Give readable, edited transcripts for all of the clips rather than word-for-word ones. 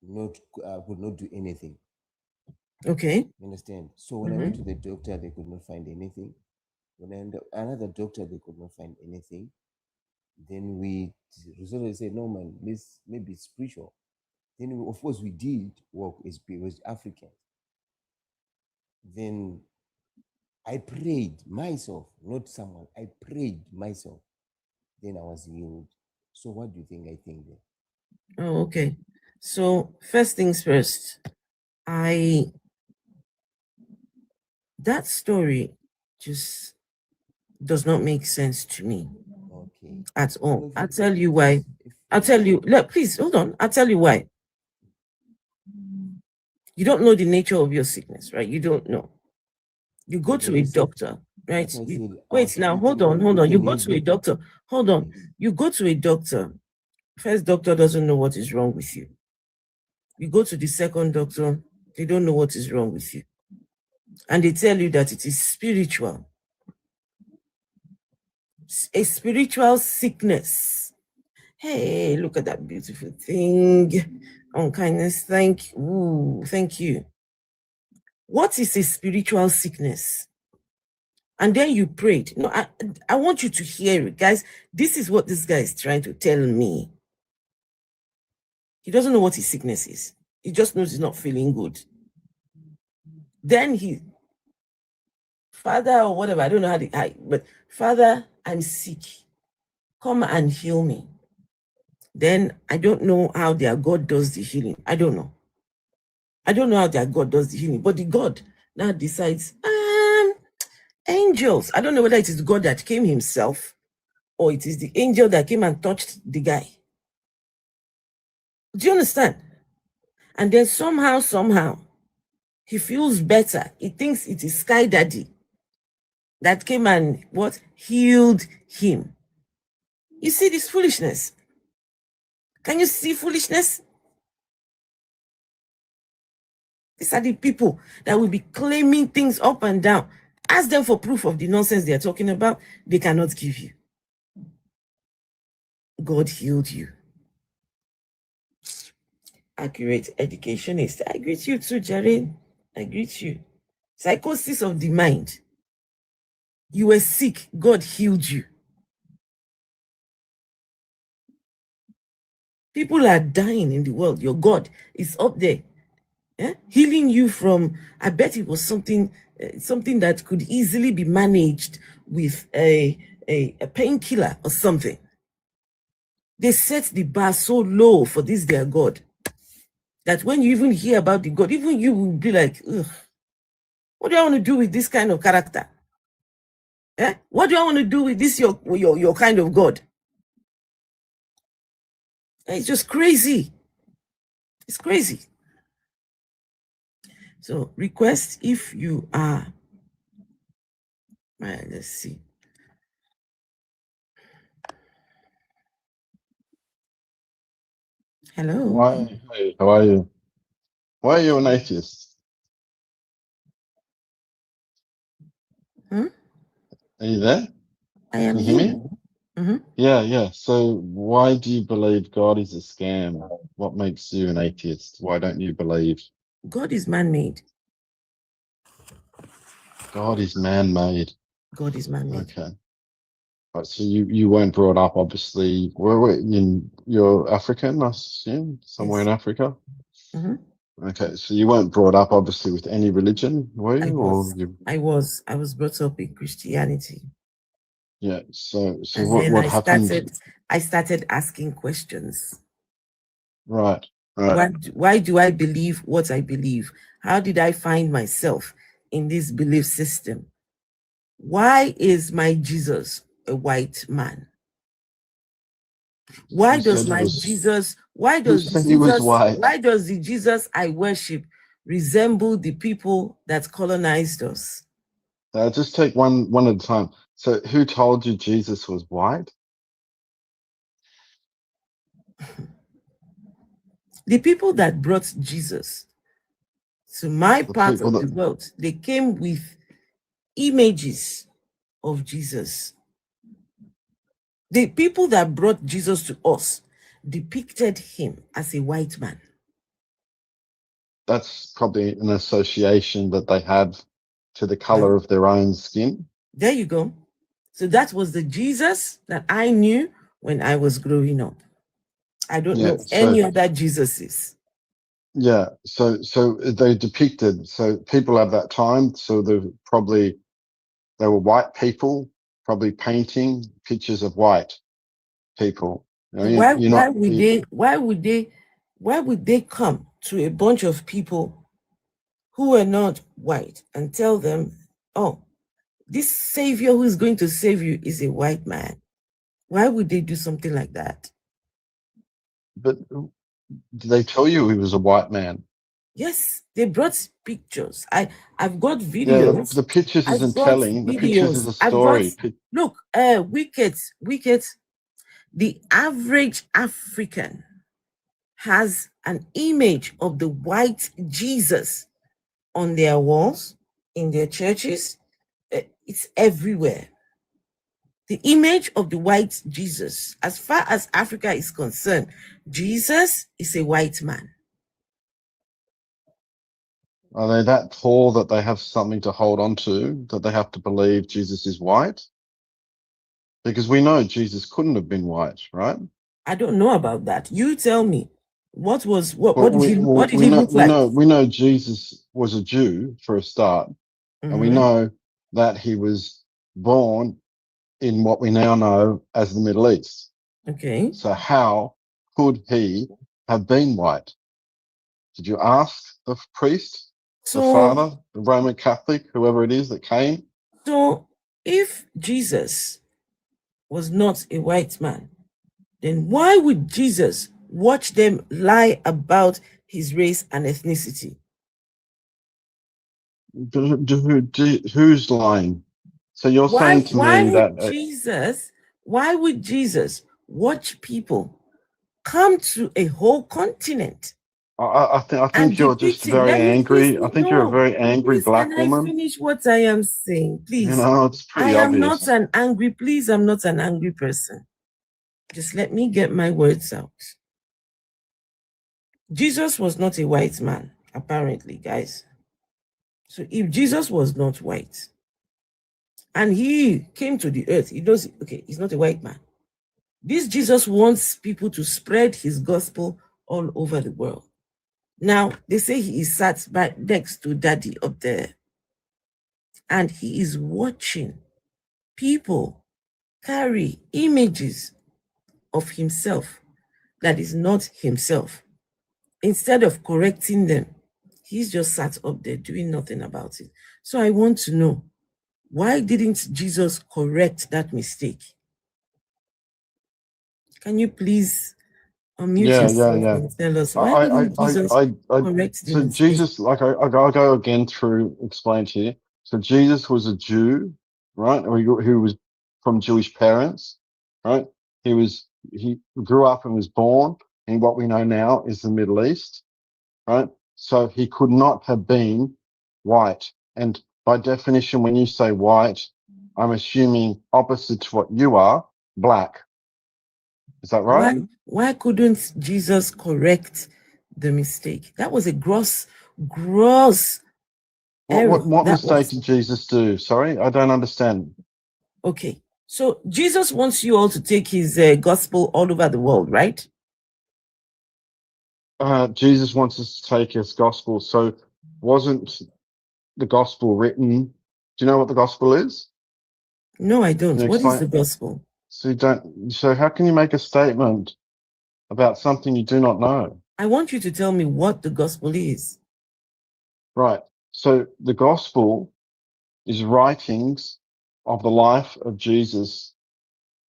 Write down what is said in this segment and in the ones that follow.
could not do anything. Okay. You understand? So when I went to the doctor, they could not find anything. When another doctor, they could not find anything. Then we resolved to say, no man, this maybe it's spiritual. Then of course we did work as was Africans. Then I prayed myself, not someone. I prayed myself. Then I was healed. So what do you think I think then? Oh, okay. So first things first, I that story just does not make sense to me Okay. at No, all. if I'll you tell you why. please, I'll if tell you. Look, please hold on. I'll tell you why. You don't know the nature of your sickness, right? You don't know. You go yeah, but to a you said doctor, right? that's why I said our Wait now, spiritual hold we on. You can go have to a it. doctor. Hold on. Yes. You go to a doctor. First doctor doesn't know what is wrong with you. You go to the second doctor, they don't know what is wrong with you. And they tell you that it is spiritual, a spiritual sickness. Hey, look at that beautiful thing. Unkindness, thank you. What is a spiritual sickness? And then you prayed. No, I want you to hear it, guys. This is what this guy is trying to tell me. He doesn't know what his sickness is. He just knows he's not feeling good. Then Father or whatever, I don't know but Father, I'm sick. Come and heal me. Then I don't know how their God does the healing. I don't know. I don't know how their God does the healing, but the God now decides, angels. I don't know whether it is God that came himself or it is the angel that came and touched the guy. Do you understand? And then somehow, he feels better. He thinks it is Sky Daddy that came and healed him. You see this foolishness? Can you see foolishness? These are the people that will be claiming things up and down. Ask them for proof of the nonsense they are talking about. They cannot give you. God healed you. Accurate educationist. I greet you too, Jerry. I greet you. Psychosis of the mind. You were sick. God healed you. People are dying in the world. Your God is up there, healing you from. I bet it was something that could easily be managed with a painkiller or something. They set the bar so low for this their God that when you even hear about the God, even you will be like, ugh, what do I want to do with this kind of character? What do I want to do with this your kind of God? It's just crazy. It's crazy. So request if you are. Right, let's see. Hello. Why? Hey, how are you? Why are you an atheist? Hmm? Are you there? I am Can you hear here. me? Yeah. So why do you believe God is a scam? What makes you an atheist? Why don't you believe God is man-made. God is man-made? God is man-made. Okay. Right, so you weren't brought up, obviously. You're African, I assume, somewhere in Yes. Africa. Mm-hmm. Okay, so you weren't brought up, obviously, with any religion, were I you? Or was. you? I was brought up in Christianity. Yeah. So And what then what happened? I started asking questions. Right. Right. Why do I believe what I believe? How did I find myself in this belief system? Why is my Jesus a white man? You said he was. Who said he was white? Why does the Jesus I worship resemble the people that colonized us? Just take one at a time. So, who told you Jesus was white? The people that brought Jesus to my The part people of that. the world, they came with images of Jesus. The people that brought Jesus to us depicted him as a white man. that's probably an association that they had to the color of their own skin. There you go. So that was the Jesus that I knew when I was growing up. I don't know any other Jesuses. Yeah, so they depicted, so people at that time, so they were white people, probably painting pictures of white people. Why would they come to a bunch of people who were not white and tell them, oh, this savior who is going to save you is a white man? Why would they do something like that? But did they tell you he was a white man? Yes, they brought pictures. I've got videos. Yeah, the pictures isn't telling. The pictures is a story. Look, Wicked. The average African has an image of the white Jesus on their walls, in their churches. It's everywhere. The image of the white Jesus, as far as Africa is concerned, Jesus is a white man. Are they that poor that they have something to hold on to, that they have to believe Jesus is white? Because we know Jesus couldn't have been white, right? I don't know about that. You tell me. What did he look like? We know Jesus was a Jew for a start, and we know that he was born in what we now know as the Middle East. Okay. So how could he have been white? Did you ask the priest, the father, the Roman Catholic, whoever it is that came? So if Jesus was not a white man, then why would Jesus watch them lie about his race and ethnicity? Who's lying? So you're saying to me that why would Jesus watch people come to a whole continent? I think you're just very angry. I think you're a very angry black woman. Can I finish what I am saying, please? You know, it's pretty obvious. I'm not an angry. Please, I'm not an angry person. Just let me get my words out. Jesus was not a white man, apparently, guys. So if Jesus was not white and he came to the earth, he's not a white man. This Jesus wants people to spread his gospel all over the world. Now, they say he is sat next to Daddy up there, and he is watching people carry images of himself that is not himself. Instead of correcting them, he's just sat up there doing nothing about it. So I want to know, why didn't Jesus correct that mistake? Can you please unmute yourself and tell us, why didn't Jesus correct the mistake? Jesus, like I'll go again through, explain to you. So Jesus was a Jew, right? Who was from Jewish parents, right? He grew up and was born in what we know now is the Middle East, right? So he could not have been white. And by definition, when you say white, I'm assuming opposite to what you are, black. Is that right? Why couldn't Jesus correct the mistake? That was a gross error. What mistake did Jesus do? Sorry, I don't understand. Okay, so Jesus wants you all to take his gospel all over the world, right? Jesus wants us to take his gospel. So wasn't the gospel written? Do you know what the gospel is? No, I don't. What is the gospel? So how can you make a statement about something you do not know? I want you to tell me what the gospel is. Right. So the gospel is writings of the life of Jesus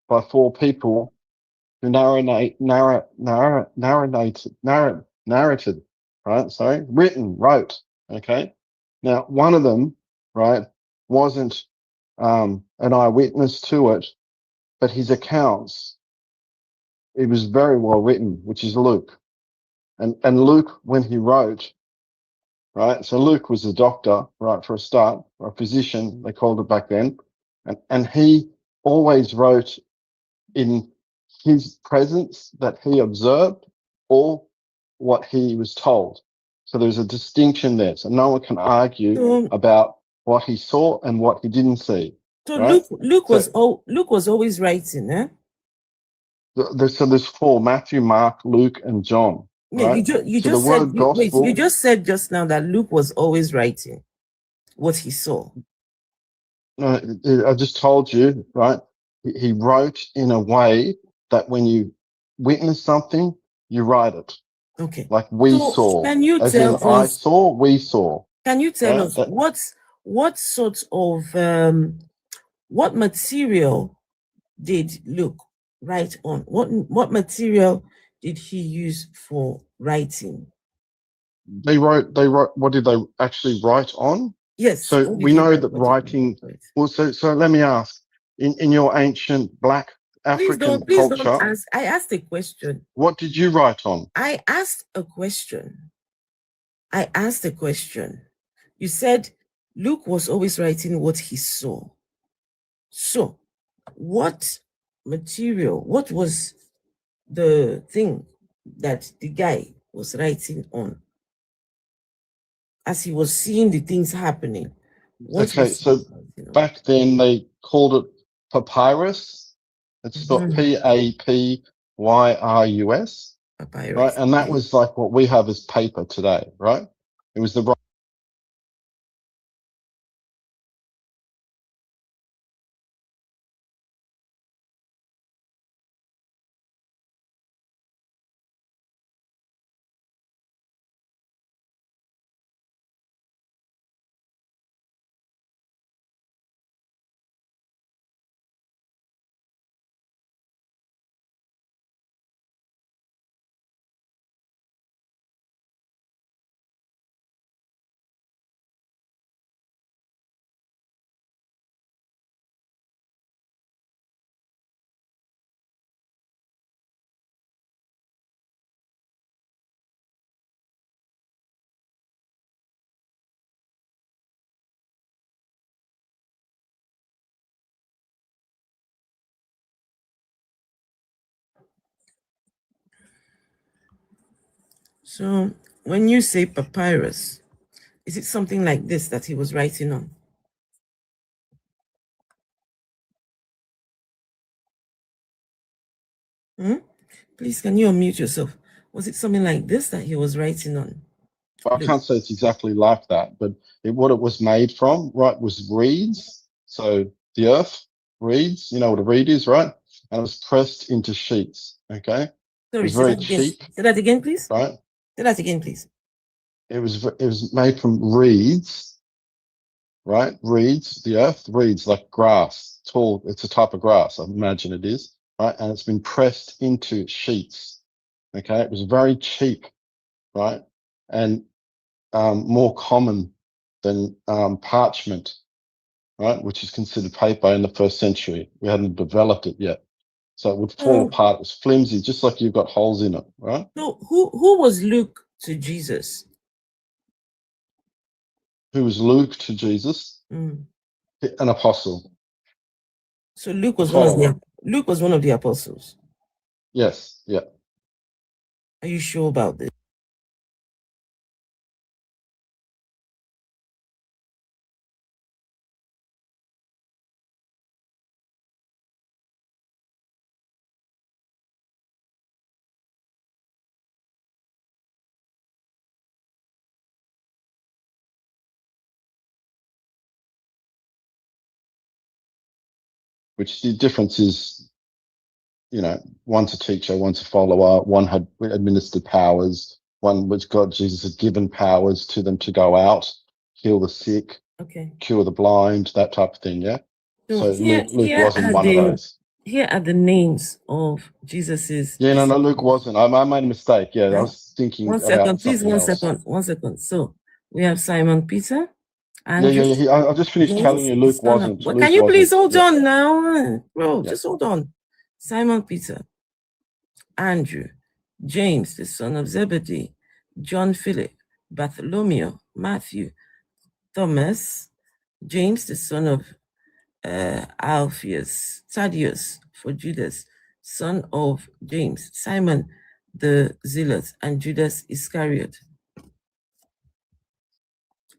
by four people who narrated, right? Sorry, wrote. Okay. Now, one of them, right, wasn't an eyewitness to it, but his accounts, it was very well written, which is Luke. And Luke, when he wrote, right, so Luke was a doctor, right, for a start, or a physician, they called it back then, and he always wrote in his presence that he observed or what he was told. So there's a distinction there. So no one can argue So, about what he saw and what he didn't see. so Right? Luke was always writing, eh? So there's four: Matthew, Mark, Luke, and John. Yeah, Right? you So just the said word wait, gospel. you just said just now that Luke was always writing what he saw. I just told you, right? He wrote in a way that when you witness something, you write it. Okay. Like we So saw. can you As tell in I us? saw, we saw. Can you tell Right? us what sort of what material did Luke write on? What material did he use for writing? They wrote. What did they actually write on? Yes. So what did we he know write? that What did he writing. write? Well, so let me ask. In your ancient Black African Please don't culture, ask. I asked a question. what did you write on? I asked a question. You said Luke was always writing what he saw. So, what material, what was the thing that the guy was writing on as he was seeing the things happening? Okay, so back then they called it papyrus. It's spelled Papyrus. Papyrus. Right, and that was like what we have as paper today, right? It was the So when you say papyrus, is it something like this that he was writing on? Please, can you unmute yourself? Was it something like this that he was writing on? I can't say it's exactly like that, but what it was made from, right, was reeds. So the earth, reeds, you know what a reed is, right? And it was pressed into sheets, okay? Sorry, it was very cheap. Say that again, please. Right? Say that again, please. It was made from reeds, right? Reeds, the earth, reeds like grass, tall. It's a type of grass, I imagine it is, right? And it's been pressed into sheets, okay? It was very cheap, right? And more common than parchment, right? Which is considered paper in the first century. We hadn't developed it yet. So it would fall apart. It was flimsy, just like you've got holes in it, right? So who was Luke to Jesus? Who was Luke to Jesus? An apostle. So Luke was one of the apostles. Yes, yeah. Are you sure about this? Which the difference is, you know, one's a teacher, one's a follower, one had administered powers, one which God, Jesus had given powers to them to go out, heal the sick, cure the blind, that type of thing, yeah? So Luke wasn't one of those. Here are the names of Jesus's. Yeah, no, Luke wasn't. I made a mistake. Yeah, I was thinking one second, about please, something else. One second. So we have Simon Peter. Yeah. I just finished telling you Luke wasn't. Well, can you please hold on now? Bro, just hold on. Simon Peter, Andrew, James, the son of Zebedee, John Philip, Bartholomew, Matthew, Thomas, James, the son of Alphaeus, Thaddeus, for Judas, son of James, Simon the Zealot, and Judas Iscariot.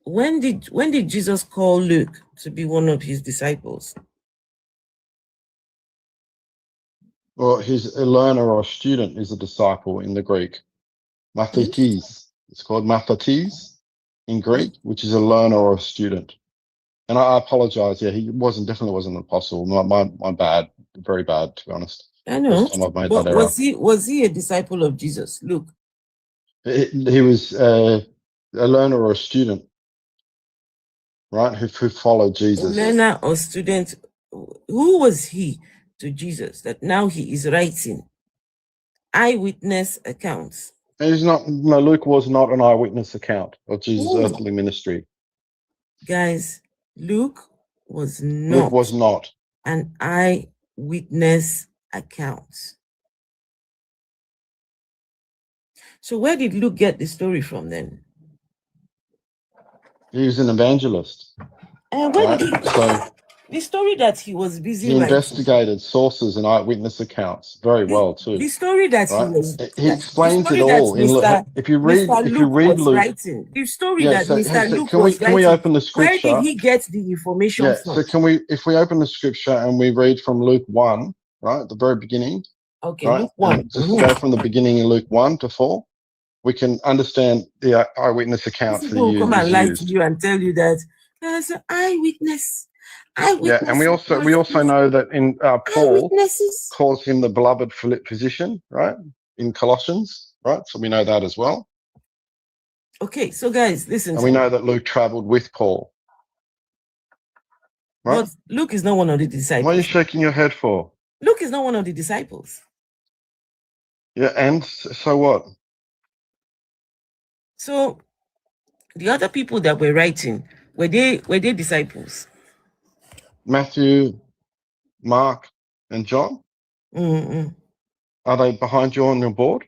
When did Jesus call Luke to be one of his disciples? Well, he's a learner or a student is a disciple in the Greek. Mathetes. It's called mathetes in Greek, which is a learner or a student. And I apologize. Yeah, he definitely wasn't an apostle. My bad. Very bad, to be honest. I know. First time I've made But that error. was he a disciple of Jesus? Luke. He was a learner or a student, right? Who followed Jesus. A learner or student. Who was he to Jesus that now he is writing eyewitness accounts? Luke was not an eyewitness account of Jesus' earthly ministry. Guys, Luke was not an eyewitness account. So where did Luke get the story from then? He was an evangelist. And the story that he was busy he investigated sources and eyewitness accounts very well too. The story that he explains it all in Luke. If you read Luke, writing, the story that Mr. Luke can was we open the scripture? Where did he get the information from? So if we open the scripture and we read from Luke 1, right, at the very beginning. Okay, right, Luke 1. Just go from the beginning in Luke 1 to 4. We can understand the eyewitness accounts that he come and lie to you and tell you that there's an eyewitness. Yeah, and we also know that in Paul calls him the beloved physician, right? In Colossians, right? So we know that as well. Okay, so guys, listen. And we know that Luke traveled with Paul. Right? But Luke is not one of the disciples. What are you shaking your head for? Luke is not one of the disciples. Yeah, and so what? So the other people that were writing, were they disciples? Matthew, Mark, and John? Are they behind you on your board?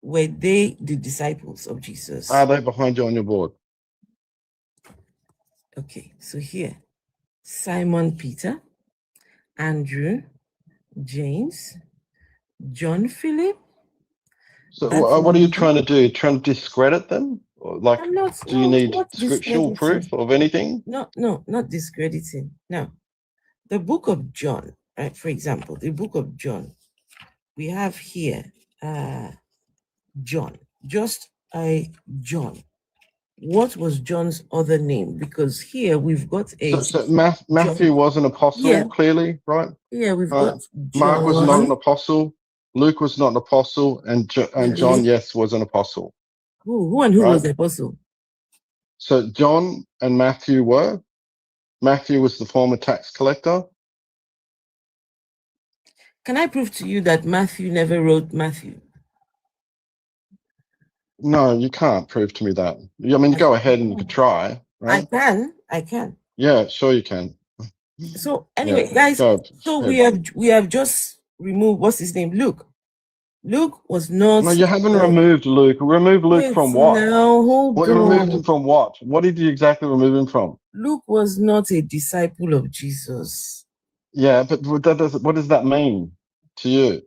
Were they the disciples of Jesus? Are they behind you on your board? Okay, so here, Simon Peter, Andrew, James, John Philip. So what are you trying to do? Trying to discredit them? Like, do you need scriptural proof of anything? No, not discrediting. No. The book of John, right? For example, the book of John, we have here John, just a John. What was John's other name? Because here we've got a... So Matthew was an apostle, clearly, right? Yeah, we've got John. Mark was not an apostle. Luke was not an apostle. And John, yes, was an apostle. Who was the apostle? So John and Matthew were. Matthew was the former tax collector. Can I prove to you that Matthew never wrote Matthew? No, you can't prove to me that. I mean, go ahead and you could try. Right? I can. Yeah, sure you can. So anyway, guys, so we have just removed, what's his name? Luke. Luke was not... No, you haven't removed Luke. Remove Luke from what? No, hold on. Removed him from what? What did you exactly remove him from? Luke was not a disciple of Jesus. Yeah, but what does that mean to you?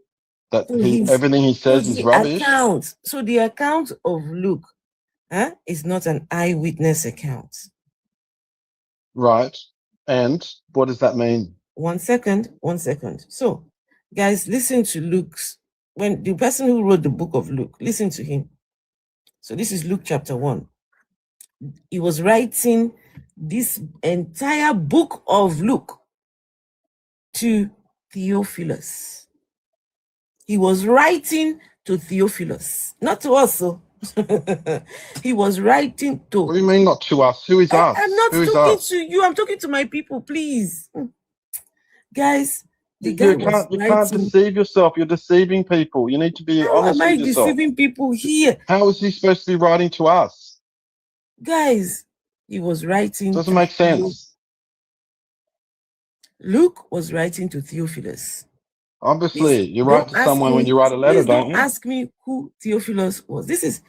That everything he says is rubbish? So the account of Luke is not an eyewitness account. Right. And what does that mean? 1 second. So, guys, listen to Luke's... When the person who wrote the book of Luke, listen to him. So this is Luke chapter 1. He was writing this entire book of Luke to Theophilus. He was writing to Theophilus, not to us. So he was writing to... What do you mean not to us? Who is us? I'm not talking to you. I'm talking to my people, please. Guys, you can't deceive yourself. You're deceiving people. You need to be honest with yourself. How am I deceiving people here? How is he supposed to be writing to us? Guys, he was writing... Doesn't make sense. Luke was writing to Theophilus. Obviously, you write to someone when you write a letter, don't you? Ask me who Theophilus was. This is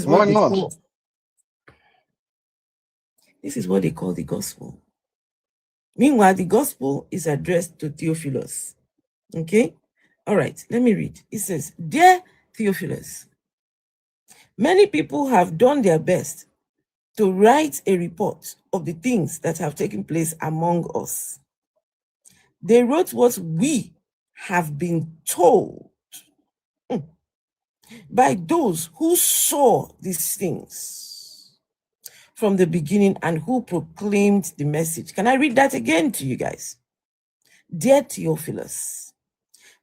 what they call... This is what they call the gospel. Meanwhile, the gospel is addressed to Theophilus. Okay? All right, let me read. It says, "Dear Theophilus, many people have done their best to write a report of the things that have taken place among us. They wrote what we have been told by those who saw these things from the beginning and who proclaimed the message. Can I read that again to you guys? Dear Theophilus,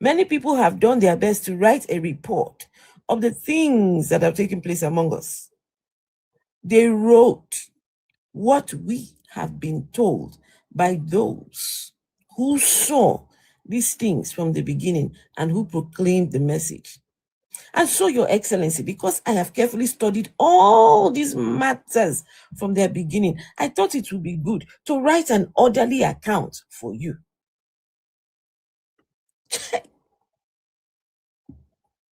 many people have done their best to write a report of the things that have taken place among us. They wrote what we have been told by those who saw these things from the beginning and who proclaimed the message. And so, Your Excellency, because I have carefully studied all these matters from their beginning, I thought it would be good to write an orderly account for you.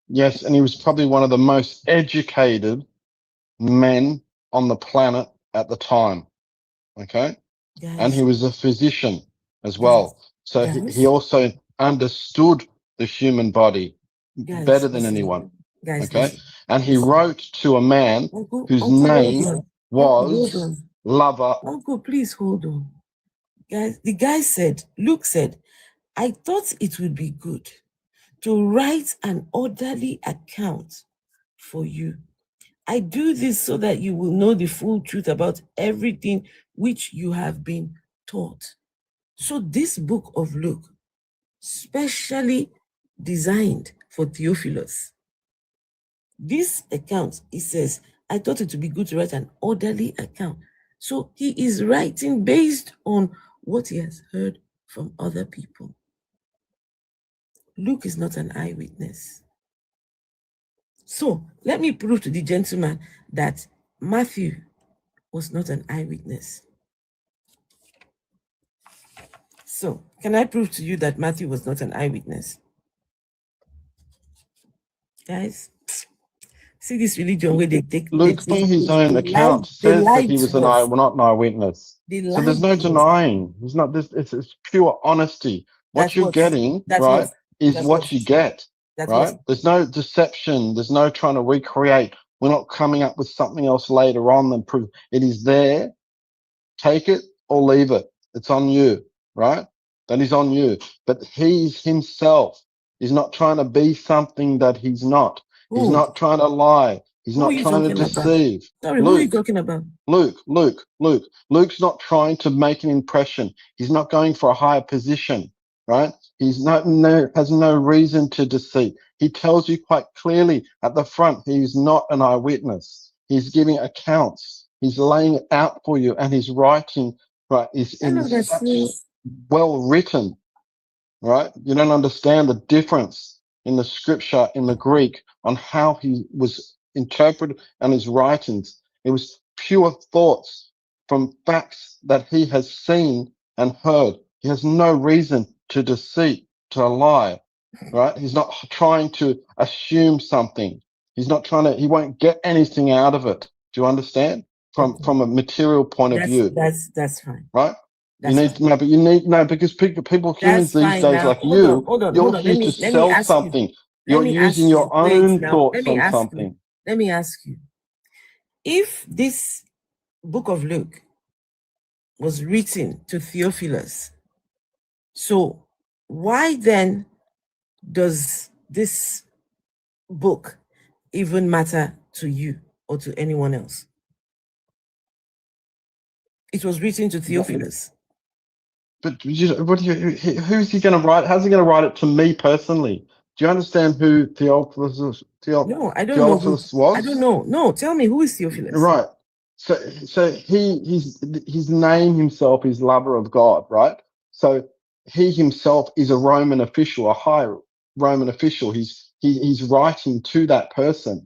Yes, and he was probably one of the most educated men on the planet at the time. Okay? Guys, And he was a physician as well. So he also understood the human body better than anyone. Okay? And he wrote to a man whose name was Lover. Uncle, please hold on. Guys, the guy said, Luke said, I thought it would be good to write an orderly account for you. I do this so that you will know the full truth about everything which you have been taught. So this book of Luke, specially designed for Theophilus, this account, he says, I thought it would be good to write an orderly account. So he is writing based on what he has heard from other people. Luke is not an eyewitness. So let me prove to the gentleman that Matthew was not an eyewitness. So can I prove to you that Matthew was not an eyewitness? Guys, see this religion where they take Luke, by his own account, says that he was not an eyewitness. So there's no denying. He's not this. It's pure honesty. What you're getting, right, is what you get. Right? There's no deception. There's no trying to recreate. We're not coming up with something else later on than prove it is there. Take it or leave it. It's on you, right? That is on you. But he's himself is not trying to be something that he's not. He's not trying to lie. He's not trying to deceive. Sorry, who are you talking about? Luke. Luke's not trying to make an impression. He's not going for a higher position, right? He's has no reason to deceive. He tells you quite clearly at the front, he's not an eyewitness. He's giving accounts. He's laying it out for you, and his writing, right, is well written, right? You don't understand the difference in the scripture, in the Greek, on how he was interpreted and his writings. It was pure thoughts from facts that he has seen and heard. He has no reason to deceive, to lie, right? He's not trying to assume something. He's not trying to, he won't get anything out of it. Do you understand? From a material point of view. That's fine. Right? Because people, humans these days, like you, you're here to sell something. You're using your own thoughts on something. Let me ask you, if this book of Luke was written to Theophilus, so why then does this book even matter to you or to anyone else? It was written to Theophilus. But who's he going to write? How's he going to write it to me personally? Do you understand who Theophilus was? No, I don't know. I don't know. No, tell me, who is Theophilus? Right. So his name himself is Lover of God, right? So he himself is a Roman official, a high Roman official. He's writing to that person,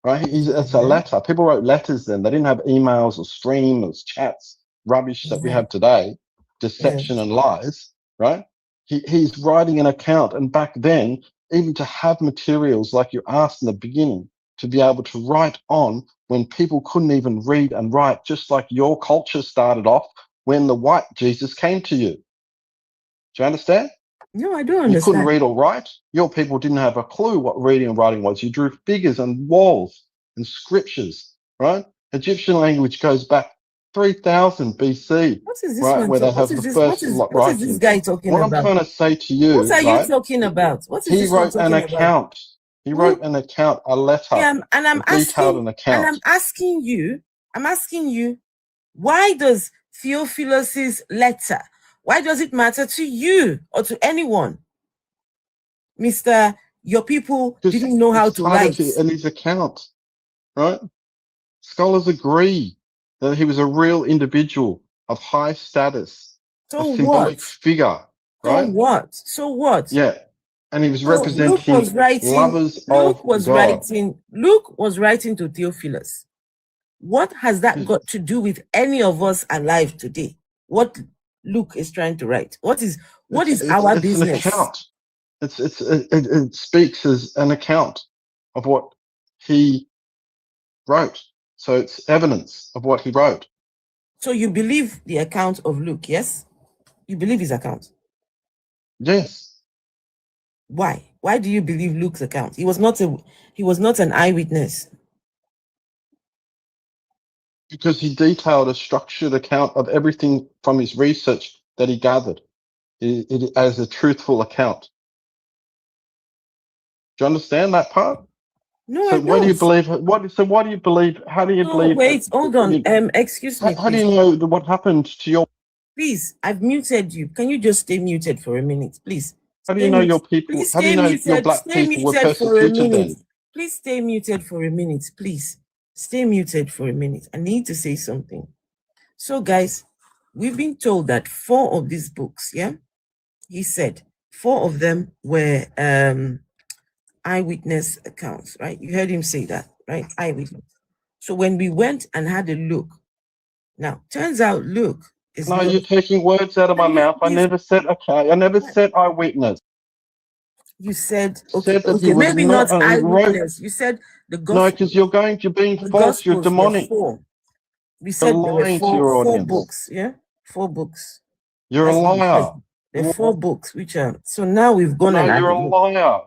right? It's a letter. People wrote letters then. They didn't have emails or streams, chats, rubbish that we have today, deception and lies, right? He's writing an account, and back then, even to have materials like you asked in the beginning, to be able to write on when people couldn't even read and write, just like your culture started off when the white Jesus came to you. Do you understand? No, I don't understand. You couldn't read or write. Your people didn't have a clue what reading and writing was. You drew figures on walls and scriptures, right? Egyptian language goes back 3000 BC, What is this right, one where they talking? have the first What is this writing. guy talking What I'm about? trying to say to you, What are you right? talking about? What is He this one wrote an talking about? account. He wrote an account, a letter, Yeah, and I'm a detailed asking, account. I'm asking you, why does Theophilus's letter, why does it matter to you or to anyone? Mr. Your people didn't know how to write. In his account, right? Scholars agree that he was a real individual of high status, a symbolic figure, right? So what? Yeah. And he was representing Luke was God. Luke was writing to Theophilus. What has that got to do with any of us alive today? What Luke is trying to write? What is our business? An account. It speaks as an account of what he wrote. So it's evidence of what he wrote. So you believe the account of Luke, yes? You believe his account? Yes. Why? Why do you believe Luke's account? He was not an eyewitness. Because he detailed a structured account of everything from his research that he gathered as a truthful account. Do you understand that part? No, so I what don't. do you believe? What do you believe? How do you believe? Wait, hold on. Excuse me. How do you know what happened to your? Please, I've muted you. Can you just stay muted for a minute, please? How do you know your people? How do you know your black people were persecuted then? Please stay muted for a minute, please. Stay muted for a minute. I need to say something. So, guys, we've been told that 4 of these books, yeah, he said 4 of them were eyewitness accounts, right? You heard him say that, right? Eyewitness. So when we went and had a look, now turns out Luke is no, you're taking words out of my mouth. I never said okay. I never said eyewitness. You said okay, maybe not eyewitness. You said the gospel. No, because you're being false. You're demonic. We said there were 4 books, yeah? 4 books. You're a liar. There are 4 books, which are so now we've gone and you're a liar.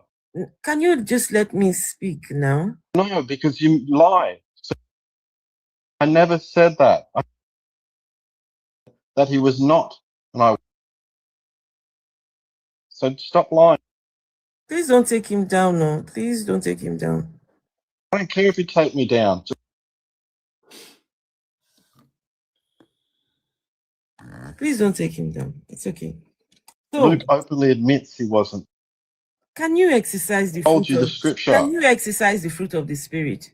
Can you just let me speak now? No, because you lie. So I never said that. That he was not an eyewitness. So stop lying. Please don't take him down, no. Please don't take him down. I don't care if you take me down. Please don't take him down. It's okay. So, Luke openly admits he wasn't. Can you exercise the fruit the scripture? Can you exercise the fruit of the spirit?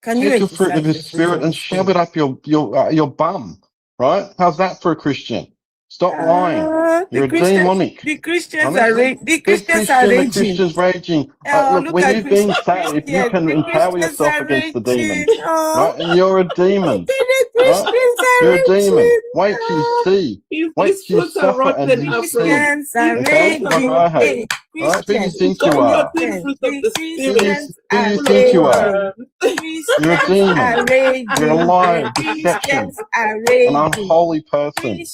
Can Take your fruit of the spirit and shove it up your bum, right? How's that for a Christian? Stop lying. You're demonic. The Christians are raging. The Christians raging. Look, when you've been saved, you can empower yourself against the demons. Right? And you're a demon. Right? You're a demon. Wait till you see. Wait till you suffer and you see. Okay? Like I have. Right? Who do you think you are? Who do you think you are? You're a demon. You're a liar, deception, an unholy person.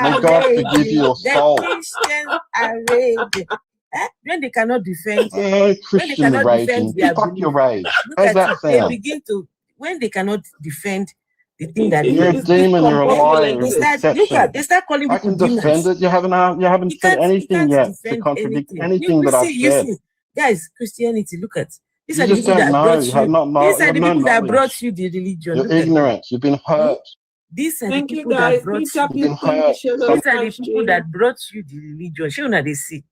May God forgive your soul. Christians are raging. When they cannot defend, Christian raging. Fuck your rage. How's that sound? When they cannot defend the thing that you're a demon, you're a liar, they start calling people I can defend it. You haven't said anything yet to contradict anything that I've said. Guys, Christianity, look at these are the people that brought you. These are the people that brought you the religion. You're ignorant. You've been hurt. These are the people that brought you. These are the people that brought you the religion. Show now they see.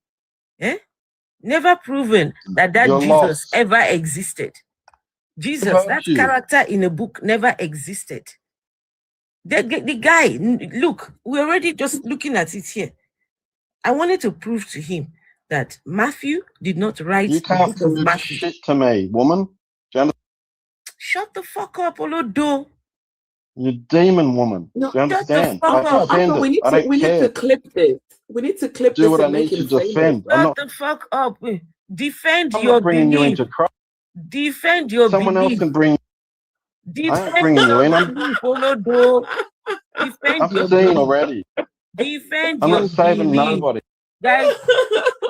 Eh? Never proven that Jesus ever existed. Jesus, that character in a book never existed. The guy, look, we're already just looking at it here. I wanted to prove to him that Matthew did not write the book of Matthew. Shit to me, woman. Shut the fuck up, Olodo. You demon woman. No, do you understand? We need to clip this. We need to clip this. Do what I need to defend. Shut the fuck up. Defend I'm your not bringing belief. you into Christ. Defend your Someone belief. else can bring. Defend I'm bringing you in. I'm Defend your seen already. Defend I'm your not saving belief. nobody. Guys,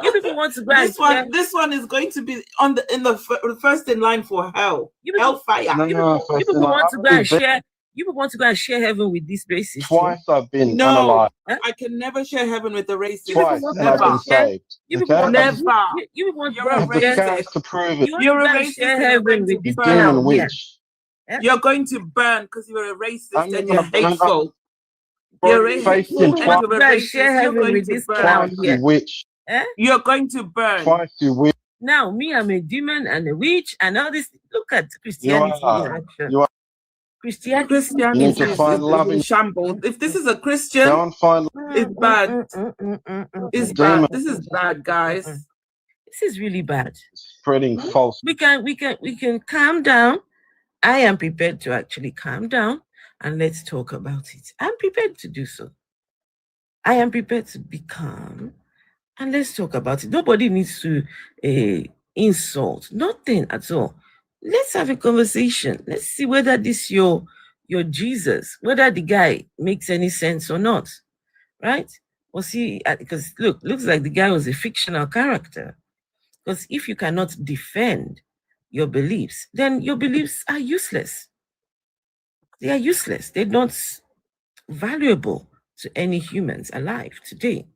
you people people want to go and share. This one is going to be on the first in line for hell. Hellfire. You people want to go and share. You people want to go and share heaven with this racist. Twice I've been No, unalived. I can never share heaven with the racist. Twice and I've been saved. You Okay? people Never. You want You're to a have the racist. chance to prove it. You're a go and racist share and heaven you're with going this to Demon clown here. witch. You're going to burn because you're a racist I'm and not you're gonna- hateful. You're You're faced hateful him and twice. you're a Go and racist. share You're heaven going with to this burn. clown Twice here. you witch. You're going to burn. Twice you witch. Now, me, I'm a demon and a witch and all this. Look at Christianity in are. action. You are. Christianity You need to find is loving. in shambles. If this is a Christian, Go and find it's bad. It's demon. bad. This is bad, guys. This is really bad. spreading false. We can calm down. I am prepared to actually calm down and let's talk about it. I'm prepared to do so. I am prepared to be calm and let's talk about it. Nobody needs to insult, nothing at all. Let's have a conversation. Let's see whether this your Jesus, whether the guy makes any sense or not, right? Well, see, because looks like the guy was a fictional character. Because if you cannot defend your beliefs, then your beliefs are useless. They are useless. They're not valuable to any humans alive today.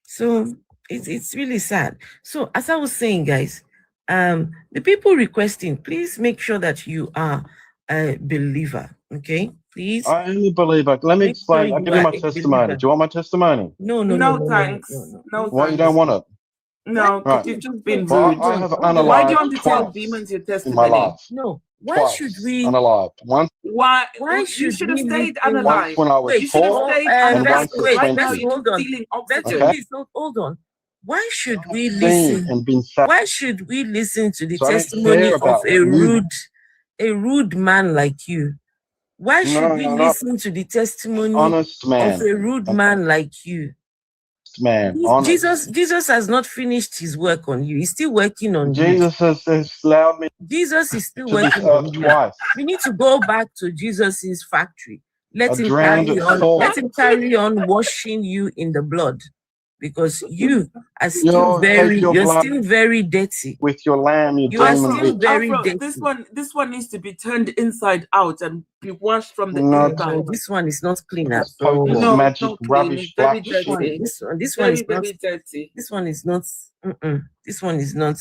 So it's really sad. So as I was saying, guys, the people requesting, please make sure that you are a believer. Okay, please. I am a believer. Let me explain. Sure I'll give you my testimony. Do you want my testimony? No, thanks. No, Why you don't want it? No, Right. You've just been Well, rude. I have Why do you unalived want to tell twice demons your in testimony? my life. No. Why Twice should we? unalived. Once Why You should have we stayed listen? once unalive? when I was You should have 4 stayed and unalive. once for wait, Right now 20. you're hold on. stealing Let's oxygen. Okay. please hold on. Why should we Seen listen? and been saved. Why should we listen to the So I don't testimony care of about a rude man like you? Why should No, we no, listen to the testimony honest man. of a rude man like you? Man, honest. Jesus has not finished his work on you. He's still working on you. Jesus has allowed me Jesus is still to this working on earth you. twice. We need to go back to Jesus's factory. Let I him drowned carry at on. 4. Let him carry on washing you in the blood, because you are still You're still very dirty. with your lamb, you You are demon still witch. very Afro, dirty. this one needs to be turned inside out and be washed from the No, inside. This one is not clean at This focus, all. No, magic, not clean. rubbish, It's very black This one, dirty. this one is Very, not. very dirty. This one is not. This one is not.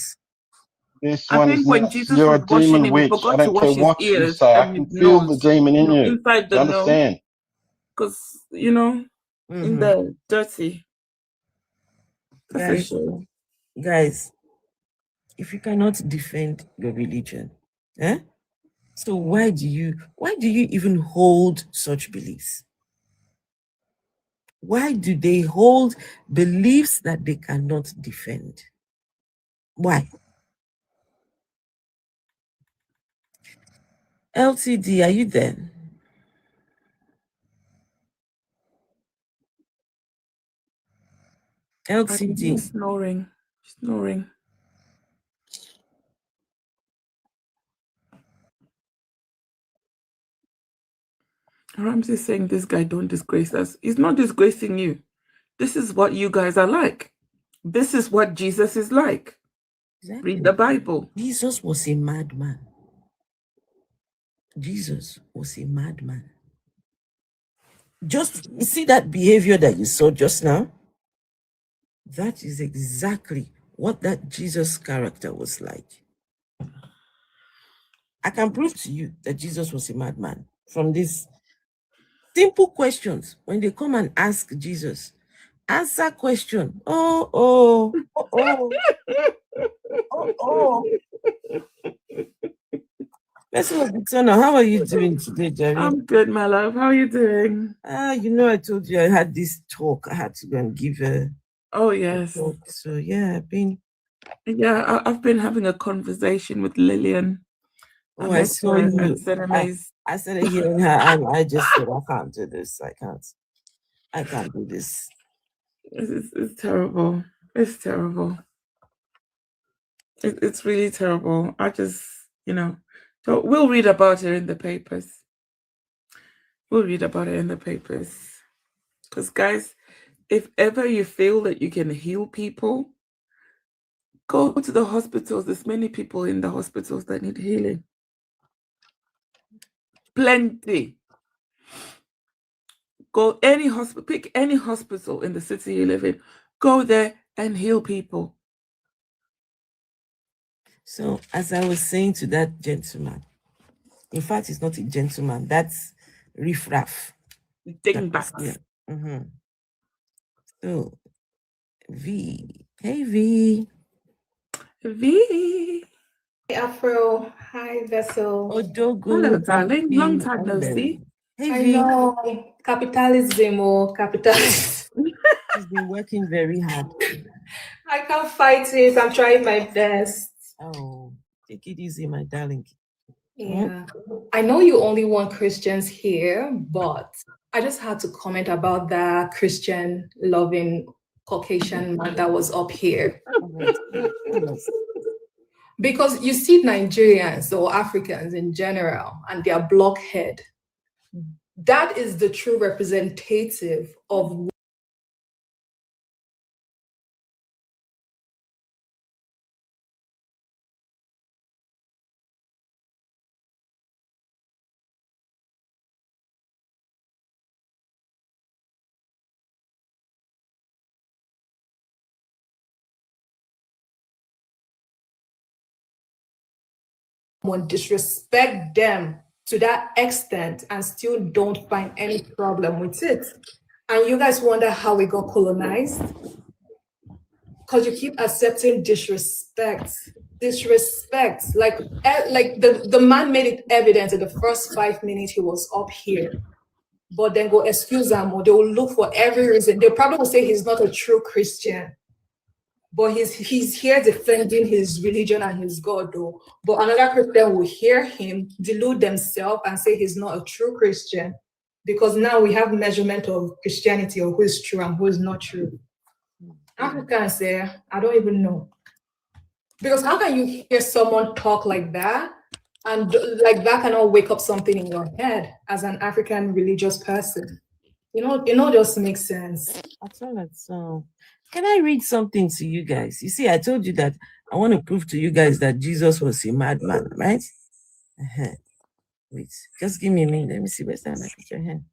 This I one think is when not. Jesus You're was a washing demon him, he witch. I forgot to don't wash care his what you ears say. I and can his feel the nose. demon in you. Inside Do the you nose. understand? Because, in the dirty. That's a Guys, shame. guys, if you cannot defend your religion, so why do you even hold such beliefs? Why do they hold beliefs that they cannot defend? Why? LTD, are you there? LTD. Snoring. Ramsey is saying this guy don't disgrace us. He's not disgracing you. This is what you guys are like. This is what Jesus is like. Exactly. Read the Bible. Jesus was a madman. Jesus was a madman. Just you see that behavior that you saw just now? That is exactly what that Jesus character was like. I can prove to you that Jesus was a madman from these simple questions. When they come and ask Jesus, answer question. Oh. Let's look at Tona. How are you doing today, Jerry? I'm good, my love. How are you doing? I told you I had this talk. I had to go and give a yes. talk. So yeah, I've been having a conversation with Lillian. Oh, I saw you. I started hearing her and I just said, I can't do this. I can't do this. It's terrible. It's terrible. It's really terrible. I just, so we'll read about it in the papers. Because guys, if ever you feel that you can heal people, Go to the hospitals. There's many people in the hospitals that need healing. Plenty. Go any hospital, pick any hospital in the city you live in. Go there and heal people. So, as I was saying to that gentleman, in fact, it's not a gentleman, that's riffraff. Dingbats. Yeah. So, V. Hey, V. V. Hey, Afro. Hi, Vessel. Odogo. Hello, darling. Long time no see. Hey, I V. know. Capitalism or capitalism. She's been working very hard. I can't fight it. I'm trying my best. Oh, take it easy, my darling. Yeah. I know you only want Christians here, but I just had to comment about that Christian loving Caucasian man that was up here. Because you see Nigerians or Africans in general, and they are blockhead. That is the true representative of someone disrespect them to that extent and still don't find any problem with it. And you guys wonder how we got colonized? Because you keep accepting disrespect. Like the man made it evident in the first 5 minutes he was up here. But then go excuse him, or they will look for every reason. They probably will say he's not a true Christian. But he's here defending his religion and his God, though. But another Christian will hear him delude themselves and say he's not a true Christian, because now we have measurement of Christianity or who is true and who is not true. Africans say, I don't even know. Because how can you hear someone talk like that, and like that cannot wake up something in your head as an African religious person? It just makes sense. So, can I read something to you guys? You see, I told you that I want to prove to you guys that Jesus was a madman, right? Wait, just give me a minute. Let me see where's that I put your hand.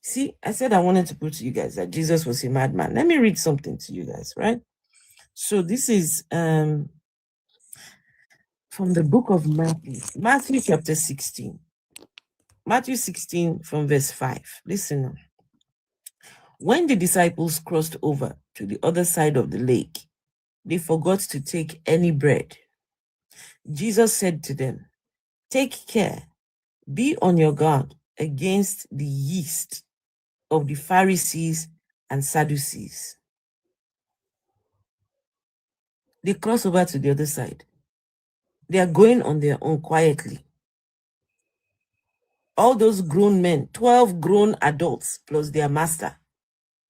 See, I said I wanted to prove to you guys that Jesus was a madman. Let me read something to you guys, right? So this is from the book of Matthew chapter 16. Matthew 16 from verse 5. Listen. When the disciples crossed over to the other side of the lake, they forgot to take any bread. Jesus said to them, "Take care, be on your guard against the yeast of the Pharisees and Sadducees." They cross over to the other side. They are going on their own quietly. All those grown men, 12 grown adults plus their master,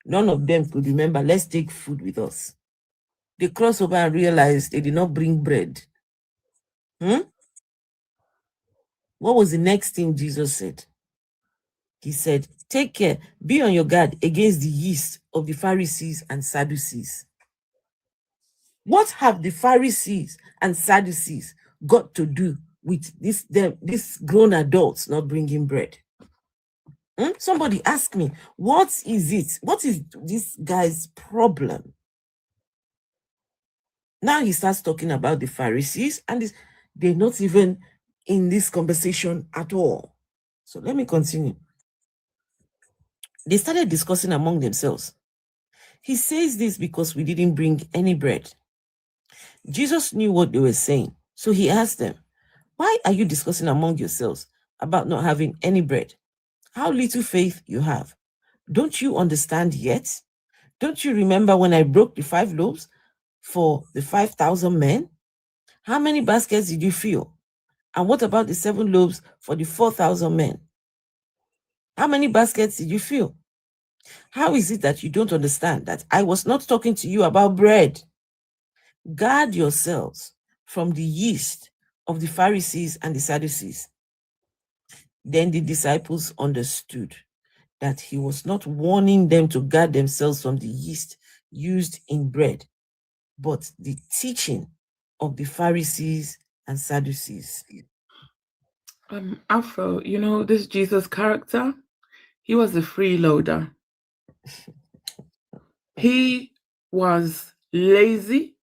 none of them could remember, let's take food with us. They crossed over and realized they did not bring bread. What was the next thing Jesus said? He said, "Take care, be on your guard against the yeast of the Pharisees and Sadducees." What have the Pharisees and Sadducees got to do with these grown adults not bringing bread? Somebody ask me, what is it? What is this guy's problem? Now he starts talking about the Pharisees, and they're not even in this conversation at all. So let me continue. They started discussing among themselves. He says this because we didn't bring any bread. Jesus knew what they were saying, so he asked them, "Why are you discussing among yourselves about not having any bread? How little faith you have. Don't you understand yet? Don't you remember when I broke the 5 loaves for the 5,000 men? How many baskets did you fill? And what about the 7 loaves for the 4,000 men? How many baskets did you fill? How is it that you don't understand that I was not talking to you about bread? Guard yourselves from the yeast of the Pharisees and the Sadducees." Then the disciples understood that he was not warning them to guard themselves from the yeast used in bread, but the teaching of the Pharisees and Sadducees. Afro, you know, this Jesus character, he was a freeloader. He was lazy,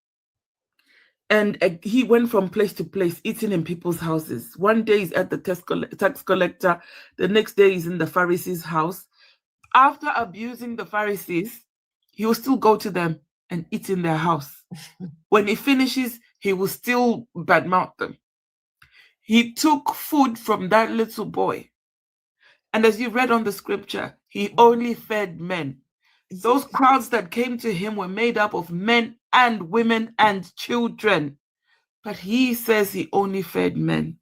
and he went from place to place eating in people's houses. One day he's at the tax collector, the next day he's in the Pharisees' house. After abusing the Pharisees, he will still go to them and eat in their house. When he finishes, he will still badmouth them. He took food from that little boy. And as you read on the scripture, he only fed men. Those crowds that came to him were made up of men and women and children. But he says he only fed men.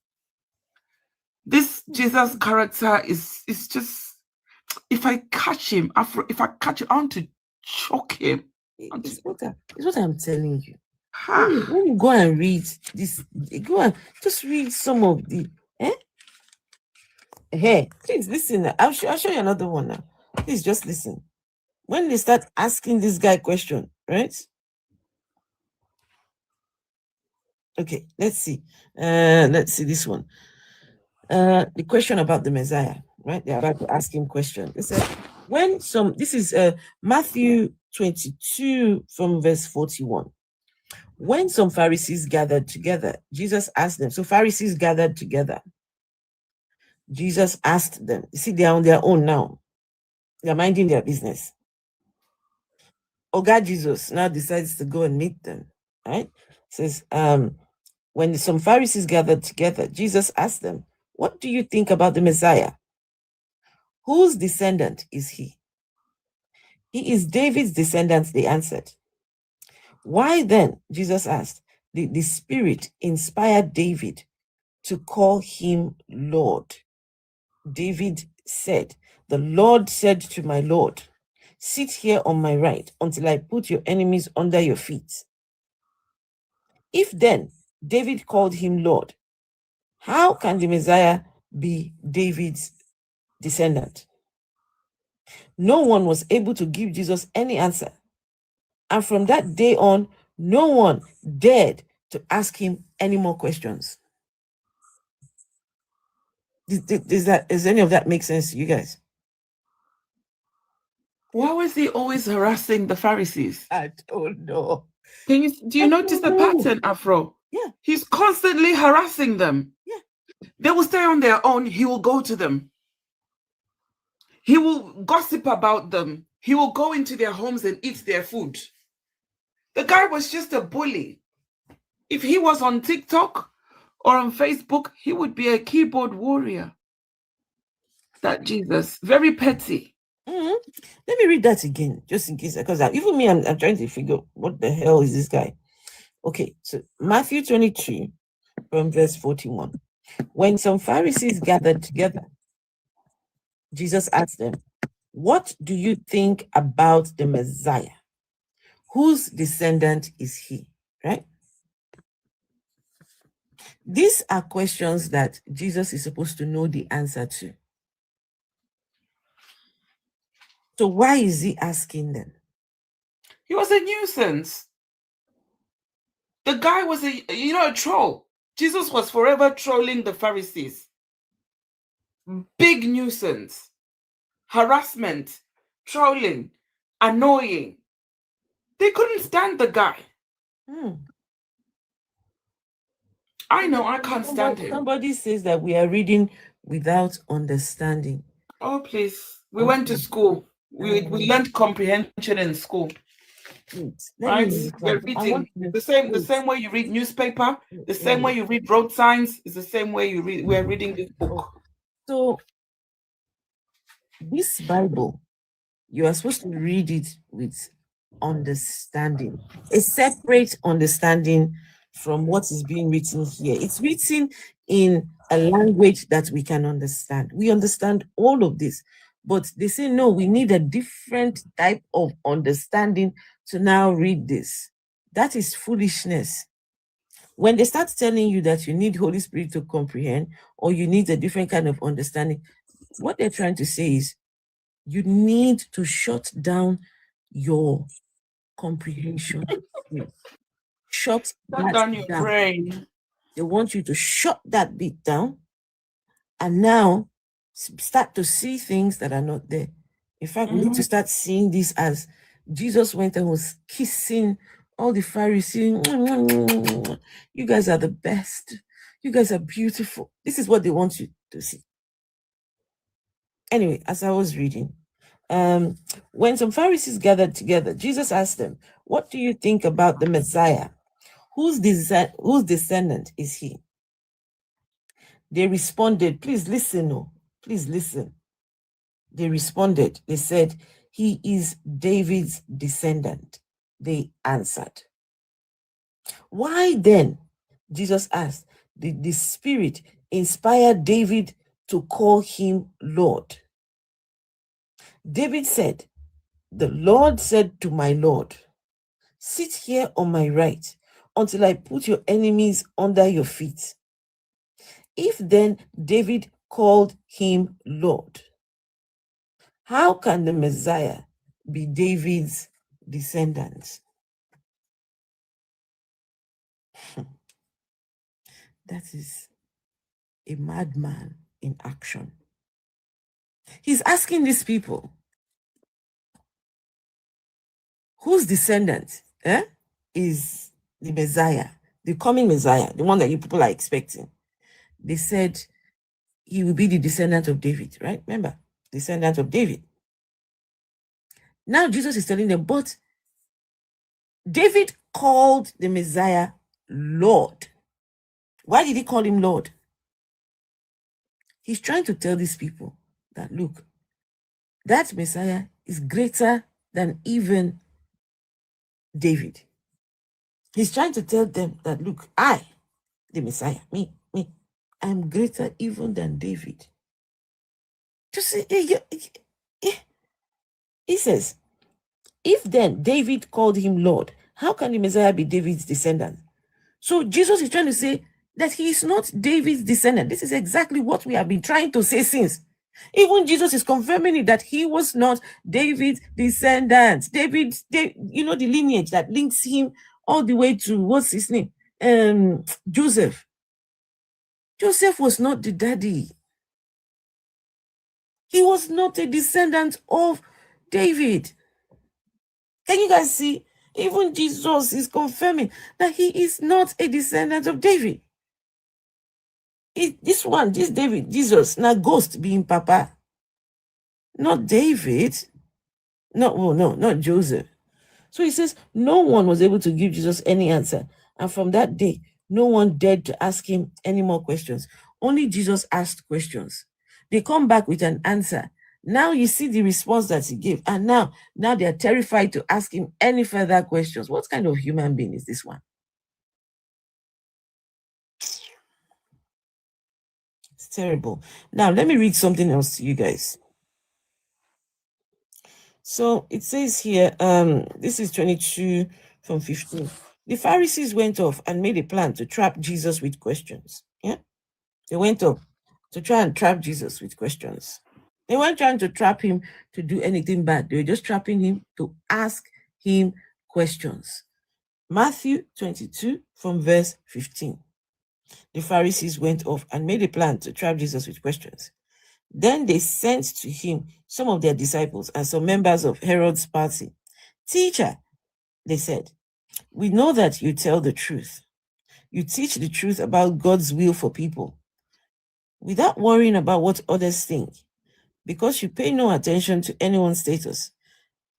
This Jesus character is just, if I catch him, I want to choke him. It's what I'm telling you. When you go and read this, go and just read some of the. Hey, please listen. I'll show you another one now. Please just listen. When they start asking this guy question, right? Okay, let's see. Let's see this one. The question about the Messiah, right? They're about to ask him question. They said, this is Matthew 22 from verse 41. When some Pharisees gathered together, Jesus asked them. So Pharisees gathered together. Jesus asked them. You see, they're on their own now. They're minding their business. God Jesus now decides to go and meet them. Right? Says, when some Pharisees gathered together, Jesus asked them, "What do you think about the Messiah? Whose descendant is he?" "He is David's descendant," they answered. "Why then," Jesus asked, the Spirit inspired David to call him Lord. David said, "The Lord said to my Lord, sit here on my right until I put your enemies under your feet." If then David called him Lord, how can the Messiah be David's descendant? No one was able to give Jesus any answer. And from that day on, no one dared to ask him any more questions. Does any of that make sense to you guys? Why was he always harassing the Pharisees? I don't know. Do you notice the pattern, Afro? Yeah. He's constantly harassing them. Yeah. They will stay on their own. He will go to them. He will gossip about them. He will go into their homes and eat their food. The guy was just a bully. If he was on TikTok or on Facebook, he would be a keyboard warrior. That Jesus, very petty. Mm-hmm. Let me read that again, just in case, because even me, I'm trying to figure what the hell is this guy. Okay, so Matthew 22 from verse 41. When some Pharisees gathered together, Jesus asked them, "What do you think about the Messiah? Whose descendant is he?" Right? These are questions that Jesus is supposed to know the answer to. So why is he asking them? He was a nuisance. The guy was a troll. Jesus was forever trolling the Pharisees. Big nuisance. Harassment. Trolling. Annoying. They couldn't stand the guy. I know, I can't stand him. Somebody says that we are reading without understanding. Oh, please. We went to school. We learned comprehension in school. Right? We're reading the same way you read newspaper, the same way you read road signs, is the same way we're reading this book. So this Bible, you are supposed to read it with understanding, a separate understanding from what is being written here. It's written in a language that we can understand. We understand all of this, but they say, no, we need a different type of understanding to now read this. That is foolishness. When they start telling you that you need Holy Spirit to comprehend, or you need a different kind of understanding, what they're trying to say is you need to shut down your comprehension. shut Shut that down your down. brain. They want you to shut that bit down and now start to see things that are not there. In fact, we need to start seeing this as Jesus went and was kissing all the Pharisees. You guys are the best. You guys are beautiful. This is what they want you to see. Anyway, as I was reading, when some Pharisees gathered together, Jesus asked them, "What do you think about the Messiah? Whose descendant is he?" They responded, please listen, oh, please listen. They responded, they said, "He is David's descendant." They answered. Why then, Jesus asked, did the Spirit inspire David to call him Lord? David said, "The Lord said to my Lord, sit here on my right until I put your enemies under your feet." If then David called him Lord, how can the Messiah be David's descendant? That is a madman in action. He's asking these people, whose descendant is the Messiah, the coming Messiah, the one that you people are expecting? They said he will be the descendant of David, right? Remember, descendant of David. Now Jesus is telling them, but David called the Messiah Lord. Why did he call him Lord? He's trying to tell these people that, look, that Messiah is greater than even David. He's trying to tell them that, look, I, the Messiah, me, I'm greater even than David. Just he says, if then David called him Lord, how can the Messiah be David's descendant? So Jesus is trying to say that he is not David's descendant. This is exactly what we have been trying to say since. Even Jesus is confirming it, that he was not David's descendant. David, you know, the lineage that links him all the way to, what's his name? Joseph. Joseph was not the daddy. He was not a descendant of David. Can you guys see? Even Jesus is confirming that he is not a descendant of David. This David, Jesus, now ghost being Papa. Not David. Not Joseph. So he says, no one was able to give Jesus any answer. And from that day, no one dared to ask him any more questions. Only Jesus asked questions. They come back with an answer. Now you see the response that he gave. And now they are terrified to ask him any further questions. What kind of human being is this one? It's terrible. Now, let me read something else to you guys. So it says here, this is 22 from 15. The Pharisees went off and made a plan to trap Jesus with questions. Yeah, they went off to try and trap Jesus with questions. They weren't trying to trap him to do anything bad. They were just trapping him to ask him questions. Matthew 22 from verse 15. The Pharisees went off and made a plan to trap Jesus with questions. Then they sent to him some of their disciples and some members of Herod's party. "Teacher," they said, "we know that you tell the truth. You teach the truth about God's will for people, without worrying about what others think, because you pay no attention to anyone's status.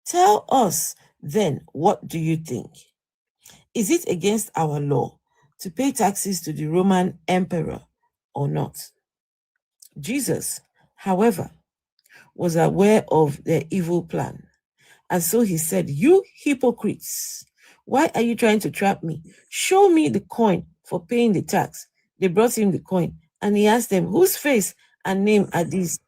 Tell us then, what do you think? Is it against our law to pay taxes to the Roman emperor or not?" Jesus, however, was aware of their evil plan. And so he said, "You hypocrites, why are you trying to trap me? Show me the coin for paying the tax." They brought him the coin, and he asked them, "Whose face and name are these?"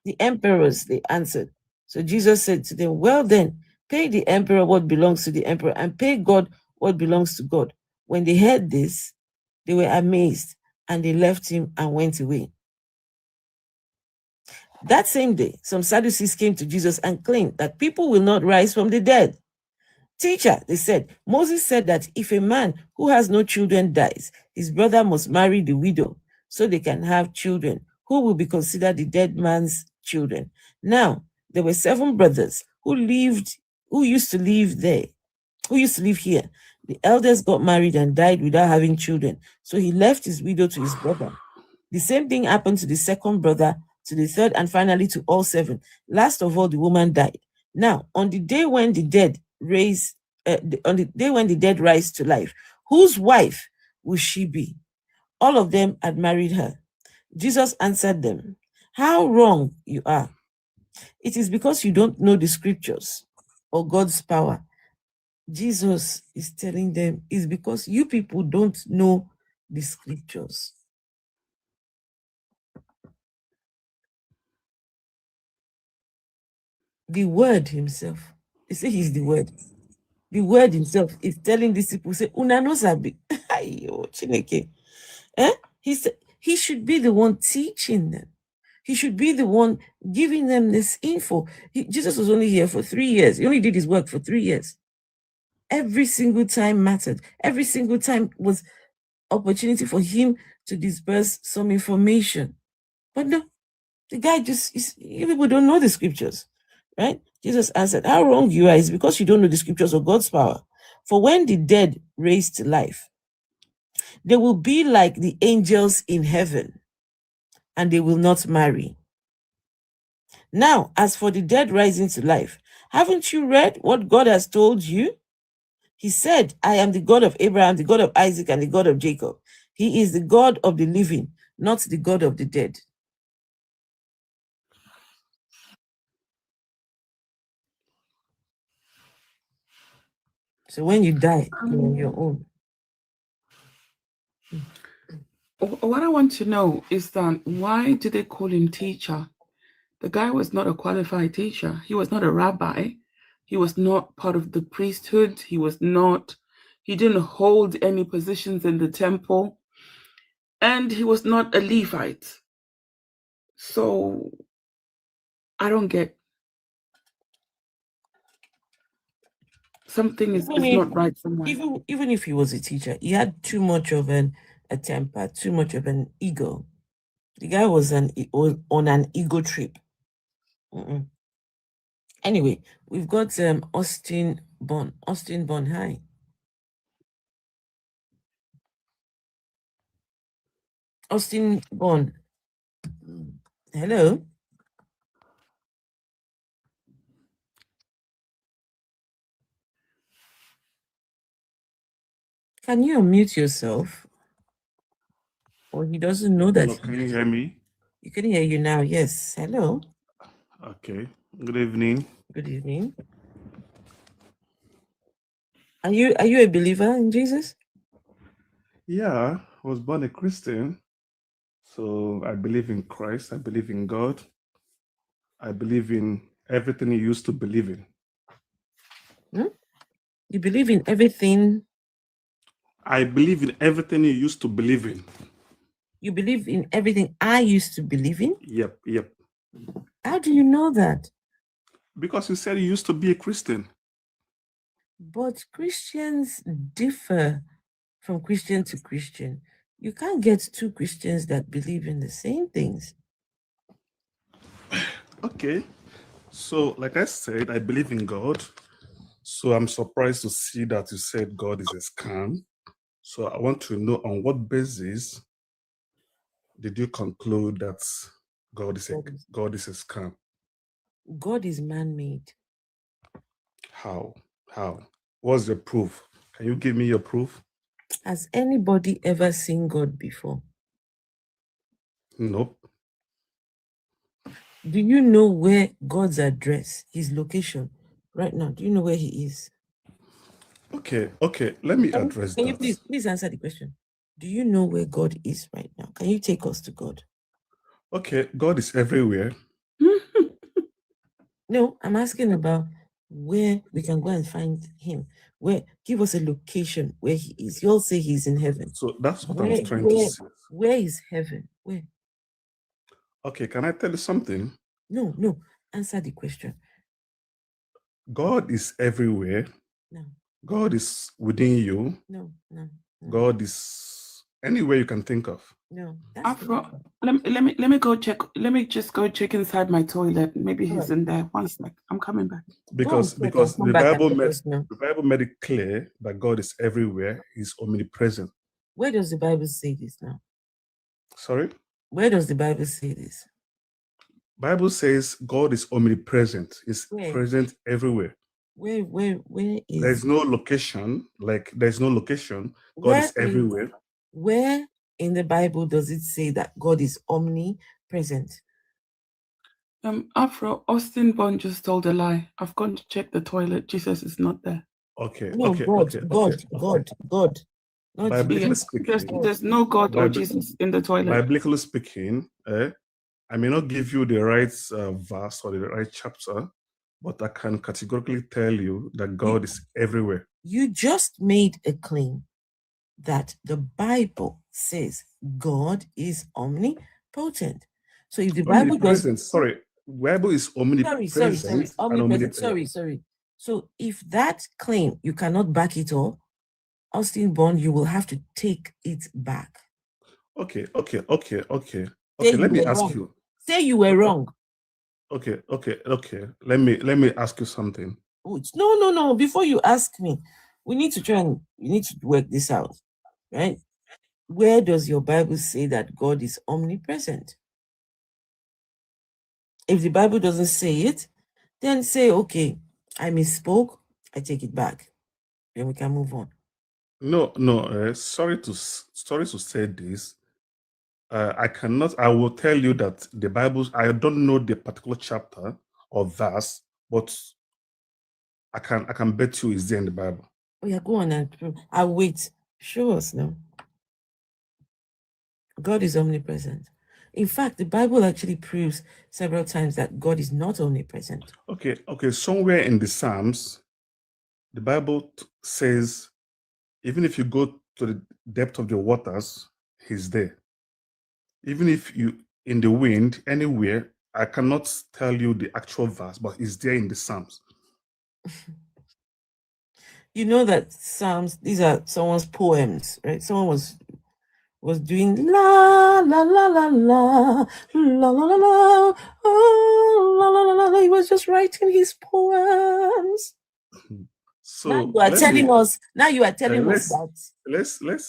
"The emperor's," they answered. So Jesus said to them, "Well then, pay the emperor what belongs to the emperor, and pay God what belongs to God." When they heard this, they were amazed, and they left him and went away. That same day, some Sadducees came to Jesus and claimed that people will not rise from the dead. Teacher, they said, Moses said that if a man who has no children dies, his brother must marry the widow so they can have children, who will be considered the dead man's children. Now, there were 7 brothers who used to live here. The eldest got married and died without having children, so he left his widow to his brother. The same thing happened to the second brother, to the third, and finally to all 7. Last of all, the woman died. Now, on the day when the dead rise to life, whose wife will she be? All of them had married her. Jesus answered them, "How wrong you are. It is because you don't know the scriptures or God's power." Jesus is telling them, it's because you people don't know the scriptures. The word himself, they say he's the word. The word himself is telling these people, say, "Una no sabi." He said he should be the one teaching them. He should be the one giving them this info. Jesus was only here for 3 years. He only did his work for 3 years. Every single time mattered. Every single time was opportunity for him to disperse some information. But no, the guy you people don't know the scriptures, right? Jesus answered, "How wrong you are is because you don't know the scriptures of God's power. For when the dead raise to life, they will be like the angels in heaven, and they will not marry. Now, as for the dead rising to life, haven't you read what God has told you? He said, 'I am the God of Abraham, the God of Isaac, and the God of Jacob.' He is the God of the living, not the God of the dead." So when you die, you're on your own. What I want to know is that why do they call him teacher? The guy was not a qualified teacher. He was not a rabbi. He was not part of the priesthood. He didn't hold any positions in the temple. And he was not a Levite. So I don't get. Something is not right somewhere. Even if he was a teacher, he had too much of a temper, too much of an ego. The guy was on an ego trip. Anyway, we've got Austin Bond. Austin Bond, hi. Austin Bond. Hello. Can you unmute yourself? Or he doesn't know that. Hello, can you hear me? You can hear you now. Yes. Hello. Okay. Good evening. Good evening. Are you a believer in Jesus? Yeah, I was born a Christian. So I believe in Christ. I believe in God. I believe in everything you used to believe in. You believe in everything? I believe in everything you used to believe in. You believe in everything I used to believe in? Yep. How do you know that? Because you said you used to be a Christian. But Christians differ from Christian to Christian. You can't get 2 Christians that believe in the same things. Okay. So, like I said, I believe in God. So I'm surprised to see that you said God is a scam. So I want to know, on what basis did you conclude that God is a scam? God is man-made. How? What's the proof? Can you give me your proof? Has anybody ever seen God before? Nope. Do you know where God's address, his location, right now? Do you know where he is? Okay. Let me address that. Can you please answer the question? Do you know where God is right now? Can you take us to God? Okay, God is everywhere. No, I'm asking about where we can go and find him. Give us a location where he is. You all say he's in heaven. So that's what I was trying to say. Where is heaven? Where? Okay, can I tell you something? No. Answer the question. God is everywhere. No, God is within you. no, no, no, God is anywhere you can think of. no. That's Afro, let me go check. Let me just go check inside my toilet. Maybe he's in there. One sec. I'm coming back. Because Go and check and come back and let us know. the Bible made it clear that God is everywhere. He's omnipresent. Where does the Bible say this now? Sorry? Where does the Bible say this? Bible says God is omnipresent. He's Where? present everywhere. Where is There's no location. There's no location. God Where is everywhere. Where in the Bible does it say that God is omnipresent? Afro, Austin Bond just told a lie. I've gone to check the toilet. Jesus is not there. Okay. No, okay. God, okay. God, God, God. Not Biblically Jesus. speaking, There's no God or Jesus in the toilet. Biblically speaking, I may not give you the right verse or the right chapter, but I can categorically tell you that God is everywhere. You just made a claim that the Bible says God is omnipotent. So if the Bible does, Bible is omnipresent. Sorry. So if that claim you cannot back it up, Austin Bond, you will have to take it back. Okay. Let me ask you. Say you were wrong. Okay. Let me ask you something. No. Before you ask me, we need to work this out, right? Where does your Bible say that God is omnipresent? If the Bible doesn't say it, then say, okay, I misspoke, I take it back. Then we can move on. No. Sorry to say this. I will tell you that the Bible, I don't know the particular chapter or verse, but I can bet you it's there in the Bible. Oh yeah, go on and prove. I'll wait. Show us now. God is omnipresent. In fact, the Bible actually proves several times that God is not omnipresent. Okay. Somewhere in the Psalms, the Bible says, even if you go to the depth of the waters, he's there. Even if you in the wind, anywhere, I cannot tell you the actual verse, but it's there in the Psalms. You know that Psalms, these are someone's poems, right? Someone was doing la la la la la la la la la oh, la la la la. He was just writing his poems. So now you are telling us that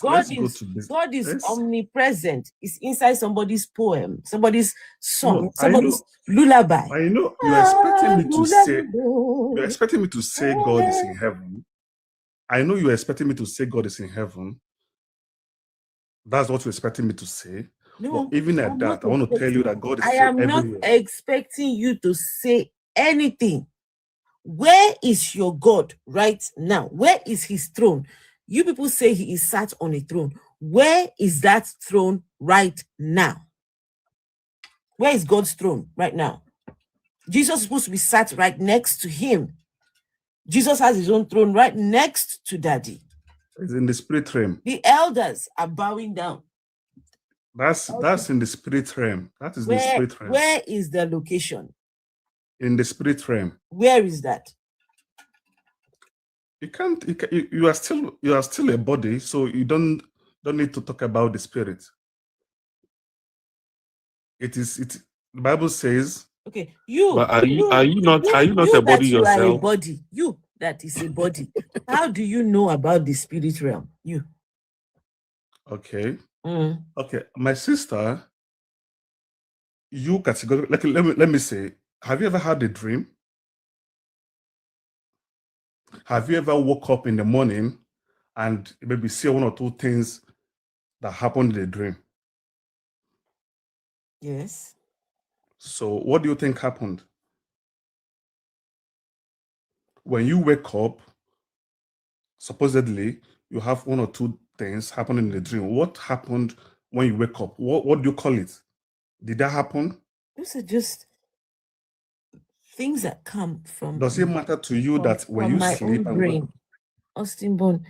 God is omnipresent. It's inside somebody's poem, somebody's song, somebody's lullaby. I know you're expecting me to say God is in heaven. I know you're expecting me to say God is in heaven. That's what you're expecting me to say. No, but even at that, I want to tell you that God is everywhere. not expecting you to say anything. Where is your God right now? Where is his throne? You people say he is sat on a throne. Where is that throne right now? Where is God's throne right now? Jesus is supposed to be sat right next to him. Jesus has his own throne right next to Daddy. It's in the spirit realm. The elders are bowing down. That's in the spirit realm. That is in the spirit realm. Where is the location? In the spirit realm. Where is that? You are still a body, so you don't need to talk about the spirit. The Bible says. Okay, But are you not a body yourself? You are a body. You that is a body. How do you know about the spirit realm? You. Okay. Okay, my sister. You categorically. Let me say. Have you ever had a dream? Have you ever woke up in the morning and maybe see one or two things that happened in the dream? Yes. So what do you think happened? When you wake up, supposedly you have one or two things happen in the dream. What happened when you wake up? What do you call it? Did that happen? Those are just things that come from. Does it matter to you that when you sleep and brain, Austin Bond,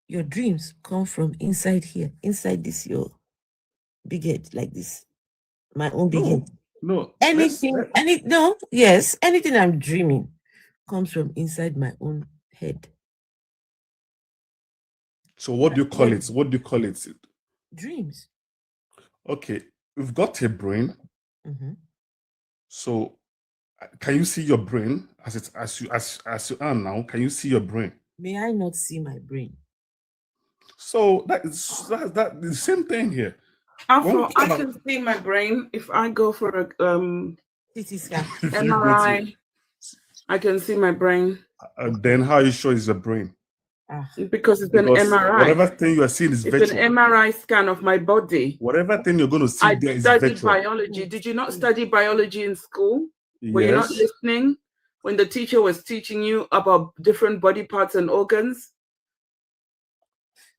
your dreams come from inside here, inside this your big head, like this, my own big head. No. Anything I'm dreaming comes from inside my own head. So what do you call it? What do you call it? Dreams. Okay, we've got a brain. Mhm. So can you see your brain as you are now? Can you see your brain? May I not see my brain? So that is the same thing here. Afro, When- I can see my brain if I go for a CT scan. If you go to- MRI. I can see my brain then how are you sure it's a brain? Ah, because it's an Because MRI. whatever thing you are seeing is It's virtual. an MRI scan of my body. Whatever thing you're going to see I there is studied virtual. biology. Did you not study biology in school? Were you not Yes. listening when the teacher was teaching you about different body parts and organs?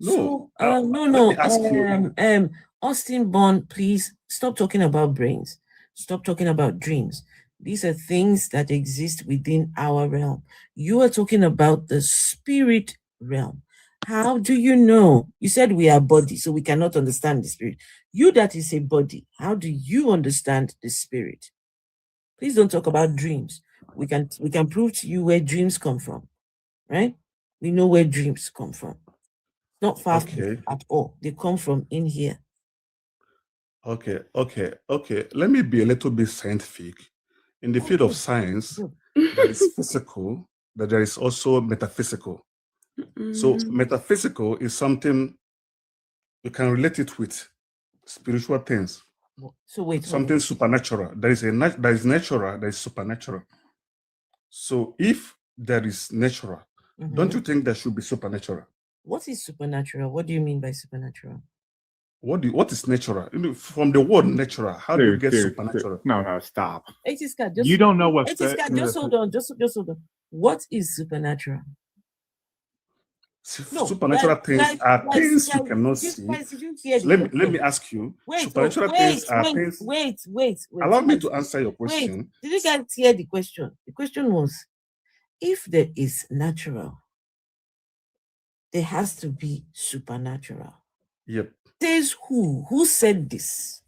No. So, let no. me ask you. Austin Bond, please stop talking about brains. Stop talking about dreams. These are things that exist within our realm. You are talking about the spirit realm. How do you know? You said we are body, so we cannot understand the spirit. You that is a body, how do you understand the spirit? Please don't talk about dreams. We can prove to you where dreams come from, right? We know where dreams come from. Not far Okay. at all. They come from in here. Okay. Let me be a little bit scientific. In the field of science, there is physical, that there is also metaphysical. So metaphysical is something you can relate it with spiritual things. So wait, something supernatural. There is natural, there is supernatural. So if there is natural, don't you think there should be supernatural? What is supernatural? What do you mean by supernatural? What is natural? From the word natural, how do you get supernatural? No, stop. Just, you don't know what. Just hold on. Just hold on. What is supernatural? Supernatural things are things you cannot see. Let me ask you. Supernatural things are things. Wait. Allow me to answer your question. Did you guys hear the question? The question was, if there is natural, there has to be supernatural. Yep. Says who? Who said this?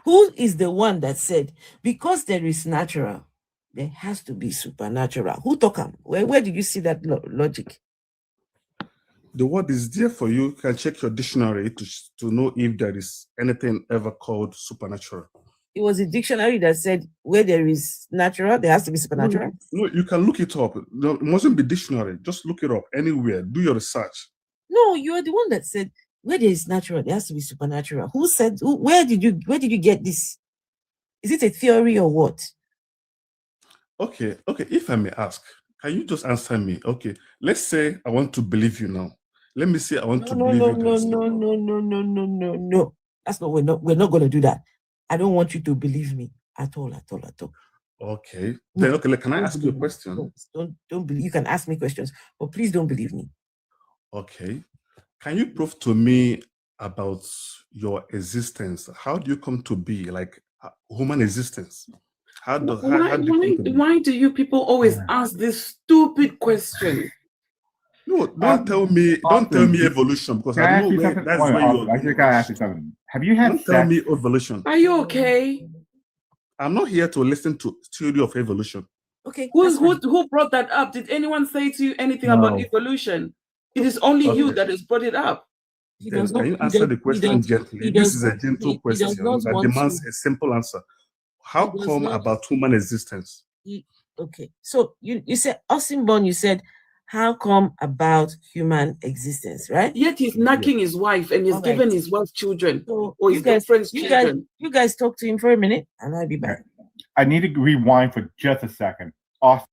Who is the one that said, because there is natural, there has to be supernatural? Who took them? Where did you see that logic? The word is there for you. You can check your dictionary to know if there is anything ever called supernatural. It was a dictionary that said where there is natural, there has to be supernatural. No, you can look it up. No, it mustn't be dictionary. Just look it up anywhere. Do your research. No, you are the one that said where there is natural, there has to be supernatural. Who said? Where did you get this? Is it a theory or what? Okay. If I may ask, can you just answer me? Okay. Let's say I want to believe you now. Let me say I want to believe you. No. That's not. We're not going to do that. I don't want you to believe me at all. Okay. Then okay. Can I ask you a question? Don't believe. You can ask me questions, but please don't believe me. Okay. Can you prove to me about your existence? How do you come to be, like human existence? Why do you people always ask this stupid question? No, don't tell me evolution, because I know that's where you're. I just gotta ask you something. Have you had Don't tell me evolution. Are you okay? I'm not here to listen to theory of evolution. Okay. Who brought that up? Did anyone say to you anything about evolution? It is only you that has brought it up. Can you answer the question gently? This is a gentle question that demands a simple answer. How come about human existence? Okay. So you said, Austin Bond, you said, how come about human existence, right? Yet he's knacking his wife and he's given his wife children or his girlfriend's children. You guys talk to him for a minute and I'll be back. I need to rewind for just a second. Austin.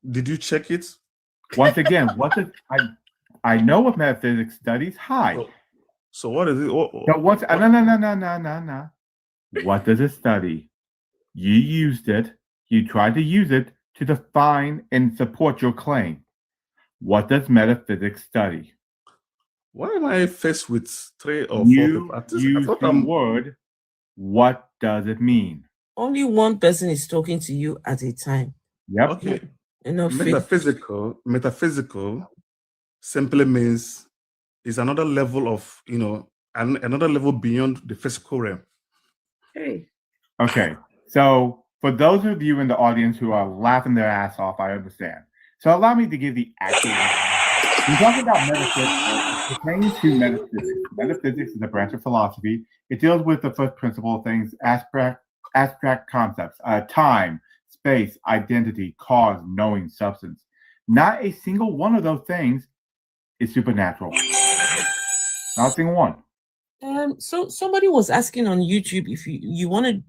Did you check it? Once again, I know what metaphysics studies. So what is it? No. What does it study? You used it. You tried to use it to define and support your claim. What does metaphysics study? Why am I faced with 3 or 4 You people? I use thought the word. What does it mean? Only one person is talking to you at a time. Yep. okay. Fit. Metaphysical simply means is another level of, another level beyond the physical realm. Hey. Okay. So for those of you in the audience who are laughing their ass off, I understand. So allow me to give the actual. We're talking about metaphysics. It pertains to metaphysics. Metaphysics is a branch of philosophy. It deals with the first principle of things, abstract concepts, time, space, identity, cause, knowing, substance. Not a single one of those things is supernatural. Not a single one. So somebody was asking on YouTube if you want to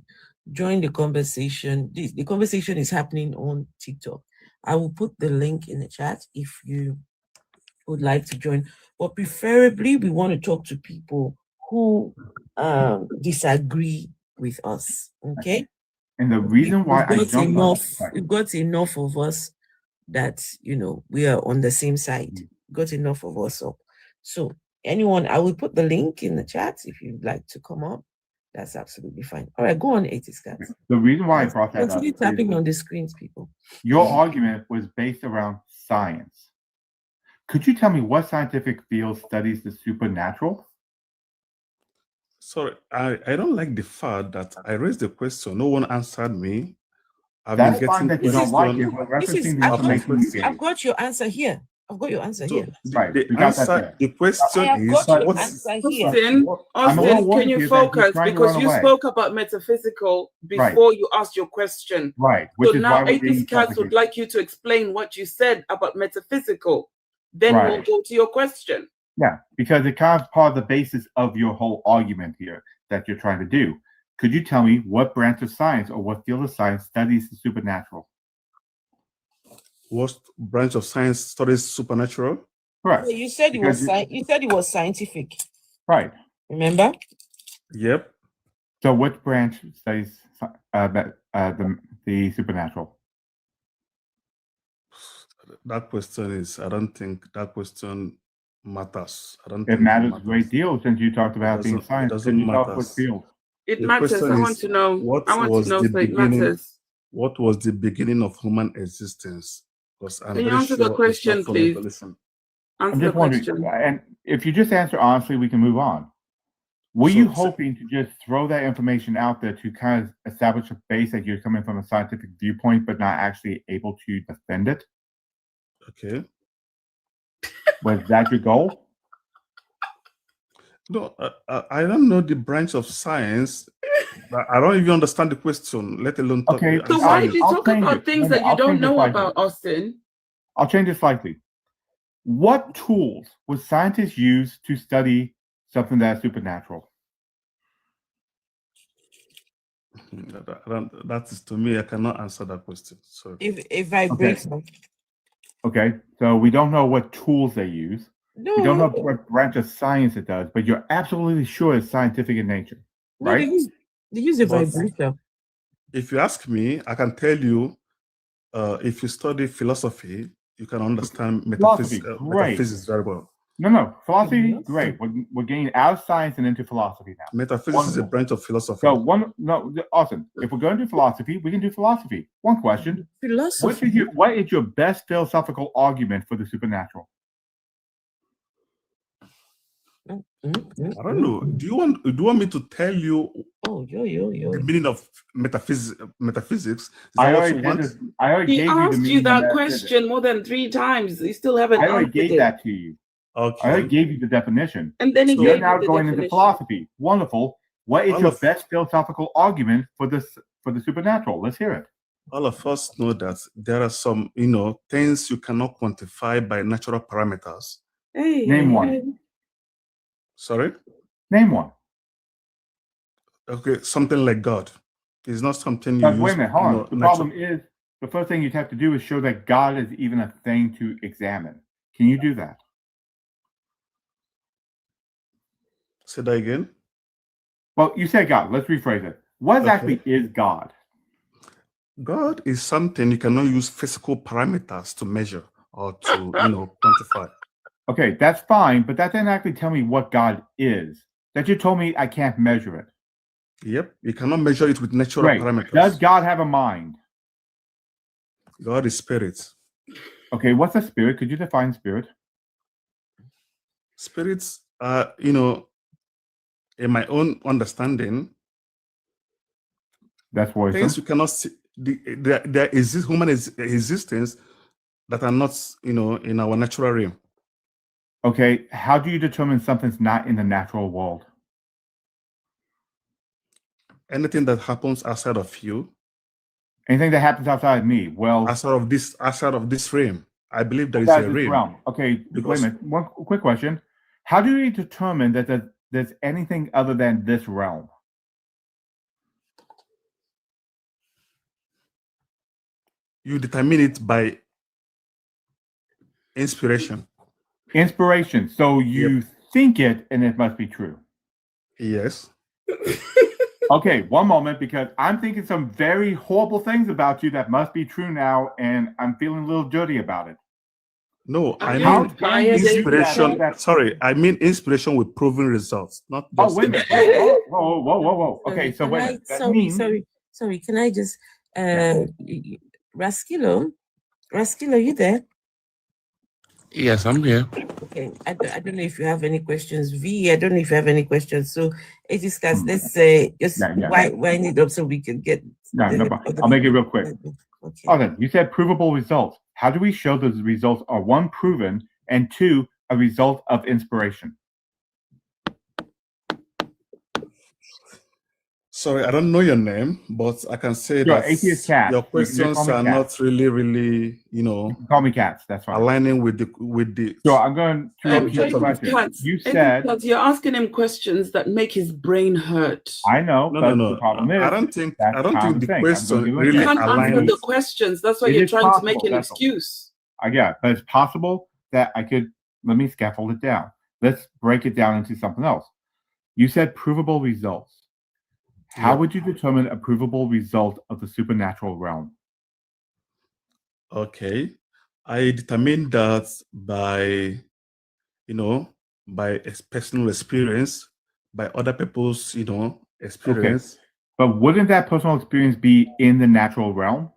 join the conversation. The conversation is happening on TikTok. I will put the link in the chat if you would like to join. But preferably, we want to talk to people who disagree with us. Okay. And the reason why we've got enough of us that we are on the same side. Got enough of us up. So anyone, I will put the link in the chat if you'd like to come up. That's absolutely fine. All right, go on, 80s Cats. The reason why I brought that up. Continue tapping on the screens, people. Your argument was based around science. Could you tell me what scientific field studies the supernatural? Sorry, I don't like the fact that I raised the question. No one answered me. That's fine that you don't like it. We're referencing the information you gave. I've got your answer here. I've got your answer here. Right. The question is, Austin, can you focus? Because you spoke about metaphysical before you asked your question. Right. So now 80s Cats would like you to explain what you said about metaphysical. Then we'll go to your question. Yeah, because it kind of part of the basis of your whole argument here that you're trying to do. Could you tell me what branch of science or what field of science studies the supernatural? What branch of science studies supernatural? Correct. You said it was you said it was scientific. Right. Remember? Yep. So which branch studies the supernatural? That question is, I don't think that question matters. It matters a great deal since you talked about being science. It doesn't matter. It matters. I want to know. I want to know if it matters. What was the beginning of human existence? Can you answer the question, please? I'm just wondering, and if you just answer honestly, we can move on. Were you hoping to just throw that information out there to kind of establish a base that you're coming from a scientific viewpoint, but not actually able to defend it? Okay. Was that your goal? No, I don't know the branch of science. I don't even understand the question, let alone talk. Okay. So why did you talk about things that you don't know about, Austin? I'll change it slightly. What tools would scientists use to study something that's supernatural? That is, to me, I cannot answer that question. So if I break some. Okay, so we don't know what tools they use. No, we don't know what branch of science it does, but you're absolutely sure it's scientific in nature, right? They use a vibrator. If you ask me, I can tell you, if you study philosophy, you can understand metaphysics very well. No, philosophy, great. We're getting out of science and into philosophy now. Metaphysics is a branch of philosophy. So awesome. If we're going to do philosophy, we can do philosophy. One question. Philosophy. What is your best philosophical argument for the supernatural? I don't know. Do you want me to tell you the meaning of metaphysics? I already he asked you that question more than 3 times. You still haven't I already gave that to you. Okay. I already gave you the definition. And then you're now going into philosophy. Wonderful. What is your best philosophical argument for the supernatural? Let's hear it. All of us know that there are some, things you cannot quantify by natural parameters. Name one. Sorry? Name one. Okay, something like God. It's not something you use. Wait a minute, hold on. The problem is, the first thing you have to do is show that God is even a thing to examine. Can you do that? Say that again. Well, you said God. Let's rephrase it. What exactly is God? God is something you cannot use physical parameters to measure or to, quantify. Okay, that's fine, but that didn't actually tell me what God is. That you told me I can't measure it. Yep, you cannot measure it with natural Great. parameters. Does God have a mind? God is spirit. Okay, what's a spirit? Could you define spirit? Spirits are, in my own understanding, That's worrisome. things we cannot see. There exists human existence that are not, in our natural realm. Okay, how do you determine something's not in the natural world? Anything that happens outside of you, Anything that happens outside of me? Well, outside of this realm, I believe there is outside a this realm. realm. Okay, wait Because- a minute. One quick question. How do you determine that there's anything other than this realm? You determine it by inspiration. Inspiration. So you think it and it must be true. Yes. Okay, one moment, because I'm thinking some very horrible things about you that must be true now, and I'm feeling a little dirty about it. No, I How mean can you do inspiration. that? Sorry, I mean inspiration with proven results, not Oh, just. wait a minute. Whoa. Okay, so wait a minute. That means Sorry. Can I just, Raskilo, you there? Yes, I'm here. Okay, I don't know if you have any questions. V, I don't know if you have any questions. So, Aegis class, let's say just wind it up so we can get. No problem. I'll make it real quick. Okay. Okay, you said provable results. How do we show those results are one, proven, and two, a result of inspiration? Sorry, I don't know your name, but I can say Sure, that Atheist Cat. your You can just questions call me are Cat. not really, Call me Cats. That's fine. aligning with the. So I'm going to repeat the Atheist question. Cats, You Atheist said, Cats, you're asking him questions that make his brain hurt. I know, No, but no. the problem is, I don't think that's the common thing. I'm question gonna do it really You again. can't answer aligns. the questions. That's why It you're is trying to make possible, an that's all. excuse. I get it, but it's possible that I could, let me scaffold it down. Let's break it down into something else. You said provable results. How Yep. would you determine a provable result of the supernatural realm? Okay, I determined that by, by personal experience, by other people's, experience. But wouldn't that personal experience be in the natural realm?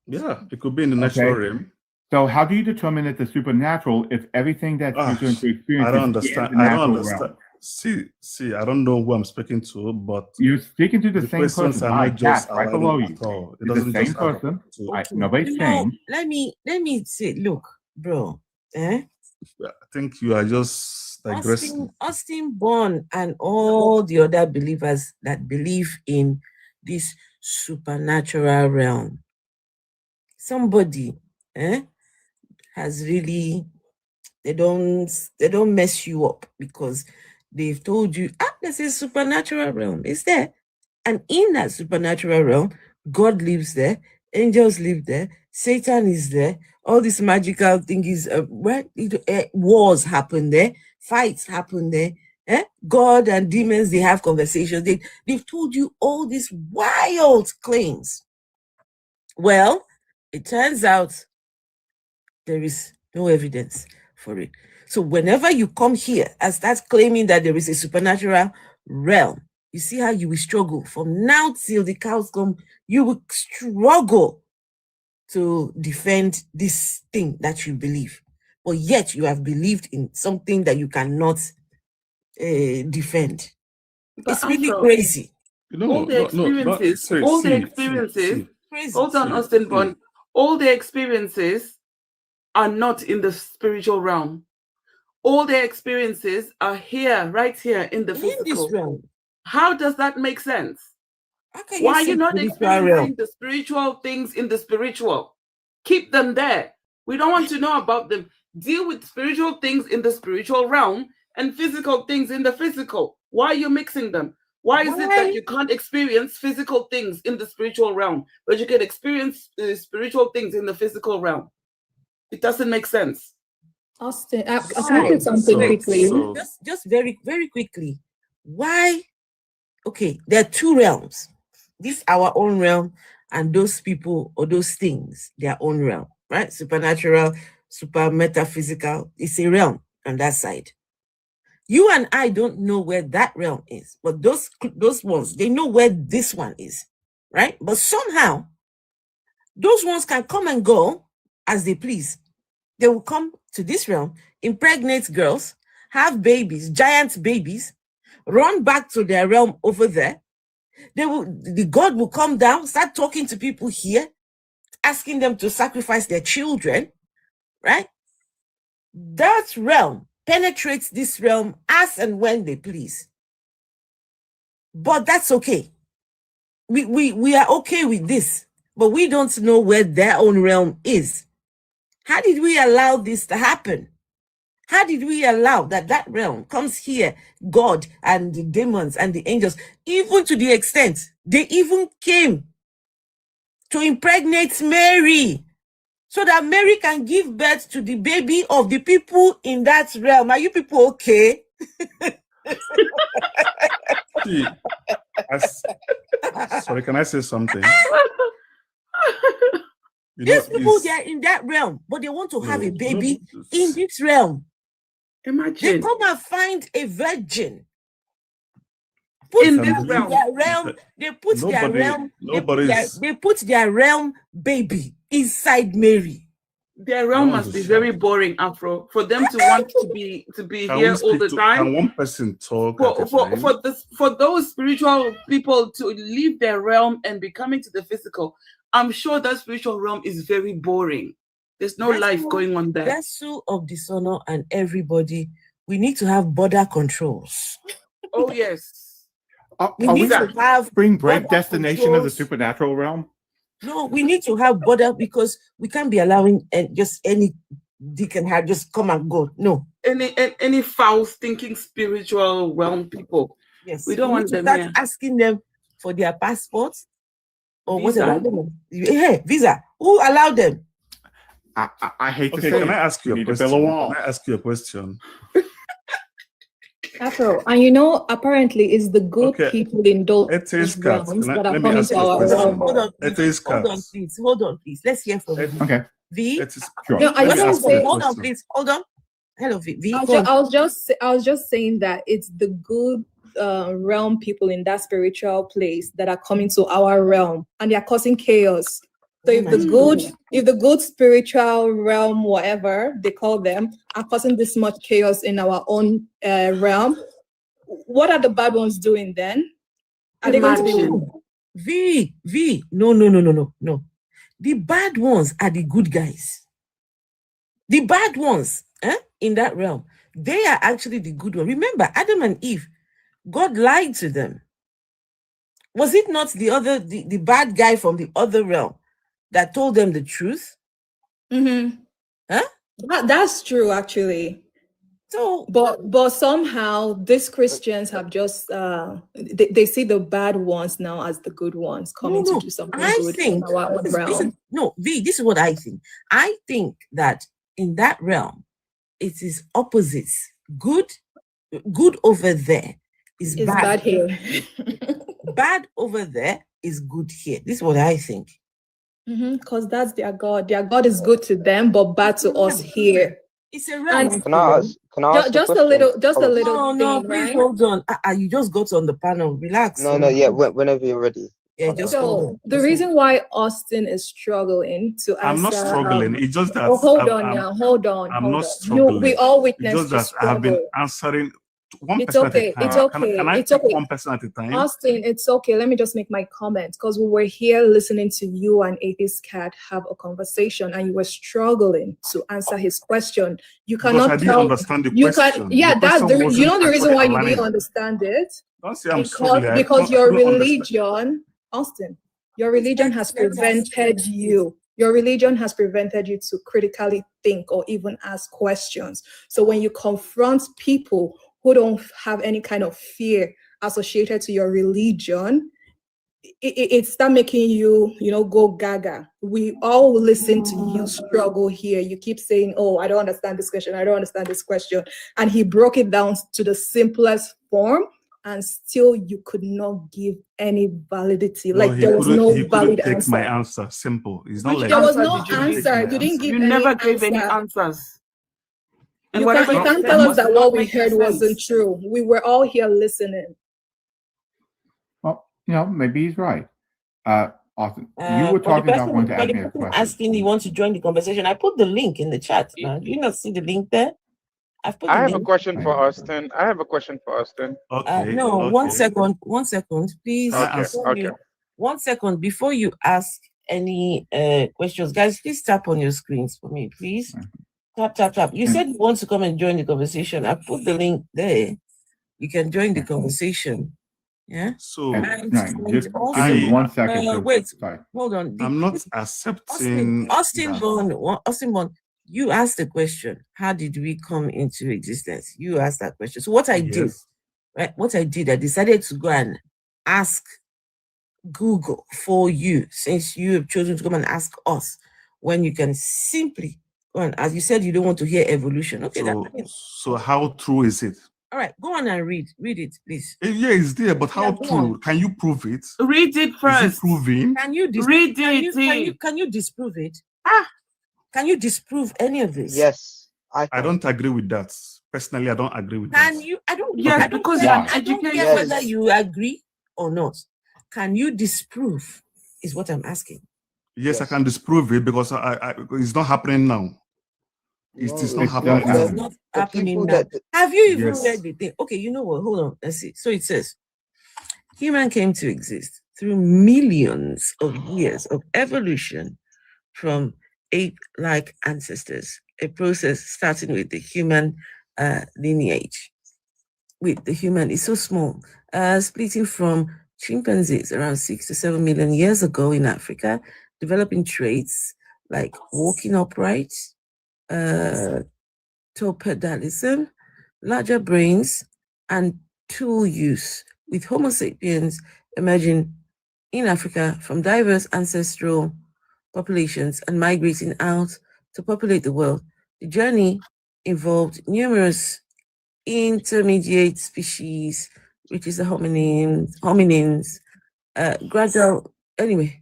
Yeah, it could be in the natural realm. So how do you determine it's the supernatural if everything that you're going to experience I don't is understand. in the I natural don't understand. realm? See, I don't know who I'm speaking to, but You're speaking to the same questions person. are My not just cat right aligning below you. at all. It It's the doesn't same just add person. to. Nobody's changed. Let me say, look, bro. I think you are just digressing. Austin Bond and all the other believers that believe in this supernatural realm. Somebody has really, they don't mess you up because they've told you, there's a supernatural realm. It's there. And in that supernatural realm, God lives there, angels live there, Satan is there, all this magical thing is wars happen there, fights happen there. God and demons, they have conversations. They've told you all these wild claims. Well, it turns out there is no evidence for it. So whenever you come here and start claiming that there is a supernatural realm, you see how you will struggle from now till the cows come. You will struggle to defend this thing that you believe, but yet you have believed in something that you cannot defend. But It's really Afro, crazy. all the experiences, hold on, Austin Bond, all the experiences are not in the spiritual realm. All their experiences are here, right here in the physical. In this realm. How does that make sense? Okay, why are you not experiencing realm? The spiritual things in the spiritual? Keep them there. We don't want to know about them. Deal with spiritual things in the spiritual realm and physical things in the physical. Why are you mixing them? Why is it that you can't experience physical things in the spiritual realm, but you can experience spiritual things in the physical realm? It doesn't make sense. Austin, I can something quickly. Just very, very quickly. Why? Okay, there are two realms. This our own realm, and those people or those things, their own realm, right? Supernatural super metaphysical. It's a realm on that side. You and I don't know where that realm is, but those ones, they know where this one is, right? But somehow, those ones can come and go as they please. They will come to this realm, impregnate girls, have babies, giant babies, run back to their realm over there. The God will come down, start talking to people here, asking them to sacrifice their children, right? That realm penetrates this realm as and when they please. But that's okay. We are okay with this, but we don't know where their own realm is. How did we allow this to happen? How did we allow that realm comes here, God and the demons and the angels, even to the extent they even came to impregnate Mary so that Mary can give birth to the baby of the people in that realm? Are you people okay? See, sorry, can I say something? These people, they are in that realm, but they want to have a baby in this realm. Imagine. They come and find a virgin. In this realm. Their realm, they put their realm, they put their realm baby inside Mary. Their realm must be very boring, Afro, for them to want to be here all the time. Can one person talk? For those spiritual people to leave their realm and be coming to the physical, I'm sure that spiritual realm is very boring. There's no life going on there. Vessel of dishonor and everybody, we need to have border controls. Oh yes. We need to have spring break destination controls of the supernatural realm. No, we need to have border, because we can't be allowing just any dick and heart just come and go. No. Any foul thinking spiritual realm people. Yes. We don't want them start here. asking them for their passports or whatever. Hey, visa. Who allowed them? I hate to say can I ask you a question? Can I ask you a question? Afro, and you know, apparently it's the good people in those realms that are coming to our realm. Hold on, please. Let's hear from you. Okay. V. Sure. No, I just want to say, hold on, please. Hold on. Hello, V. I was just saying that it's the good realm people in that spiritual place that are coming to our realm, and they are causing chaos. So if the good spiritual realm, whatever they call them, are causing this much chaos in our own realm, what are the bad ones doing then? Are they going to be V? No. The bad ones are the good guys. The bad ones in that realm, they are actually the good ones. Remember, Adam and Eve, God lied to them. Was it not the bad guy from the other realm that told them the truth? Mm-hmm. Huh? That's true, actually. So, but somehow these Christians have just they see the bad ones now as the good ones coming to do something good in our own realm. This is what I think. I think that in that realm, it is opposites. Good over there is bad here. Bad over there is good here. This is what I think. Because that's their God. Their God is good to them, but bad to us here. It's a realm. Can I ask just a little. No, please hold on. You just got on the panel. Relax. No, yeah. Whenever you're ready. Yeah, just so the reason why Austin is struggling to answer. I'm not struggling. It's just that. Hold on. I'm not struggling. We all witness. It's just that I have been answering one it's person okay. at a time. It's okay. Can I it's take okay. one person at a time? Austin, it's okay. Let me just make my comment, because we were here listening to you and Atheist Cat have a conversation, and you were struggling to answer his question. You cannot. Because I didn't understand the question. That's the reason why you didn't understand it. Don't say I'm struggling. Because your religion, Austin, your religion has prevented you. Your religion has prevented you to critically think or even ask questions. So when you confront people who don't have any kind of fear associated to your religion, it starts making you, go gaga. We all listen to you struggle here. You keep saying, oh, I don't understand this question. I don't understand this question. And he broke it down to the simplest form and still you could not give any validity. No, Like he there was couldn't. no He couldn't valid take answer. my answer. Simple. It's not Which like There was answer no did you couldn't give? take my answer. You didn't answer. give You any never gave any answer. answers. And You whatever you you can't said tell us was that not what we making heard wasn't sense. true. We were all here listening. Well, maybe he's right. Austin, you were For the talking about wanting to for ask the me a person question. asking he wants to join the conversation, I put the link in the chat. Now, do you not see the link there? I've put I the have a link. question for Austin. I have a question for Austin. Okay. No, okay. 1 second. 1 second, please. Okay, Before okay. you, 1 second before you ask any questions, guys. Please tap on your screens for me, please. Tap, tap, tap. You said you want to come and join the conversation. I put the link there. You can join the conversation. Yeah. So And Right, just also, give me 1 second. wait. Sorry. Hold on. I'm not accepting Austin that. Bond, you asked the question, how did we come into existence? You asked that question. So what I did, Yes. right? What I did, I decided to go and ask Google for you, since you have chosen to come and ask us, when you can simply go and, as you said, you don't want to hear evolution. Okay, So how true is it? all right, go on and read it, please. Yeah, it's there, but how Yeah, go true? on. Can you prove it? Read it Is it first. proven? Can you Read it. can you disprove it? Can you disprove any of this? Yes, I don't agree with that. Personally, I don't agree with Can that. you? I don't. Yes, I don't because care, you're I don't care educated. whether you agree or not. Can you disprove? Is what I'm asking. Yes, I Yes. can disprove it because it's not happening now. It No, is not It's happening just now. It's happening. not the happening people now. that Have you even Yes. read the thing? Okay, you know what? Hold on. Let's see. So it says, human came to exist through millions of years of evolution from ape-like ancestors, a process starting with the human lineage. With the human is so small, splitting from chimpanzees around 6 to 7 million years ago in Africa, developing traits like walking upright, torpedalism, larger brains, and tool use, with Homo sapiens emerging in Africa from diverse ancestral populations and migrating out to populate the world. The journey involved numerous intermediate species, which is the hominins, gradual. Anyway,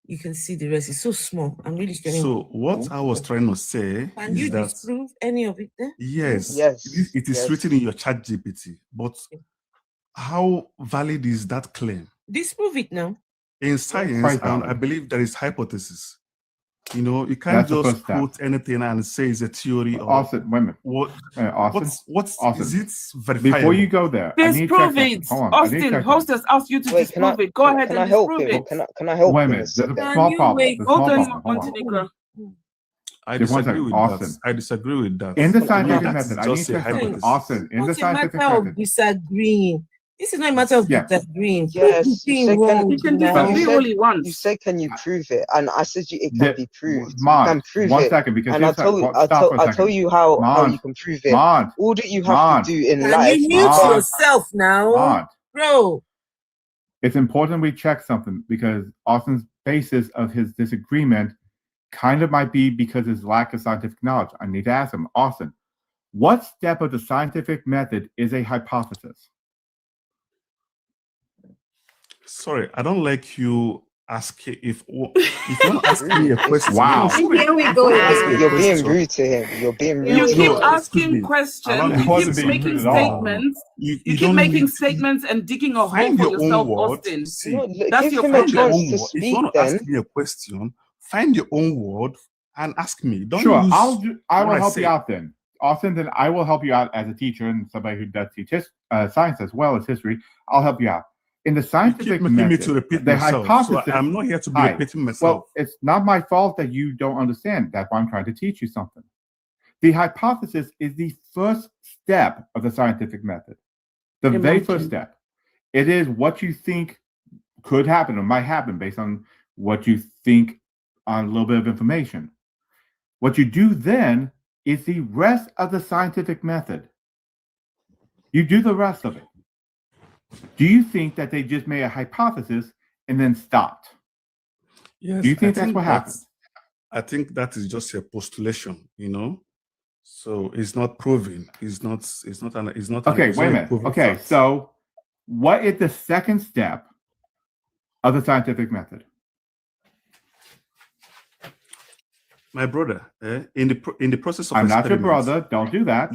you can see the rest is so small. I'm really struggling. So what I was trying to say Can is you that disprove any of it there? yes, Yes, it is yes. written in your chat GPT, but how valid is that claim? Disprove it now. In science, Quite I valid. believe there is hypothesis. You can't That's the just first step. quote anything and say it's a theory or Austin, wait a minute. what. Austin, What's Austin, is it verifiable? before you go there, I need to check Disprove something. it. Hold on, I need to Austin, check host something. has asked you to Wait, can I disprove it. Go ahead can and I help disprove him? it. Can I help Wait a him minute. There's a second? small you problem. wait? There's a Hold small on, problem. Hold on. Montenegro. I Just one disagree second, with Austin. that. I disagree with that. In the To me, scientific that method, is I need to just a check something. hypothesis. Austin, in the What's a scientific matter of method, disagreeing? This is not a matter of Yeah. disagreeing. Yes, Put the you thing said wrong He can now. disagree You all said- he You wants. said, can you prove it? And I said it can that- be proved. You Mond, can prove 1 it. second, because And I'll here's tell stop for a I'll tell second. you how Mond, you can prove it. Mond, All that you have Mond. to do in Can life you is mute Mond. yourself now, Mond. bro? It's important we check something because Austin's basis of his disagreement kind of might be because his lack of scientific knowledge. I need to ask him, Austin, what step of the scientific method is a hypothesis? Sorry, I don't like you asking if you want to ask me a question. Wow. No, sorry, Here we if go you want to ask me again. a You're being question, rude to him. You're being rude You to keep No, him. excuse me. asking questions. Allow me You to wasn't keep being making rude at all. statements. You You keep don't making need statements and digging a hole find for your own yourself, word. Austin. See, No, That's give your him a find your problem. chance own to word. If you speak want to then. ask me a question, find your own word and ask me. Don't Sure, use I will what I help say. you out then. Austin, then I will help you out as a teacher and somebody who does teach science as well as history. I'll help you out. In the You scientific keep making me method, to repeat the myself. hypothesis, So I'm not here to be Hi. repeating myself. well, it's not my fault that you don't understand. That's why I'm trying to teach you something. The hypothesis is the first step of the scientific method. The very first Imagine. step. It is what you think could happen or might happen based on what you think on a little bit of information. What you do then is the rest of the scientific method. You do the rest of it. Do you think that they just made a hypothesis and then stopped? Yes, Do you think that's what happened? I think that is just a postulation, So it's not proven. It's not. Okay, wait a minute. Okay, so what is the second step of the scientific method? My brother, in the process of I'm not your experiments, brother. Don't do that.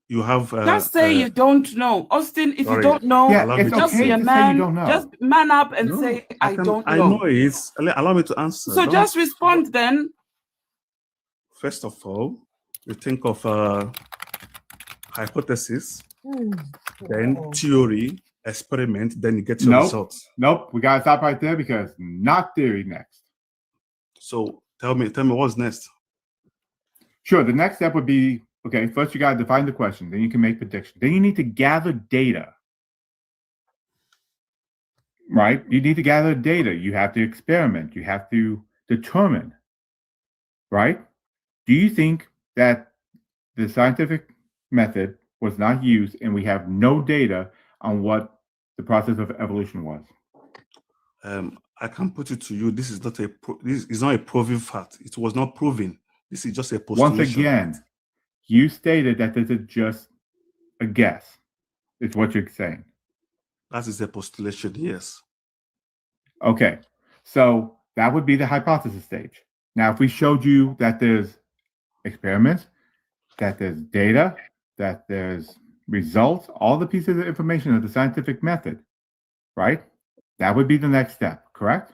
You have Just say you don't know. Austin, if you don't know, Yeah, it's just okay be a to man. say you don't know. Just man up and No, say, I don't I know. know it. Allow me to answer. So just respond then. First of all, we think of hypothesis, then theory, experiment, then you get your results. Nope. We gotta stop right there because not theory next. So tell me what's next. Sure. The next step would be, okay, first you gotta define the question, then you can make predictions. Then you need to gather data. Right? You need to gather data. You have to experiment. You have to determine. Right? Do you think that the scientific method was not used and we have no data on what the process of evolution was? I can put it to you. This is not a proven fact. It was not proven. This is just a postulation. Once again, you stated that this is just a guess. It's what you're saying. That is a postulation, yes. Okay, so that would be the hypothesis stage. Now, if we showed you that there's experiments, that there's data, that there's results, all the pieces of information of the scientific method, right? That would be the next step, correct?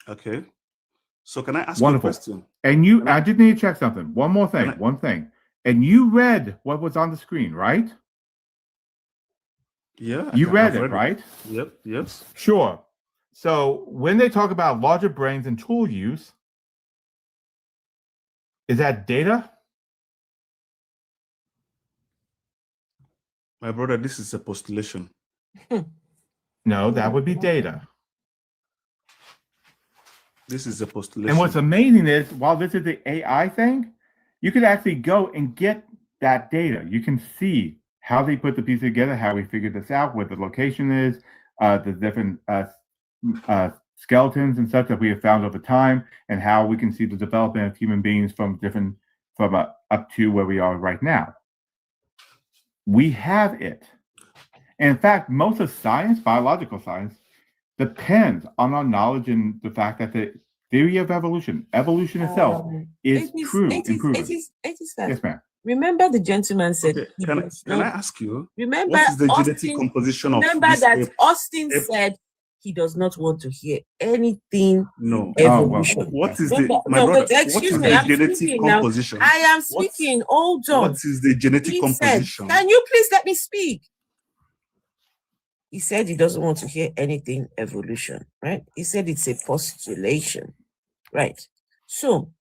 Okay. So can I ask Wonderful. you a question? And I just need to check something. One more thing, one thing. And you read what was on the screen, right? Yeah. You read it, right? Yep, yes. Sure. So when they talk about larger brains and tool use, is that data? My brother, this is a postulation. No, that would be data. This is a postulation. And what's amazing is, while this is the AI thing, you could actually go and get that data. You can see how they put the pieces together, how we figured this out, what the location is, the different skeletons and stuff that we have found over time, and how we can see the development of human beings from up to where we are right now. We have it. And in fact, most of science, biological science, depends on our knowledge and the fact that the theory of evolution itself is true and proven. Yes, ma'am. Remember the gentleman said, Okay. Can I ask you, remember what is the Austin, genetic composition of remember this that ape? Austin said he does not want to hear anything No. evolution. What is Remember, my brother? What excuse is me, the I'm genetic speaking now. composition? I am speaking. Hold on. What is the genetic He composition? said, can you please let me speak? He said he doesn't want to hear anything evolution, right? He said it's a postulation, right? So,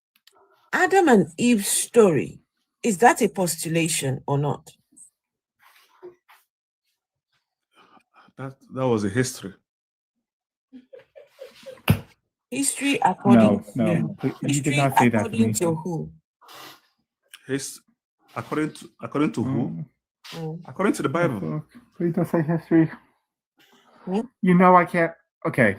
Adam and Eve's story, is that a postulation or not? That was a history. History according No, to you did not say that to according me. to who? According to who? According to the Bible. Please don't say history. Hmm? You know I can't. Okay.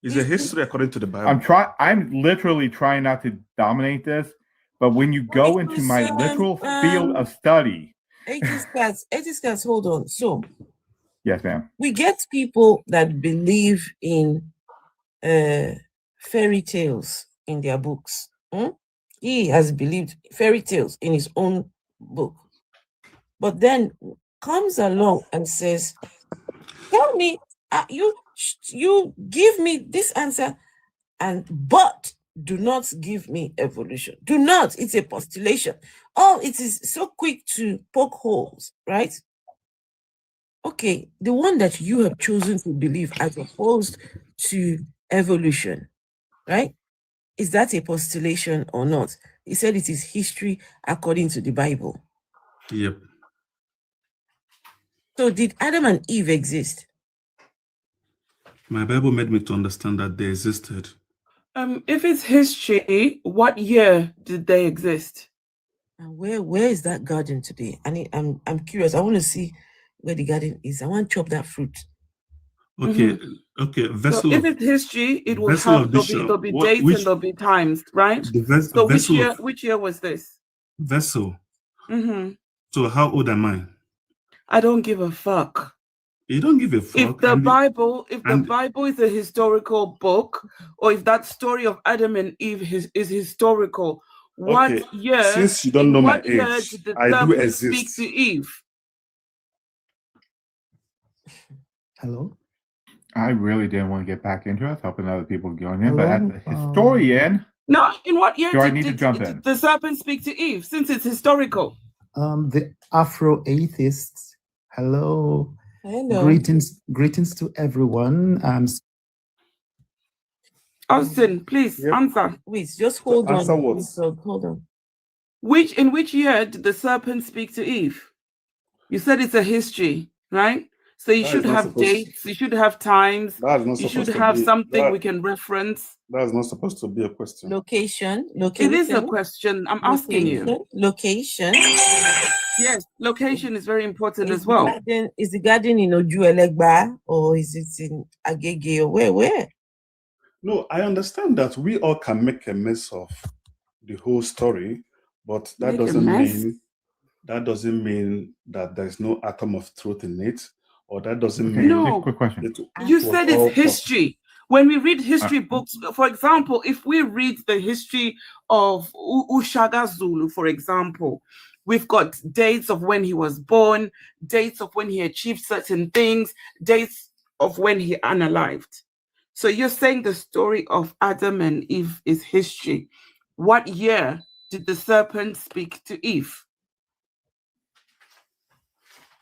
It's a history according to the Bible. I'm literally trying not to dominate this, but when you go into my literal field of study. 80s cats, hold on. So Yes, ma'am. we get people that believe in fairy tales in their books. He has believed fairy tales in his own book, but then comes along and says, tell me, you give me this answer, but do not give me evolution. Do not. It's a postulation. Oh, it is so quick to poke holes, right? Okay, the one that you have chosen to believe as opposed to evolution, right? Is that a postulation or not? He said it is history according to the Bible. Yep. So did Adam and Eve exist? My Bible made me to understand that they existed. If it's history, what year did they exist? And where is that garden today? I'm curious. I want to see where the garden is. I want to chop that fruit. Okay, okay. So if it's history, it will have there'll be dates and there'll be times, right? So which year was this? Vessel. Mm-hmm. So how old am I? I don't give a fuck. You don't give a fuck. If the and Bible, and- is a historical book, or if that story of Adam and Eve is historical, what Okay, year? since you don't in know my what year age, did the I do serpent speak exist. to Eve? Hello. I really didn't want to get back into it. I was hoping other people would join in, but Hello, as a historian, No, in what year Do I need to did jump in? the serpent speak to Eve? Since it's historical. The Afro atheists. Hello. Hello. Greetings to everyone. Austin, please Yep. answer. Wait, just hold on. answer what? Hold on. In which year did the serpent speak to Eve? You said it's a history, right? So you That should is not have supposed to- dates, you should have times, That is not you supposed should to have be- something that- we can reference. That's not supposed to be a question. Location. It is a question. I'm asking you. Location. Yes, location is very important Is as well. the garden in Ojuelegba or is it in Agege or where? No, I understand that we all can make a mess of the whole story, but that Make a doesn't mess? mean that there's no atom of truth in it, or that doesn't okay, mean No. quick question. You was said all it's history. When we read history Uh. books, for example, if we read the history of Ushaga Zulu, for example, we've got dates of when he was born, dates of when he achieved certain things, dates of when he unalived. So you're saying the story of Adam and Eve is history. What year did the serpent speak to Eve?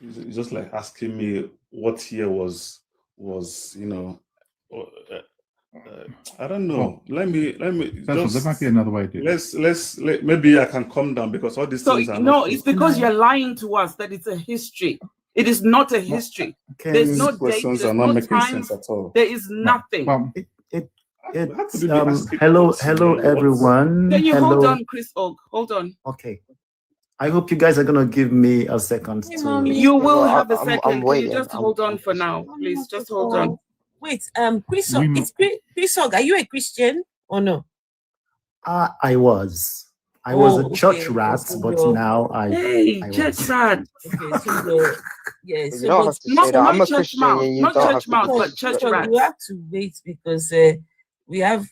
It's just like asking me what year was I don't know. Let me Cecil, there might be another way to do it. maybe I can calm down because all these So things are no, not it's because you're lying to us that it's a history. It is not a history. There's these no date, questions there's are not no making time, sense at all. there is nothing. Well, How could you be asking Hello, what's hello your- what's- everyone. Can you hello. hold on, Chris Og? Hold on. Okay. I hope you guys are gonna give me a second Hey, to. mommy. You will Well, have a I'm second. Can you waiting. just I'm- hold on I'm for just now, waiting. please? Just hold on. Wait, Chris, We mo- it's Chris Og, are you a Christian or no? I was. I was a Oh, church okay. rat, So but you're- now Hey, I church was. rat. Okay, so you're, yeah, You so don't but have to Not, say that. I'm not a church Christian mouse, and you not don't church have to mouse, be but church disrespectful. rat. you have to wait because we have,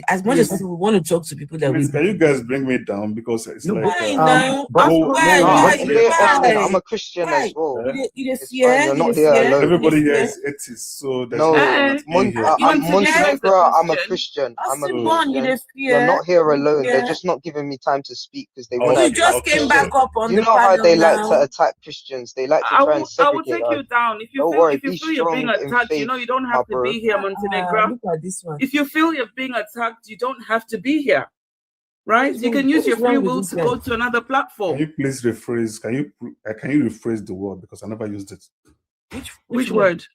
as much as Yes. we want to talk to people that Please, we can you guys bring me down because it's No, like why Um, now? but- oh, Why? No, Why? Austin, I'm Why? a Christian Why? as well. You It's fear? fine. You're not You here fear? alone. everybody here You is atheist, so there's No, no Eh, I'm here. I'm Montenegro is a Montenegro. I'm a Christian. Christian. I'm a Austin Bond, you Christian. fear? You're not here alone. Yeah. They're just not giving me time to speak because they Oh, want to You just attack came back Christians. up on You the know how panel they like to now. attack Christians. They like to I try and will segregate take us. you down. If you Don't feel worry, if you be feel you're being strong in attacked, faith, you don't my have to bro. be here, Montenegro. Look at this one. If you feel you're being attacked, you don't have to be here. Right? What You is can wrong- use what your is wrong free with will this to guy? go to another Can platform. you please rephrase? Can you rephrase the word because I never used it? Which word?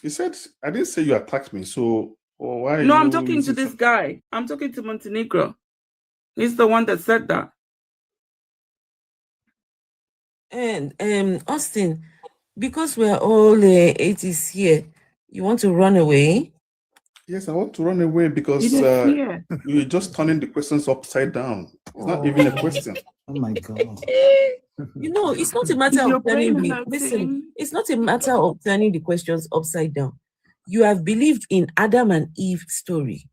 You said I didn't say you attacked me, so why? No, are I'm you talking to using this some- guy. I'm talking to Montenegro. He's the one that said that. And Austin, because we're all 80s here, you want to run away? Yes, I want to run away because You didn't hear. you're just turning the questions upside down. It's not even a question. Oh my God. You know, it's not a matter Your of turning brain the hurting. listen, it's not a matter of turning the questions upside down. You have believed in Adam and Eve story.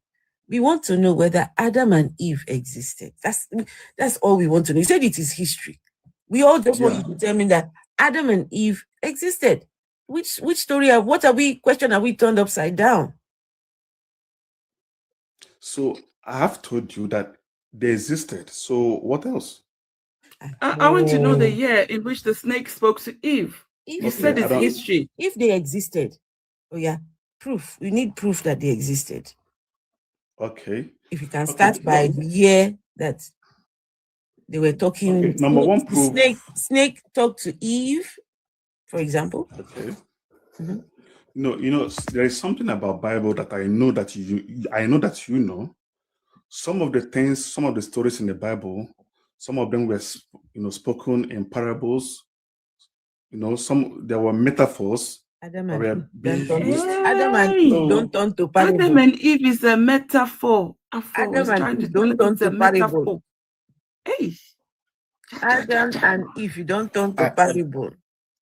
We want to know whether Adam and Eve existed. That's all we want to know. You said it is history. We all just want you to determine that Adam and Eve existed. Which story question are we turned upside down? So I have told you that they existed. So what else? I want to know the year in which the snake spoke to Eve. You If, said I it's don't- history. if they existed, oh yeah, proof. We need proof that they existed. Okay. If you can Okay, start by no. the year that they were talking. Okay, number one proof. Snake talked to Eve, for example. Okay. Mhm. No, there is something about Bible that I know that you know. Some of the things, some of the stories in the Bible, some of them were spoken in parables. There were metaphors. Adam Or and Eve don't turn being- to- Adam and Hey! Eve don't turn to Adam parable. and Eve is a metaphor. I Adam was and trying to Eve tell don't you turn it's a to parable. metaphor. Hey! Adam and Eve, you don't turn to parable.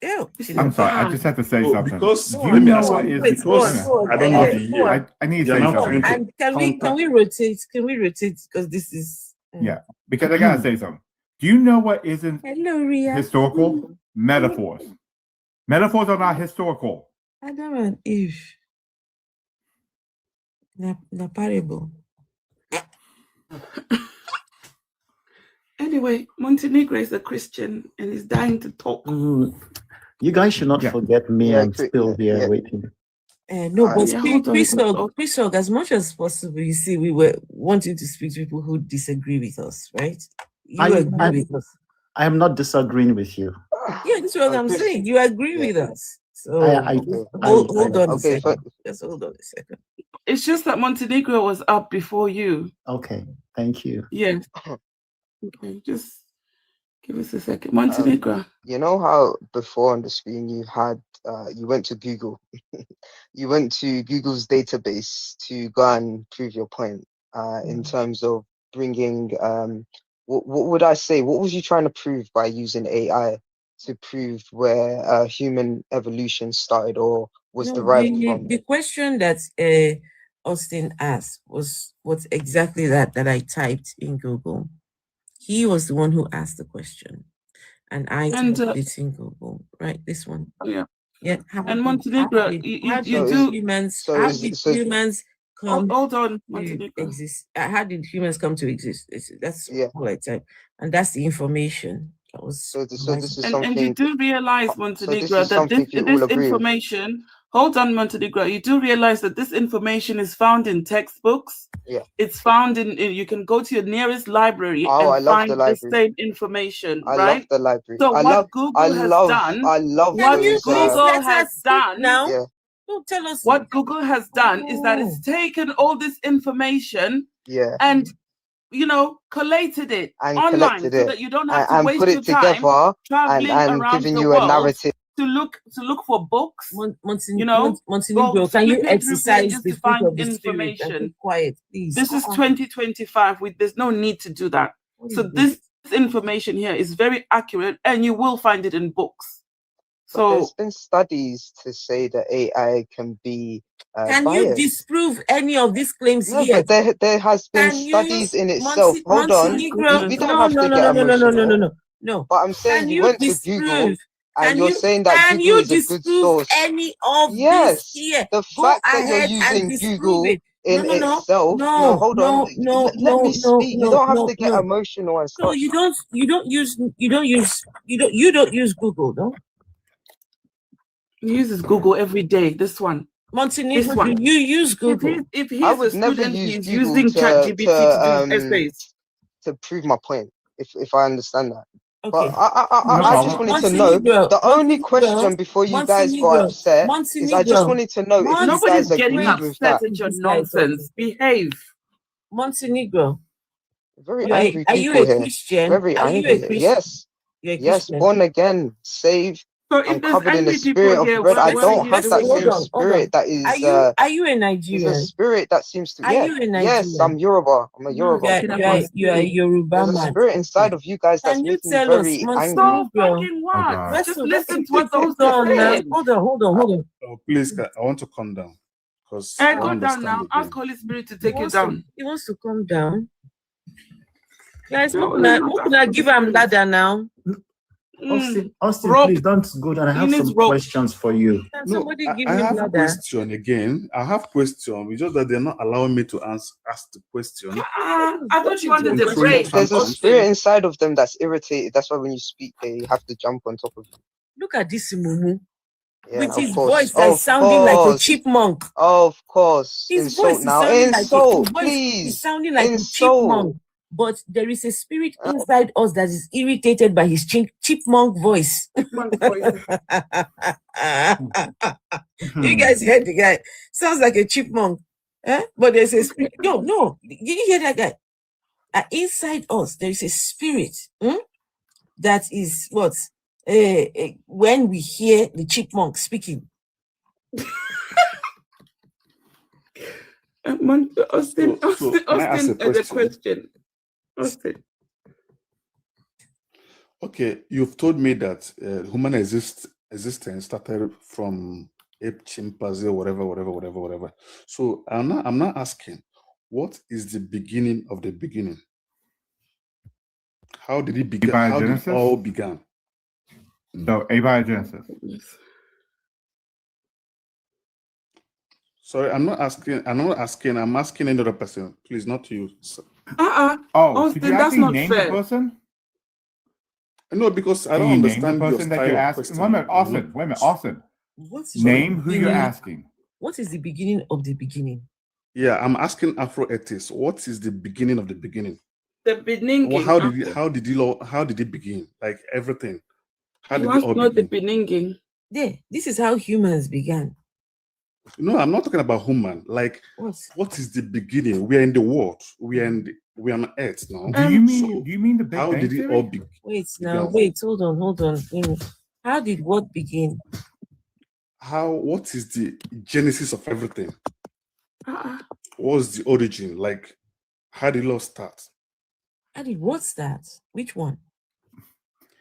Yeah. I'm sorry, I just have to say So something. because Do let you me know ask what you, is Wait, go on, because go on. I don't know the Go year. on. I need to You're say not something. trying to And can we rotate? Can we rotate? Because this is Yeah, because I gotta say something. Do you know what isn't Hello, Ria. historical? Metaphors. Metaphors are not historical. Adam and Eve. The parable. Anyway, Montenegro is a Christian and is dying to talk. You guys should not Yeah. forget me. Yeah, I'm still here yeah. waiting. No, but Yeah, hold on. Chris, as much as possible, you see, we were wanting to speak to people who disagree with us, right? You agree with us. I am not disagreeing with you. Yeah, that's what I'm Chris, saying. You agree yeah. with us. So hold on a Okay, second. Just hold on a second. It's just that Montenegro was up before you. Okay, thank you. Yes. Okay, just give us a second. Montenegro. You know how before on the screen you had you went to Google. You went to Google's database to go and prove your point in terms of bringing what would I say? What was you trying to prove by using AI to prove where human evolution started or was derived from? The question that Austin asked was what's exactly that I typed in Google. He was the one who asked the question, and I typed it in Google. Right, this one. Yeah. Yeah. And Montenegro, you do humans. So How is- did so- humans come hold on, to Montenegro. exist? How did humans come to exist? That's Yeah. all I typed, and that's the information that was. So this is And something. you do realize, Montenegro, is that something you all this agree with. information, hold on, Montenegro, you do realize that this information is found in textbooks. Yeah. It's found in you can go to your nearest library Oh, I and love find the the library. same information, I right? love the library. So I what love Google has done, I love Can you those. please Google let has us speak done now? Yeah. Don't tell us what Google has done is that it's taken all this information Yeah. and collated it And online collected so it that you don't have to and waste put your it time together traveling and around giving the you a world narrative. to look for books. Montenegro, go can you flipping through exercise pages the to fruit find of the spirit and information. keep quiet, please? This is 2025. There's no need to do that. So this information here is very accurate, and you will find it in books. But So there's been studies to say that AI can be can biased. you disprove any of these claims No, here? but there has been Can you, studies in itself. Hold on, we don't have to get emotional. No. But I'm saying Can you you went to disprove? Google and Can you're you saying that can Google you is a good disprove source. any of Yes, this here? the Go fact that you're ahead and using disprove Google it. in itself. No, hold on. Let me speak. You don't have to get emotional and So stuff. you don't use Google, no? he uses Google every day. This one. Montenegro, do you use Google? If I he's a would never student, use he's Google using ChatGPT to do essays. to prove my point. If I understand that. Okay. But I just wanted to know the only question before you guys got upset is I just wanted to know if you Nobody's guys getting agreed with that. upset at your nonsense. Behave. Montenegro. Very angry Are you people a here. Christian? Very Are you angry. a Christian? Yes. You're a Yes, Christian. born again, saved. So I'm if there's covered in the angry spirit people of here, bread. I what don't are you have that doing? same spirit that is Are you a is a Nigerian? spirit that seems to Are you a yes, Nigerian? I'm Yoruba. I'm a Yoruba. You are a Yoruba There's a man. spirit inside of you guys that's Can you making me tell us, very angry. So Montenegro? fucking what? Just Hold listen to what those on are now. saying. Hold on. Oh, please, I want to calm down because I Go don't down understand now. again. Ask Holy Spirit to take you down. He wants to calm down. Guys, No, what can I give him ladder now? Austin, Rope. please don't go down. I have He needs some rope. questions for you. Can No, somebody give I him have ladder? question again. I have question. It's just that they're not allowing me to ask the question. I thought you wanted to a break. break. There's a Austin. spirit inside of them that's irritated. That's why when you speak, they have to jump on top of you. Look at this Mumu. Yeah, With of his course. voice that's sounding like a chipmunk. Of course. His Insult voice is now. sounding Insult, like please. He's sounding like Insult. a chipmunk. But there is a spirit inside us that is irritated by his chipmunk voice. You guys heard the guy. Sounds like a chipmunk. But there's a spirit. No. Did you hear that guy? Inside us, there is a spirit that is what? When we hear the chipmunk speaking. Austin, can I ask a has a question? question. Austin. Okay, you've told me that human exists existence started from ape, chimpanzee, whatever. So I'm not asking, what is the beginning of the beginning? How did it begin? How did it all began? So abiogenesis. Sorry, I'm not asking. I'm asking another person. Please, not you. Oh, Austin, could you that's actually not name fair. the person? No, because I Can don't you name the understand your person that style you're of asking? question. Wait a minute, Austin. Wait a minute, Austin. What's Name the who you're beginning? asking. What is the beginning of the beginning? Yeah, I'm asking Afro Etis. What is the beginning of the beginning? The beginning. Well, how did it begin? Like everything. How did it all not the begin? beginning. Yeah, this is how humans began. No, I'm not talking about human. Like, what is the beginning? We are in the world. We are on Earth now. Do you mean the Big how Bang did it Theory? all begin? Wait, now, wait, hold on. How did what begin? What is the genesis of everything? What's the origin? Like, how did it all start? How did what start? Which one?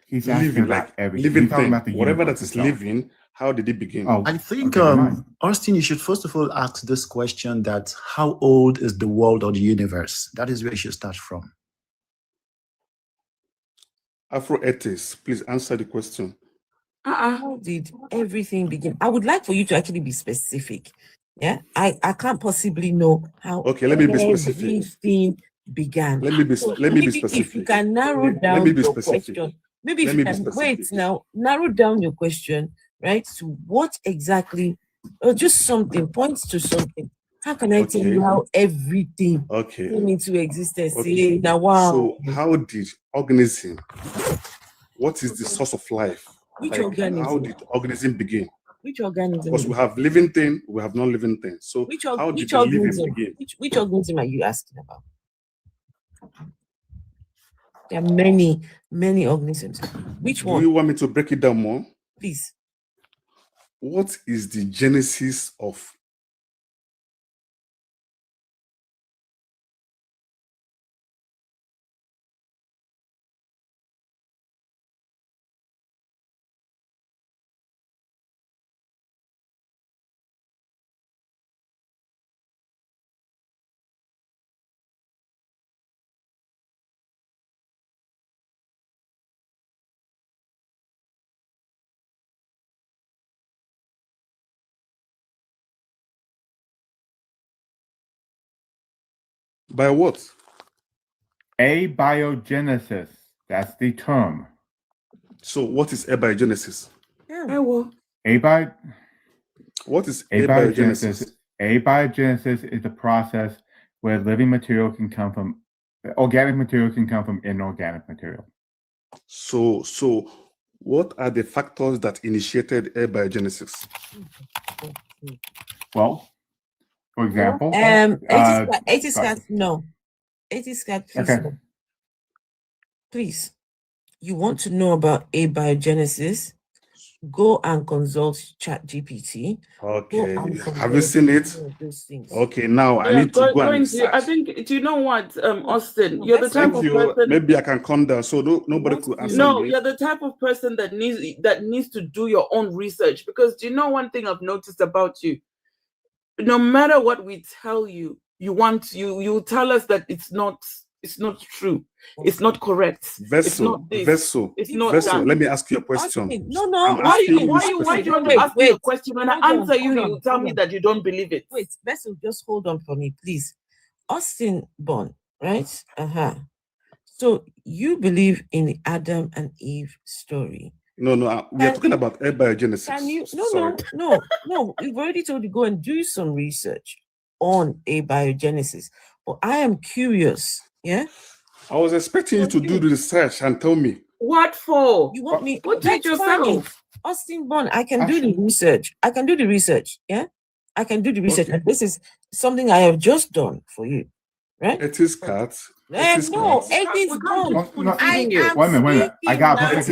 He's asking Living, about like everything. living He's talking thing. about the Whatever universe that is itself. living, how did it begin? Oh, I think, okay, never mind. Austin, you should first of all ask this question: that how old is the world or the universe? That is where you should start from. Afro Etis, please answer the question. How did everything begin? I would like for you to actually be specific. Yeah, I can't possibly know how. Okay, let me be specific. Everything began. Let me be specific. If you can narrow down Let me be your specific. question, maybe if Let you me be can specific. wait now, narrow down your question, right? To what exactly, or just something points to something. How can I tell you how everything came into existence? Okay. Now, wow. So, how did organism? What is the source of life? Which Like, organism? how did organism begin? Which organism? Because we have living thing, we have non-living thing. So, how did the living begin? Which organism are you asking about? There are many organisms. Which one? Do you want me to break it down more? Please. What is the genesis of? By what? Abiogenesis. That's the term. So, what is abiogenesis? What is abiogenesis? Abiogenesis is the process where living material can come from organic material can come from inorganic material. So what are the factors that initiated abiogenesis? Well, for example, 80 Scat, no. 80 Scat, please. Okay. No. Please. You want to know about abiogenesis? Go and consult ChatGPT. Okay. Have you seen it? Okay, now I need to go and research. I think, do you know what, Austin? You're the type of person. Maybe I can calm down so nobody could answer No, me. you're the type of person that needs to do your own research. Because do you know one thing I've noticed about you? No matter what we tell you, you tell us that it's not true. It's not correct. Vessel. It's not Vessel. Let me ask you a question. No. Why do you want to ask me a question? When I answer you tell me that you don't believe it. Wait, Vessel, just hold on for me, please. Austin Bond, right? So you believe in the Adam and Eve story? No, we are talking about abiogenesis. Can you? No. We've already told you go and do some research on abiogenesis. But I am curious. Yeah. I was expecting you to do the research and tell me. What for? You want me? Put it yourself. Austin Bond, I can do the research. Yeah. I can do the research. Okay. And this is something I have just done for you. Right? It is cat. No, it is gone. Wait a minute. I got perfect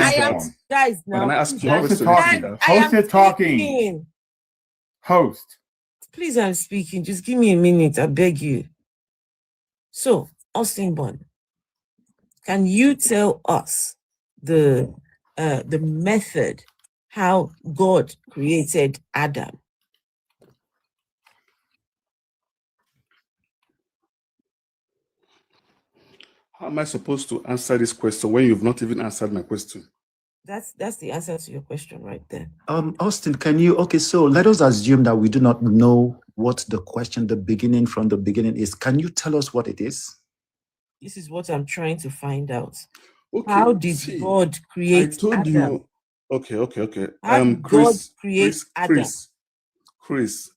guys now. Can I ask you a Host is question? talking. Host is talking. Host. Please, I'm speaking. Just give me a minute. I beg you. So, Austin Bond, can you tell us the method how God created Adam. How am I supposed to answer this question when you've not even answered my question? That's the answer to your question right there. Austin, can you, okay, so let us assume that we do not know what the question, the beginning from the beginning is. Can you tell us what it is? This is what I'm trying to find out. Okay, How did see, God create I told Adam? you. Okay. How did God create Adam? Chris.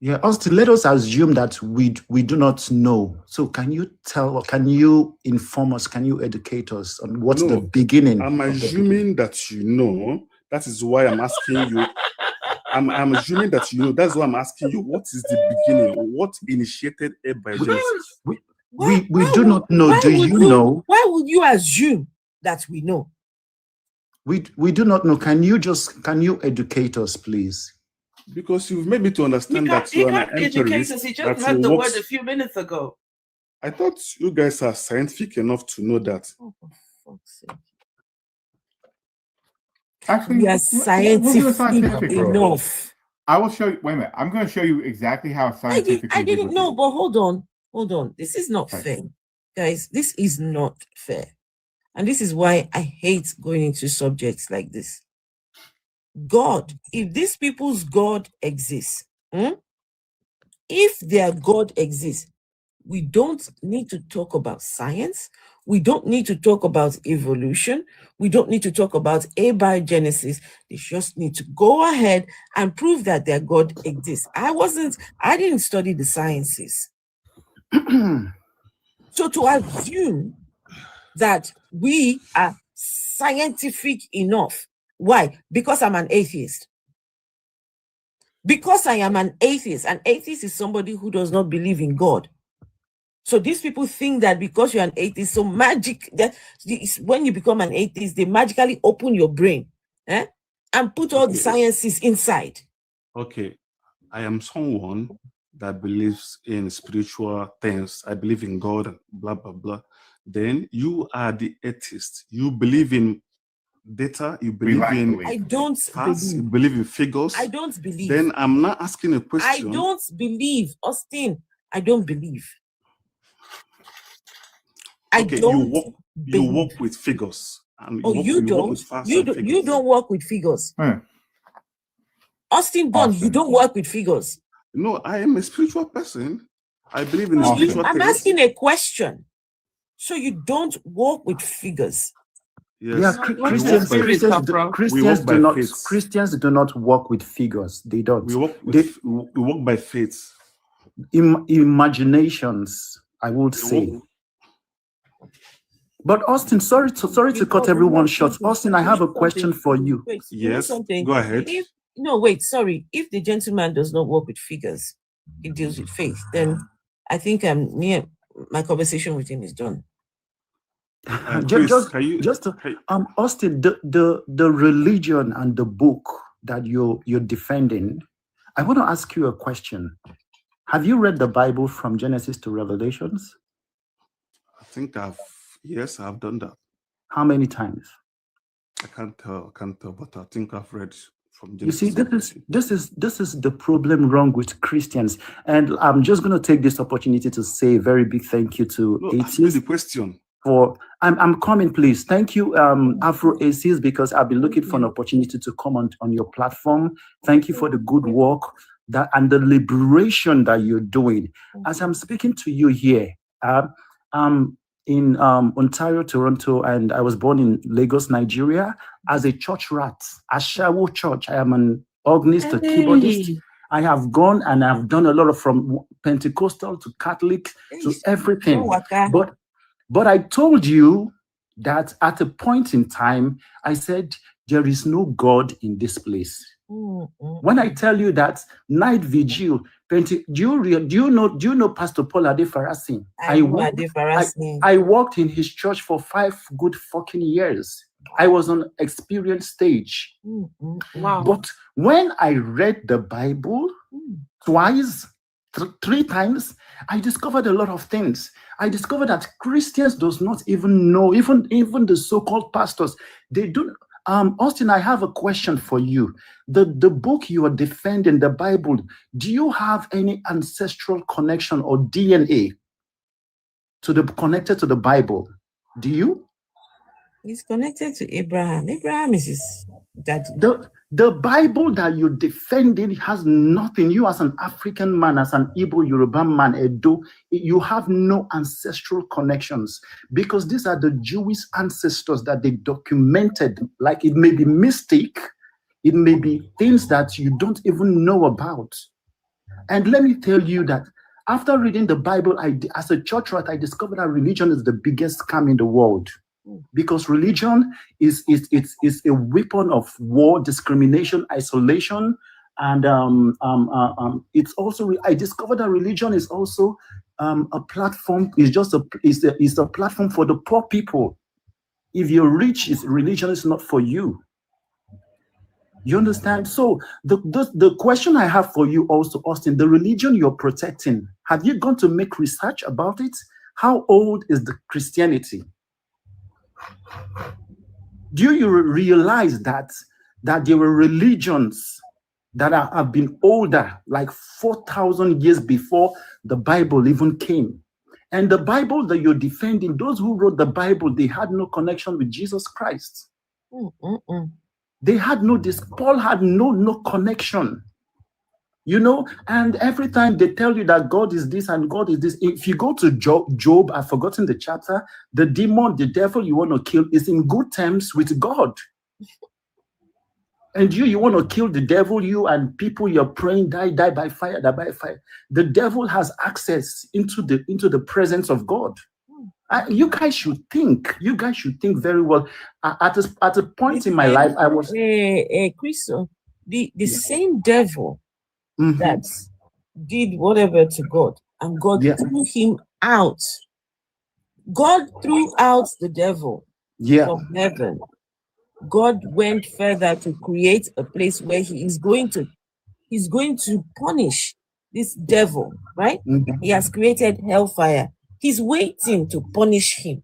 Yeah, Austin, let us assume that we do not know. So can you inform us, can you educate us on what's the beginning? I'm assuming that you know. That is why I'm asking you. I'm assuming that you know. That's why I'm asking you, what is the beginning? What initiated abiogenesis? We do not know. Do you know? Why would you assume that we know? We do not know. Can you educate us, please? Because you've made me to understand that you're an empirist. He just heard the word a few minutes ago. I thought you guys are scientific enough to know that. Oh, for fuck's sake. Actually, We are scientific enough. I will show you. Wait a minute. I'm going to show you exactly how scientific. I didn't know, but hold on. This is not fair, guys. This is not fair, and this is why I hate going into subjects like this. God, if these people's God exists, if their God exists, we don't need to talk about science. We don't need to talk about evolution. We don't need to talk about abiogenesis. They just need to go ahead and prove that their God exists. I didn't study the sciences. So to assume that we are scientific enough. Why? Because I'm an atheist. Because I am an atheist. An atheist is somebody who does not believe in God. So these people think that because you're an atheist, so magic, that when you become an atheist, they magically open your brain and put all the sciences inside. Okay. I am someone that believes in spiritual things. I believe in God, blah, blah, blah. Then you are the atheist. You believe in data, you believe in facts, you believe in figures. I don't believe. Then I'm not asking a question. I don't believe, Austin. I don't believe. Okay, you work with figures. And you don't. You don't work with figures. Austin Bond, you don't work with figures. No, I am a spiritual person. I believe in spiritual things. I'm asking a question. So you don't work with figures. Yes. Yeah, Christians do not work with figures. They don't. We work by faith. Imaginations, I would say. But Austin, sorry to cut everyone short. Austin, I have a question for you. Yes, go ahead. Sorry. If the gentleman does not work with figures, he deals with faith, then I think my conversation with him is done. Austin, the religion and the book that you're defending, I want to ask you a question. Have you read the Bible from Genesis to Revelations? I think I've done that. How many times? I can't tell, but I think I've read from Genesis. You see, this is the problem wrong with Christians. And I'm just going to take this opportunity to say a very big thank you to atheists. The question. I'm coming, please. Thank you, Afro Aces, because I've been looking for an opportunity to come on your platform. Thank you for the good work and the liberation that you're doing. As I'm speaking to you here, I'm in Ontario, Toronto, and I was born in Lagos, Nigeria, as a church rat, Ashawo Church. I am an organist, a keyboardist. I have gone and I've done a lot of from Pentecostal to Catholic to everything. But I told you that at a point in time, I said, there is no God in this place. When I tell you that night vigil, do you know Pastor Paul Adefarasin? I worked in his church for 5 good fucking years. I was on experience stage. Wow. But when I read the Bible twice, 3 times, I discovered a lot of things. I discovered that Christians does not even know, even the so-called pastors, they don't. Austin, I have a question for you. The book you are defending, the Bible, do you have any ancestral connection or DNA connected to the Bible? Do you? He's connected to Abraham. Abraham is his dad. The Bible that you're defending has nothing. You as an African man, as an Igbo, Yoruba man, Edo, you have no ancestral connections, because these are the Jewish ancestors that they documented. Like, it may be mistake, it may be things that you don't even know about. And let me tell you that after reading the Bible, as a church rat, I discovered that religion is the biggest scam in the world. Because religion is a weapon of war, discrimination, isolation, and it's also, I discovered that religion is also a platform. It's a platform for the poor people. If you're rich, religion is not for you. You understand? So the question I have for you also, Austin, the religion you're protecting, have you gone to make research about it? How old is the Christianity? Do you realize that there were religions that have been older, like 4,000 years before the Bible even came? And the Bible that you're defending, those who wrote the Bible, they had no connection with Jesus Christ. They had Paul had no connection. You know, and every time they tell you that God is this and God is this, if you go to Job, I've forgotten the chapter, the demon, the devil you want to kill is in good terms with God. And you want to kill the devil, you and people you're praying, die by fire, die by fire. The devil has access into the presence of God. You guys should think. You guys should think very well. At a point in my life, I was... Chris, the same devil that did whatever to God, and God threw him out. God threw out the devil from heaven. God went further to create a place where he's going to punish this devil, right? He has created hellfire. He's waiting to punish him.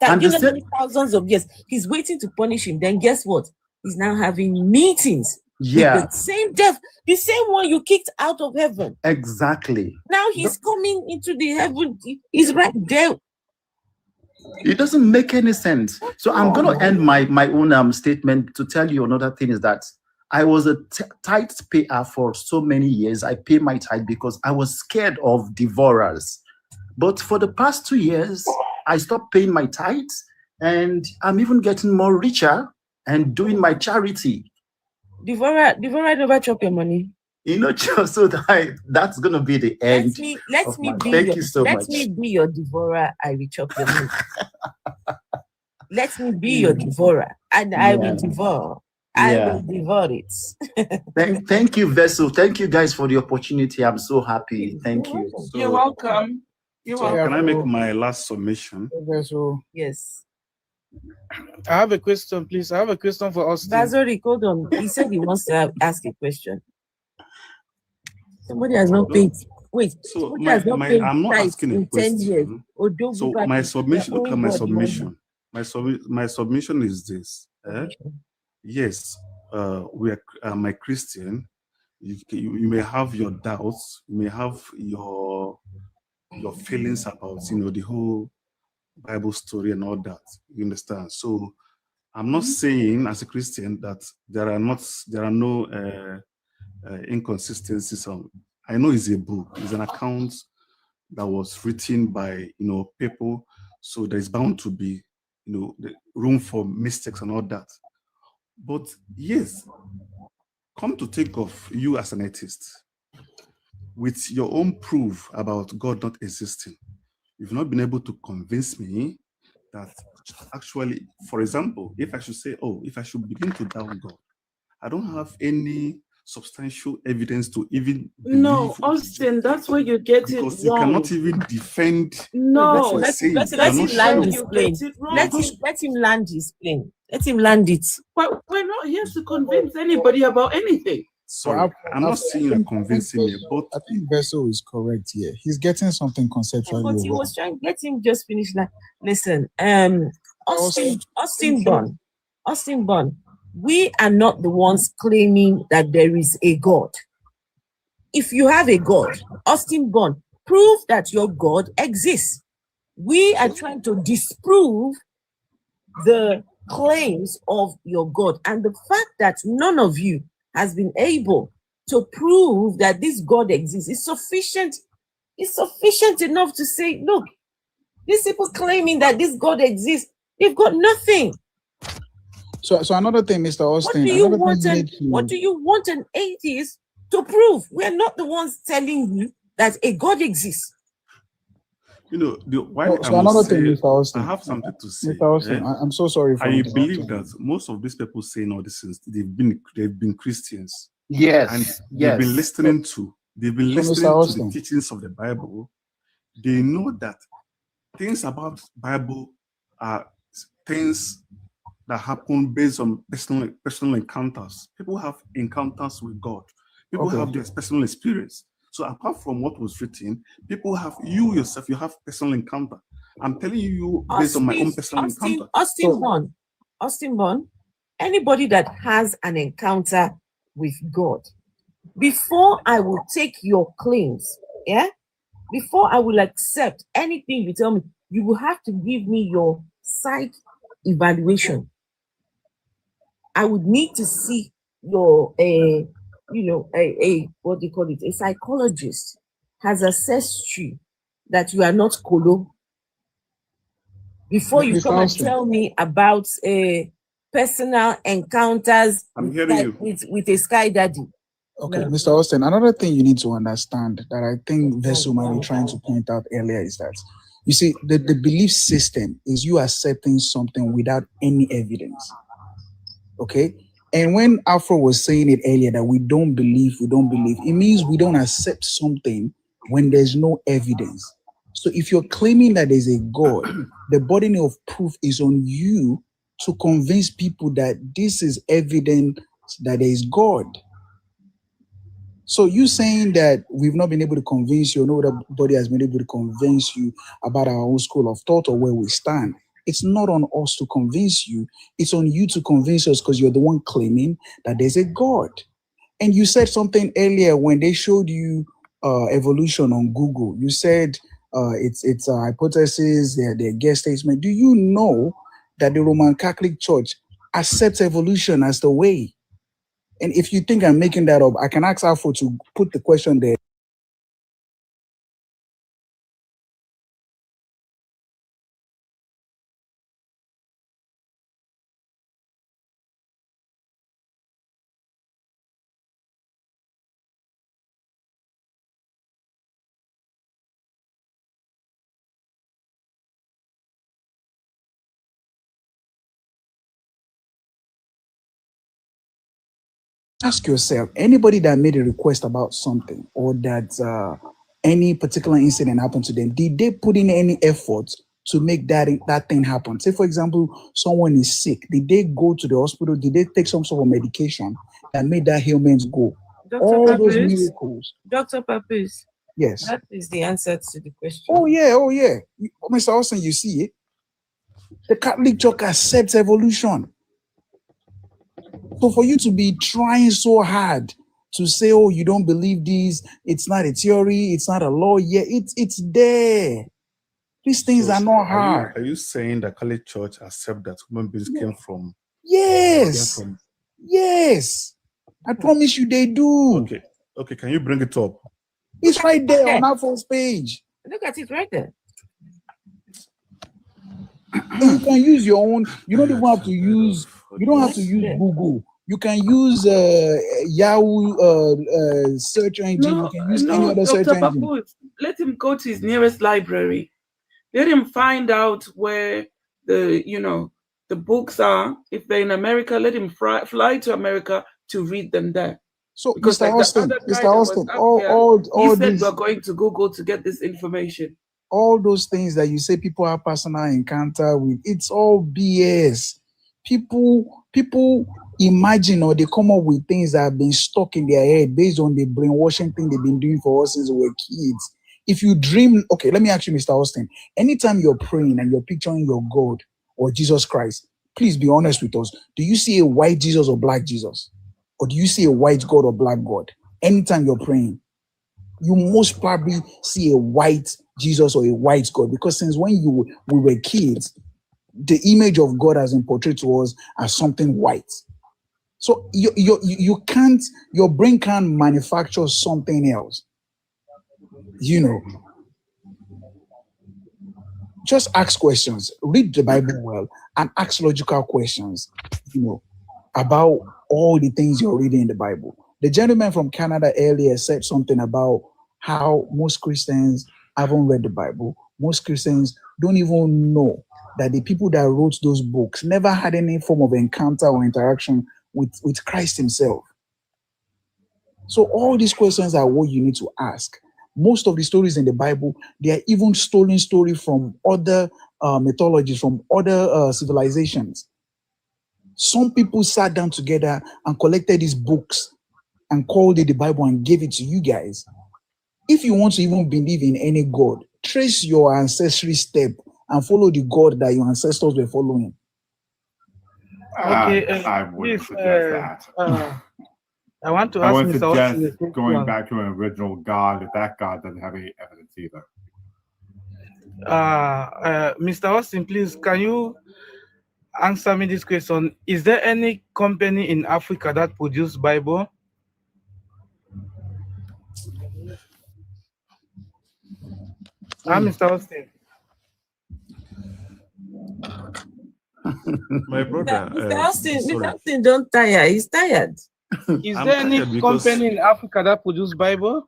Thousands of years. He's waiting to punish him. Then guess what? He's now having meetings. The same devil, the same one you kicked out of heaven. Exactly. Now he's coming into the heaven. He's right there. It doesn't make any sense. So I'm going to end my own statement to tell you another thing is that I was a tithe payer for so many years. I pay my tithe because I was scared of devourers. But for the past 2 years, I stopped paying my tithes, and I'm even getting more richer and doing my charity. Devourer never chop your money. You know, so that's gonna be the end. Let me be your devourer. I will chop your money. Let me be your devourer, and I will devour. I will devour it. Thank you, Vessel. Thank you guys for the opportunity. I'm so happy. Thank you. You're welcome. You're welcome. Can I make my last submission? Yes. I have a question, please. I have a question for Austin. Vazori, hold on. He said he wants to ask a question. Somebody has not paid. Wait. So I'm not asking a question. So my submission. Look at my submission. My submission is this. Yes, we are my Christian. You may have your doubts. You may have your feelings about the whole Bible story and all that. You understand? So I'm not saying as a Christian that there are no inconsistencies. I know it's a book, it's an account that was written by people, so there's bound to be the room for mistakes and all that. But yes, come to think of you as an atheist, with your own proof about God not existing, you've not been able to convince me that actually, for example, if I should begin to doubt God, I don't have any substantial evidence to even no, Austin, that's where you get it wrong. Because you cannot even defend. No, let him land his plane. Let him land his plane. Let him land it. But we're not here to convince anybody about anything. Sorry, I'm not saying you're convincing me, but I think Vessel is correct here. He's getting something conceptually. But he was trying. Let him just finish. Listen, Austin Bond. we are not the ones claiming that there is a God. If you have a God, Austin Bond, prove that your God exists. We are trying to disprove the claims of your God. And the fact that none of you has been able to prove that this God exists is sufficient. It's sufficient enough to say, look, these people claiming that this God exists, they've got nothing. So another thing, Mr. Austin, What do you want an atheist to prove? We're not the ones telling you that a God exists. You know, another thing, Mr. Austin, I have something to say. Mr. Austin, I'm so sorry for I interrupting. believe that most of these people saying all these things, they've been Christians. Yes. And they've been listening to the teachings of the Bible. They know that things about Bible are things that happen based on personal encounters. People have encounters with God. People have their personal experience. So apart from what was written, people have, you yourself, you have personal encounter. I'm telling you based on my own personal encounter. Austin Bond, anybody that has an encounter with God, before I will take your claims, before I will accept anything you tell me, you will have to give me your psych evaluation. I would need to see your what do you call it? A psychologist has assessed you that you are not colo before you come and tell me about personal encounters with a sky daddy. Okay, Mr. Austin, another thing you need to understand that I think Vessel might be trying to point out earlier is that, you see, the belief system is you accepting something without any evidence. Okay? And when Afro was saying it earlier that we don't believe, it means we don't accept something when there's no evidence. So if you're claiming that there's a God, the burden of proof is on you to convince people that this is evidence that there is God. So you saying that we've not been able to convince you, or nobody has been able to convince you about our own school of thought or where we stand. It's not on us to convince you. It's on you to convince us because you're the one claiming that there's a God. And you said something earlier when they showed you evolution on Google. You said it's a hypothesis, their guest statement. Do you know that the Roman Catholic Church accepts evolution as the way? And if you think I'm making that up, I can ask Afro to put the question there. Ask yourself, anybody that made a request about something or that any particular incident happened to them, did they put in any effort to make that thing happen? Say, for example, someone is sick. Did they go to the hospital? Did they take some sort of medication that made that ailment go? Those miracles. Dr. Papis. Yes. That is the answer to the question. Oh, yeah. Mr. Austin, you see it. The Catholic Church accepts evolution. So for you to be trying so hard to say, oh, you don't believe this, it's not a theory, it's not a law, it's there. These things are not hard. Are you saying that Catholic Church accept that human beings came from? Yes. Yes. I promise you they do. Okay, can you bring it up? It's right there on our first page. Look at it right there. You can use your own, you don't even have to use Google. You can use Yahoo search engine. You can use any other search engine. Papus, let him go to his nearest library. Let him find out where the books are. If they're in America, let him fly to America to read them there. So, because Mr. Austin, he said we're going to Google to get this information. All those things that you say people have personal encounter with, it's all BS. People imagine or they come up with things that have been stuck in their head based on the brainwashing thing they've been doing for us since we were kids. If you dream, okay, let me ask you, Mr. Austin, anytime you're praying and you're picturing your God or Jesus Christ, Please be honest with us. Do you see a white Jesus or black Jesus? Or do you see a white God or black God? Anytime you're praying, you most probably see a white Jesus or a white God, because since when we were kids, the image of God has been portrayed to us as something white. So you can't, your brain can't manufacture something else. You know, just ask questions, read the Bible well, and ask logical questions, you know, about all the things you're reading in the Bible. The gentleman from Canada earlier said something about how most Christians haven't read the Bible. Most Christians don't even know that the people that wrote those books never had any form of encounter or interaction with Christ himself. So all these questions are what you need to ask. Most of the stories in the Bible, they are even stolen story from other mythologies, from other civilizations. Some people sat down together and collected these books and called it the Bible and gave it to you guys. If you want to even believe in any God, trace your ancestry step and follow the God that your ancestors were following. Okay, I wouldn't suggest that. I want to I ask would Mr. Austin suggest a quick going one. back to an original God if that God doesn't have any evidence either. Mr. Austin, please, can you answer me this question? Is there any company in Africa that produces Bible? Mr. Austin. My brother, Mr. Austin, Mr. sorry. Austin, don't tire. He's tired. Is I'm there any tired because- company in Africa that produces Bible?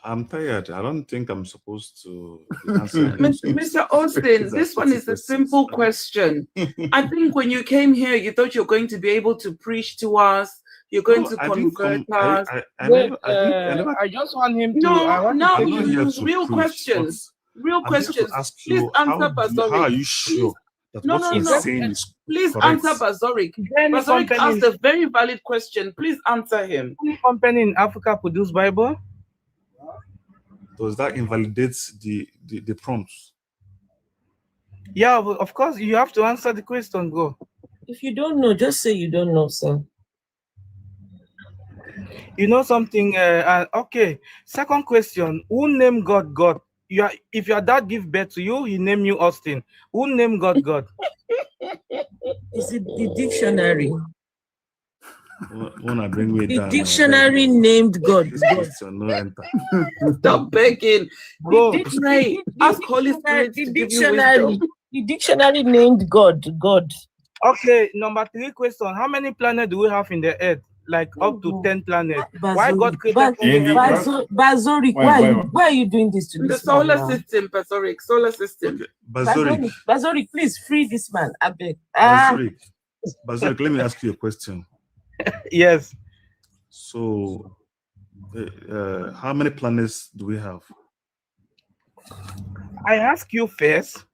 I'm tired. I don't think I'm supposed to be answering those Mr. Austin, this one is a simple question. I think when you came here, you thought you're going to be able to preach to us. You're going to convert us. I just want him to. Real questions. Real questions. Please answer Bazorik. How are you sure that what you're saying is Please correct? answer Bazorik. Bazorik asked a very valid question. Please answer him. Any company in Africa produce Bible? Does that invalidate the prompts? Yeah, of course, you have to answer the question, go. If you don't know, just say you don't know, sir. You know something? Okay. Second question: who named God God? If your dad give birth to you, he named you Austin. Who named God God? Is it the dictionary? Wanna bring me The down? dictionary named God. Stop begging. Go. Pray. Ask Holy Spirit to give you wisdom. The dictionary named God. God. Okay. Number 3 question: how many planets do we have in the earth? Like up to 10 planets. Why God created? Bazorik, why are you doing this to The this solar man now? system, Bazorik. Solar system. Bazorik. Bazorik, please free this man. I beg. Bazorik, let me ask you a question. Yes. So, how many planets do we have? I ask you first.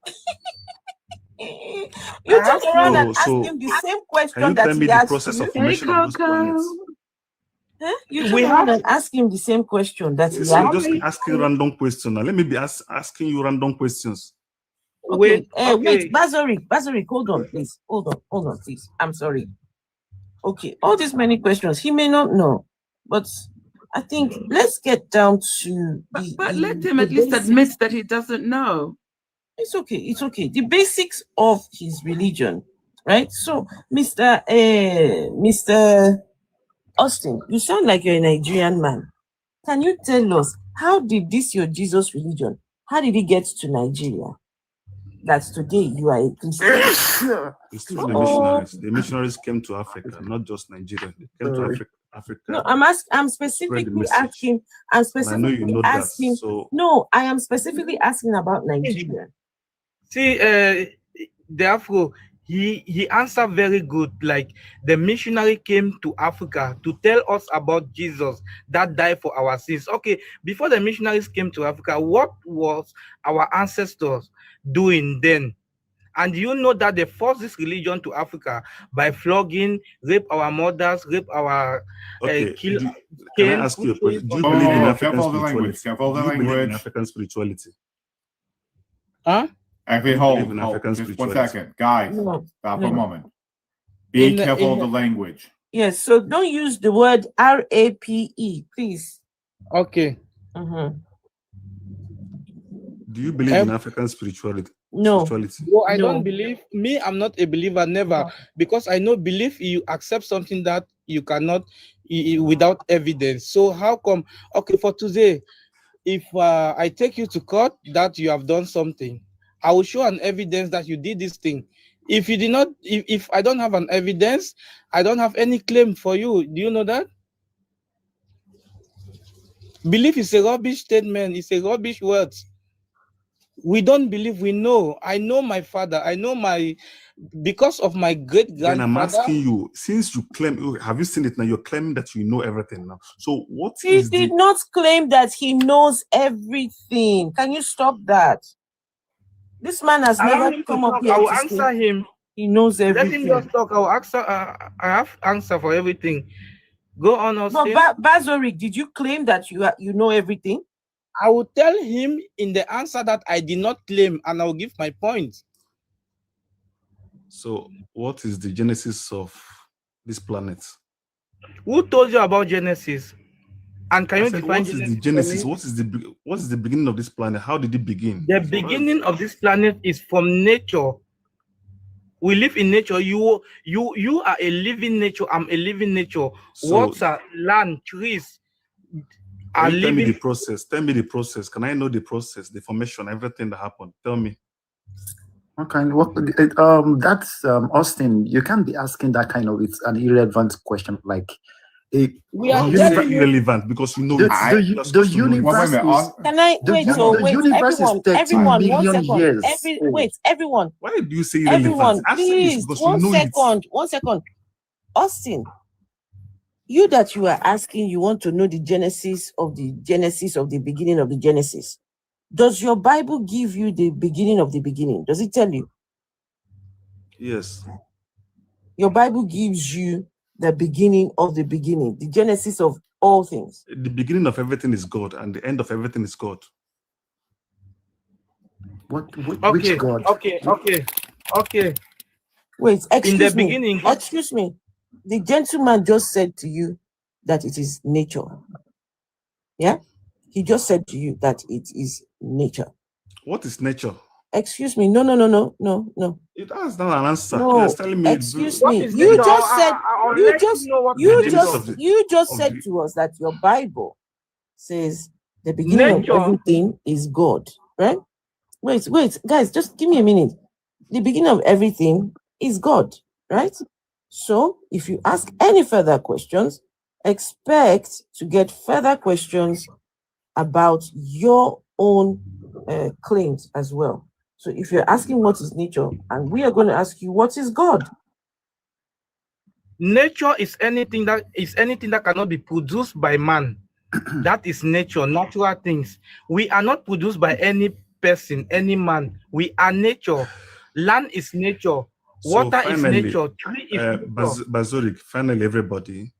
You turn around and ask him the same question can you that tell me he the asked process you. of formation of those planets? Huh? You turn around and ask him the same question that he So asked. just asking random questions. Now let me be asking you random questions. Okay, wait, Bazorik, hold on, please. Hold on, please. I'm sorry. Okay, all these many questions, he may not know, but I think let's get down to But let him at least admit that he doesn't know. It's okay. The basics of his religion, right? So, Mr. Austin, you sound like you're a Nigerian man. Can you tell us how did this your Jesus religion? How did it get to Nigeria? That's today you are a Christian. It's through the missionaries. The missionaries came to Africa, not just Nigeria. They came to Africa. No, I'm specifically asking. I'm specifically you know asking. that, so... No, I am specifically asking about Nigeria. See, the Afro, he answered very good. Like the missionary came to Africa to tell us about Jesus that died for our sins. Okay, before the missionaries came to Africa, what was our ancestors doing then? And you know that they forced this religion to Africa by flogging, rape our mothers, rape our kill. Can I ask you a question? Do you believe in African spirituality? Do you believe in African spirituality? Huh? Actually, You hold, believe in African just one spirituality? second. Guys, No, stop for a no. moment. Be In the- careful in of the the- language. Yes, so don't use the word RAPE, please. Okay. Do you believe in African spirituality? No. No, I No. don't believe. Me, I'm not a believer, never. Because I know belief, you accept something that you cannot without evidence. So how come, okay, for today, if I take you to court that you have done something, I will show an evidence that you did this thing. If you did not, if I don't have an evidence, I don't have any claim for you. Do you know that? Belief is a rubbish statement. It's a rubbish word. We don't believe, we know. I know my father. I know because of my great Then I'm grandfather. asking you, since you claim, have you seen it now? You're claiming that you know everything now. So what He is did the... not claim that he knows everything. Can you stop that? This man has Allow never him to come up talk. here I will to answer say him. he knows Let everything. him just talk. I will answer. I have answer for everything. Go on, Austin. But Bazorik, did you claim that you know everything? I will tell him in the answer that I did not claim, and I will give my point. So what is the genesis of this planet? Who told you about Genesis? And can I you said, define what is the Genesis genesis? for me? What is the beginning of this planet? How did it begin? The beginning of this planet is from nature. We live in nature. You are a living nature. I'm a living nature. So, Water, land, trees are can you tell me living. the process? Tell me the process. Can I know the process, the formation, everything that happened? Tell me. Okay, that's Austin. You can't be asking that kind of, it's an irrelevant question. Like, We are How is it irrelevant? Because you know the universe is. Can I wait? The Wait, universe is everyone, 13 everyone, 1 billion second. years old. Wait, everyone. Why do you say irrelevant? Everyone, Answer it please, because 1 you know second, 1 second. Austin, you that you are asking, you want to know the genesis of the beginning of the Genesis. Does your Bible give you the beginning of the beginning? Does it tell you? Yes. Your Bible gives you the beginning of the beginning, the genesis of all things. The beginning of everything is God, and the end of everything is God. Which God? Okay. Wait, excuse me. beginning, God... Excuse me. The gentleman just said to you that it is nature. Yeah? He just said to you that it is nature. What is nature? Excuse me. No. It has not an answer. No, You're telling me. excuse me. You just said you just said to us that your Bible says the beginning of everything is God, right? Wait, guys, just give me a minute. The beginning of everything is God, right? So if you ask any further questions, expect to get further questions about your own claims as well. So if you're asking what is nature, and we are going to ask you what is God. Nature is anything that cannot be produced by man. That is nature, natural things. We are not produced by any person, any man. We are nature. Land is nature. Water is nature. Tree is nature. Bazorik, finally, everybody,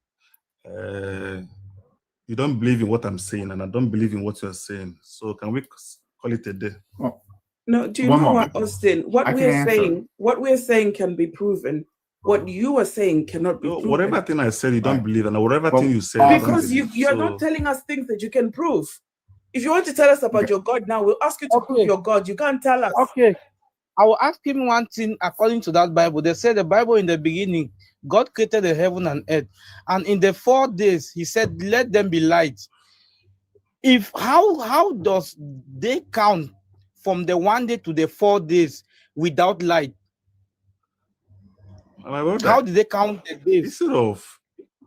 you don't believe in what I'm saying, and I don't believe in what you're saying. So can we call it a day? Oh. No, do you know what, Austin? What we're saying can be proven. What you are saying cannot be proven. Whatever thing I said, you don't believe, and whatever thing you said, because you're not telling us things that you can prove. If you want to tell us about your God now, we'll ask you to prove your God. You can't tell us. Okay. I will ask him one thing according to that Bible. They say the Bible in the beginning, God created the heaven and earth. And in the 4 days, he said, let them be light. How does they count from the 1 day to the 4 days without light? How did they count the days? Instead of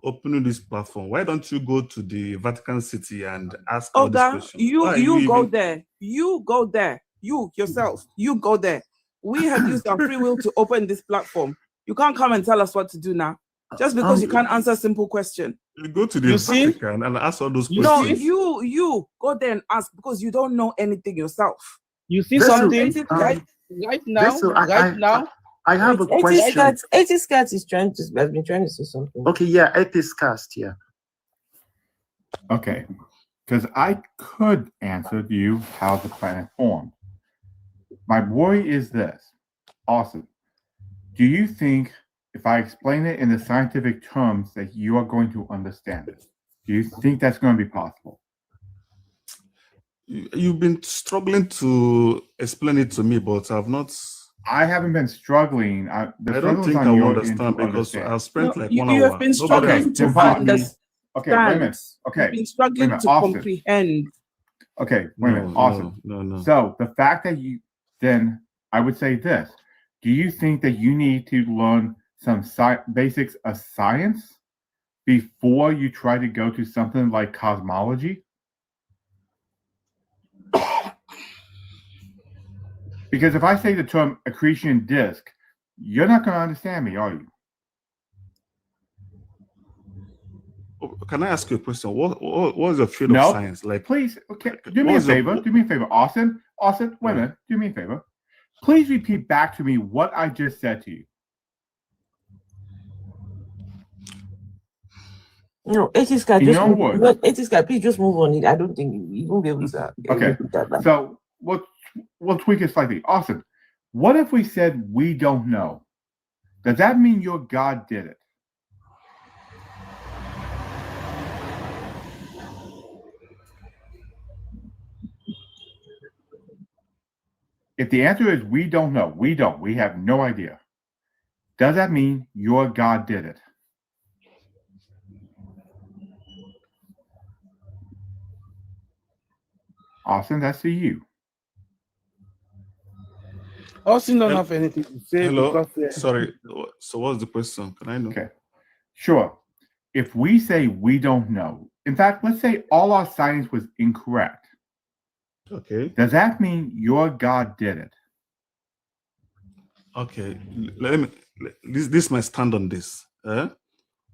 opening this platform, why don't you go to the Vatican City and ask all these questions? You go there. You go there. You yourself, you go there. We have used our free will to open this platform. You can't come and tell us what to do now. Just because you can't answer a simple question. You go to the Vatican and ask all those questions. No, you go there and ask because you don't know anything yourself. You see something right now. I have a question. Ethicast has been trying to say something. Okay, yeah, Ethicast, yeah. Okay, because I could answer you how the planet formed. My worry is this. Austin, do you think if I explain it in the scientific terms that you are going to understand it? Do you think that's going to be possible? You've been struggling to explain it to me, but I've not. I haven't been struggling. I don't think I will understand because I've spent like 1 hour. You have been struggling to understand. Okay, wait a minute. Okay. You've been struggling to comprehend. Okay, wait a minute. Awesome. No. So the fact that then I would say this. Do you think that you need to learn some basics of science before you try to go to something like cosmology? Because if I say the term accretion disk, you're not going to understand me, are you? Can I ask you a question? What is the field of science like? Please, okay, do me a favor. Do me a favor, Austin. Austin, wait a minute. Do me a favor. Please repeat back to me what I just said to you. No, Atheist guy, please just move on. I don't think you won't be able to. Okay, so we'll tweak it slightly. Austin, what if we said we don't know? Does that mean your God did it? If the answer is we don't know, we have no idea, does that mean your God did it? Austin, that's to you. Austin don't have anything to say. Hello. Because, Sorry. So what's the question? Can I know? Okay. Sure. If we say we don't know, in fact, let's say all our science was incorrect. Okay. Does that mean your God did it? Okay. This might stand on this.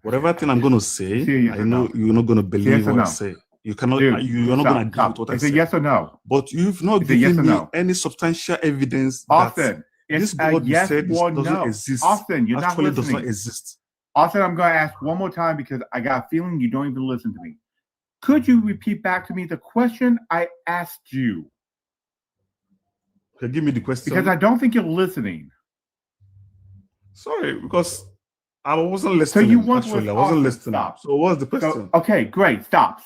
Whatever thing I'm going to say, I know you're not going to believe what I say. You cannot. You're not going to agree with what I say. Is it yes or no? But you've not given me any substantial evidence Austin, that this God you said doesn't exist. Austin, you're actually not does listening. not exist. Austin, I'm going to ask one more time because I got a feeling you don't even listen to me. Could you repeat back to me the question I asked you? Okay, give me the question. Because I don't think you're listening. Sorry, because I wasn't listening. So you want actually, I wasn't listening. Stop. So what's the question? So, okay, great. Stop.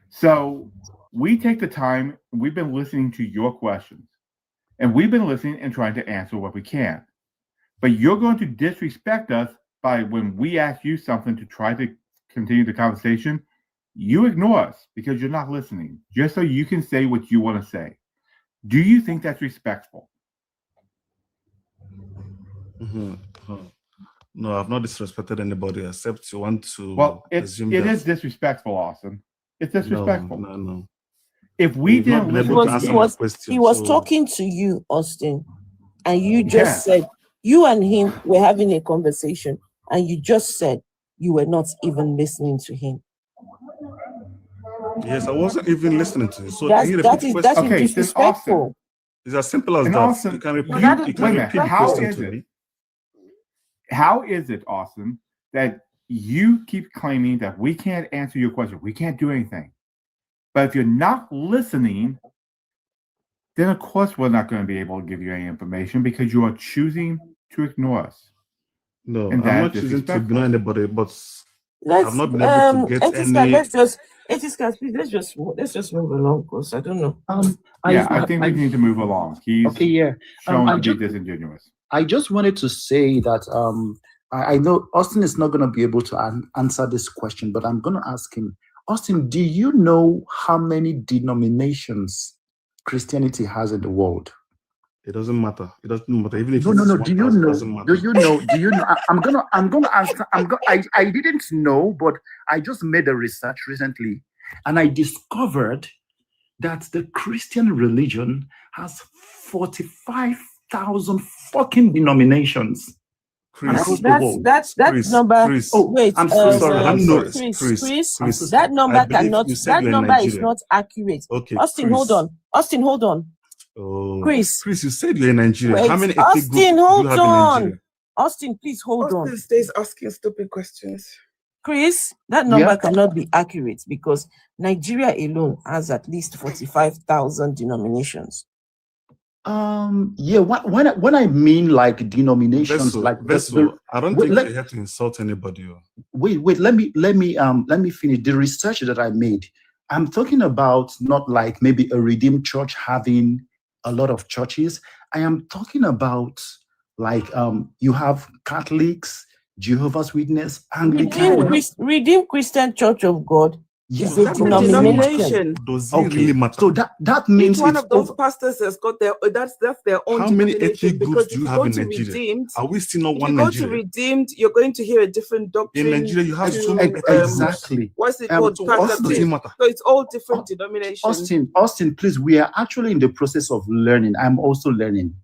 So we take the time, we've been listening to your questions, and we've been listening and trying to answer what we can. But you're going to disrespect us by when we ask you something to try to continue the conversation, you ignore us because you're not listening, just so you can say what you want to say. Do you think that's respectful? Mm-hmm. No, I've not disrespected anybody except you want to. Well, it is disrespectful, Austin. It's disrespectful. No. If we didn't he was talking to you, Austin, and you just said you and him were having a conversation, and you just said you were not even listening to him. Yes, I wasn't even listening to you. So that is disrespectful. It's as simple as that. Austin, you can repeat the question to me. How is it, Austin, that you keep claiming that we can't answer your question, we can't do anything? But if you're not listening, then of course we're not going to be able to give you any information because you are choosing to ignore us. No, I'm not choosing to ignore anybody, but I've not been able to get any. Let's just move along because I don't know. I think we need to move along. He's shown to be disingenuous. I just wanted to say that I know Austin is not going to be able to answer this question, but I'm going to ask him. Austin, do you know how many denominations Christianity has in the world? It doesn't matter. It doesn't matter. Even if no. Do you know? Do you know? Do you know? I'm gonna answer. I didn't know, but I just made a research recently, and I discovered that the Christian religion has 45,000 fucking denominations. That's number. Chris, wait, I'm so sorry. Chris, that number cannot. That number is not accurate. Okay, Austin, Chris. hold on. Oh, Chris, you said you're in Nigeria. Wait, How many Austin, hold on. Austin, please hold on. Austin stays asking stupid questions. Chris, that number cannot be accurate because Nigeria alone has at least 45,000 denominations. Yeah, when I mean like denominations, like Vessel, I don't wait, think you're here to insult anybody. wait, let me finish the research that I made. I'm talking about not like maybe a redeemed church having a lot of churches. I am talking about like you have Catholics, Jehovah's Witness, Anglican. Redeemed Christian Church of God is a That's a denomination. denomination. Does it Okay, really matter? so that means Each one it's of those over. pastors has got their that's their own How many denomination. ethnic Because groups if do you you have go in to Nigeria? Redeemed, Are we still not if one you go to Nigeria? Redeemed, you're going to hear a different doctrine. In Nigeria, you have so to, many ethnic groups. Exactly. what's it called? So what does it Practice. matter? So it's all different denominations. Austin, please, we are actually in the process of learning. I'm also learning.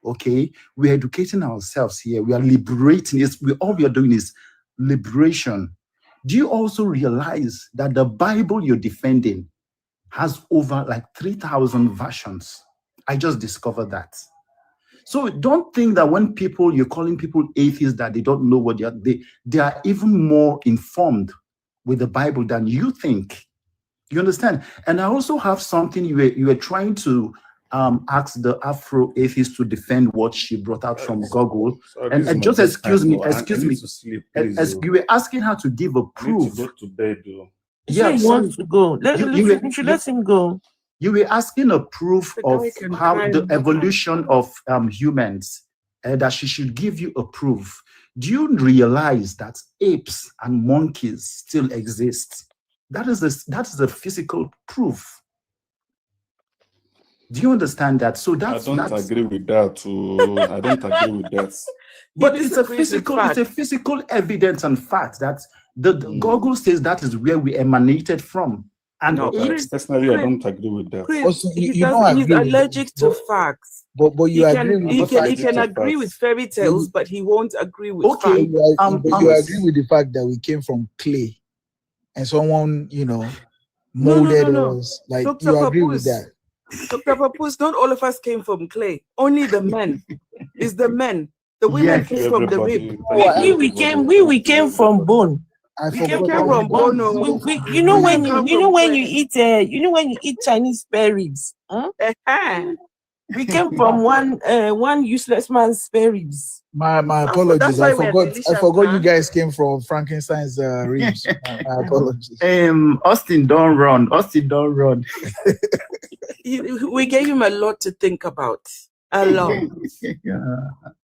Okay, we're educating ourselves here. We are liberating. All we are doing is liberation. Do you also realize that the Bible you're defending has over like 3,000 versions? I just discovered that. So don't think that when you're calling people atheists that they don't know what they are even more informed with the Bible than you think. You understand? And I also have something you were trying to ask the Afro atheist to defend what she brought out from Google. Sorry, And just excuse me, I need to sleep, please, as you were asking her to give a I need to proof. go to bed, though. Yeah, he wants to go. We should let him go. You were asking a proof The of guy can how cry the and evolution of humans, that she should give you a proof. Do you realize that apes and monkeys still exist? That is a physical proof. Do you understand that? So I don't agree with that. I don't agree with that. But it's a physical evidence and fact that the Google says that is where we emanated from. And Personally, I don't agree with that. Chris, Also, he's agree with allergic it, to facts. But you agree with He the fact can that- agree with fairy tales, but he won't agree with But facts. you agree with the fact that we came from clay, and someone molded us. Like Dr. you agree with Papoose, that? Dr. Papoose, not all of us came from clay. Only the men. It's the men. The women came from the rib. We came from bone. I We came forgot. from bone. You know when you eat Chinese spare ribs. We came from one useless man's spare ribs. My apologies. I forgot you guys came from Frankenstein's ribs. My apologies. Austin, don't run. Austin, don't run. We gave him a lot to think about. A lot.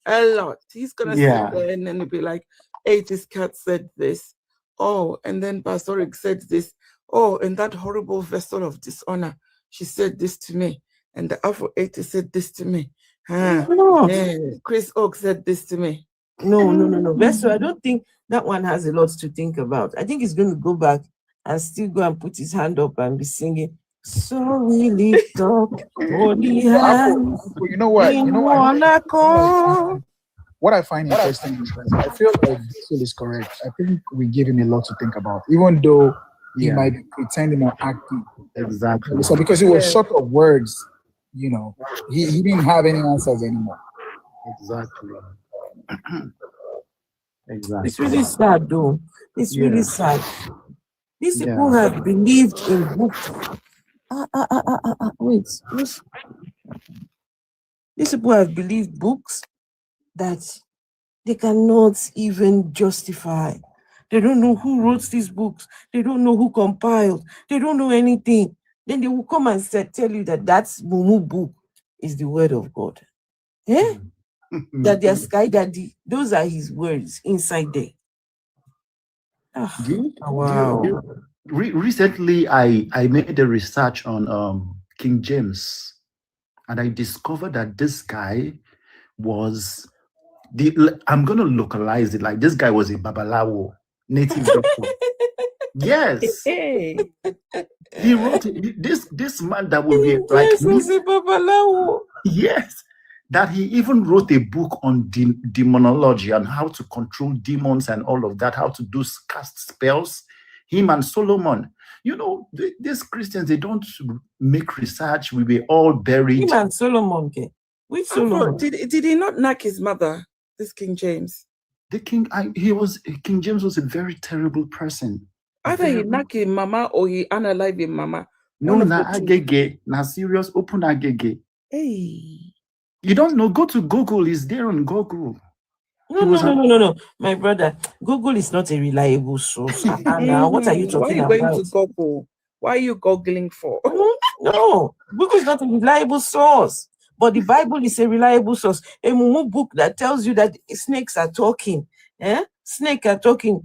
A lot. He's gonna sit there and then he'll be like, hey, this cat said this. Oh, and then Pastor Rick said this. Oh, and that horrible vessel of dishonor, she said this to me. And the Afro 80 said this to me. No. Chris Oak said this to me. No. Vessel, I don't think that one has a lot to think about. I think he's going to go back and still go and put his hand up and be singing. So we lift up holy hands. You know what? What I find interesting is that I feel like Vessel is correct. I think we give him a lot to think about, even though he might be pretending or acting. Exactly. So because he was short of words, he didn't have any answers anymore. Exactly. It's really sad, though. It's really sad. These people have believed in books. Wait. These people have believed books that they cannot even justify. They don't know who wrote these books. They don't know who compiled. They don't know anything. Then they will come and tell you that Mumu book is the word of God. That their sky daddy, those are his words inside there. Wow. Recently, I made a research on King James, and I discovered that this guy was I'm going to localize it, like this guy was a Babalawo, native doctor. Yes. Hey. He wrote this man that will be like Babalawo. Yes. That he even wrote a book on demonology and how to control demons and all of that, how to cast spells. Him and Solomon. These Christians, they don't make research. We were all buried. Him and Solomon. Which Solomon? Did he not knock his mother, this King James? King James was a very terrible person. Either he knocked his mama or he unalived his mama. No, na agege, na serious, open agege. Hey. You don't know? Go to Google. It's there on Google. No. My brother, Google is not a reliable source. Now, what are you Why are talking you going about? to Google? Why are you googling for? No, Google is not a reliable source. But the Bible is a reliable source. A Mumu book that tells you that snakes are talking. Snakes are talking.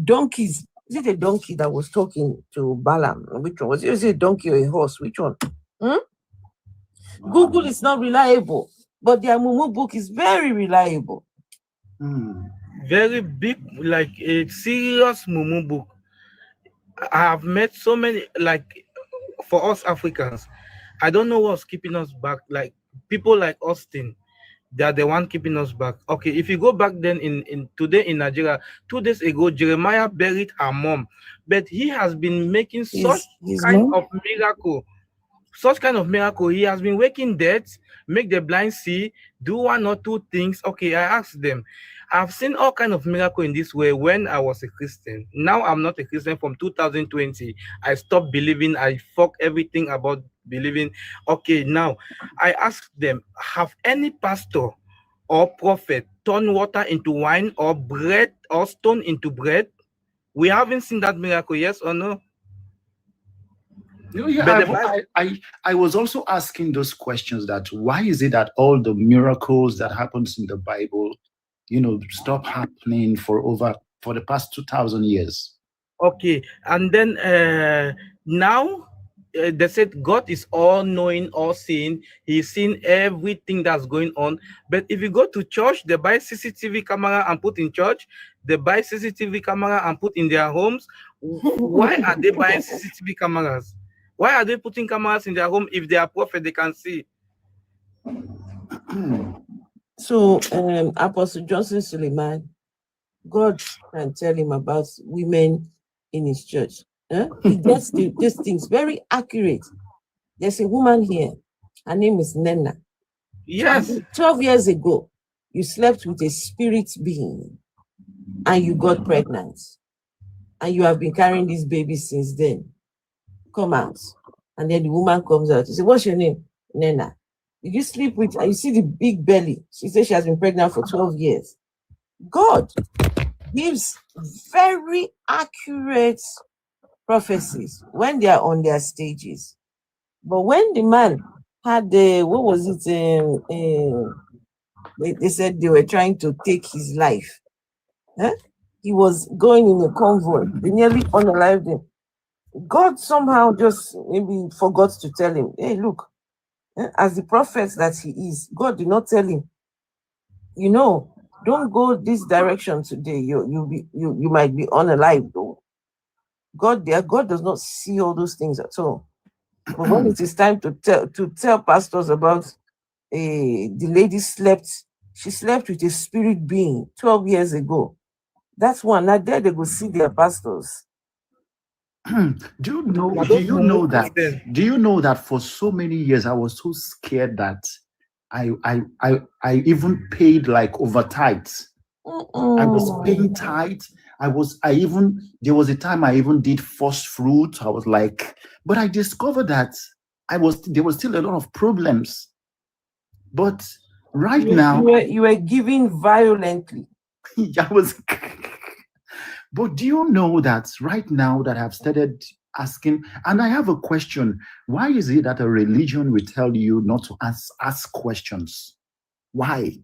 Donkeys. Is it a donkey that was talking to Balaam? Which one? Was it a donkey or a horse? Which one? Google is not reliable, but the Mumu book is very reliable. Very big, like a serious Mumu book. I have met so many, like, for us Africans, I don't know what's keeping us back. Like people like Austin, they are the one keeping us back. Okay, if you go back then in today in Nigeria, 2 days ago, Jeremiah buried her mom, but he has been making such kind of miracle. Such kind of miracle. He has been waking dead, make the blind see, do 1 or 2 things. Okay, I asked them. I've seen all kind of miracle in this way when I was a Christian. Now I'm not a Christian. From 2020, I stopped believing. I fuck everything about believing. Okay, now I asked them, have any pastor or prophet turned water into wine or bread or stone into bread? We haven't seen that miracle, yes or no? I was also asking those questions, that why is it that all the miracles that happens in the Bible, stop happening for the past 2,000 years? Okay, and then now they said God is all knowing, all seeing. He's seen everything that's going on. But if you go to church, they buy CCTV camera and put in church. They buy CCTV camera and put in their homes. Why are they buying CCTV cameras? Why are they putting cameras in their home if they are prophet, they can see? So, Apostle Johnson Suleiman, God can tell him about women in his church. He gets these things very accurate. There's a woman here. Her name is Nena. Yes. 12 years ago, you slept with a spirit being and you got pregnant. And you have been carrying this baby since then. Come out. And then the woman comes out. She said, what's your name? Nena. Did you sleep with, and you see the big belly? She said she has been pregnant for 12 years. God gives very accurate prophecies when they are on their stages. But when the man had the, what was it? They said they were trying to take his life. He was going in a convoy. They nearly unalived him. God somehow just maybe forgot to tell him, hey, look, as the prophet that he is, God did not tell him, don't go this direction today. You might be unalive though. God does not see all those things at all. But when it is time to tell pastors about the lady she slept with a spirit being 12 years ago. That's one. Now there they go see their pastors. Do you know that for so many years I was so scared that I even paid like over tithes. I was paying tithe. There was a time I even did first fruit. I was like, but I discovered that there was still a lot of problems. But right now you were giving violently. But do you know that right now that I've started asking, and I have a question, why is it that a religion will tell you not to ask questions? Why?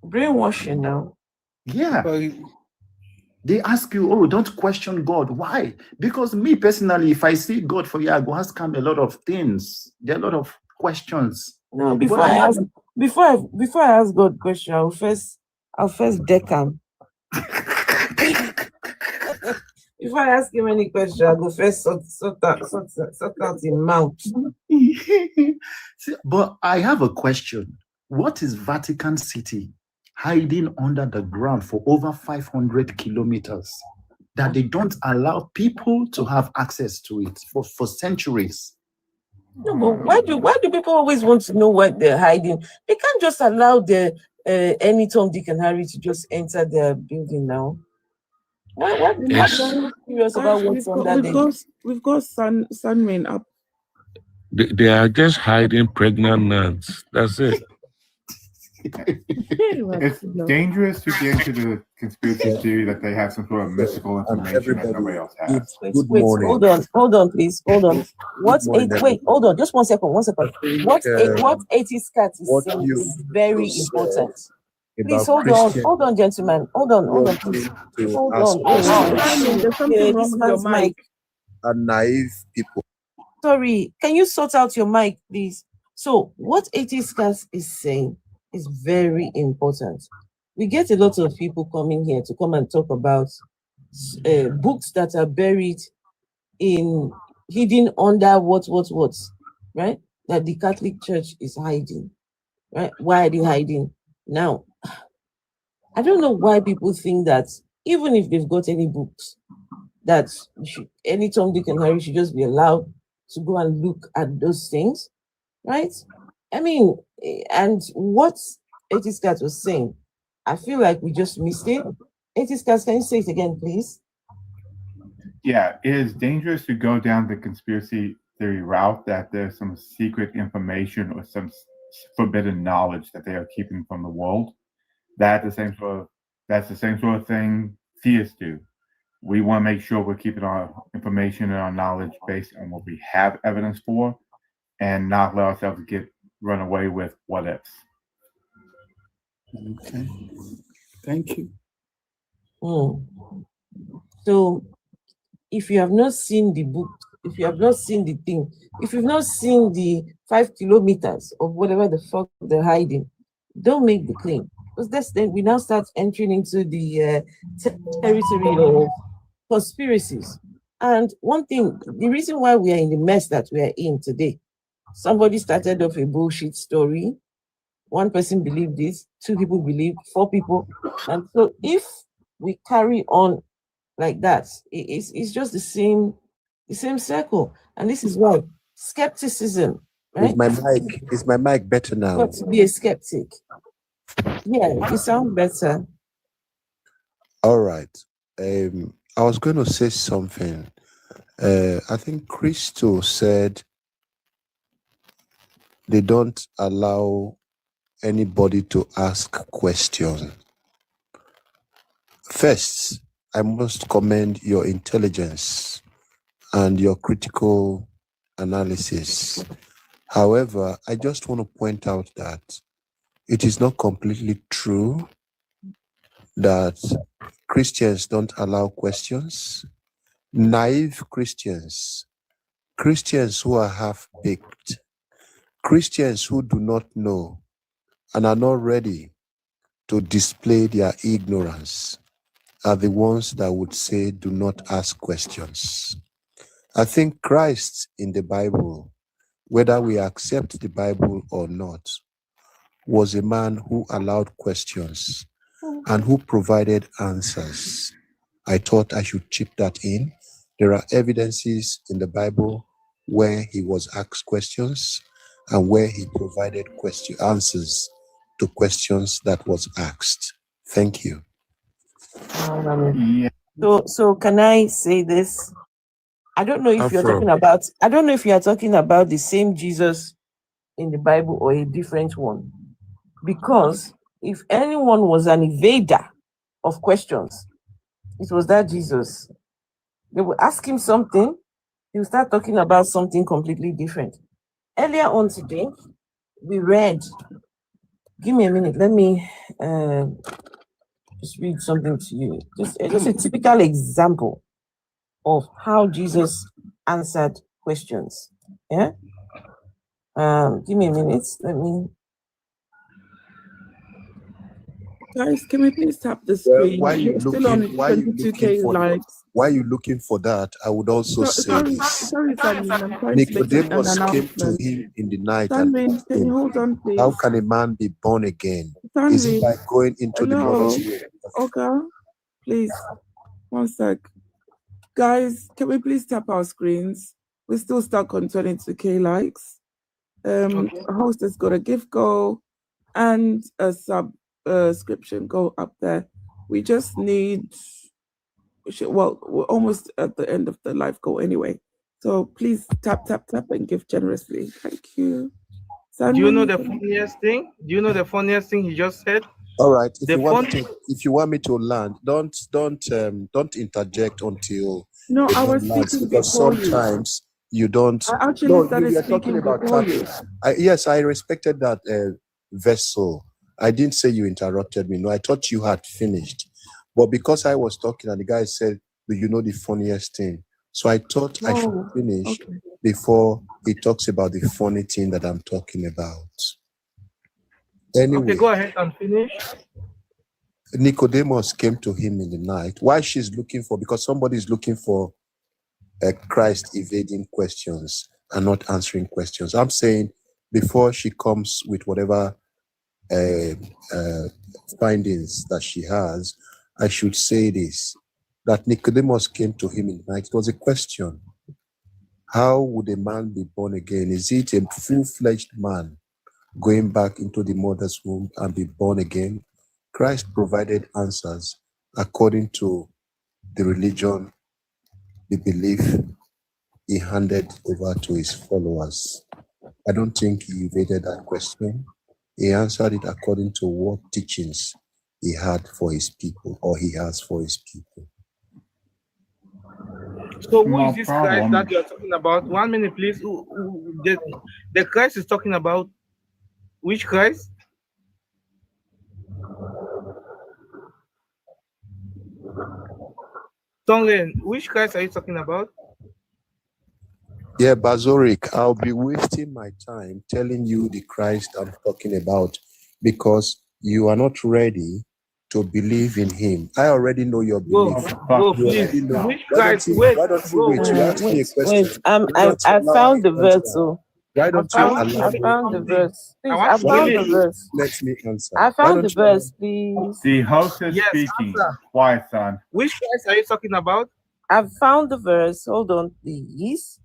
Brainwashing now. Yeah. They ask you, oh, don't question God. Why? Because me personally, if I see God for you, I go ask him a lot of things. There are a lot of questions. No, before I ask God question, I'll first deck him. If I ask him any question, I'll go first sort out his mouth. But I have a question. What is Vatican City hiding under the ground for over 500 kilometers that they don't allow people to have access to it for centuries? No, but why do people always want to know what they're hiding? They can't just allow any Tom, Dick, and Harry to just enter their building now. Why do you curious about what's under there? We've got Sunrain up. They are just hiding pregnant nuns. That's it. It's dangerous to get into the conspiracy theory that they have some sort of mystical information that nobody else has. Wait, hold on, please, hold on. Wait, hold on, just 1 second, 1 second. What Atheist Cat is saying is very important. Please hold on, gentlemen. Hold on, please. Hold on. There's something wrong with your mic. Are naive people. Sorry, can you sort out your mic, please? So, what Atheist Cat is saying is very important. We get a lot of people coming here to come and talk about books that are buried hidden under what, right? That the Catholic Church is hiding, right? Why are they hiding? Now, I don't know why people think that even if they've got any books, that any Tom, Dick, and Harry should just be allowed to go and look at those things, right? I mean, and what Atheist Cat was saying, I feel like we just missed it. Atheist Cat, can you say it again, please? Yeah, it is dangerous to go down the conspiracy theory route that there's some secret information or some forbidden knowledge that they are keeping from the world. That's the same sort of thing theists do. We want to make sure we're keeping our information and our knowledge based on what we have evidence for, and not let ourselves get run away with what ifs. Okay, thank you. So, if you have not seen the book, if you have not seen the thing, if you've not seen the 5 kilometers of whatever the fuck they're hiding, don't make the claim. Because then we now start entering into the territory of conspiracies. And one thing, the reason why we are in the mess that we are in today, somebody started off a bullshit story. One person believed this, 2 people believed, 4 people. And so if we carry on like that, it's just the same circle. And this is why skepticism, right? Is my mic better now? Got to be a skeptic. Yeah, you sound better. All right. I was going to say something. I think Christo said they don't allow anybody to ask questions. First, I must commend your intelligence and your critical analysis. However, I just want to point out that it is not completely true that Christians don't allow questions. Naive Christians, Christians who are half-baked, Christians who do not know and are not ready to display their ignorance are the ones that would say, do not ask questions. I think Christ in the Bible, whether we accept the Bible or not, was a man who allowed questions and who provided answers. I thought I should chip that in. There are evidences in the Bible where he was asked questions and where he provided answers to questions that was asked. Thank you. So can I say this? I don't know if you are talking about the same Jesus in the Bible or a different one. Because if anyone was an evader of questions, it was that Jesus. They would ask him something, he would start talking about something completely different. Earlier on today, we read, give me a minute, let me just read something to you. Just a typical example of how Jesus answered questions. Yeah? Give me a minute, let me. Guys, can we please tap the screen? Why are you looking for that? I would also say this. Nicodemus came to him in the night and asked him, hold on, please? how can a man be born again? Is it by going into the mother's womb? Okay, please, 1 sec. Guys, can we please tap our screens? We're still stuck on 22K likes. Host has got a gift goal and a subscription goal up there. We just need, we're almost at the end of the live goal anyway. So please tap, tap, tap and give generously. Thank you. Do you know the funniest thing? Do you know the funniest thing he just said? All right. If The you want me to land, don't interject until No, the I was man lands, speaking because before you. sometimes you don't. I actually No, started you are speaking talking about before you. tapping. Yes, I respected that vessel. I didn't say you interrupted me. No, I thought you had finished. But because I was talking and the guy said, "Do you know the funniest thing?" So I thought I should Oh, finish okay. before he talks about the funny thing that I'm talking about. Okay, Anyway, go ahead and finish. Nicodemus came to him in the night. Why she's looking for? Because somebody is looking for Christ evading questions and not answering questions. I'm saying before she comes with whatever findings that she has, I should say this, that Nicodemus came to him in the night. It was a question. How would a man be born again? Is it a full-fledged man going back into the mother's womb and be born again? Christ provided answers according to the religion, the belief he handed over to his followers. I don't think he evaded that question. He answered it according to what teachings he had for his people, or he has for his people. So who No is this problem. Christ that you're talking about? 1 minute, please. The Christ is talking about which Christ? Tongen, which Christ are you talking about? Yeah, Bazorik, I'll be wasting my time telling you the Christ I'm talking about because you are not ready to believe in him. I already know your belief. Bro, You please. already know. Which Christ? Wait, Why don't you bro, wait? You asked me a Wait, question. I found the verse. So Why don't I you want to allow I say me? found the something. verse. I Please, want I to Why found say don't the you verse. let me answer? I Why found the don't you allow verse, please. The host is yes, speaking. answer. Quiet, son. Which Christ are you talking about? I found the verse. Hold on, please.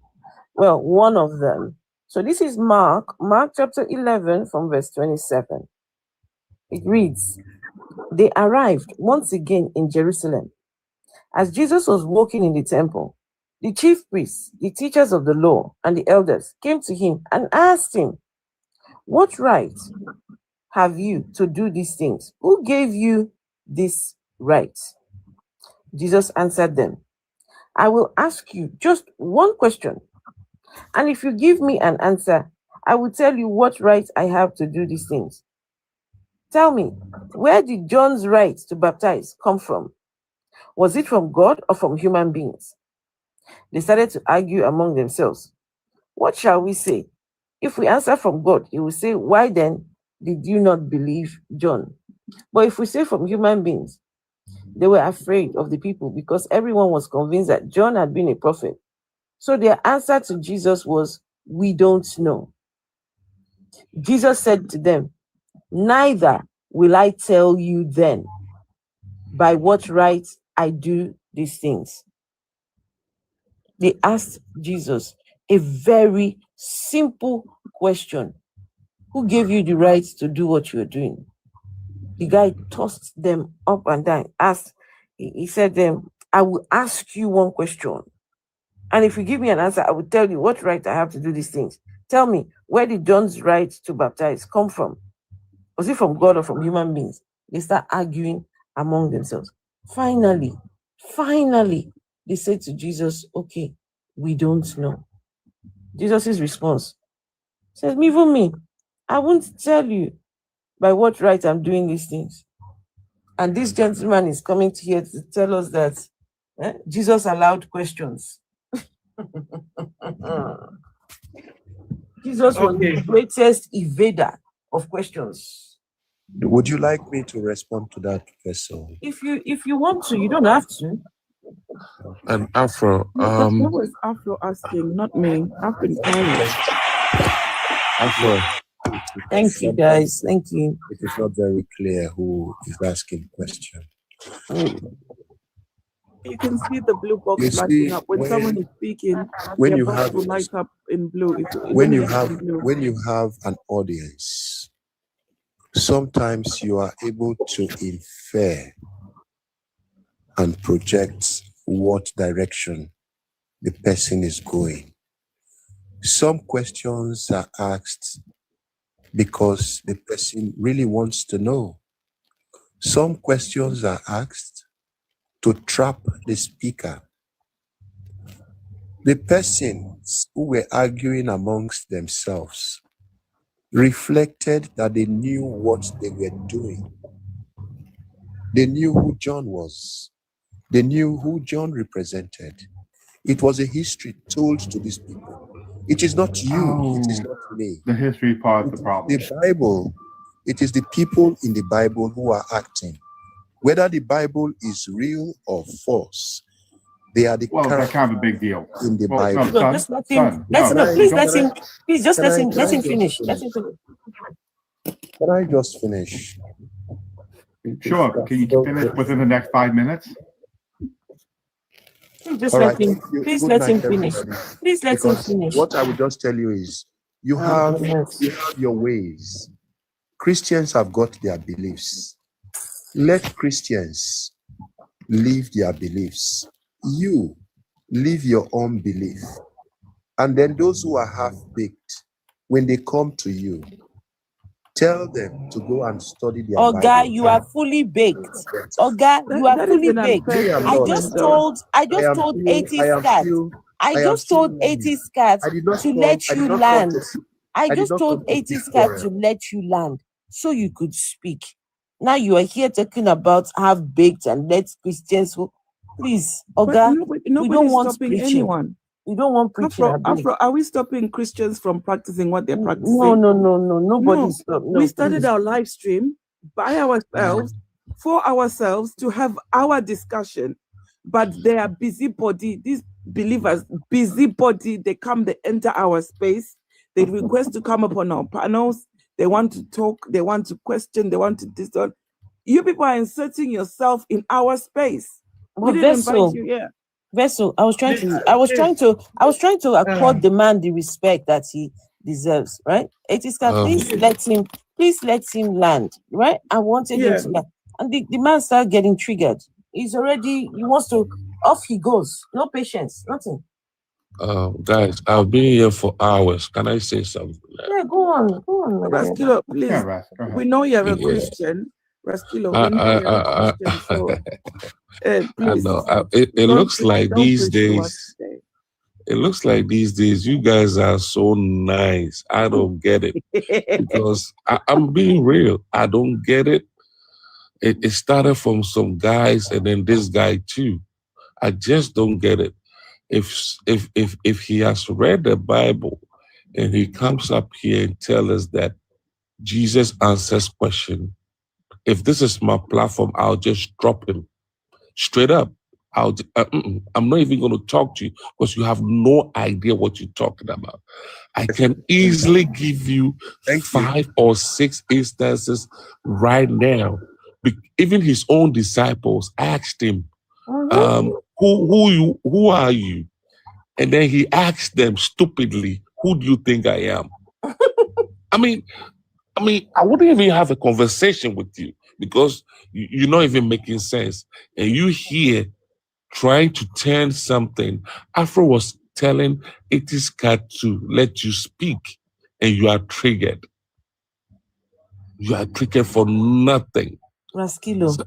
Well, one of them. So this is Mark chapter 11 from verse 27. It reads, "They arrived once again in Jerusalem. As Jesus was walking in the temple, the chief priests, the teachers of the law, and the elders came to him and asked him, 'What right have you to do these things? Who gave you this right?' Jesus answered them, 'I will ask you just one question. And if you give me an answer, I will tell you what right I have to do these things. Tell me, where did John's right to baptize come from? Was it from God or from human beings?' They started to argue among themselves. 'What shall we say? If we answer from God, he will say, why then did you not believe John? But if we say from human beings,' they were afraid of the people because everyone was convinced that John had been a prophet. So their answer to Jesus was, 'We don't know.' Jesus said to them, 'Neither will I tell you then by what right I do these things.'" They asked Jesus a very simple question. "Who gave you the right to do what you're doing?" The guy tossed them up and down. He said, "I will ask you one question. And if you give me an answer, I will tell you what right I have to do these things. Tell me, where did John's right to baptize come from? Was it from God or from human beings?" They start arguing among themselves. Finally, they said to Jesus, "Okay, we don't know." Jesus' response says, "Even me, I won't tell you by what right I'm doing these things." And this gentleman is coming here to tell us that Jesus allowed questions. Jesus was the greatest evader of questions. Would you like me to respond to that, Professor? If you want to, you don't have to. And Afro, That was Afro asking, not me. I've been quiet. Afro. Thank you, guys. Thank you. It is not very clear who is asking question. You can see the blue box You lighting see, up when someone is speaking. when Their you box have will light up in blue. when you have an audience, sometimes you are able to infer and project what direction the person is going. Some questions are asked because the person really wants to know. Some questions are asked to trap the speaker. The persons who were arguing amongst themselves reflected that they knew what they were doing. They knew who John was. They knew who John represented. It was a history told to these people. It is not you, it is not me. The history part of the problem. The Bible, it is the people in the Bible who are acting. Whether the Bible is real or false, they are the that's kind of a big deal in the Well, Bible. no, Just let son, him. Please let him. Please just let him. Let him finish. Let him finish. Can I just finish? Sure. Can you finish within the next 5 minutes? Just All let right, him. thank you. Please Good let night, him finish. everybody. Please let him Because finish. what I would just tell you is you have your ways. Christians have got their beliefs. Let Christians live their beliefs. You live your own belief. And then those who are half-baked, when they come to you, tell them to go and study their Oga, Bible. you are fully baked. Oga, you are That is fully an baked. unfair I statement, just though. told 80 scats. I just told 80 scats to let you land. I just told 80 scats to let you land so you could speak. Now you are here talking about half-baked and let Christians who please, Oga, we Nobody's don't want stopping preaching. anyone. We don't want preaching. Afro, are we stopping Christians from practicing what they're practicing? No. Nobody's stopping. We started our live stream by ourselves, for ourselves, to have our discussion. But they are busybody, these believers, busybody, they enter our space. They request to come up on our panels. They want to talk, they want to question, they want to discuss. You people are inserting yourself in our space. We didn't invite you here. Vessel, I was trying to accord the man the respect that he deserves, right? Etiska, please let him land, right? I wanted him to land. And the man started getting triggered. He wants to, off he goes. No patience, nothing. Guys, I've been here for hours. Can I say something? Yeah, go on. Raskilo, please. Yeah, Ras, go ahead. We know you're a Christian. Raskilo, we know you're a Christian. So, please. I know. It looks like these days. It looks like these days you guys are so nice. I don't get it because I'm being real. I don't get it. It started from some guys and then this guy too. I just don't get it. If he has read the Bible and he comes up here and tells us that Jesus answers question, if this is my platform, I'll just drop him straight up. I'm not even going to talk to you because you have no idea what you're talking about. I can easily give you 5 or 6 instances right now. Even his own disciples asked him, who are you? And then he asked them stupidly, who do you think I am? I mean, I wouldn't even have a conversation with you because you're not even making sense. And you here trying to turn something. Afro was telling Etiska to let you speak and you are triggered. You are triggered for nothing. Raskilo. So,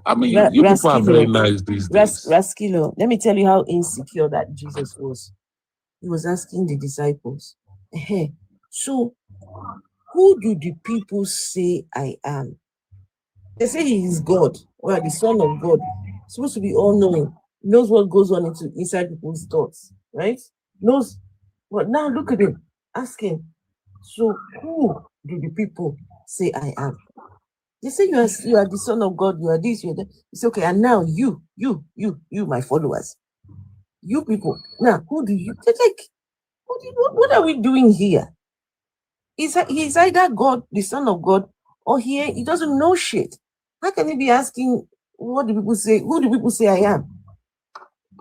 you people are very nice these days. Raskilo, let me tell you how insecure that Jesus was. He was asking the disciples, hey, so who do the people say I am? They say he is God, or the Son of God. He's supposed to be all-knowing. Knows what goes on inside people's thoughts, right? Knows. But now look at him, asking, so who do the people say I am? They say you are the Son of God, you are this, you are that. It's okay, and now you, my followers, you people, now who do you take? What are we doing here? He's either God, the Son of God, or he doesn't know shit. How can he be asking what do people say? Who do people say I am?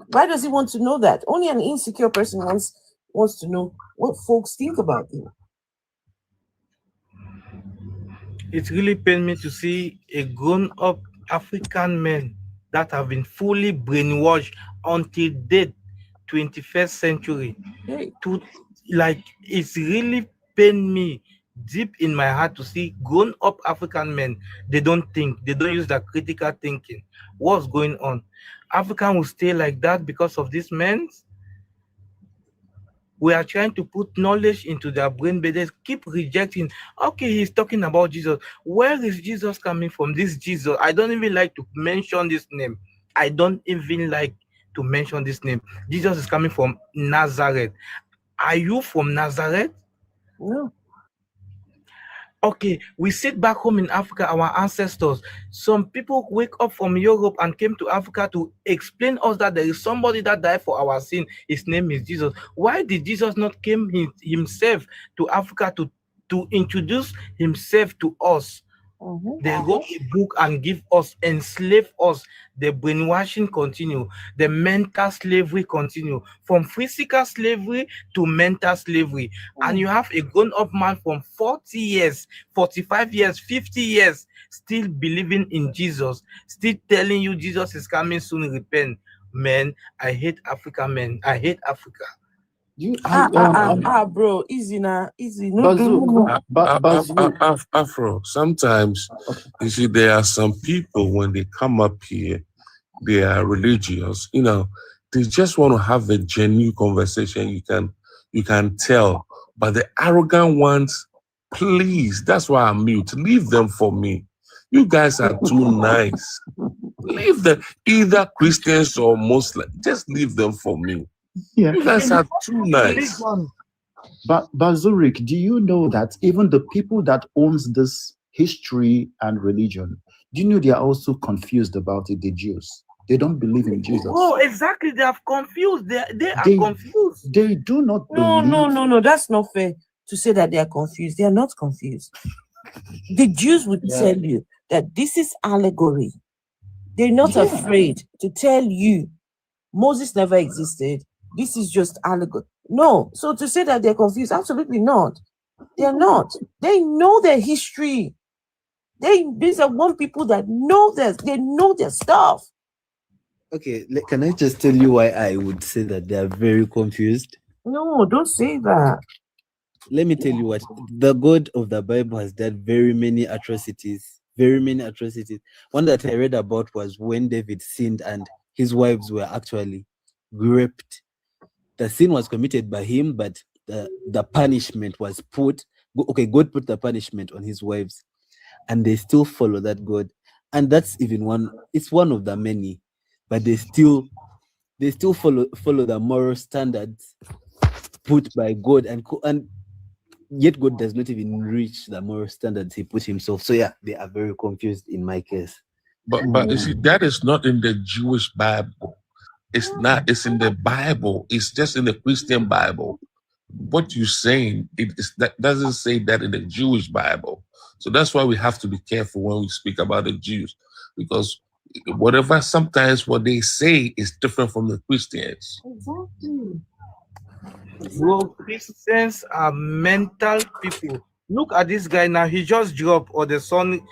Why does he want to know that? Only an insecure person wants to know what folks think about him. It really pains me to see a grown-up African man that have been fully brainwashed until date, 21st century, to like it's really pained me deep in my heart to see grown up African men. They don't think, they don't use that critical thinking. What's going on? African will stay like that because of these men. We are trying to put knowledge into their brain, but they keep rejecting. Okay, he's talking about Jesus. Where is Jesus coming from? This Jesus, I don't even like to mention this name. I don't even like to mention this name. Jesus is coming from Nazareth. Are you from Nazareth? No. Okay, we sit back home in Africa, our ancestors. Some people wake up from Europe and came to Africa to explain us that there is somebody that died for our sin. His name is Jesus. Why did Jesus not come himself to Africa to introduce himself to us? They wrote a book and give us, enslave us. The brainwashing continue. The mental slavery continue. From physical slavery to mental slavery. And you have a grown-up man from 40 years, 45 years, 50 years, still believing in Jesus, still telling you Jesus is coming soon, repent. Man, I hate Africa, man. I hate Africa. Bro, easy now, easy. No. Afro, sometimes you see there are some people when they come up here, they are religious, they just want to have a genuine conversation. You can tell. But the arrogant ones, please, that's why I'm mute. Leave them for me. You guys are too nice. Leave them, either Christians or Muslims. Just leave them for me. Yeah. You guys are too nice. But Zurich, do you know that even the people that owns this history and religion, do you know they are also confused about it, the Jews? They don't believe in Jesus. Oh, exactly. They are confused. They are confused. They do not believe. No. That's not fair to say that they are confused. They are not confused. The Jews would tell you that this is allegory. They're not afraid to tell you Moses never existed. This is just allegory. No. So to say that they're confused, absolutely not. They're not. They know their history. These are one people that know this. They know their stuff. Okay, can I just tell you why I would say that they are very confused? No, don't say that. Let me tell you what. The God of the Bible has done very many atrocities. Very many atrocities. One that I read about was when David sinned and his wives were actually raped. The sin was committed by him, but the punishment was put. Okay, God put the punishment on his wives, and they still follow that God. And that's even one. It's one of the many, but they still follow the moral standards put by God, and yet God does not even reach the moral standards he put himself. So yeah, they are very confused in my case. But you see, that is not in the Jewish Bible. It's not. It's in the Bible. It's just in the Christian Bible. What you're saying, that doesn't say that in the Jewish Bible. So that's why we have to be careful when we speak about the Jews, because sometimes what they say is different from the Christians. Exactly. Well, Christians are mental people. Look at this guy now. He just dropped, or the sun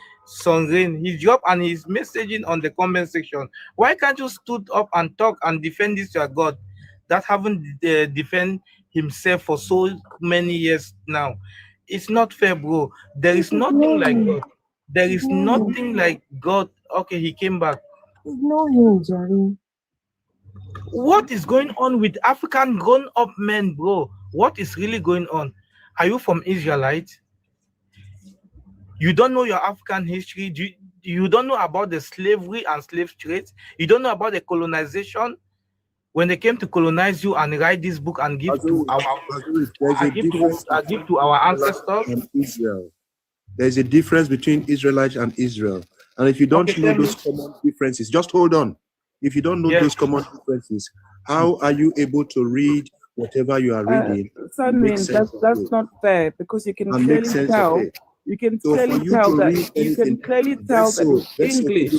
rain. He dropped and he's messaging on the comment section. Why can't you stood up and talk and defend this your God that haven't defend himself for so many years now? It's not fair, bro. There is nothing like God. There is nothing like God. Okay, he came back. Ignore him, Jerry. What is going on with African grown-up men, bro? What is really going on? Are you from Israelite? You don't know your African history? You don't know about the slavery and slave trades? You don't know about the colonization? When they came to colonize you and write this book and give to our ancestors? And Israel. There's a difference between Israelite and Israel. And if you don't know those common differences, just hold on. If you don't know those common differences, how are you able to read whatever you are reading? That's not fair, because you can clearly tell. You can clearly tell that it's English.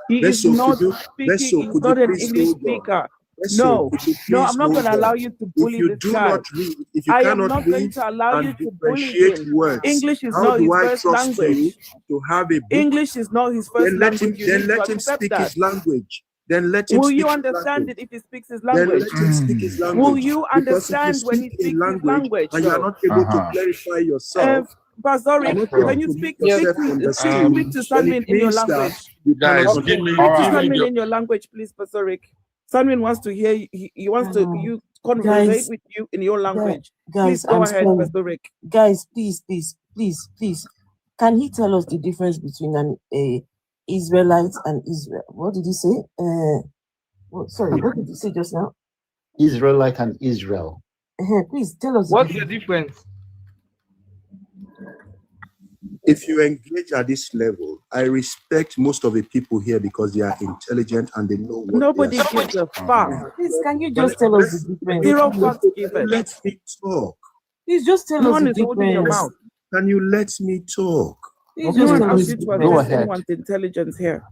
He is not speaking. He's not an English speaker. No, I'm not going to allow you to bully this guy. I am not going to allow you to bully him. English is not his first language. To have a book? English is not his first language. Then let him speak his language. then let him Will speak you his understand language. it if he speaks his Then language? let him speak his language. Will you Because if you understand when he speak a speaks his language and you are though? not able to clarify yourself, Bazorik, not can able you to speak make yourself to understood, Sanmin then it in your means that language? you cannot Guys, Okay, give me speak to give me Sanmin the in your language, please, Bazorik. Sanmin wants to hear he wants to you conversate Guys, with you in your language. guys, Please go I'm ahead, sorry. Bazorik. Guys, please. Can he tell us the difference between an Israelite and Israel? What did he say? Sorry, what did he say just now? Israelite and Israel. Please tell us. What's the difference? if you engage at this level, I respect most of the people here because they are intelligent and they know what Nobody they are gives a fuck. Please, can you just tell us the difference? Zero fucks given. Let me talk. Please just tell No us one the is holding your difference. mouth. Can you let me talk? Please No just one tell us asked the you to difference. assess anyone's intelligence here.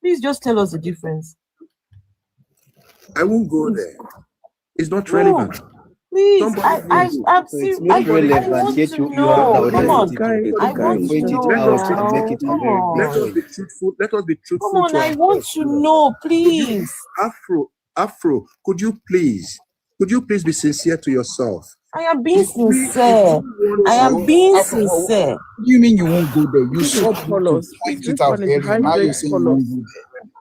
Please just tell us the difference. I won't go there. It's not No, relevant. please, Somebody I've So it's seen. not I relevant, want yet to you have the know. Come on, audacity to I want to point it know out and now. make it a Come very big Let us on, be point. truthful. Let us be come truthful on, to I want ourselves. to know, Could you, please. Afro, could you please be sincere to yourself? I am being If we sincere. want I am to, being What sincere. do you mean you won't go there? You This is saw people colors. point This it out one is earlier. Now high-grade you're saying you colors. won't go there.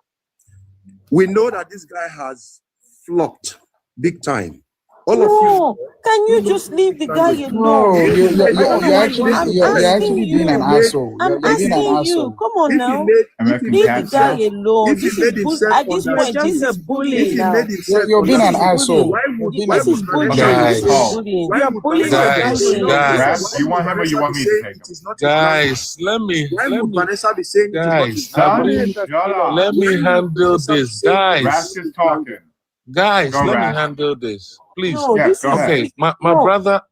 we know that this guy has flopped big time. All of No, you. can you just leave the guy Language. No, alone? you're actually I'm you're asking actually being an you. asshole. I'm You're being an asking you. asshole. Come on If he now. made, American Leave the Cat guy said, alone. if he This made is himself at this You're point. This just a is bully if he bullying made now. himself You're being an This is understood, asshole. bullying. You're being why This an is would bullying. Vanessa Okay, be Guys, This is saying, Paul. bullying. why you're would bullying Vanessa the be guy guys, you saying, know. Rap, guys, why do you would want him or you Vanessa want be me to saying take it him? is not his language? guys, let Why would me Vanessa be saying it is not his guys, Son, language? shut up. let me Why would handle Vanessa be this. saying it is Raph Guys, not is his language? guys, Go, let me Raph. handle this. Please. No, Yeah, this go is ahead. Okay, my no. brother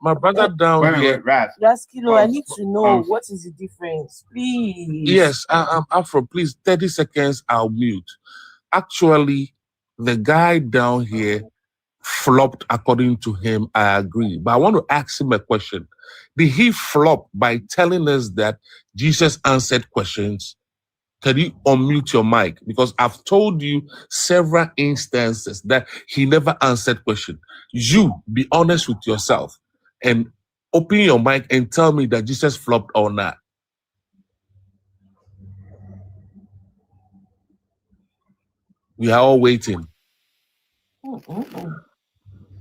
down Wait a minute, here. wait, Raph. Raskilo, I Oh, need to know oh, what is the difference, please. Yes, I'm Afro. Please, 30 seconds, I'll mute. Actually, the guy down here flopped according to him. I agree. But I want to ask him a question. Did he flop by telling us that Jesus answered questions? Can you unmute your mic? Because I've told you several instances that he never answered question. You be honest with yourself and open your mic and tell me that Jesus flopped or not. We are all waiting.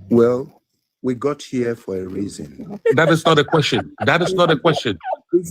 Well, we got here for a reason. That is not a question. That is not a question.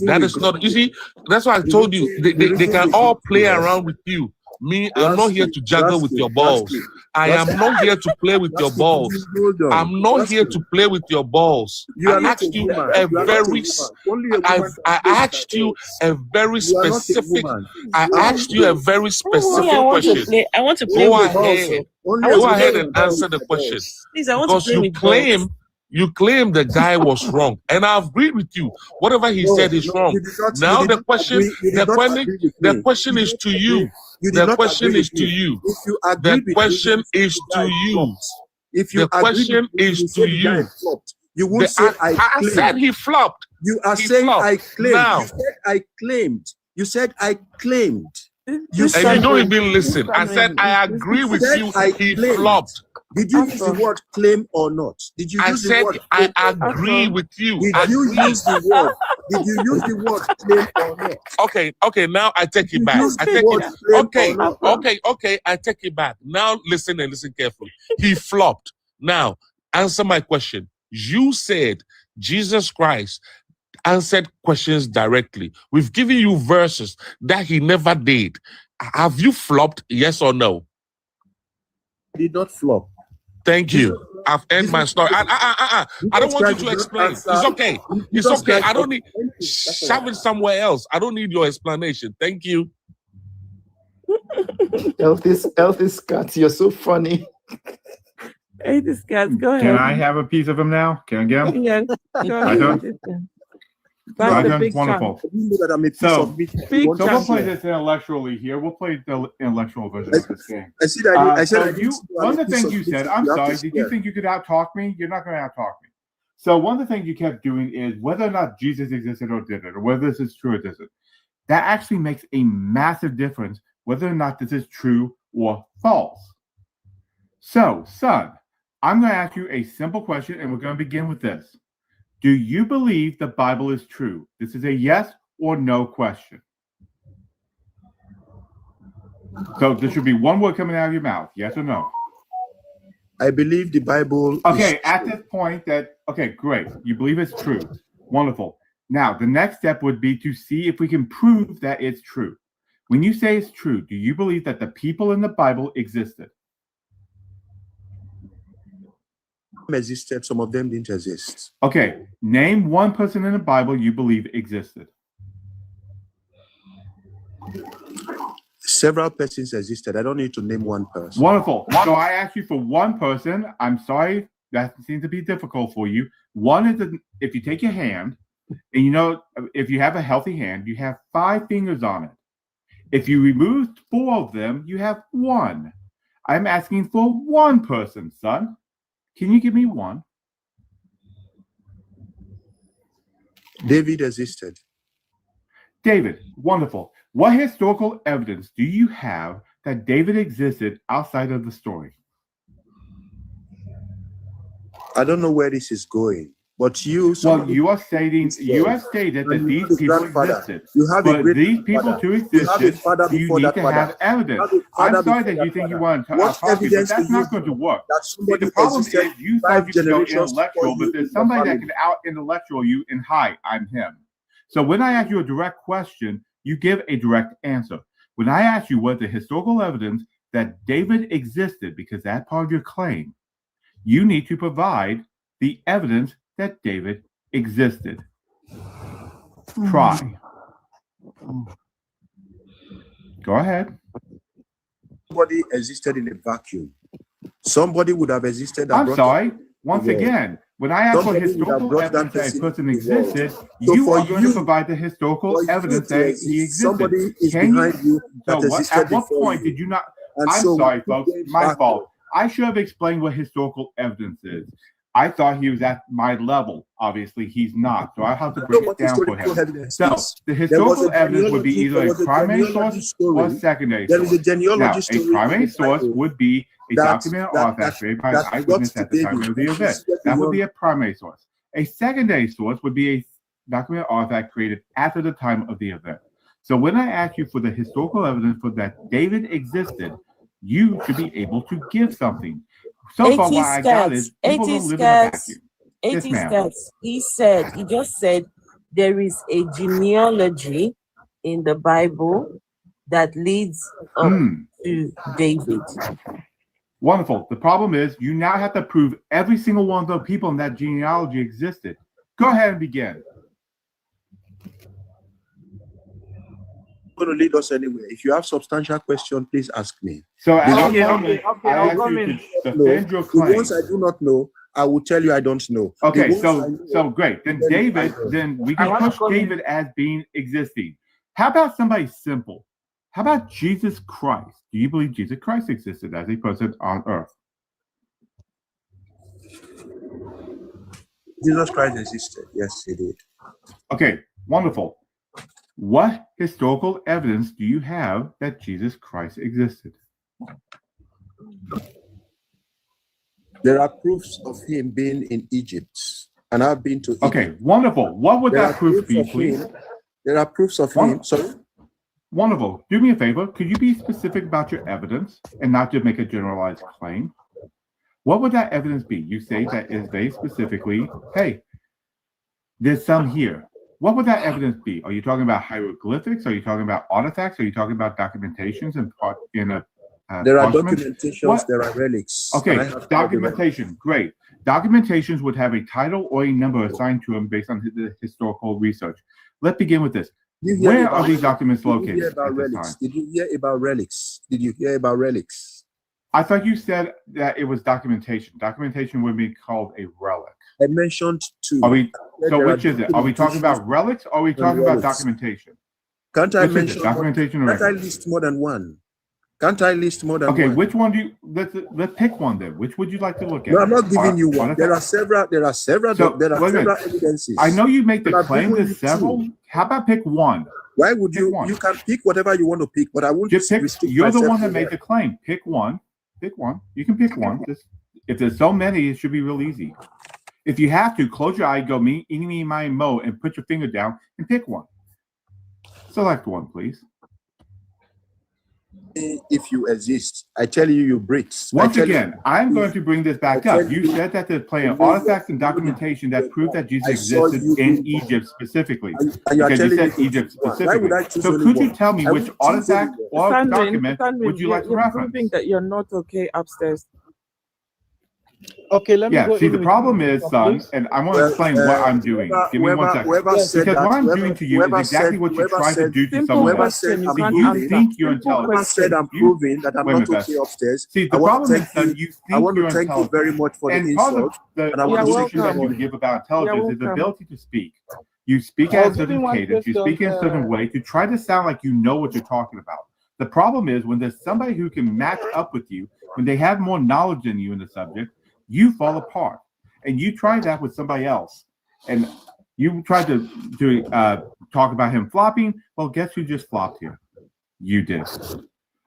That is not, you see, that's why I The told you, reason they can we all got play here, around with you. Me, I'm not here to juggle with your balls. I am not here to play with your balls. hold on. I'm not here to play with your balls. You I are not a asked you woman. a You are not a very, woman. Only a woman I can play with asked her you balls. a very You are not a specific, woman. I asked you a very Me, I specific want to question. play. I want to play Go with balls. ahead. Only I a Go want to woman play ahead can and with balls. answer the question. Please, I want to Because play with balls. you claim the guy was wrong, and I agreed with you. Whatever he No, said is no, wrong. you did not. Now You did the not question, agree. You did not agree with the me. question You is did to not you. agree. You did The not question agree is with to me. you. If you The agreed with me, question you said is the to guy you. flopped. If you The agreed with question me, is you to said the guy you. flopped. You won't say I I said claimed. he flopped. You are He saying flopped. I claimed. Now, You said I claimed. You said I claimed. You and you said don't even listen. I said I agree with said you. I He claimed. flopped. Did you use the word claim or not? Did you I use the said word I claim or not? agree with you. Did you Agree. use the word? Did you use the word claim or not? Okay. Now I take it You back. use I the take word it. claim Okay, or not? okay. I take it back. Now listen and listen carefully. He flopped. Now answer my question. You said Jesus Christ answered questions directly. We've given you verses that he never did. Have you flopped? Yes or no? Did not flop. Thank you. I've ended my story. I don't want you to explain. It's okay. It's okay. I don't need shove it somewhere else. I don't need your explanation. Thank you. Healthy Scott, you're so funny. Hey, this guy's go ahead. Can I have a piece of him now? Can I get him? Yeah, go I ahead. don't. That's the That's big wonderful. chunk. You know that I'm a piece So, of meat. Big so we'll chunk. play this intellectually here. We'll play the intellectual version of this game. I see that. I said So I didn't see one of the I'm a piece things you of meat. said, I'm You have sorry, to did you swear. think you could out-talk me? You're not going to out-talk me. So one of the things you kept doing is whether or not Jesus existed or didn't, or whether this is true or isn't. That actually makes a massive difference whether or not this is true or false. So, son, I'm going to ask you a simple question, and we're going to begin with this. Do you believe the Bible is true? This is a yes or no question. So there should be one word coming out of your mouth, yes or no? I believe the Bible. Okay, at this point okay, great. You believe it's true. Wonderful. Now, the next step would be to see if we can prove that it's true. When you say it's true, do you believe that the people in the Bible existed? Existed, some of them didn't exist. Okay, name one person in the Bible you believe existed. Several persons existed. I don't need to name one person. Wonderful. So I asked you for one person. I'm sorry, that seems to be difficult for you. One is if you take your hand, and you know, if you have a healthy hand, you have 5 fingers on it. If you remove 4 of them, you have 1. I'm asking for one person, son. Can you give me one? David existed. David, wonderful. What historical evidence do you have that David existed outside of the story? I don't know where this is going, but you are stating you have stated that these people existed. You have but these people to exist, you need to have evidence. I'm sorry that you think you want to talk to me, but that's not going to work. See, the problem is you thought you could go intellectual, but there's somebody that can out-intellectual you, and hi, I'm him. So when I ask you a direct question, you give a direct answer. When I ask you what the historical evidence that David existed, because that's part of your claim, you need to provide the evidence that David existed. Try. Go ahead. Somebody existed in a vacuum. Somebody would have existed. I'm sorry. Once again, when I ask for historical evidence that a person existed, you are going to provide the historical evidence that he existed. At what point did you not? I'm sorry, folks. My fault. I should have explained what historical evidence is. I thought he was at my level. Obviously, he's not. So I have to break it down for him. So the historical evidence would be either a primary source or a secondary source. There is a genealogy story. A primary source would be a documented artifact created by an eyewitness at the time of the event. That would be a primary source. A secondary source would be a documented artifact created after the time of the event. So when I ask you for the historical evidence for that David existed, you should be able to give something. So far, what I got is people don't live in a vacuum. Yes, ma'am. He just said there is a genealogy in the Bible that leads up to David. Wonderful. The problem is you now have to prove every single one of the people in that genealogy existed. Go ahead and begin. Going to lead us anywhere. If you have substantial question, please ask me. So I'll come in. The ones I do not know, I will tell you I don't know. Okay, so great. Then David, then we can push David as being existing. How about somebody simple? How about Jesus Christ? Do you believe Jesus Christ existed as a person on earth? Jesus Christ existed. Yes, he did. Okay, wonderful. What historical evidence do you have that Jesus Christ existed? There are proofs of him being in Egypt, and I've been to Egypt. Okay, wonderful. What would that proof be, please? There are proofs of him. Sorry? Wonderful. Do me a favor. Could you be specific about your evidence and not just make a generalized claim? What would that evidence be? You say that is very specifically, hey, there's some here. What would that evidence be? Are you talking about hieroglyphics? Are you talking about artifacts? Are you talking about documentations and there are documentations, there are relics. Okay, documentation, great. Documentations would have a title or a number assigned to them based on the historical research. Let's begin with this. Where are these documents located? Did you hear about relics? Did you hear about relics? I thought you said that it was documentation. Documentation would be called a relic. I mentioned two. So which is it? Are we talking about relics or are we talking about documentation? Can't I mention documentation? Can't I list more than one? Can't I list more than one? Okay, which one do you let's pick one then. Which would you like to look at? No, I'm not giving you one. There are several evidences. I know you make the claim there's several. How about pick one? Why would Pick you? one. You can pick whatever you want to pick, but I won't Just pick. restrict You're the myself one to that made the claim. Pick one. Pick one. You can pick one. If there's so many, it should be real easy. If you have to, close your eye, go me, eeny, miny, mo, and put your finger down and pick one. Select one, please. If you exist, I tell you, you bricks. Once again, I'm going to bring this back up. You said that there's plenty of artifacts and documentation that prove that Jesus existed in Egypt specifically. Because you said Egypt specifically. So could you tell me which artifact or document would you like to reference? Proving that you're not okay upstairs. Okay, let me go. See, in the with problem you, is, son, please. and I want to explain what I'm doing. Give me 1 second. Because what I'm doing to you is exactly what you try to do to someone else. See, you think you're intelligent. Whoever said I'm proving that I'm not okay upstairs. See, the problem is that you think I want you're to thank you intelligent. very much for the And part of insult. the And I want to position that you give about intelligence is the ability to speak. You speak I'll as give you one educated, you speak in a certain way to try to sound like you know what you're talking about. The problem is when there's somebody who can match up with you, when they have more knowledge than you in the subject, you fall apart. And you try that with somebody else. And you tried to talk about him flopping. Well, guess who just flopped here? You did.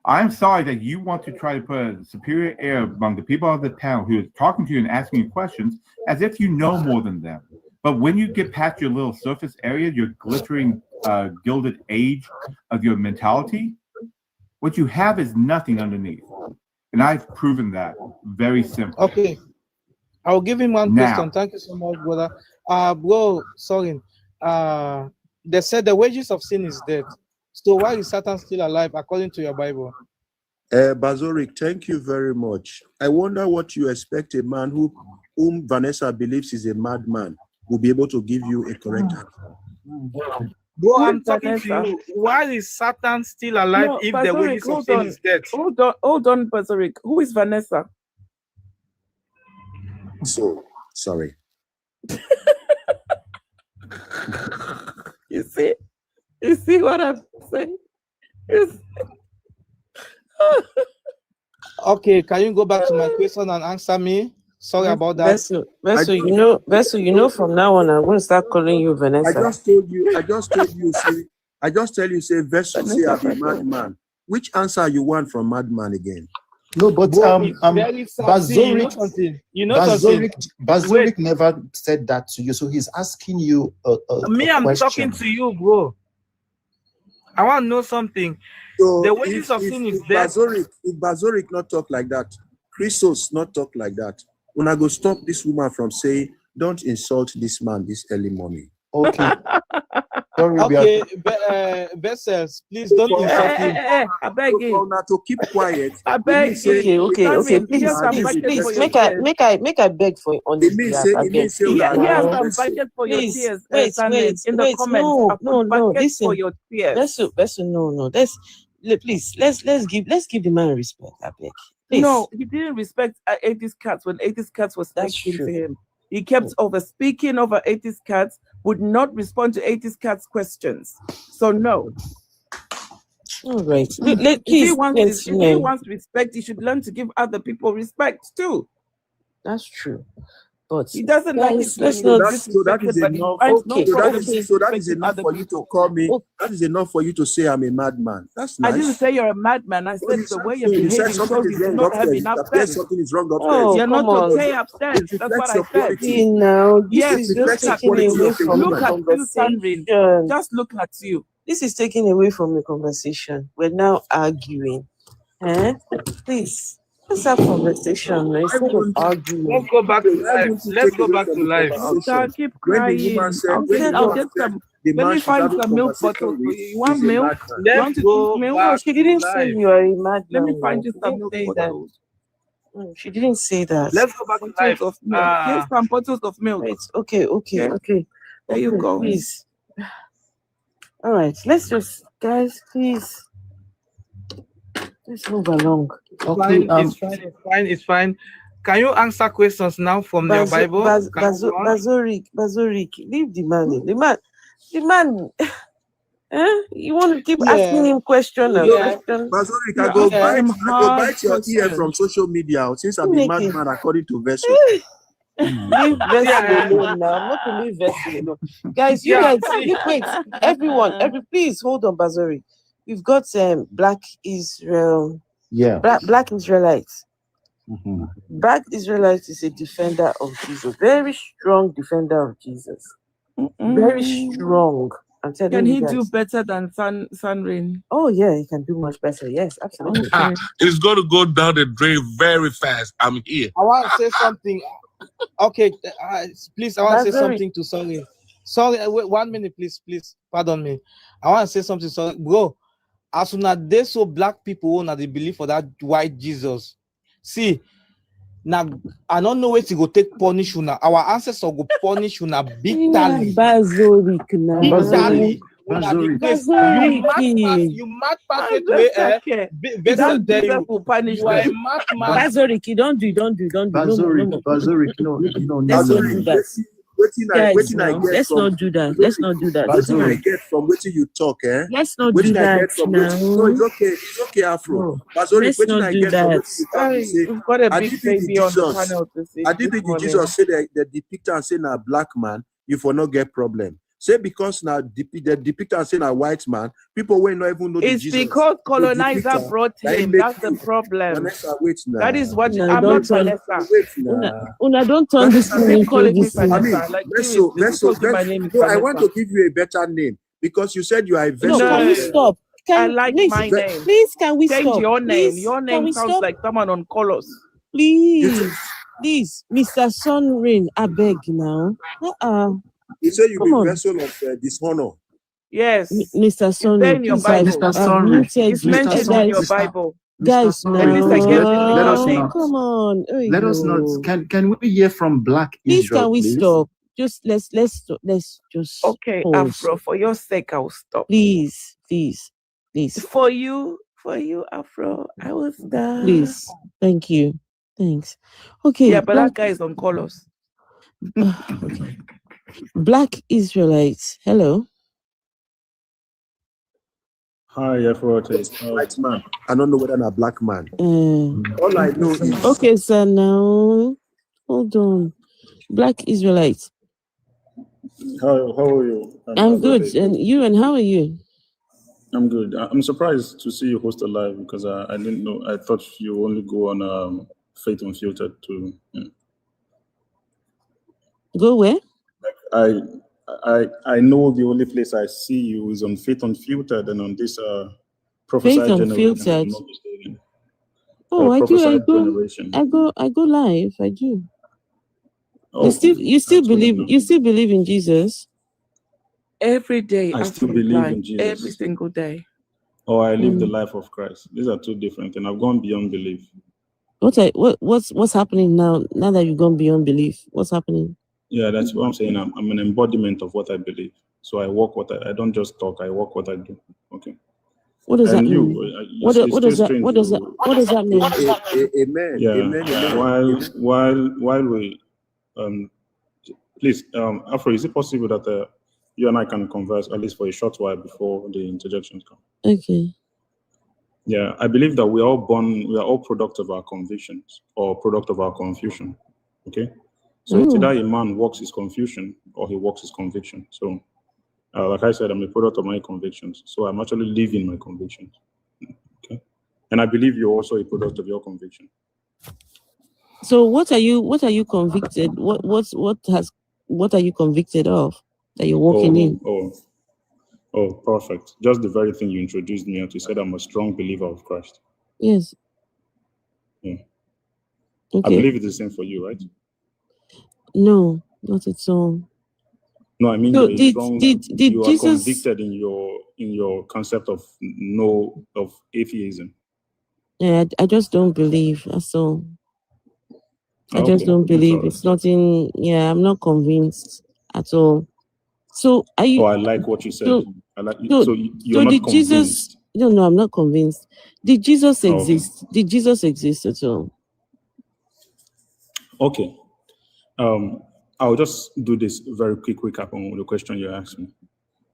I'm sorry that you want to try to put a superior air among the people on the panel who are talking to you and asking you questions as if you know more than them. But when you get past your little surface area, your glittering, gilded age of your mentality, what you have is nothing underneath. And I've proven that very simply. Okay. I'll give him one Now. question. Thank you so much, brother. Bro, sorry. They said the wages of sin is death. So why is Satan still alive according to your Bible? Bazorik, thank you very much. I wonder what you expect a man whom Vanessa believes is a madman will be able to give you a correct answer. Bro, I'm talking to you. Why is Satan still alive No, if the Bazorik, wages of sin is death? Hold on, Bazorik. Who is Vanessa? So, sorry. You see what I'm saying? Okay, can you go back to my question and answer me? Sorry about that. Vessel, you know, from now on, I'm going to start calling you Vanessa. I just told you, say, Vessel, say I'm a madman. Which answer you want from madman again? No, but Bazorik never said that to you, so he's asking you I'm question. talking to you, bro. I want to know something. So the wages of sin is death. If Bazorik not talk like that, Christos not talk like that, when I go stop this woman from saying, don't insult this man this early morning. Okay. Sorry, okay, Vessels, please don't insult him. I beg you. Now to keep quiet. I beg you. Okay. Please, make I beg for on this behalf. Yes, I'm budget for your tears. Wait, in the comments. No, listen. For your tears. Vessel, no. Let's give the man respect. I beg. Please. No, he didn't respect 80s cats when 80s cats was speaking to him. He kept over speaking over 80s cats, would not respond to 80s cats questions. So no. All right. If he wants respect, he should learn to give other people respect too. That's true. But he doesn't like it. So that is enough. So that is enough for you to call me. That is enough for you to say I'm a madman. That's nice. I didn't say you're a madman. I said the way you're behaving shows you do not have enough sense. Something is wrong upstairs. You're not okay upstairs. That's what I said. Yes, look at you, Sandrine. Just look at you. This is taking away from the conversation. We're now arguing. Please. Let's have conversation. Instead of arguing. Let's go back to life. Keep crying. I'll get some. Let me find some milk bottles. You want milk? You want to drink milk? No, she didn't say you are a madman. Let me find you some milk bottles. She didn't say that. Let's go back to life. Here's some bottles of milk. Wait, okay. There you go. Please. All right, let's just, guys, please. Let's move along. Okay, it's fine. Can you answer questions now from your Bible? Bazorik, leave the man. The man. You want to keep asking him question? Bazorik, I go bite your ear from social media since I'm a madman according to Vessel. Leave Vessel alone now. I'm not to leave Vessel alone. Guys, you guys, wait. Everyone, please hold on, Bazori. We've got Black Israel. Yeah. Black Israelites. Mhm. Black Israelite is a defender of Jesus. Very strong defender of Jesus. Very strong. I'm telling Can you he guys. do better than Sunrain? Oh yeah, he can do much better. Yes, absolutely. It's going to go down the drain very fast. I'm here. I want to say something. Okay, please, I want to say Bazori. something to Sorry. Sorry, wait 1 minute, please. Pardon me. I want to say something. Sorry, bro. As soon as they saw black people now they believe for that white Jesus. See, now I don't know where to go take punish you now. Our ancestors go punish you now bitterly. Bazorik now. Bitterly. Bazorik. You mad packet way. That Jesus will punish You are a them. madman. Bazorik, don't do. Bazorik, no. Let's not do that. Guys, Wetin I now, get let's from- not do that. Let's not do that. Wetin I get from wetin you talk, eh? Let's not do Wetin I that get from now. wetin- No, it's okay, Afro. No. Bazori, Let's wetin not I do get from that. wetin you talk, you say, We've got a I big did think baby on the Jesus. panel to say I did this think morning. Jesus say that the depictor and say na black man, you for not get problem. Say because now the depictor and say na white man, people will not even know the It's Jesus. because the colonizer depictor, brought that him. make That's the you- problem. Vanessa, wait now. That is what No, I'm don't not turn- Vanessa. Wait now. Una don't turn this Vanessa, thing Keep calling into me this thing. Vanessa. Like seriously, who told you my name is no, I want Vanessa? to give you a better name because you said you are a No, vessel. can we stop? I like my name. Please, can we Change stop? your name. Please, Your can name we sounds stop? like someone on Colors. Please, Mr. Sunrain, I beg now. You say you Come be on. vessel of dishonor. Yes. Mr. It's there Sunrain, in your please, I've Bible. muted It's you. mentioned in your Guys, Bible. guys, Mr. now. At least I gave the Let us legal name. not. Come on. Let us not. Can we hear from Black Please, Israel, can we please? stop? Just let's just Okay, pause. Afro, for your sake, I will stop. Please. For you, Afro, I will stop. Please. Thank you. Thanks. Okay. Yeah, but that guy is on Colors. Okay. Black Israelites. Hello. Hi, Afro. White man. I don't know whether I'm a black man. All I know is Okay, sir. Now, hold on. Black Israelites. How are you? I'm good. And you? And how are you? I'm good. I'm surprised to see you host a live because I didn't know. I thought you only go on Faith Unfiltered to. Go where? I know the only place I see you is on Faith Unfiltered and on this Prophesy Faith Generation. if I'm Unfiltered. not mistaken. Oh, Or I do. Prophesy Generation. I go live. I do. Oh, You still believe in Jesus? Every day, I still Afro is believe live. in Jesus. Every single day. Or I live the life of Christ. These are two different, and I've gone beyond belief. What's happening now? Now that you've gone beyond belief, what's happening? Yeah, that's what I'm saying. I'm an embodiment of what I believe. So I walk what I don't just talk. I walk what I do. Okay. What does that And mean? What does that mean? Amen. Yeah. Amen. While we please, Afro, is it possible that you and I can converse at least for a short while before the interjections come? Okay. Yeah, I believe that we are all product of our convictions or product of our confusion. Okay. So it's either a man walks his confusion or he walks his conviction. So, like I said, I'm a product of my convictions. So I'm actually living my convictions. Okay. And I believe you're also a product of your conviction. So what are you convicted? What are you convicted of that you're walking in? Oh, perfect. Just the very thing you introduced me at. You said I'm a strong believer of Christ. Yes. Yeah. Okay. I believe it's the same for you, right? No, not at all. No, I mean So you're did strong. Jesus You are convicted in your concept of atheism. Yeah, I just don't believe. That's all. I just Okay, don't that's believe. all It's nothing. Yeah, I'm not convinced at all. So are you? Oh, I like what you said. I like So you're not did convinced. Jesus? No, I'm not convinced. Did Jesus Okay. exist? Did Jesus exist at all? Okay. I'll just do this very quick recap on the question you asked me.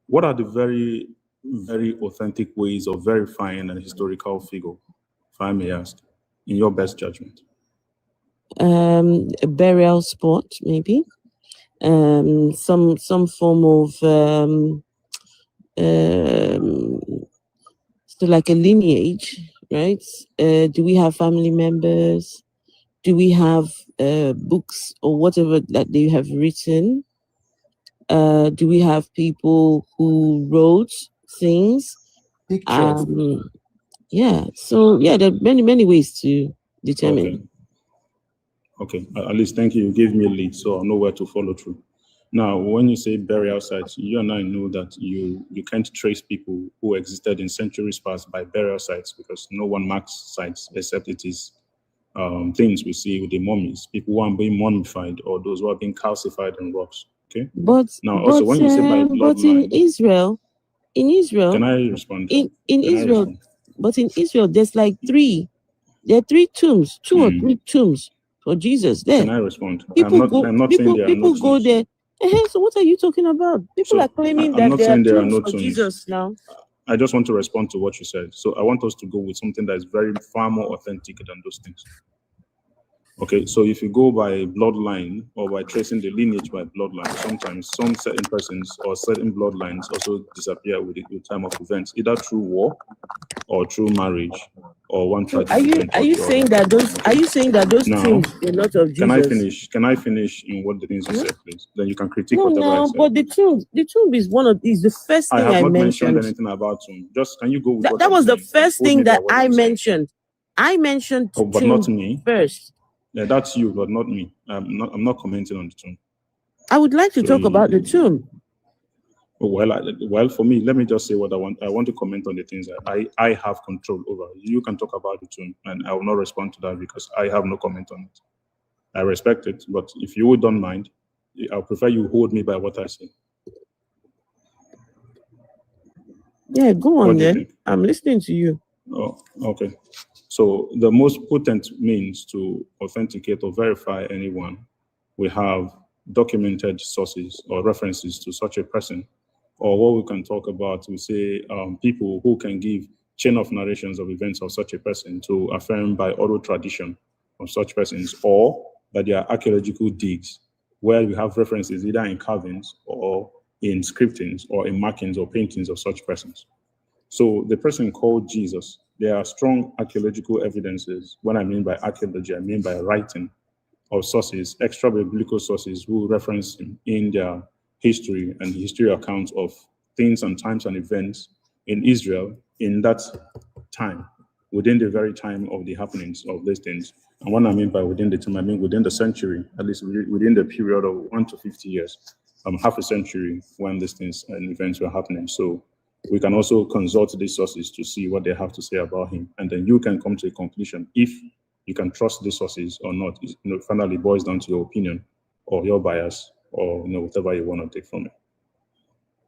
What are the very, very authentic ways of verifying a historical figure, if I may ask, in your best judgment? a burial spot, maybe, some form of so like a lineage, right? Do we have family members? Do we have books or whatever that they have written? Do we have people who wrote things? Pictures. Yeah. So yeah, there are many ways to determine. Okay. At least thank you. You gave me a lead, so I know where to follow through. Now, when you say burial sites, you and I know that you can't trace people who existed in centuries past by burial sites, because no one marks sites except it is things we see with the mummies, people who are being mummified or those who are being calcified in rocks. Okay. But also when you say by bloodline, in Israel, can I respond? in Can I Israel, respond? but in Israel, there's like there are 3 tombs, 2 or 3 tombs for Jesus there. Can I respond? People I'm not saying there are people no go tombs. there. So what are you talking about? People are claiming I'm that not there are saying there are tombs no for tombs. Jesus now. I just want to respond to what you said. So I want us to go with something that is far more authentic than those things. Okay, so if you go by bloodline or by tracing the lineage by bloodline, sometimes some certain persons or certain bloodlines also disappear with the time of events, either through war or through marriage or one tragic event. Are you saying that those Now, tombs were not of Jesus? Can I finish in what the things you said, please? Then you can critique No, whatever I said. but the tomb is the first thing I have not mentioned. mentioned anything about tomb. Just can you go with what That I'm was the saying? first Hold thing me by that what I I'm saying. mentioned. I mentioned Oh, but tomb not me. first. Yeah, that's you, but not me. I'm not commenting on the tomb. I would like to talk about the tomb. Well, for me, let me just say what I want. I want to comment on the things that I have control over. You can talk about the tomb, and I will not respond to that because I have no comment on it. I respect it, but if you don't mind, I'll prefer you hold me by what I say. Yeah, go What on do you then. think? I'm listening to you. Oh, okay. So the most potent means to authenticate or verify anyone, we have documented sources or references to such a person. Or what we can talk about, we say people who can give chain of narrations of events of such a person to affirm by oral tradition of such persons, or that there are archaeological digs where we have references either in carvings or in scriptings or in markings or paintings of such persons. So the person called Jesus, there are strong archaeological evidences. What I mean by archaeology, I mean by writing of sources, extra biblical sources who reference him in their history and history accounts of things and times and events in Israel in that time, within the very time of the happenings of these things. And what I mean by within the time, I mean within the century, at least within the period of 1 to 50 years, half a century when these things and events were happening. So we can also consult these sources to see what they have to say about him. And then you can come to a conclusion if you can trust these sources or not. Finally boils down to your opinion or your bias or whatever you want to take from it.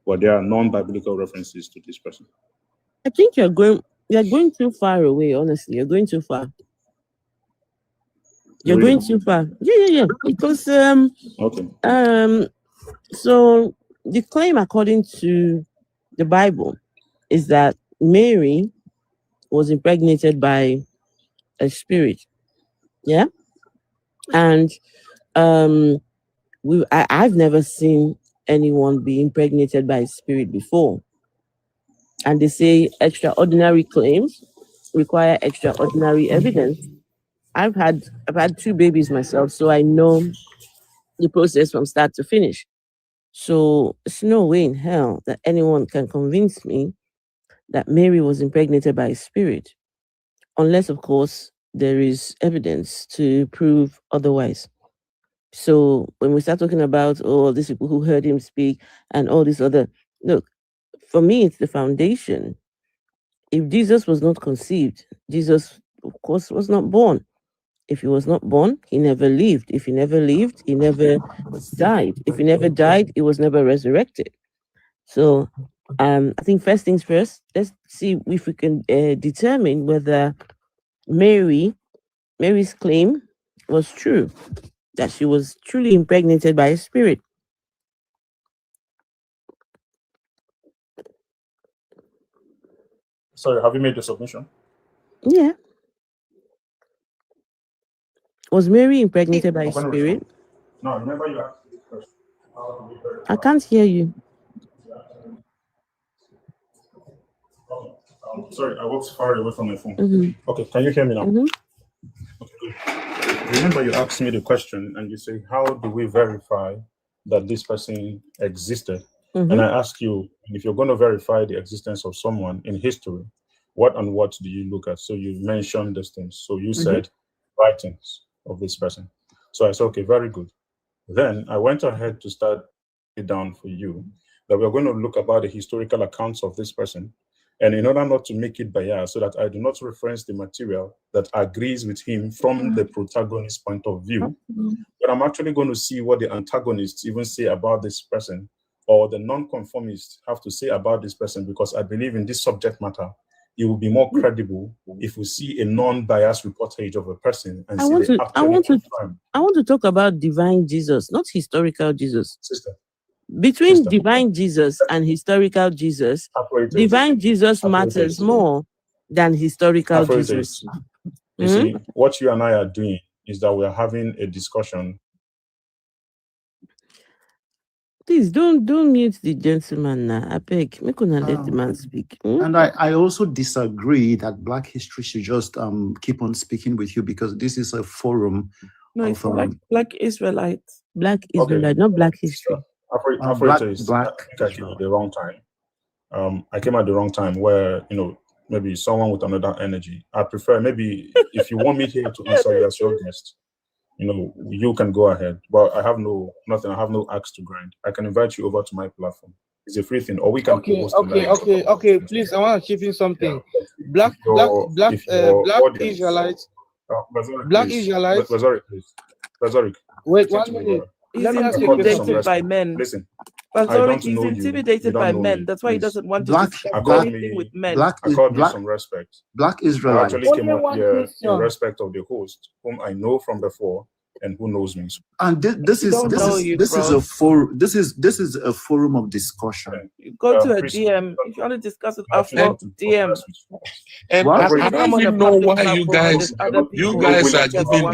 But there are non-biblical references to this person. I think you're going too far away, honestly. You're going too far. You're Really? going too far. Yeah. Because okay. So the claim according to the Bible is that Mary was impregnated by a spirit. Yeah. And I've never seen anyone be impregnated by a spirit before. And they say extraordinary claims require extraordinary evidence. I've had 2 babies myself, so I know the process from start to finish. So there's no way in hell that anyone can convince me that Mary was impregnated by a spirit, unless, of course, there is evidence to prove otherwise. So when we start talking about all these people who heard him speak and all this other, look, for me, it's the foundation. If Jesus was not conceived, Jesus, of course, was not born. If he was not born, he never lived. If he never lived, he never died. If he never died, he was never resurrected. So I think first things first, let's see if we can determine whether Mary's claim was true, that she was truly impregnated by a spirit. Sorry, have you made the submission? Yeah. Was Mary impregnated by a spirit? No, remember you asked this question. How do we verify? I can't hear you. Sorry, I was far away from my phone. Mm-hmm. Okay, can you hear me now? Mm-hmm. Okay, good. Remember you asked me the question and you say, how do we verify that this person existed? Mm-hmm. And I ask you, if you're going to verify the existence of someone in history, what and what do you look at? So you mentioned these things. So you said writings of this person. So I said, okay, very good. Then I went ahead to start it down for you that we're going to look about the historical accounts of this person. And in order not to make it biased, so that I do not reference the material that agrees with him from the protagonist's point of view, but I'm actually going to see what the antagonists even say about this person, or the non-conformists have to say about this person, because I believe in this subject matter, it will be more credible if we see a non-biased reportage of a person and I see want the to actual I want to talk about divine Jesus, not historical Jesus. Sister. Between divine Jesus and historical Jesus, divine Jesus matters more than historical Jesus. You see, what you and I are doing is that we are having a discussion. Please don't mute the gentleman now. I beg, make una let the man speak. And I also disagree that Black history should just keep on speaking with you, because this is a forum. No, it's Black Israelites. Black Israelite, not Black history. Black I came at the wrong time. I came at the wrong time where, maybe someone with another energy. I prefer, maybe if you want me here to answer you as your guest, you can go ahead. But I have nothing. I have no axe to grind. I can invite you over to my platform. It's a free thing, or we can. Okay. Please, I want to chip in something. Black Israelites. Black Israelites. Bazaric. Wait 1 minute. He's intimidated by men. Listen. He's intimidated by men. That's why he doesn't want to discuss anything with men. I called you some respect. Black Israelites. I actually came up here in respect of the host, whom I know from before and who knows me. And this is a forum. This is a forum of discussion. You go to a DM if you want to discuss it after DM. And I don't even know why you guys are giving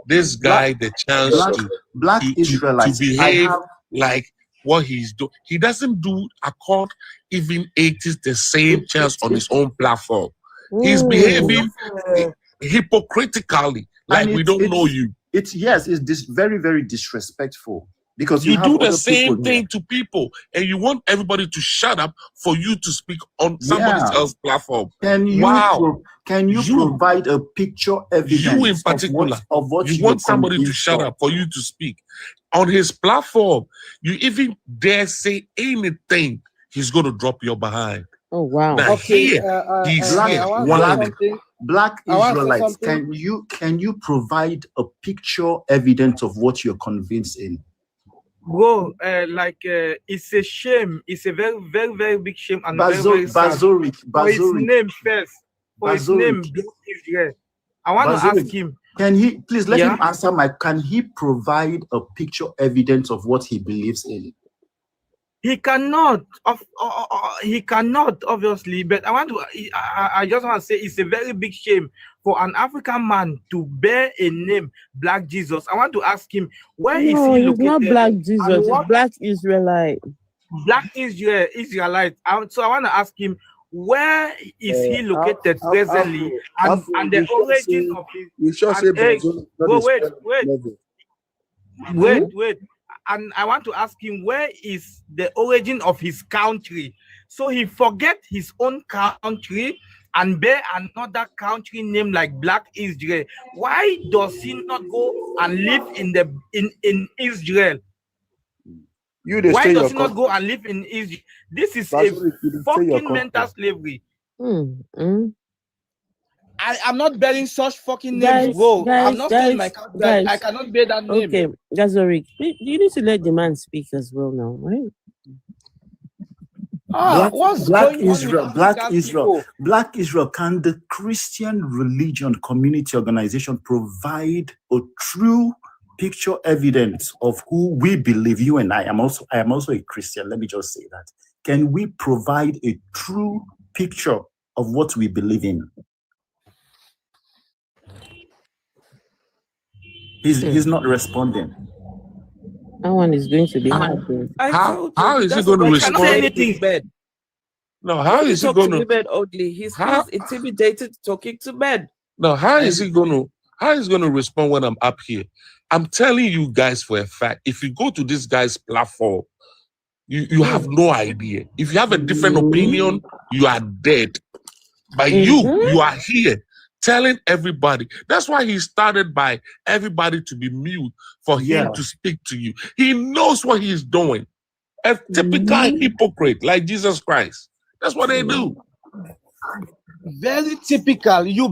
this guy the chance to behave like what he's doing. He doesn't do Accord even 80s the same chance on his own platform. He's behaving hypocritically, like we don't know you. It's very, very disrespectful, because you do the same thing to people, and you want everybody to shut up for you to speak on somebody else's platform. Can you provide a picture evidence? You in particular, of what you want somebody to shut up for you to speak on his platform. You even dare say anything, he's going to drop your behind. Oh wow! Now okay, he's Black Israelites, can you provide a picture evidence of what you're convinced in? Bro, it's a shame. It's a very, very, very big shame, and very sad. For his name first. For his name, Black Israel. I want to ask him. Can he please let him answer can he provide a picture evidence of what he believes in? He cannot. He cannot, obviously. But I just want to say it's a very big shame for an African man to bear a name Black Jesus. I want to ask him, where is he located? It's not Black Jesus. It's Black Israelite. Black Israelite. So I want to ask him, where is he located presently? And the origin of his... Wait. And I want to ask him, where is the origin of his country? So he forget his own country and bear another country name like Black Israel. Why does he not go and live in Israel? Why does he not go and live in Israel? This is a fucking mental slavery. I'm not bearing such fucking names, bro. I'm not saying my country. I cannot bear that name. Okay, Gazoric, you need to let the man speak as well now, right? Black Israel. Can the Christian religion community organization provide a true picture evidence of who we believe? You and I am also a Christian. Let me just say that. Can we provide a true picture of what we believe in? He's not responding. That one is going to be hard. How is he going to Can't say anything. respond? Bed. No, how When you is he talk going to to? bed ugly, he How? feels intimidated talking to bed. No, how is he going to? How is he going to respond when I'm up here? I'm telling you guys for a fact. If you go to this guy's platform, you have no idea. If you have a different opinion, you are dead. But you are here telling everybody. That's why he started by everybody to be mute for him to speak to you. He knows what he's doing. A typical hypocrite like Jesus Christ. That's what they do. Very typical. You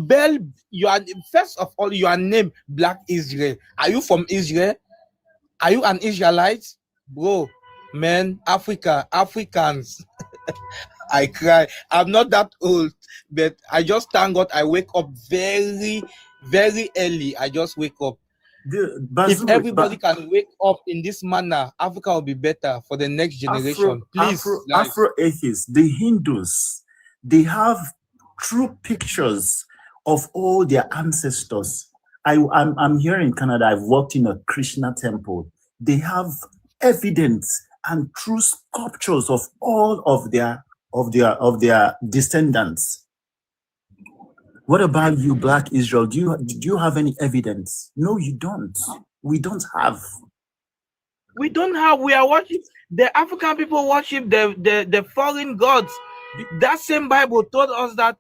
are first of all, you are named Black Israel. Are you from Israel? Are you an Israelite? Bro, man, Africans. I cry. I'm not that old, but I just thank God I wake up very, very early. I just wake up. If everybody can wake up in this manner, Africa will be better for the next generation. Please, Afro-atheists, the Hindus, they have true pictures of all their ancestors. I'm here in Canada. I've worked in a Krishna temple. They have evidence and true sculptures of all of their descendants. What about you, Black Israel? Do you have any evidence? No, you don't. We don't have. We don't have. We are worship. The African people worship the foreign gods. That same Bible told us that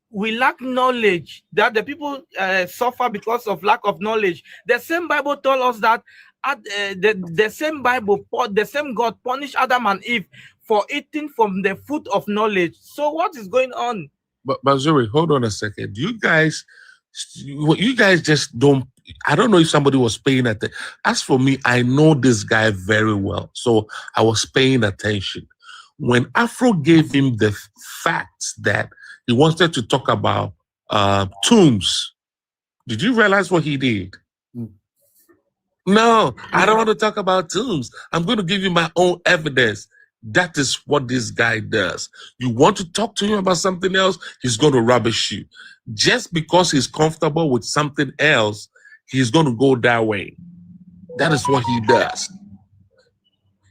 we lack knowledge, that the people suffer because of lack of knowledge. The same Bible told us that the same Bible, the same God punished Adam and Eve for eating from the fruit of knowledge. So what is going on? But Zuri, hold on a second. You guys just don't. I don't know if somebody was paying attention. As for me, I know this guy very well, so I was paying attention. When Afro gave him the facts that he wanted to talk about tombs, did you realize what he did? No, I don't want to talk about tombs. I'm going to give you my own evidence. That is what this guy does. You want to talk to him about something else, he's going to rubbish you. Just because he's comfortable with something else, he's going to go that way. That is what he does.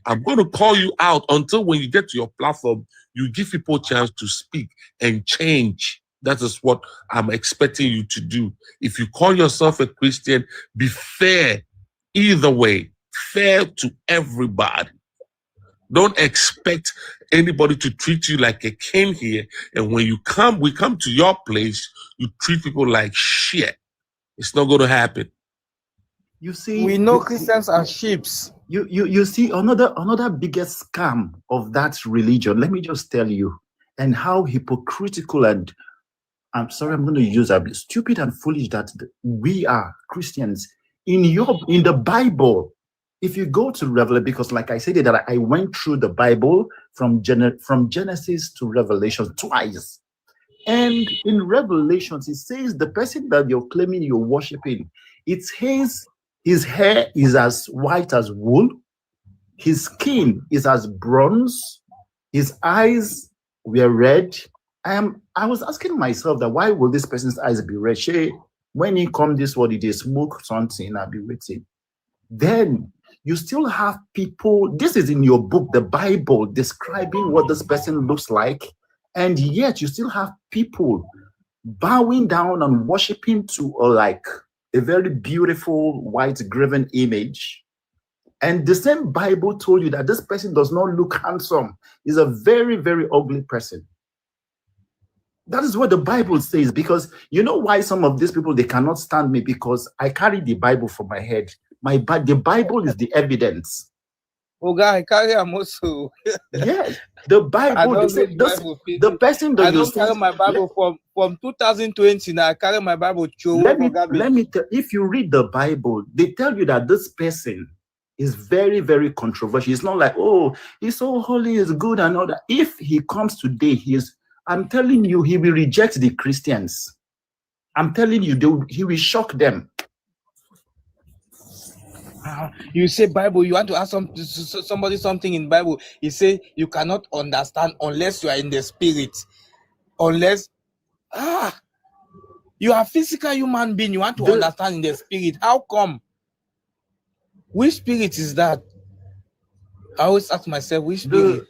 I'm going to call you out until when you get to your platform, you give people a chance to speak and change. That is what I'm expecting you to do. If you call yourself a Christian, be fair either way, fair to everybody. Don't expect anybody to treat you like a king here. And when we come to your place, you treat people like shit. It's not going to happen. You see, we know Christians are sheeps. You see another biggest scam of that religion. Let me just tell you, and how hypocritical and I'm sorry, I'm going to use a bit stupid and foolish that we are Christians. In the Bible, if you go to Revelation, because like I said that I went through the Bible from Genesis to Revelation twice. And in Revelations, it says the person that you're claiming you're worshiping, his hair is as white as wool, his skin is as bronze, his eyes were red. I was asking myself that why will this person's eyes be red? When he come this world, they smoke something, I'll be waiting. Then you still have people, this is in your book, the Bible, describing what this person looks like, and yet you still have people bowing down and worshiping to like a very beautiful white graven image. And the same Bible told you that this person does not look handsome. He's a very, very ugly person. That is what the Bible says, because you know why some of these people, they cannot stand me, because I carry the Bible for my head. The Bible is the evidence. Oh God, I carry a muscle. Yes, the Bible. The person that I don't carry my Bible from 2020. Now I carry my Bible. Let me tell. If you read the Bible, they tell you that this person is very, very controversial. It's not like, oh, he's so holy, he's good and all that. If he comes today, I'm telling you, he will reject the Christians. I'm telling you, he will shock them. You say Bible, you want to ask somebody something in Bible. He say you cannot understand unless you are in the spirit. Unless you are a physical human being, you want to understand in the spirit. How come? which spirit is that? I always ask myself, which spirit?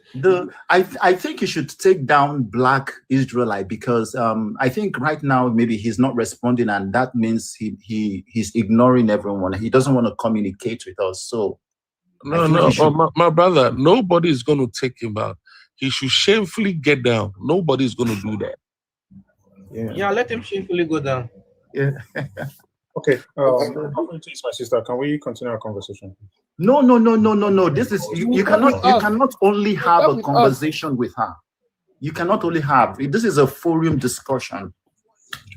I think you should take down Black Israelite because I think right now maybe he's not responding, and that means he's ignoring everyone. He doesn't want to communicate with us. So my brother, nobody's going to take him out. He should shamefully get down. Nobody's going to do that. Yeah, let him shamefully go down. Yeah. Okay. Please, my sister, can we continue our conversation? No. This is you cannot only have a conversation with her. You cannot only have this is a forum discussion.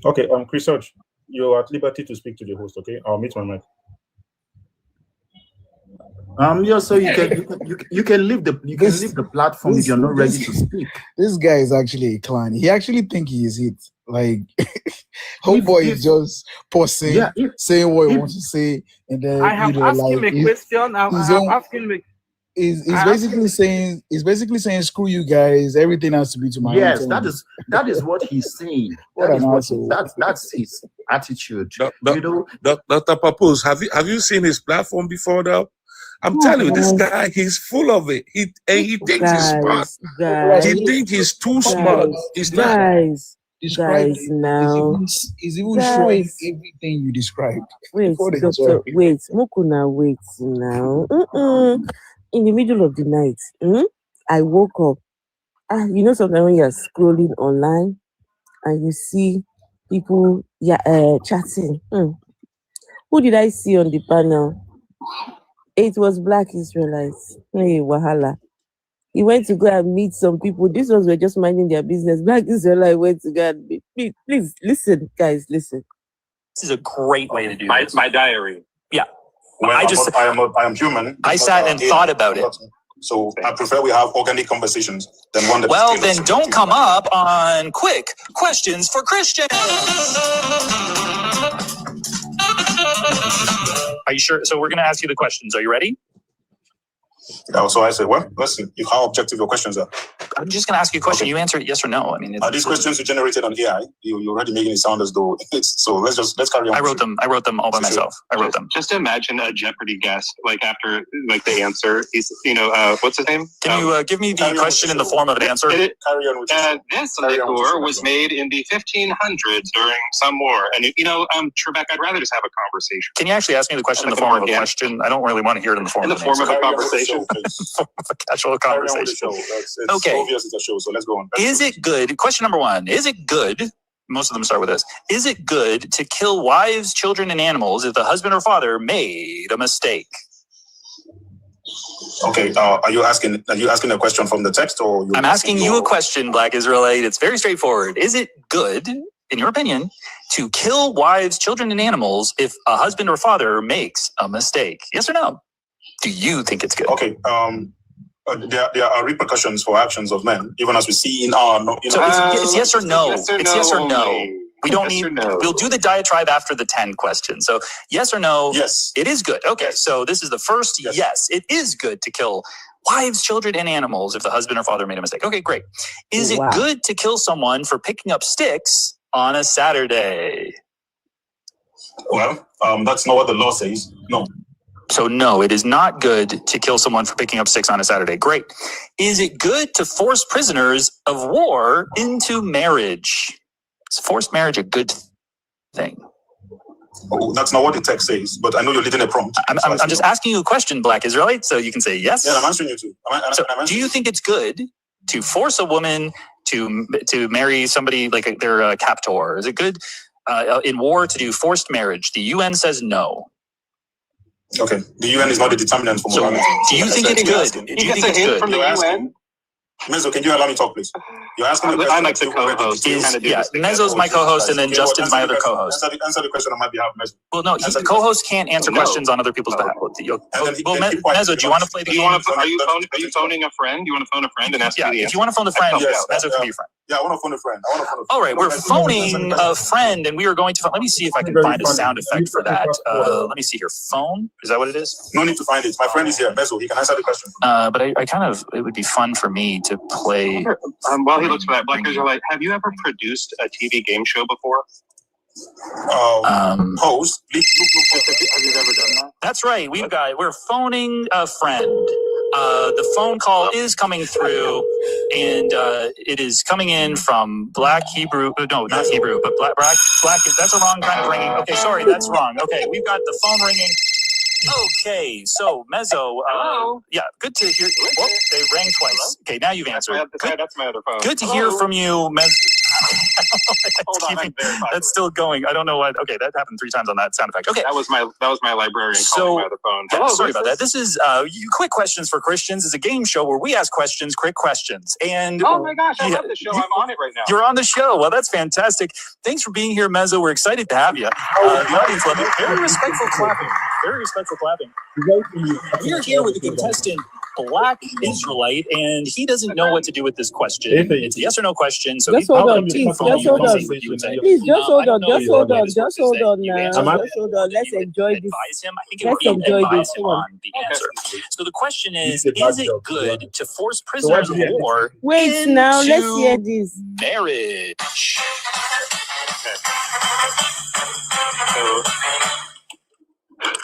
Okay, Chris Hodge, you're at liberty to speak to the host. Okay, I'll mute my mic. Yeah, so you can leave the platform if you're not ready to speak. This guy is actually a clown. He actually think he is it. Like, homeboy is just pausing, saying what he wants to say, and then I have asked him a question. He's basically saying, screw you guys. Everything has to be to my own terms. that is what he's saying. That's his attitude. Dr. Papoose, have you seen his platform before though? I'm telling you, this guy, he's full of it. He thinks he's smart. He thinks he's too smart. He's not. Describe now. He's even showing everything you described. Wait, doctor, wait, Mukuna, wait now. In the middle of the night, I woke up. You know, sometimes when you're scrolling online and you see people chatting. Who did I see on the panel? It was Black Israelites. Hey, Wahala. He went to go and meet some people. These ones were just minding their business. Black Israelite went to go and meet. Please, listen, guys, listen. This is a great way to do this. My diary. Yeah. Well, I am human. I sat and thought about it. So I prefer we have organic conversations than one that. Well, then don't come up on quick questions for Christians. Are you sure? So we're going to ask you the questions. Are you ready? So I said, well, listen, how objective your questions are. I'm just going to ask you a question. You answer it yes or no. I mean, are these questions you generated on AI? You're already making it sound as though it's so. Let's carry on. I wrote them all by myself. I wrote them. Just imagine a Jeopardy guest, like after the answer, he's what's his name? Can you give me the question in the form of an answer? Carry on with this liqueur was made in the 1500s during some war, and Trebek, I'd rather just have a conversation. Can you actually ask me the question in the form of a question? I don't really want to hear it in the form of a conversation. A casual conversation. Okay. Obvious it's a show, so let's go on. Is it good? Question number one. Is it good? Most of them start with this. Is it good to kill wives, children, and animals if the husband or father made a mistake? Okay. Are you asking a question from the text, or I'm asking you a question, Black Israelite? It's very straightforward. Is it good, in your opinion, to kill wives, children, and animals if a husband or father makes a mistake? Yes or no? Do you think it's good? Okay. There are repercussions for actions of men, even as we see in our. So it's yes or no. It's yes or no. We don't need. We'll do the diatribe after the 10 questions. So yes or no. Yes. It is good. Okay. Yes. So this is the first. Yes, it is good to kill wives, children, and animals if the husband or father made a mistake. Okay, great. Is it good to kill someone for picking up sticks on a Saturday? Well, that's not what the law says. No. So no, it is not good to kill someone for picking up sticks on a Saturday. Great. Is it good to force prisoners of war into marriage? Is forced marriage a good thing? Oh, that's not what the text says, but I know you're leading a prompt. I'm just asking you a question, Black Israelite, so you can say yes. Yeah, I'm answering you too. Do you think it's good to force a woman to marry somebody like their captor? Is it good in war to do forced marriage? The UN says no. Okay, the UN is not the determinant for morality. Do you think it's good? Do you think it's good? From the UN? Mezzo, can you allow me to talk, please? You're asking a question. I'm like the co-host. Mezzo's my co-host, and then Justin's my other co-host. Answer the question on my behalf, Mezzo. Well, no, the co-host can't answer questions on other people's behalf. Mezzo, do you want to play the game? Are you phoning a friend? You want to phone a friend and ask me the answer? If you want to phone a friend, Mezzo can be your friend. Yeah, I want to phone a friend. All right, we're phoning a friend, and we are going to. Let me see if I can find a sound effect for that. Let me see here. Phone? Is that what it is? No need to find it. My friend is here, Mezzo. He can answer the question. But I kind of, it would be fun for me to play. While he looks for that, Black Israelite, have you ever produced a TV game show before? Pose. Have you ever done that? That's right. We're phoning a friend. The phone call is coming through, and it is coming in from Black Hebrew. No, not Hebrew, but Black. That's a wrong kind of ringing. Okay, sorry, that's wrong. Okay, we've got the phone ringing. Okay, so Mezzo. Yeah, good to hear. Oh, they rang twice. Okay, now you've answered. That's my other phone. Good to hear from you, Mezzo. Hold on, That's still going. I don't know why. Okay, that happened 3 times on that sound effect. Okay, that was my librarian calling my other phone. Yeah, sorry about that. This is Quick Questions for Christians is a game show where we ask questions, quick questions. And oh my gosh, I love the show. I'm on it right now. You're on the show. Well, that's fantastic. Thanks for being here, Mezzo. We're excited to have you. The audience love it. Very respectful clapping. Very respectful clapping. We're here with the contestant, Black Israelite, and he doesn't know what to do with this question. It's a yes or no question. So just hold on, please. Just hold on. Please, just hold on. Just hold on. Just hold on now. Just hold on. Let's enjoy this. Let's enjoy this one. The answer. So the question is it good to force prisoners of war Wait now, let's hear this. Marriage. So,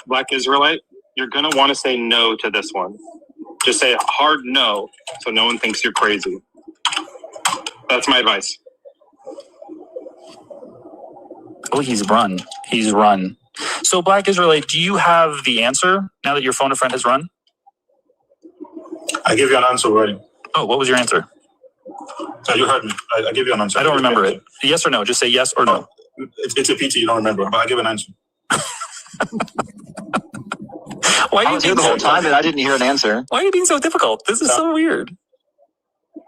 Black Israelite, you're going to want to say no to this one. Just say a hard no so no one thinks you're crazy. That's my advice. Oh, he's run. He's run. So, Black Israelite, do you have the answer now that your phone a friend has run? I gave you an answer already. Oh, what was your answer? You heard me. I gave you an answer. I don't remember it. Yes or no? Just say yes or no. It's a pity you don't remember, but I gave an answer. Why are I was here the whole time and I didn't hear an answer. Why are you being so difficult? This is so weird.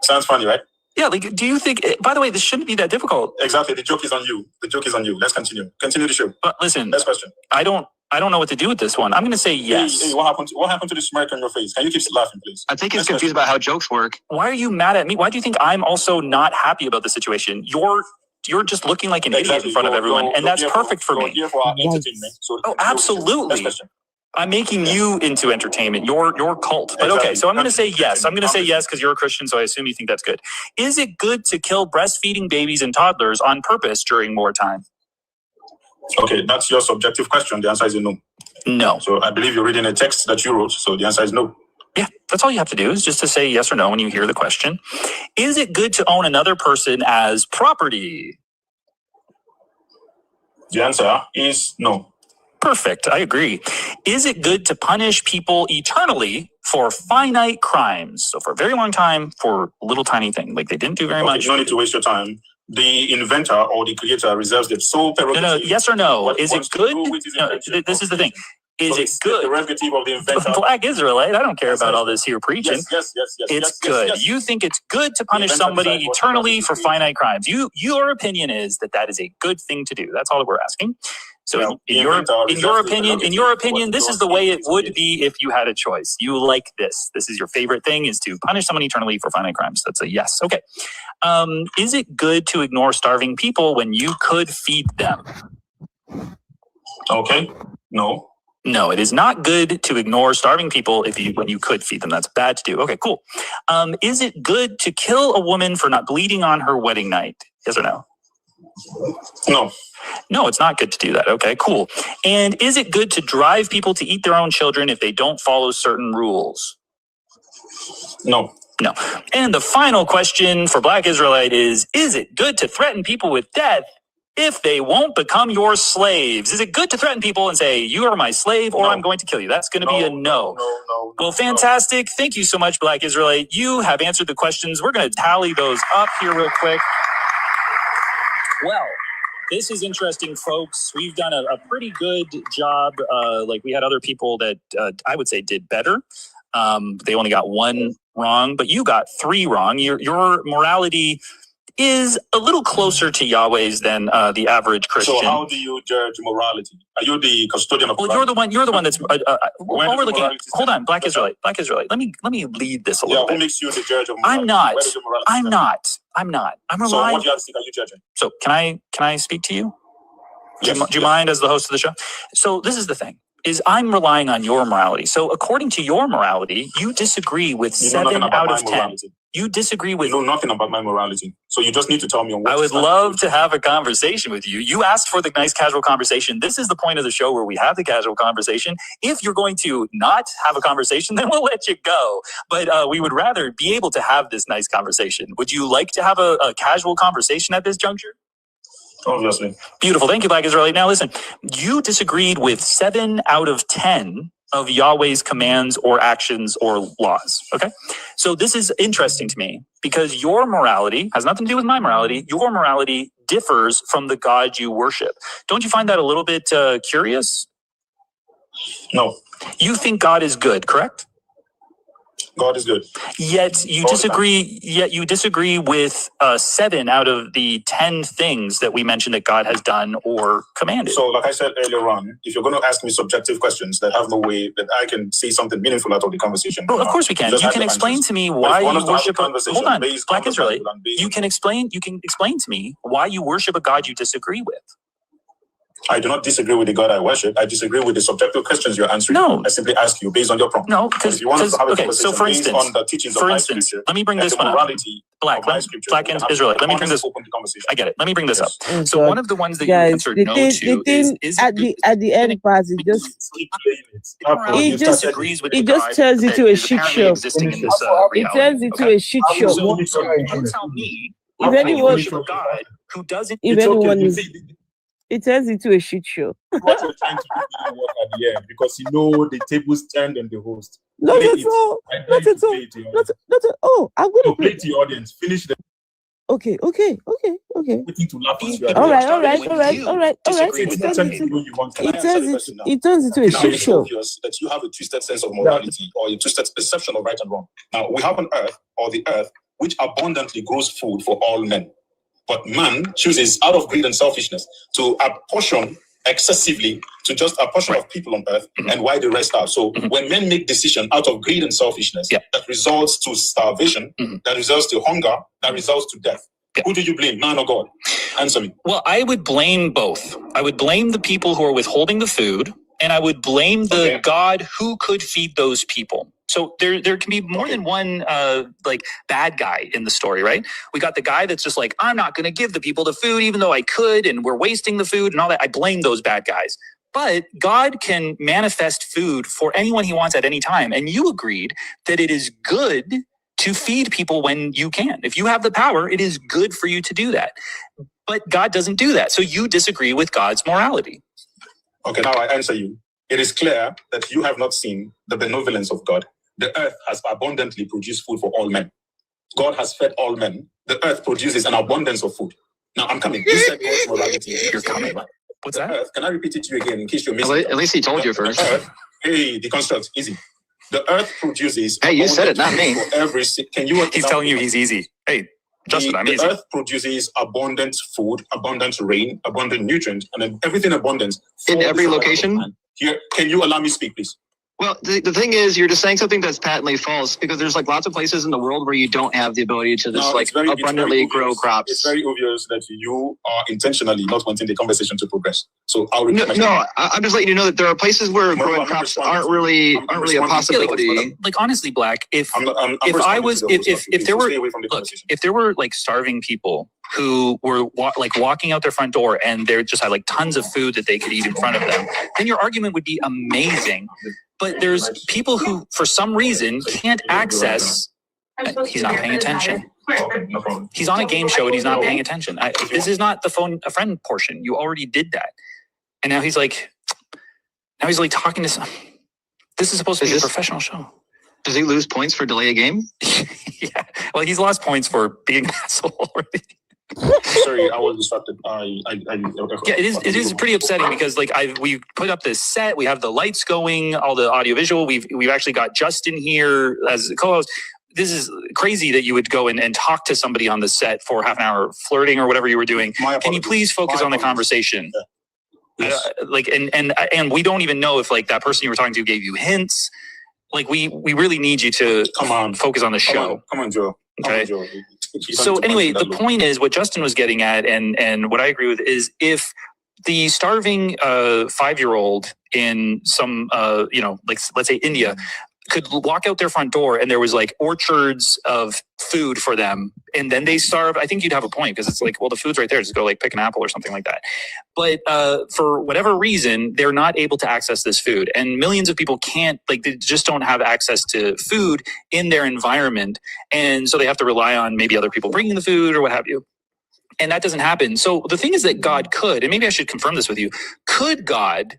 Sounds funny, right? Yeah, like, do you think, by the way, this shouldn't be that difficult. Exactly. The joke is on you. The joke is on you. Let's continue. Continue the show. But listen, next question. I don't know what to do with this one. I'm going to say yes. Hey, what happened to the smirk on your face? Can you keep laughing, please? I think he's confused about how jokes work. Why are you mad at me? Why do you think I'm also not happy about the situation? You're just looking like an idiot in front of everyone, and that's perfect for me. Oh, absolutely. I'm making you into entertainment. Your cult. But okay, so I'm going to say yes. I'm going to say yes because you're a Christian, so I assume you think that's good. Is it good to kill breastfeeding babies and toddlers on purpose during wartime? Okay, that's your subjective question. The answer is no. No. So I believe you're reading a text that you wrote, so the answer is no. Yeah, that's all you have to do is just to say yes or no when you hear the question. Is it good to own another person as property? The answer is no. Perfect. I agree. Is it good to punish people eternally for finite crimes? So for a very long time, for a little tiny thing, like they didn't do very much. You don't need to waste your time. The inventor or the creator reserves the sole prerogative. No, yes or no? Is it good? No, this is the thing. Is it good? The prerogative of the inventor. Black Israelite, I don't care about all this here preaching. Yes. It's good. You think it's good to punish somebody eternally for finite crimes. Your opinion is that is a good thing to do. That's all that we're asking. So in your opinion, this is the way it would be if you had a choice. You like this. This is your favorite thing, is to punish someone eternally for finite crimes. That's a yes. Okay. Is it good to ignore starving people when you could feed them? Okay. No. No, it is not good to ignore starving people when you could feed them. That's bad to do. Okay, cool. Is it good to kill a woman for not bleeding on her wedding night? Yes or no? No. No, it's not good to do that. Okay, cool. And is it good to drive people to eat their own children if they don't follow certain rules? No. No. And the final question for Black Israelite is it good to threaten people with death if they won't become your slaves? Is it good to threaten people and say, you are my slave or I'm going to kill you? That's going to be a no. Well, fantastic. Thank you so much, Black Israelite. You have answered the questions. We're going to tally those up here real quick. Well, this is interesting, folks. We've done a pretty good job. Like we had other people that I would say did better. They only got 1 wrong, but you got 3 wrong. Your morality is a little closer to Yahweh's than the average Christian. So how do you judge morality? Are you the custodian of morality? You're the one that's when we're looking at, hold on, Black Israelite. Let me lead this a little bit. Who makes you the judge of morality? I'm not. I'm So relying. what yardstick are you judging? So can I speak to you? Do you mind as the host of the show? So this is the thing. Is I'm relying on your morality. So according to your morality, you disagree with 7 out of 10. You disagree with. You know nothing about my morality, so you just need to tell me on what. I would love to have a conversation with you. You asked for the nice casual conversation. This is the point of the show where we have the casual conversation. If you're going to not have a conversation, then we'll let you go. But we would rather be able to have this nice conversation. Would you like to have a casual conversation at this juncture? Obviously. Beautiful. Thank you, Black Israelite. Now listen, you disagreed with 7 out of 10 of Yahweh's commands or actions or laws. Okay. So this is interesting to me because your morality has nothing to do with my morality. Your morality differs from the God you worship. Don't you find that a little bit curious? No. You think God is good, correct? God is good. Yet you disagree. Yet you disagree with 7 out of the 10 things that we mentioned that God has done or commanded. So, like I said earlier on, if you're going to ask me subjective questions that have no way that I can see something meaningful out of the conversation, well, of course we can. You can explain to me why you worship. Hold on, Black Israelite. You can explain. You can explain to me why you worship a God you disagree with. I do not disagree with the God I worship. I disagree with the subjective questions you're answering. No. I simply ask you based on your prompt. No, because if you want us to have a okay. conversation So for based instance, on the teachings of my scripture, let me bring this the one up. morality Black, of my scripture, Black and Israelite. Let me bring this. I get it. Let me bring this up. So one of the ones that you Guys, answered the no thing, to the thing is at the end part, it just disagrees with it the just God turns that into a is shit apparently show. existing in this It reality. turns into Okay? a shit show. So you tell me If why you anyone, worship a God who doesn't. if anyone is, it turns into a shit show. What you're trying to do didn't work at the end because you know the tables turned on the host. Not Play at it. all. I dare Not you at to all. play it to your Not, audience. not at all. I'm No, gonna play play. it to your audience. Finish the Okay. waiting to laugh at you. All right. It's not turning the way you want. Can I answer the question now? It turns into a Now, shit it's show. obvious that you have a twisted sense of morality or a twisted perception of right and wrong. Now, we have an earth or the earth which abundantly grows food for all men. But man chooses out of greed and selfishness to apportion excessively to just a portion of people on earth and why the rest are. So when men make decisions out of greed and selfishness, that results to starvation, that results to hunger, that results to death. Who do you blame, man or God? Answer me. Well, I would blame both. I would blame the people who are withholding the food, and I would blame the God who could feed those people. So there can be more than one like bad guy in the story, right? We got the guy that's just like, I'm not going to give the people the food, even though I could, and we're wasting the food and all that. I blame those bad guys. But God can manifest food for anyone he wants at any time. And you agreed that it is good to feed people when you can. If you have the power, it is good for you to do that. But God doesn't do that. So you disagree with God's morality. Okay, now I answer you. It is clear that you have not seen the benevolence of God. The earth has abundantly produced food for all men. God has fed all men. The earth produces an abundance of food. Now I'm coming. You said God's morality. You're coming. What's that? Earth, can I repeat it to you again in case you're missing? At least he told you first. Earth, hey, deconstruct, easy. The earth produces. Hey, you said it, not me. For every, can you? He's telling you he's easy. Hey, Justin, I'm easy. The earth produces abundant food, abundant rain, abundant nutrients, and then everything abundant. In every location? Here, can you allow me speak, please? Well, the thing is, you're just saying something that's patently false because there's like lots of places in the world where you don't have the ability to just abundantly grow crops. It's very obvious that you are intentionally not wanting the conversation to progress. So I'll repeat I'm just letting you know that there are places where growing crops aren't really a possibility. Like honestly, Black, if there were like starving people who were walking out their front door and they just had like tons of food that they could eat in front of them, then your argument would be amazing. But there's people who, for some reason, can't access. He's not paying attention. He's on a game show and he's not paying attention. This is not the phone a friend portion. You already did that, and now he's like talking to some. This is supposed to be a professional show. Does he lose points for delay a game? Yeah. Well, he's lost points for being an asshole already. Sorry, I was distracted. Yeah, it is pretty upsetting because we put up this set, we have the lights going, all the audio visual. We've actually got Justin here as a co-host. This is crazy that you would go and talk to somebody on the set for half an hour, flirting or whatever you were doing. Can you please focus on the conversation? Yeah. And we don't even know if like that person you were talking to gave you hints. Like we really need you to focus on the show. Come on, Joe. Okay. So anyway, the point is what Justin was getting at, and what I agree with is if the starving 5-year-old in some like let's say India could walk out their front door and there was like orchards of food for them, and then they starve, I think you'd have a point, because it's like, well, the food's right there, just go like pick an apple or something like that. But for whatever reason, they're not able to access this food, and millions of people can't, like, they just don't have access to food in their environment, and so they have to rely on maybe other people bringing the food or what have you. And that doesn't happen. So the thing is that God could, and maybe I should confirm this with you, could God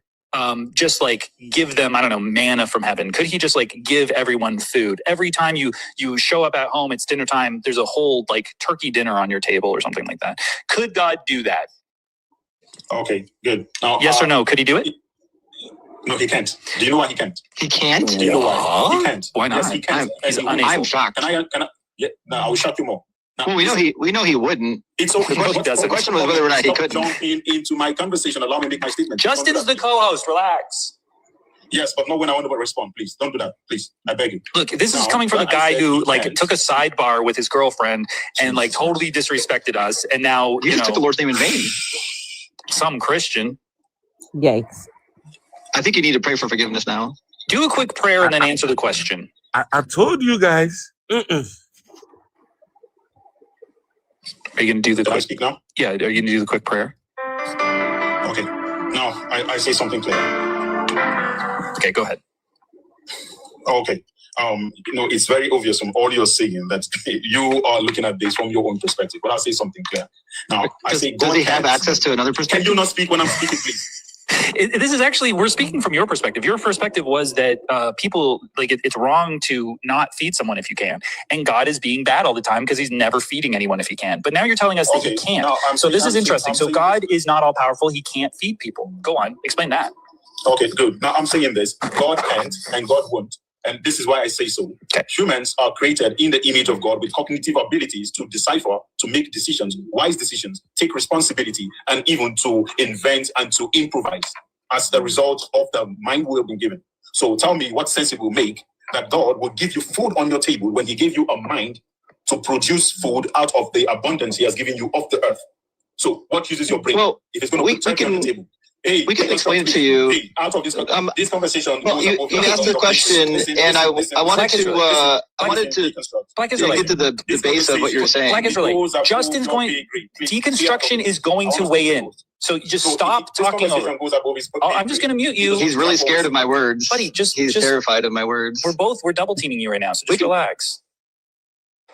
just like give them, I don't know, manna from heaven? Could he just like give everyone food? Every time you show up at home, it's dinner time, there's a whole like turkey dinner on your table or something like that. Could God do that? Okay, good. Now, yes or no? Could he do it? No, he can't. Do you know why he can't? He can't? Do you know why? He can't. Why not? Yes, he can't. He's unable. I'm shocked. Can I? Yeah, no, I will shock you more. Now, well, we know he wouldn't. It's okay. The question was whether or not he couldn't. Jump into my conversation. Allow me to make my statement. Justin's the co-host. Relax. Yes, but not when I want to respond. Please don't do that. Please, I beg you. Look, this is coming from a guy who like took a sidebar with his girlfriend and like totally disrespected us, and now you just took the Lord's name in vain. Some Christian. Yikes. I think you need to pray for forgiveness now. Do a quick prayer and then answer the question. I told you guys. Are you going to do the quick? I speak now? Yeah, are you going to do the quick prayer? Okay. Now, I say something clear. Okay, go ahead. Okay. It's very obvious from all you're saying that you are looking at this from your own perspective. But I'll say something clear. Now, does he have access to another perspective? Can you not speak when I'm speaking, please? This is actually, we're speaking from your perspective. Your perspective was that people, like, it's wrong to not feed someone if you can. And God is being bad all the time because he's never feeding anyone if he can. But now you're telling us that he can't. So this is interesting. So God is not all powerful. He can't feed people. Go on, explain that. Okay, good. Now I'm saying this. God can't and God won't. And this is why I say so. Okay. Humans are created in the image of God with cognitive abilities to decipher, to make decisions, wise decisions, take responsibility, and even to invent and to improvise as a result of the mind we have been given. So tell me what sense it will make that God will give you food on your table when he gave you a mind to produce food out of the abundance he has given you off the earth. So what uses your brain? Well, if it's going to put turkey on the table. Hey, we can explain it to you. Hey, out of this conversation. Well, you asked the question, and I wanted to Black Israelite, get to the base of what you're saying. Black Israelite, Justin's going. Deconstruction is going to weigh in. So you just stop talking over. I'm just going to mute you. He's really scared of my words. Buddy, he's terrified of my words. We're double teaming you right now. So just relax.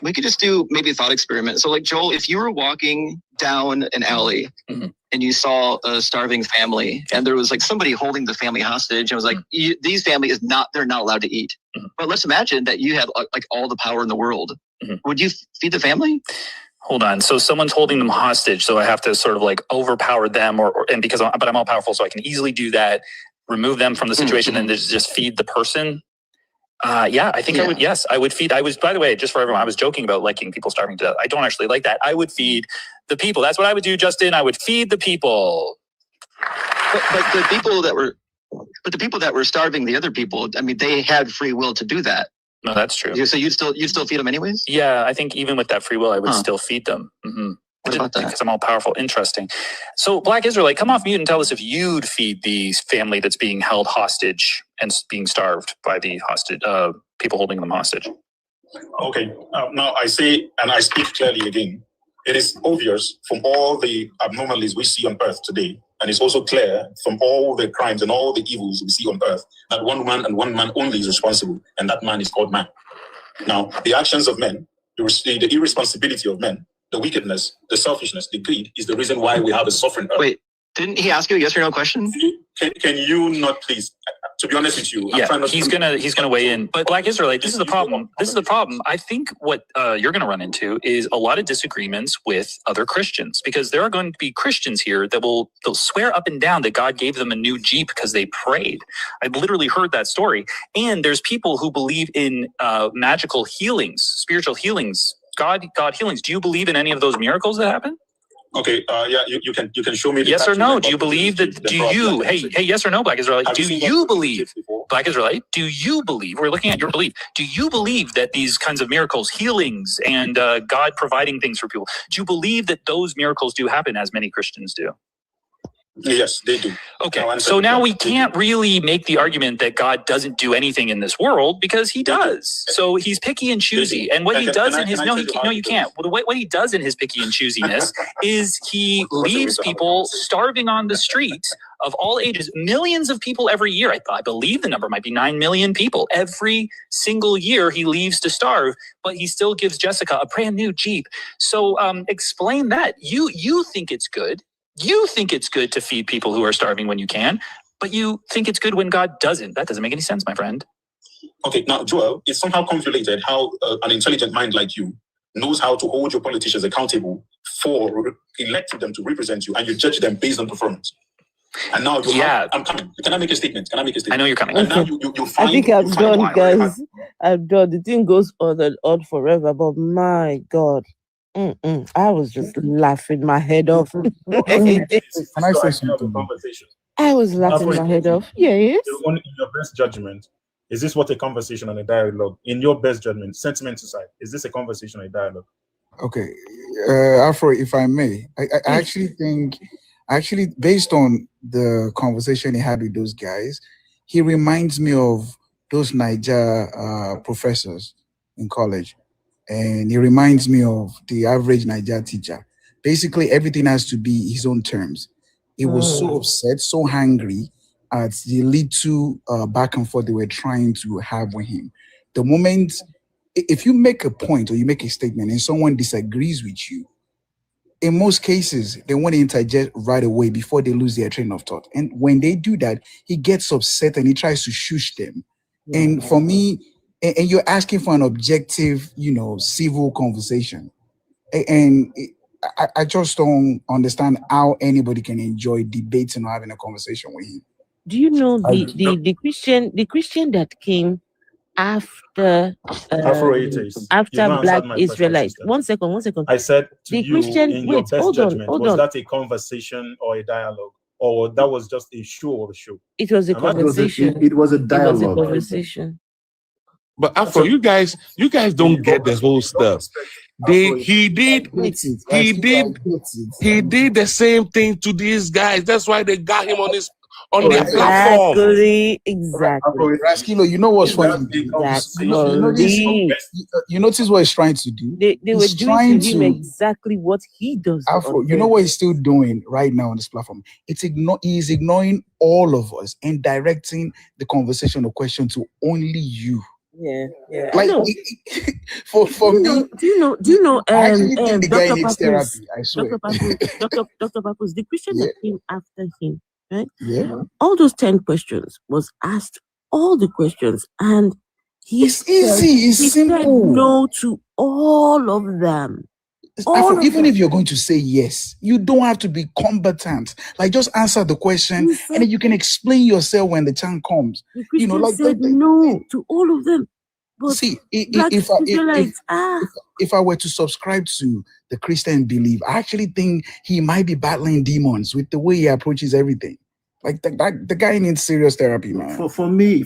We could just do maybe a thought experiment. So like Joel, if you were walking down an alley and you saw a starving family and there was like somebody holding the family hostage and was like, these family they're not allowed to eat. But let's imagine that you had like all the power in the world. Would you feed the family? Hold on. So someone's holding them hostage. So I have to sort of like overpower them but I'm all powerful. So I can easily do that, remove them from the situation and just feed the person. Yeah, I think I would. Yes, I would feed. By the way, just for everyone, I was joking about liking people starving to death. I don't actually like that. I would feed the people. That's what I would do, Justin. I would feed the people. But the people that were starving the other people, I mean, they had free will to do that. No, that's true. So you'd still feed them anyways? Yeah, I think even with that free will, I would still feed them. What about that? Because I'm all powerful. Interesting. So Black Israelite, come off mute and tell us if you'd feed the family that's being held hostage and being starved by the hostage people holding them hostage. Okay. Now I say, and I speak clearly again, it is obvious from all the abnormalities we see on earth today, and it's also clear from all the crimes and all the evils we see on earth, that one man and one man only is responsible, and that man is called man. Now, the actions of men, the irresponsibility of men, the wickedness, the selfishness, the greed is the reason why we have a suffering earth. Wait, didn't he ask you a yes or no question? Can you not please, to be honest with you? Yeah, he's gonna weigh in. But Black Israelite, this is the problem. I think what you're gonna run into is a lot of disagreements with other Christians, because there are going to be Christians here that they'll swear up and down that God gave them a new Jeep because they prayed. I literally heard that story. And there's people who believe in magical healings, spiritual healings, God healings. Do you believe in any of those miracles that happen? Okay, yeah, you can show me. Yes or no? Do you believe that? Hey, yes or no, Black Israelite? Do you believe, Black Israelite? Do you believe? We're looking at your belief. Do you believe that these kinds of miracles, healings, and God providing things for people? Do you believe that those miracles do happen, as many Christians do? Yes, they do. Okay, so now we can't really make the argument that God doesn't do anything in this world because he does. So he's picky and choosy, and what he does in his you can't. What he does in his picky and choosiness is he leaves people starving on the streets of all ages, millions of people every year. I believe the number might be 9 million people every single year. He leaves to starve, but he still gives Jessica a brand new Jeep. So explain that. You think it's good. You think it's good to feed people who are starving when you can, but you think it's good when God doesn't. That doesn't make any sense, my friend. Okay, now, Joel, it's somehow conflated how an intelligent mind like you knows how to hold your politicians accountable for electing them to represent you, and you judge them based on performance. And now I'm coming. Can I make a statement? I know you're coming. And now you find, I think I'm done, guys. I'm done. The thing goes on and on forever, but my God. I was just laughing my head off. Can I say something? I was laughing my head off. Yes. In your best judgment, is this what a conversation and a dialogue? In your best judgment, sentiment aside, is this a conversation or a dialogue? Okay, Afro, if I may, I actually think, based on the conversation he had with those guys, he reminds me of those Niger professors in college. And he reminds me of the average Niger teacher. Basically, everything has to be his own terms. He was so upset, so angry at the little back and forth they were trying to have with him. The moment, if you make a point or you make a statement and someone disagrees with you, in most cases, they want to interject right away before they lose their train of thought. And when they do that, he gets upset and he tries to shush them. And for me, and you're asking for an objective, civil conversation. And I just don't understand how anybody can enjoy debating or having a conversation with him. Do you know the Christian that came after Black Israelites? One second. I said to the you, Christian, in your best judgment, was that a conversation or a dialogue? Or that was just a show of a show? It was a conversation. It was a dialogue. It was a conversation. But after you guys don't get the whole stuff. He did the same thing to these guys. That's why they got him on their platform. Exactly. Raskilo, you know what's funny? You notice what he's trying to do? They were doing to him exactly what he does. Afro, you know what he's still doing right now on this platform? He's ignoring all of us and directing the conversation or question to only you. Yeah. Like for me, do you know? I actually think the guy needs therapy. I swear. Dr. Papus, the Christian that came after him, right? Yeah. All those 10 questions was asked. All the questions, and it's easy. It's simple. Said no to all of them. Even if you're going to say yes, you don't have to be combatant. Like, just answer the question, and then you can explain yourself when the time comes. Said no to all of them. But see, if I were to subscribe to the Christian belief, I actually think he might be battling demons with the way he approaches everything. Like the guy needs serious therapy, man. For me,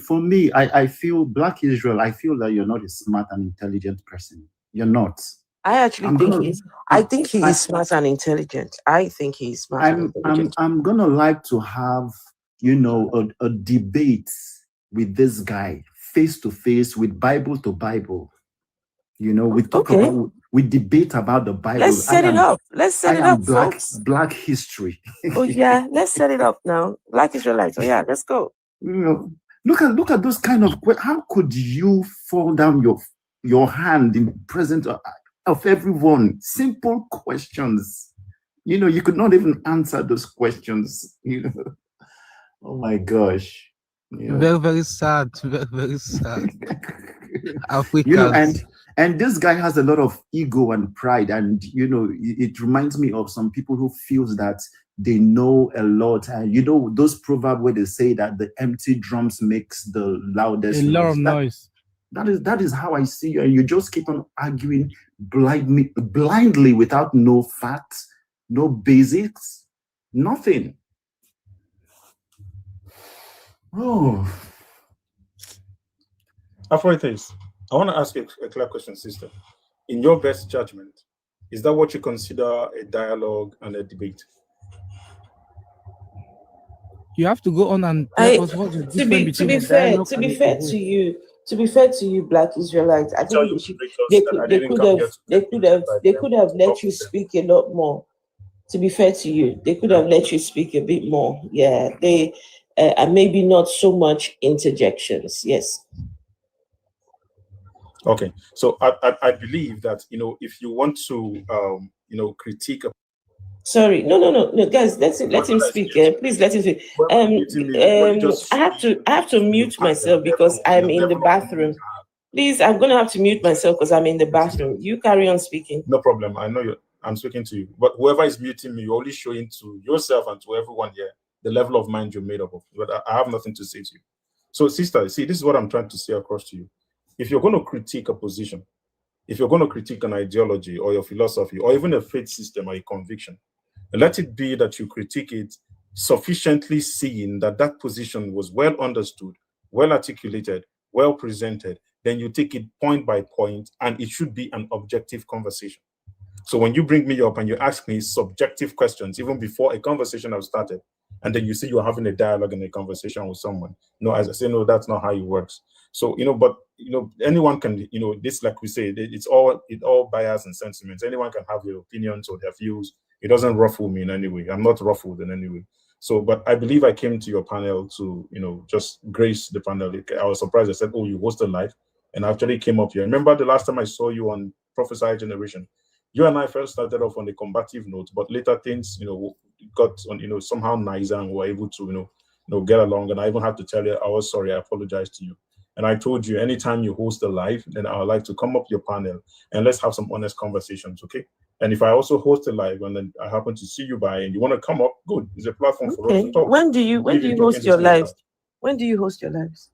I feel Black Israel. I feel that you're not a smart and intelligent person. You're not. I actually think he is smart and intelligent. I think he's smart and intelligent. I'm gonna like to have, a debate with this guy face to face, with Bible to Bible. We debate about the Bible. Let's set it up. Let's set it up, folks. Black history. Oh yeah, let's set it up now. Black Israelites. Oh yeah, let's go. Look at those kind of. How could you fall down your hand in presence of everyone? Simple questions. You could not even answer those questions. Oh my gosh. Very, very sad. Very, very sad. Africans. And this guy has a lot of ego and pride, and it reminds me of some people who feels that they know a lot. And those proverbs where they say that the empty drums makes the loudest lot of noise. That is how I see you, and you just keep on arguing blindly without no facts, no basics, nothing. Oh, Afroites, I want to ask you a clear question, sister. In your best judgment, is that what you consider a dialogue and a debate? You have to go on and I tell us what's the to difference be between a fair, dialogue to and be a fair debate. to you, to be fair to you, Black Israelites, I Tell think you they should, because that I they didn't could come have here to they get could into have that. they I could want have to let talk you with them. speak a lot more. To be fair to you, they could have let you speak a bit more. Yeah, they and maybe not so much interjections. Yes. Okay, so I believe that if you want to critique a Sorry, no, guys, let him speak. Please let him speak. I have to mute myself because I'm in the bathroom. Please, I'm gonna have to mute myself because I'm in the bathroom. You carry on speaking. No problem. I know I'm speaking to you, but whoever is muting me, you're only showing to yourself and to everyone here the level of mind you're made up of. But I have nothing to say to you. So, sister, see, this is what I'm trying to say across to you. If you're going to critique a position, if you're going to critique an ideology or your philosophy or even a faith system or a conviction, let it be that you critique it sufficiently seeing that that position was well understood, well articulated, well presented. Then you take it point by point, and it should be an objective conversation. So when you bring me up and you ask me subjective questions, even before a conversation has started, and then you see you're having a dialogue and a conversation with someone, no, as I say, no, that's not how it works. So, but anyone can, this, like we say, it's all bias and sentiments. Anyone can have their opinions or their views. It doesn't ruffle me in any way. I'm not ruffled in any way. So, but I believe I came to your panel to, just grace the panel. I was surprised. I said, oh, you hosted live, and I actually came up here. Remember the last time I saw you on Prophesy Generation? You and I first started off on a combative note, but later things, got on, somehow nicer, and we were able to, get along. And I even had to tell you, I was sorry, I apologize to you. And I told you, anytime you host a live, then I would like to come up your panel and let's have some honest conversations, okay? And if I also host a live and then I happen to see you by and you want to come up, good. It's a platform for us to talk. When do you host your lives? When do you host your lives?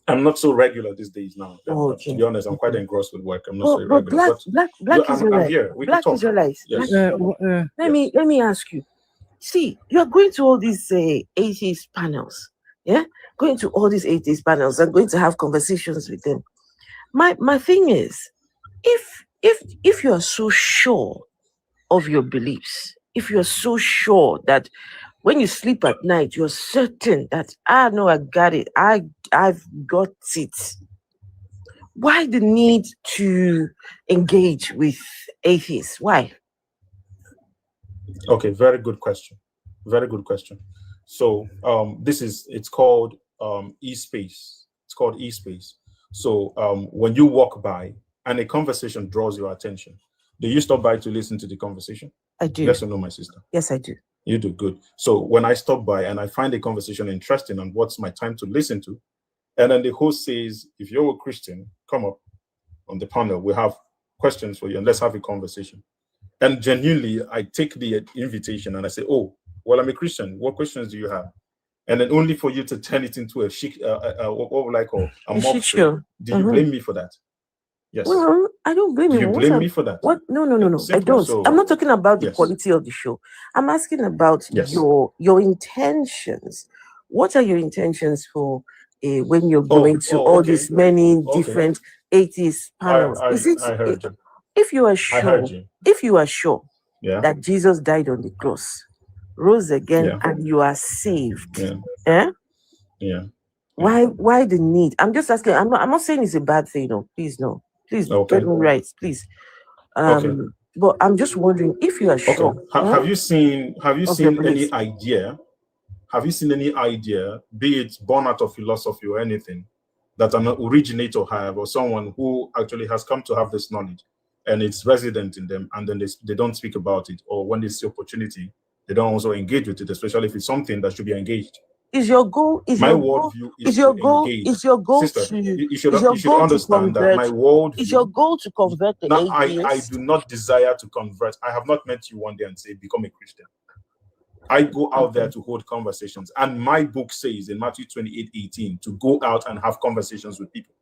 I'm not so regular these days now. Okay. To be honest, I'm quite engrossed with work. I'm not so regular. Black I'm here. We can talk. Israelites. Yes. Let me ask you. See, you're going to all these atheist panels, yeah? Going to all these atheist panels and going to have conversations with them. My thing is, if you are so sure of your beliefs, if you're so sure that when you sleep at night, you're certain that no, I got it. I've got it. Why the need to engage with atheists? Why? Okay, very good question. Very good question. So it's called eSpace. It's called eSpace. So when you walk by and a conversation draws your attention, do you stop by to listen to the conversation? I do. Yes or no, my sister? Yes, I do. You do, good. So when I stop by and I find a conversation interesting and what's my time to listen to, and then the host says, if you're a Christian, come up on the panel. We have questions for you and let's have a conversation. And genuinely, I take the invitation and I say, oh, well, I'm a Christian. What questions do you have? And then only for you to turn it into a chic, what would I call a mock show. Do you blame me for that? Yes. Well, I don't blame you. Do you blame me for that? What? No. I don't. So, I'm not talking about the yes. quality of the show. I'm asking about Yes. your intentions. What are your intentions for when you're going to all these many different atheist panels? I heard you. If you are I sure, heard you. if you are sure Yeah. that Jesus died on the cross, rose again, Yeah. and you are saved, Yeah. why the need? I'm just asking. I'm not saying it's a bad thing. No, please, no. Please Okay. get me right, please. Okay. But I'm just wondering if you are sure. Have you seen Okay, please. any idea? Have you seen any idea, be it born out of philosophy or anything, that an originator have or someone who actually has come to have this knowledge and it's resident in them, and then they don't speak about it, or when they see opportunity, they don't also engage with it, especially if it's something that should be engaged. Is your goal? Is My your worldview goal? is Is your to goal? engage. Is your goal Sister, to? you should Is your goal to understand that convert? my worldview. Is your goal to convert the Now, I atheists? do not desire to convert. I have not met you one day and say, become a Christian. I go out there to hold conversations. And my book says in Matthew 28:18 to go out and have conversations with people.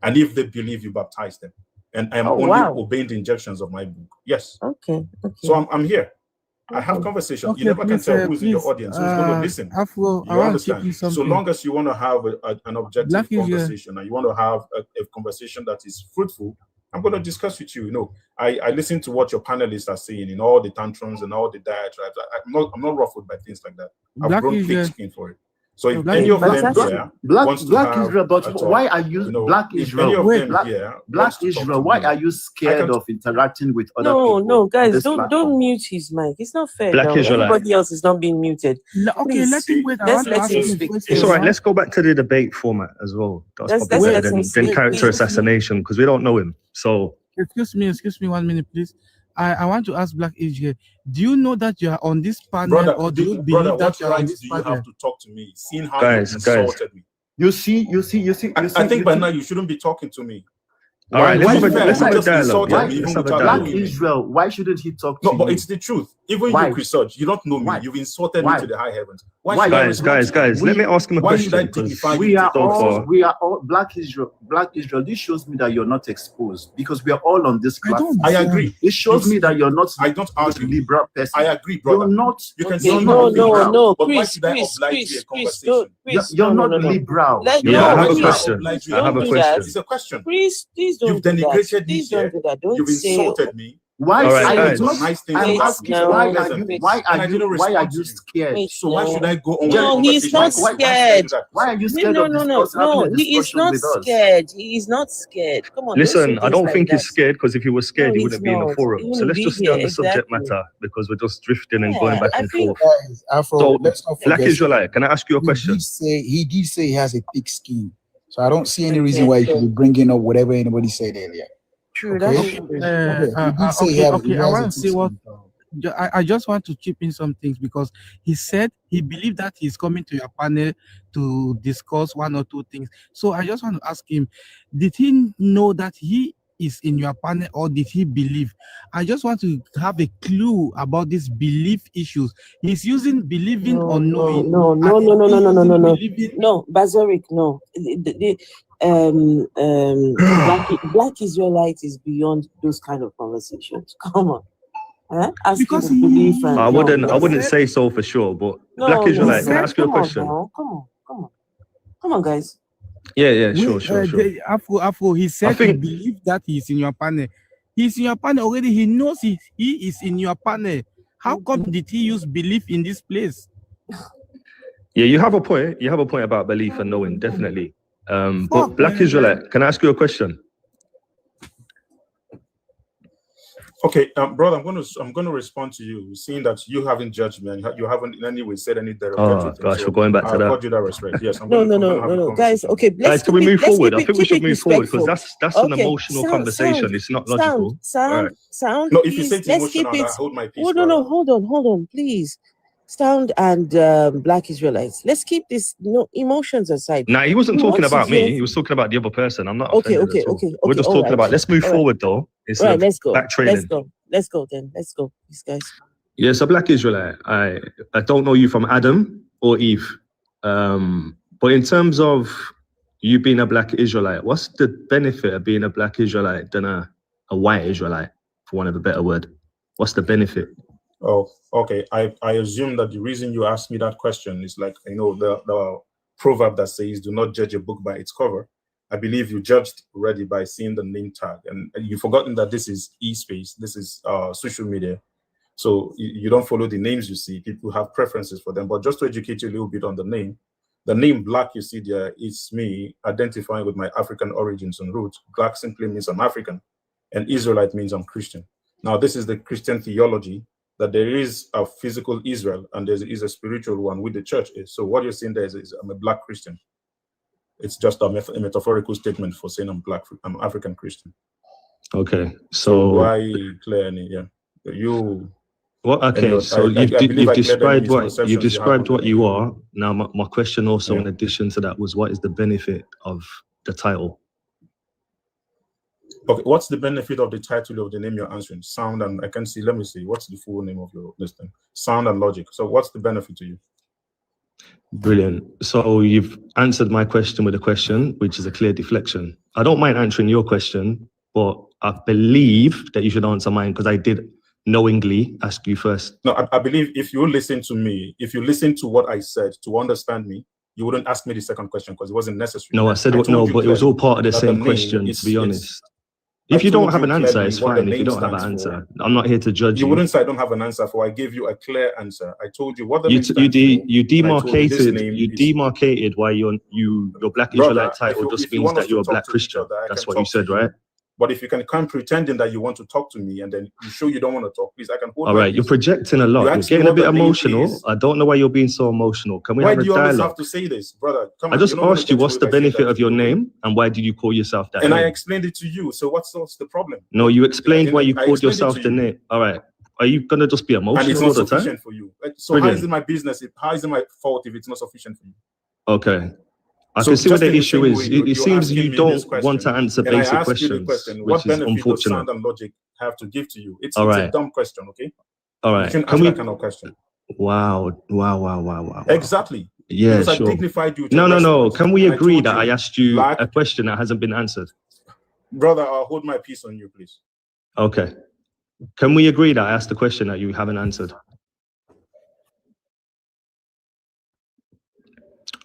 And if they believe, you baptize them. And I'm only obeying the injunctions of my book. Yes. Okay. So I'm here. I have conversations. Okay, You never can please, tell who's in your please, audience, who's going to listen. Afro, You I want to check understand? you So something. long as you want to have an objective Black is here. conversation and you want to have a conversation that is fruitful, I'm going to discuss with you. You know, I listen to what your panelists are saying in all the tantrums and all the diatribes. I'm not ruffled by things like that. I've Black grown is thick here. skin for it. So if any of them here wants to Black have Israel, a but talk, why are you Black if Israel? any of Wait, them Black, here Black wants to talk Israel, to why me, are you scared of interacting with other No, people? no, on guys, this don't platform? mute his mic. It's not fair Black now. Israelite. Everybody else is not being muted. Okay, Please, let him wait. I let's want to let ask him him a speak. question. It's all right. Right? Let's go back to the debate format as well. That's Let's probably let better him than speak, character please. assassination because we don't know him. So Excuse me 1 minute, please. I want to ask Black Israel, do you know that you are on this panel, brother, or do you brother, believe that what you are on right this do you panel? have to talk to me, seeing how Guys, you insulted me? You see. I think by now you shouldn't be talking to me. all right, let's have a You just dialogue. insulted Yeah? me Let's even have a without dialogue. Black knowing me. Israel, why shouldn't he talk to No, you? but it's the truth. Even Why? you, Chris, you don't know me. Why? You've insulted Why? me to the high heavens. Why? Should I Guys, respond to you? let me ask him a Why should I question because dignify you We to are come all to Black Israel. This shows me that you're not exposed because we are all on this I don't platform. I agree. It shows me that you're not I don't a argue. liberal person. I agree, brother. You're not. You can Okay, say no, you're liberal, no, but why Chris, should I Chris, oblige you a Chris, conversation? Chris, You're no, not no, no, no. liberal. Let, You're Yeah, no, I not have a please, liberal. question. don't do that. It's a question. Please don't You've do that. denigrated me Please here. don't do that. Don't You've say. insulted me. Why All right, are guys. you Some nice things I'm Wait, about asking me, no, why are pleasant you things, why and are I didn't you why are respond to you you. scared? wait, So why should no. I go on with No, the he's conversation? not Why Why should I scared. do that? why are you scared No, of no, no, having no. a He is discussion not with us? scared. He is not scared. Come on, don't say Listen, I things don't like think that. he's scared because if he was No, scared, he he's wouldn't be in the not. forum. He So wouldn't let's be just stay here. on the subject Exactly. matter because we're just drifting and going Yeah, back I and think. forth. Guys, Afro, So, let's not Black forget Israelite, can I ask you a he question? did say he has a thick skin. So I don't see any reason Okay. why he should be bringing up whatever anybody said earlier. True. Okay? That's Okay, true. Yeah, he did say okay, he I has want a to thick say what skin. So. I just want to chip in some things because he said he believed that he's coming to your panel to discuss one or two things. So I just want to ask him, did he know that he is in your panel or did he believe? I just want to have a clue about these belief issues. He's using believing No, or no, knowing. no, no, And no, no, is he no, no, no, using no, no. believing? No, Bazaric, no. Black Israelite is beyond those kind of conversations. Come on. Huh? Ask him Because to believe and I no, wouldn't say so for sure, but no, Black no, Israelite, can I no. ask you a Come on question? now. Come on, guys. Yeah, sure, Wait, sure. Afro, he I said he think believes that he's in your panel. He's in your panel already. He knows he is in your panel. How come did he use belief in this place? yeah, you have a point. You have a point about belief and knowing, definitely. But Black man. Israelite, can I ask you a question? Okay, brother, I'm going to respond to you, seeing that you haven't judged me and you haven't in any way said any derogatory Oh thing. gosh, So we're going back to I'll that. accord you that respect. Yes, I'm No, going no, to have a no, guys. conversation. Okay, Guys, can we move forward? I think we should move forward because respectful. that's an Okay, emotional conversation. It's not logical. All right. Sound. No, if you Please, say it's let's keep emotional, it. I hold my peace, Oh no, brother. hold on, please. Sound and Black Israelites. Let's keep this emotions aside. Nah, he wasn't We talking want to about me. hear- He was talking about the other person. I'm not Okay, offended at all. We're just all talking right. about let's move All right. forward though, instead Right, of let's go. back training. Let's go then. Let's go, these guys. Yeah, so Black Israelite, I don't know you from Adam or Eve. But in terms of you being a Black Israelite, what's the benefit of being a Black Israelite than a white Israelite, for want of a better word? What's the benefit? Oh, okay. I assume that the reason you asked me that question is like, the proverb that says, do not judge a book by its cover. I believe you judged already by seeing the name tag, and you've forgotten that this is e-space, this is social media. So you don't follow the names you see. People have preferences for them. But just to educate you a little bit on the name Black you see there is me identifying with my African origins and roots. Black simply means I'm African, and Israelite means I'm Christian. Now, this is the Christian theology, that there is a physical Israel and there is a spiritual one, with the church is. So what you're saying there is I'm a Black Christian. It's just a metaphorical statement for saying I'm African Christian. Okay, so why clear any? Yeah, you. Well, okay, so you've described what you are. Now, my question also, in addition to that, was what is the benefit of the title? Okay, what's the benefit of the title of the name you're answering? Sound and I can see. Let me see. What's the full name of your listing? Sound and logic. So, what's the benefit to you? Brilliant. So you've answered my question with a question, which is a clear deflection. I don't mind answering your question, but I believe that you should answer mine because I did knowingly ask you first. No, I believe if you listen to me, if you listen to what I said to understand me, you wouldn't ask me the second question because it wasn't necessary. No, I said no, but it was all part of the same question, to be honest. If you don't told have you an answer, clearly it's what the fine. If you name don't have an stands for. answer, I'm not here to judge You you. wouldn't say I don't have an answer for. I gave you a clear answer. I told you what the You name t- stands you for. de- you and I told you this demarcated name you is demarcated why your Black brother. Israelite title just If you means want us that you're to a Black talk to each Christian. other, I That's can what you talk to said, you. right? But if you can come pretending that you want to talk to me and then you show you don't want to talk, please, I can hold All my right, you're peace. projecting a You lot. You're asked me getting a what bit the name emotional. is. I don't know why you're being so emotional. Can we Why have do a you always have dialogue? to say this, brother? Come I on, just you're not going to asked you get what's away the by saying benefit that of your to me. name and why did you call yourself that And I name? explained it to you. So what's the problem? No, you explained why you I called explained it yourself to the you. name. All right. Are you gonna just be And it's emotional not all the time? sufficient for you. So how is Brilliant. it my business? How is it my fault if it's not sufficient for you? Okay. I So can see what just the in the issue same is. way, It you're seems asking you me don't this want to question, answer and I basic ask you the questions, question: which what is benefit does unfortunate. sound and logic have to give to you? It's All a right. dumb question, okay? All You right. shouldn't Can ask we? that kind of question. Wow. Exactly. Yeah, Because I sure. dignified you with a No. response, Can we and I agree told that I you, asked you black a question that hasn't been answered? brother, I'll hold my peace on you, please. Okay. Can we agree that I asked the question that you haven't answered?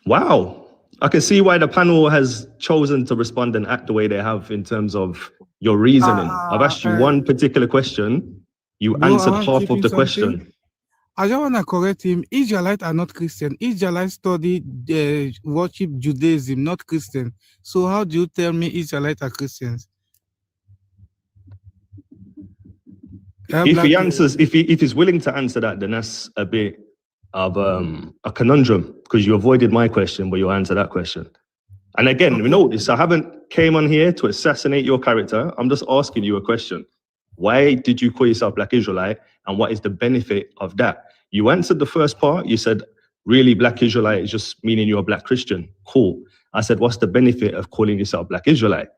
Wow. I can see why the panel has chosen to respond and act the way they have in terms of your reasoning. I've asked you one particular question. You Bro, I answered want to half chip of in the something. question. I just want to correct him. Israelites are not Christian. Israelites study worship Judaism, not Christian. So how do you tell me Israelites are Christians? If he answers, if he's willing to answer that, then that's a bit of a conundrum because you avoided my question, but you answer that question. And again, notice I haven't came on here to assassinate your character. I'm just asking you a question. Why did you call yourself Black Israelite, and what is the benefit of that? You answered the first part. You said, really, Black Israelite is just meaning you're a Black Christian. Cool. I said, what's the benefit of calling yourself Black Israelite?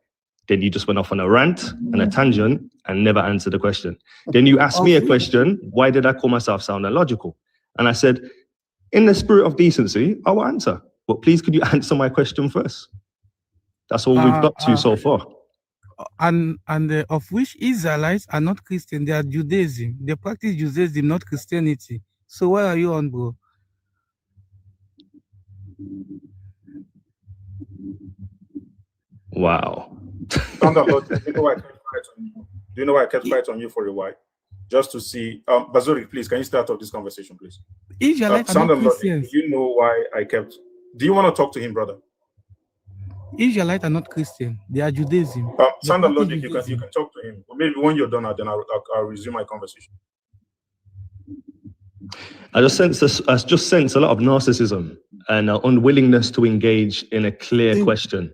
Then you just went off on a rant and a tangent and never answered the question. Then you asked me a question, why did I call myself sound and logical? And I said, in the spirit of decency, I will answer. But please, could you answer my question first? That's all we've got to so far. And of which Israelites are not Christian, they are Judaism. They practice Judaism, not Christianity. So where are you on, bro? Wow. Do you know why I kept quiet on you for a while? Just to see. Bazuri, please, can you start off this conversation, please? Israelites are Sound not and Logic, Christians. do you know why I kept? Do you want to talk to him, brother? Israelites are not Christian. They are Judaism. They Sound and practice Logic, you can Judaism. talk to him. Or maybe when you're done, then I'll resume my conversation. I just sense a lot of narcissism and an unwillingness to engage in a clear question.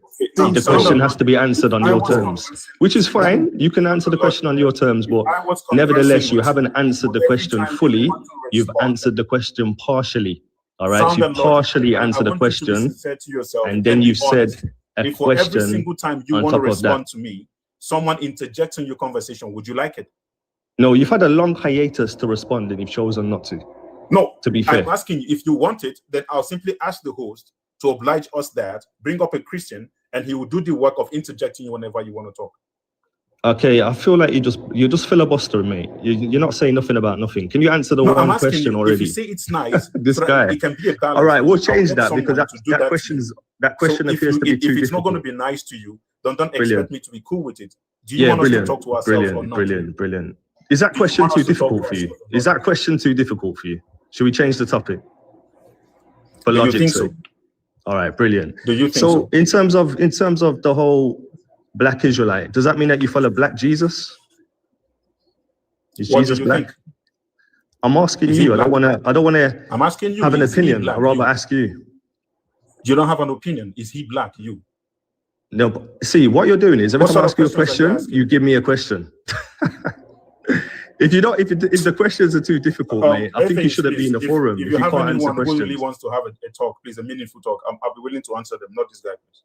The question has to be answered on your terms, which is fine. You can answer the question on your terms, but nevertheless, you haven't answered the question fully. You've answered the question partially. All right, so you partially answered the question, and then you've said a If for every question single time you on want to top of that. respond to me, someone interjects in your conversation, would you like it? No, you've had a long hiatus to respond, and you've chosen not to. No, to be fair. I'm asking you, if you want it, then I'll simply ask the host to oblige us that, bring up a Christian, and he will do the work of interjecting you whenever you want to talk. Okay, I feel like you're just filibustering, mate. You're not saying nothing about nothing. Can you answer the No, I'm one asking question you, already? If you say it's nice, This so guy. it can be a balance. All right, we'll I'll change get that because someone to do that to question you. is that question So appears to be too if it's not difficult. going to be nice to you, don't Brilliant. expect me to be cool with it. Do you Yeah, want brilliant, us to talk to ourselves or brilliant, not? brilliant. Is that Do you question want too us to talk difficult to for you? ourselves? Is that question too difficult for you? Should we change the topic? For Do you logic's think sake. so? All right, brilliant. Do you think So so? in terms of the whole Black Israelite, does that mean that you follow Black Jesus? Is What do Jesus you black? think? I'm asking Is he you. I black? don't wanna I'm asking you, have an is he opinion. black? I'd rather You. ask you. You don't have an opinion. Is he black? You. No, but see, what you're doing is every What time I sort of ask you a questions are you question, asking? you give me a question. If the questions are too difficult, mate, I think you Ethics, shouldn't be in the please, forum if if you you have can't answer anyone who really questions. wants to have a talk, please, a meaningful talk, I'll be willing to answer them, not this guy, please.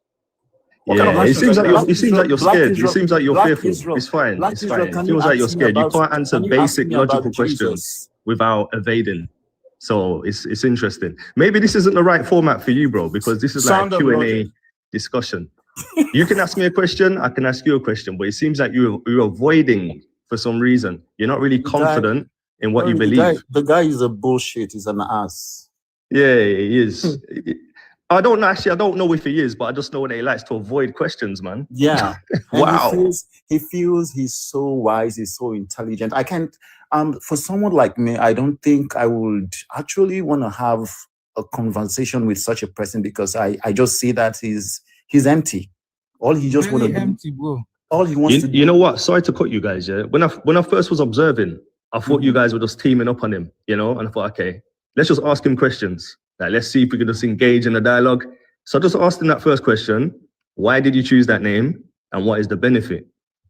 What kind of Yeah, it questions seems are like you it seems like you're Black scared. It Israel, seems like you're Black fearful. Israel, It's fine. Black It's Israel, fine. It can you feels like you're ask me scared. You about, can't answer can you ask basic me about logical questions Jesus? without evading. So it's interesting. Maybe this isn't the right format for you, bro, because this is like Sound a and Q&A logic. discussion. You can ask me a question, I can ask you a question, but it seems like you're avoiding for some reason. You're not really The guy, confident in what you the believe. guy is a bullshit. He's an ass. Yeah, he is. I don't know. Actually, I don't know if he is, but I just know that he likes to avoid questions, man. Yeah. And Wow. he feels he's so wise, he's so intelligent. I can't for someone like me, I don't think I would actually want to have a conversation with such a person because I just see that he's empty. All he just want Very to do, empty, bro. all he wants to do. You know what? Sorry to cut you guys. Yeah, when I first was observing, I thought you guys were just teaming up on him, and I thought, okay, let's just ask him questions. Like, let's see if we can just engage in a dialogue. So I just asked him that first question: why did you choose that name, and what is the benefit?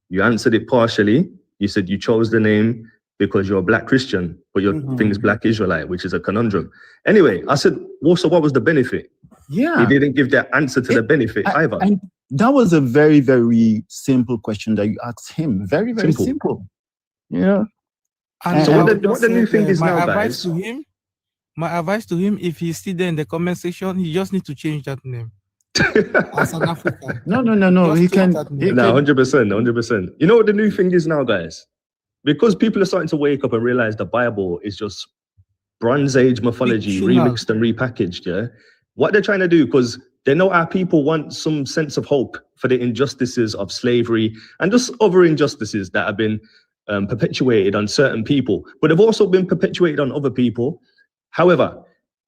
You answered it partially. You said you chose the name because you're a Black Christian, but your thing is Black Israelite, which is a conundrum. Anyway, I said, well, so what was the benefit? Yeah. He didn't give that answer to the benefit either. And that was a very, very simple question that you asked him. Very, very simple. Yeah. And So I what would the just new say, thing is my now, advice guys? to him, my advice to him, if he's still there in the comment section, he just needs to change that name. As an African. No. Just He change can. that name. No, 100%. You know what the new thing is now, guys? Because people are starting to wake up and realize the Bible is just Bronze Age mythology Fictional. remixed and repackaged, yeah? What they're trying to do, because they know our people want some sense of hope for the injustices of slavery and just other injustices that have been perpetuated on certain people, but they've also been perpetuated on other people. However,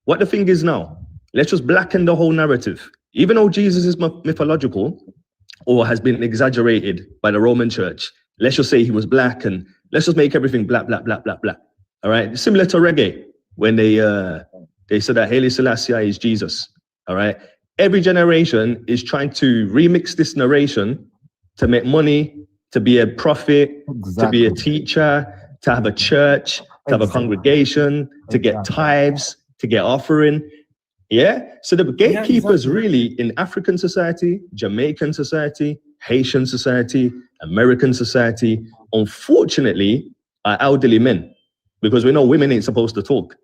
what the thing is now, let's just blacken the whole narrative. Even though Jesus is mythological or has been exaggerated by the Roman Church, let's just say he was Black and let's just make everything black. All right, similar to reggae when they said that Haile Selassie is Jesus. All right, every generation is trying to remix this narration to make money, to be a prophet, to be a teacher, to have a church, to have a congregation, to get tithes, to get offering. Yeah, so the gatekeepers really in African society, Jamaican society, Haitian society, American society, unfortunately, are elderly men, because we know women ain't supposed to talk.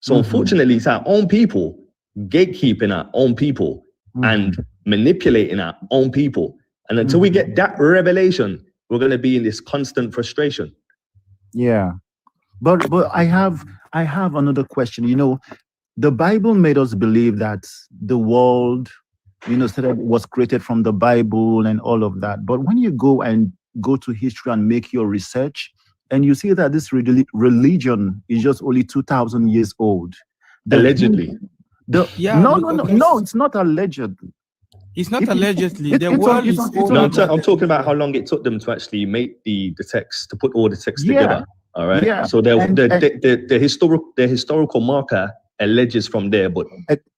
So unfortunately, it's our own people gatekeeping our own people and manipulating our own people. And until we get that revelation, we're going to be in this constant frustration. Yeah. But I have another question. The Bible made us believe that the world, was created from the Bible and all of that. But when you go to history and make your research, and you see that this religion is just only 2,000 years old. Allegedly. No, it's not alleged. It's not allegedly. The world is No, I'm talking about how long it took them to actually make the text, to put all the text together. All right. Yeah. So the historical marker alleges from there, but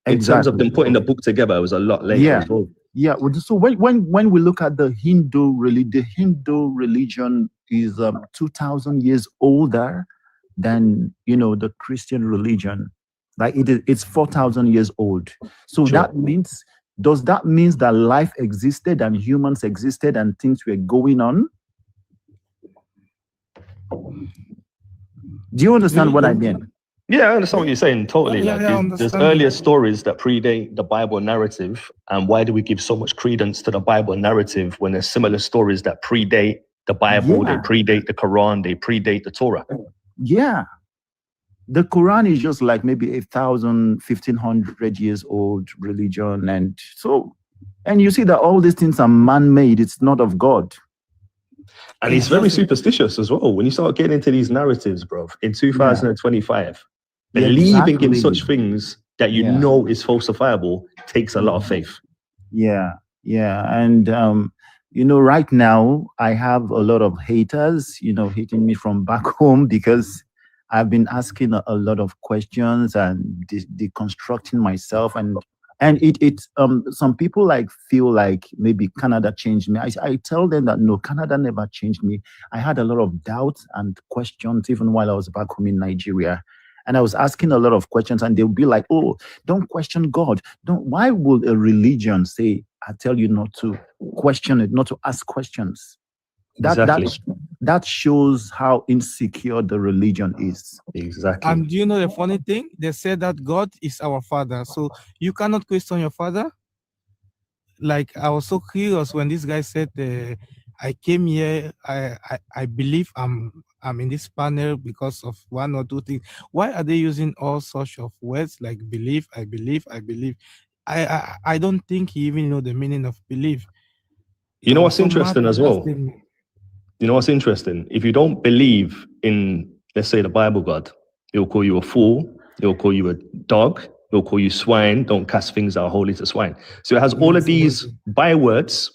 in terms of them putting the book together, it was a lot later. Yeah. as well. Yeah. So when we look at the Hindu religion is 2,000 years older than the Christian religion. Like it's 4,000 years old. So that means, does that mean that life existed and humans existed and things were going on? Do you understand what I mean? Yeah, I understand what you're saying totally. Yeah, Like, I there's understand. earlier stories that predate the Bible narrative, and why do we give so much credence to the Bible narrative when there's similar stories that predate the Bible, they predate the Quran, they predate the Torah? Yeah. The Quran is just like maybe 1,000, 1,500 years old religion. And you see that all these things are man-made. It's not of God. And it's very superstitious as well. When you start getting into these narratives, bro, in 2025, Yeah, believing in exactly. such things that you know is falsifiable takes a lot of faith. Yeah. And, right now, I have a lot of haters, hating me from back home because I've been asking a lot of questions and deconstructing myself. And some people feel like maybe Canada changed me. I tell them that no, Canada never changed me. I had a lot of doubts and questions even while I was back home in Nigeria. And I was asking a lot of questions, and they'll be like, "Oh, don't question God. Why would a religion say, I tell you not to question it, not to ask questions?" That shows how insecure the religion is. Exactly. And do you know the funny thing? They said that God is our father. So you cannot question your father. Like, I was so curious when this guy said, I came here, I believe I'm in this panel because of one or two things. Why are they using all sorts of words like believe, I believe? I don't think he even know the meaning of belief. You know what's So interesting Mark as well? asked him, You know what's interesting? If you don't believe in, let's say, the Bible God, he'll call you a fool, he'll call you a dog, he'll call you swine, don't cast things that are holy to swine. So it has all of these bywords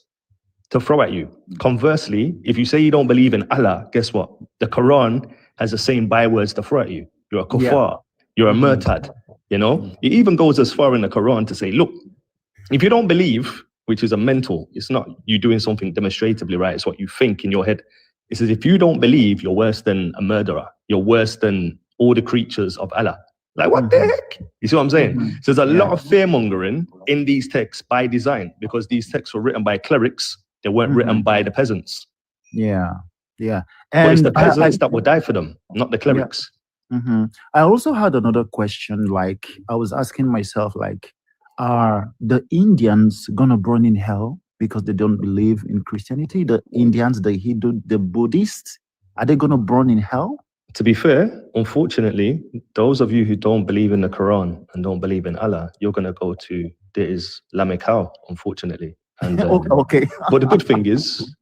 to throw at you. Conversely, if you say you don't believe in Allah, guess what? The Quran has the same bywords to throw at you. You're a kuffar, you're a murtad, you know? It even goes as far in the Quran to say, look, if you don't believe, which is a mental, it's not you doing something demonstratively right, it's what you think in your head. It says, if you don't believe, you're worse than a murderer. You're worse than all the creatures of Allah. Like, what the heck? You see what I'm saying? So there's a lot of fear mongering in these texts by design, because these texts were written by clerics. They weren't written by the peasants. Yeah. But it's And the peasants that would die for them, not the clerics. I also had another question. Like, I was asking myself, like, are the Indians gonna burn in hell because they don't believe in Christianity? The Indians, the Hindu, the Buddhists, are they gonna burn in hell? To be fair, unfortunately, those of you who don't believe in the Quran and don't believe in Allah, you're going to go to the Islamic hell, unfortunately. And, Okay. But the good thing is,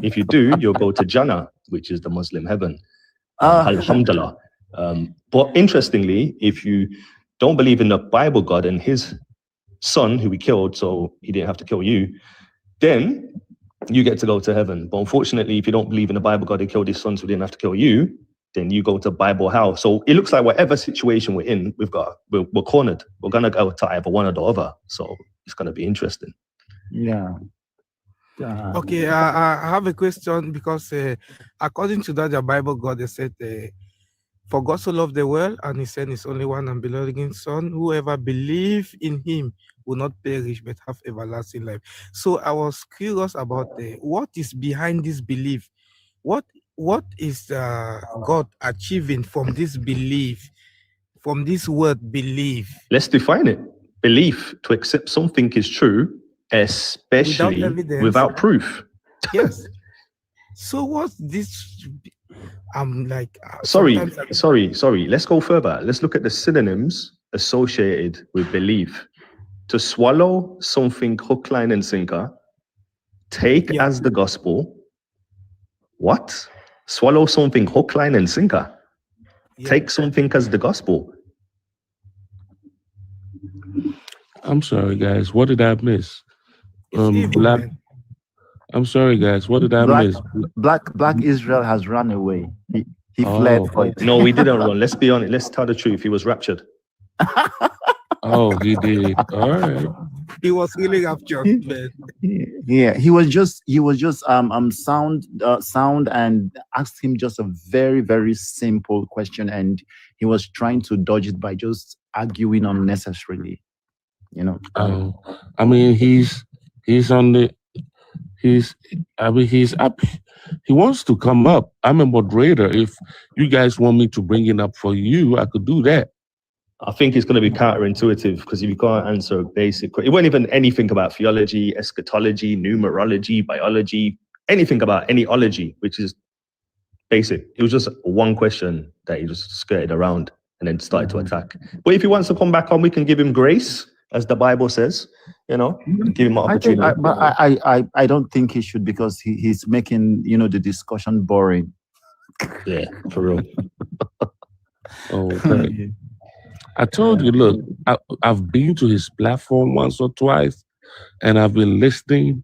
if you do, you'll go to Jannah, which is the Muslim heaven. Alhamdulillah. But interestingly, if you don't believe in the Bible God and his son, who we killed, so he didn't have to kill you, then you get to go to heaven. But unfortunately, if you don't believe in the Bible God who killed his son, so he didn't have to kill you, then you go to Bible hell. So it looks like whatever situation we're in, we're cornered. We're gonna go to either one or the other. So it's gonna be interesting. Yeah. okay, I have a question because according to that, the Bible God, they said, for God so loved the world and he sent his only one and beloved son, whoever believe in him will not perish but have everlasting life. So I was curious about what is behind this belief. What is God achieving from this belief, from this word belief? Let's define it. Belief, to accept something is true, especially without proof. Yes. So what's this? I'm like, Sorry. sometimes Let's go further. Let's look at the synonyms associated with belief. To swallow something hook, line, and sinker, take as the gospel. What? Swallow something hook, line, and sinker. Take something as the gospel. I'm sorry, guys. What did I miss? evil, Black. man. I'm sorry, guys. What did I miss? Black Israel has run away. He fled for it. No, we didn't run. Let's be honest. Let's tell the truth. He was raptured. Oh, he did. All right. He was really raptured, man. Yeah, he was just sound and asked him just a very, very simple question, and he was trying to dodge it by just arguing unnecessarily. You know. I mean, he's up. He wants to come up. I'm a moderator. If you guys want me to bring it up for you, I could do that. I think it's going to be counterintuitive, because if you can't answer a basic question, it wasn't even anything about theology, eschatology, numerology, biology, anything about any ology, which is basic. It was just one question that he just skirted around and then started to attack. But if he wants to come back on, we can give him grace, as the Bible says, you know, give him an opportunity. I don't think he should, because he's making, the discussion boring. Yeah, for real. Okay. I told you, look, I've been to his platform once or twice, and I've been listening,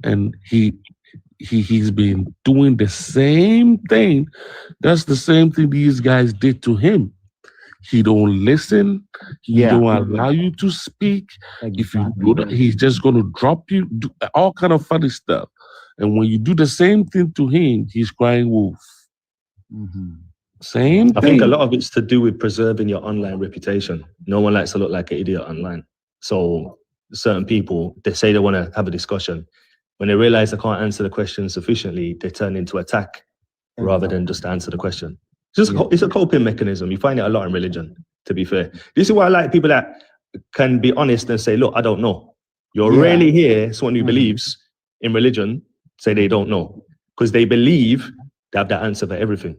and he's been doing the same thing. That's the same thing these guys did to him. He don't listen. He don't allow you to speak. If you do, he's just going to drop you, do all kind of funny stuff. And when you do the same thing to him, he's crying wolf. Same thing. I think a lot of it's to do with preserving your online reputation. No one likes to look like an idiot online. So certain people, they say they want to have a discussion. When they realize they can't answer the question sufficiently, they turn into attack rather than just answer the question. It's a coping mechanism. You find it a lot in religion, to be fair. This is why I like people that can be honest and say, look, I don't know. You'll rarely hear someone who believes in religion say they don't know, because they believe they have the answer for everything.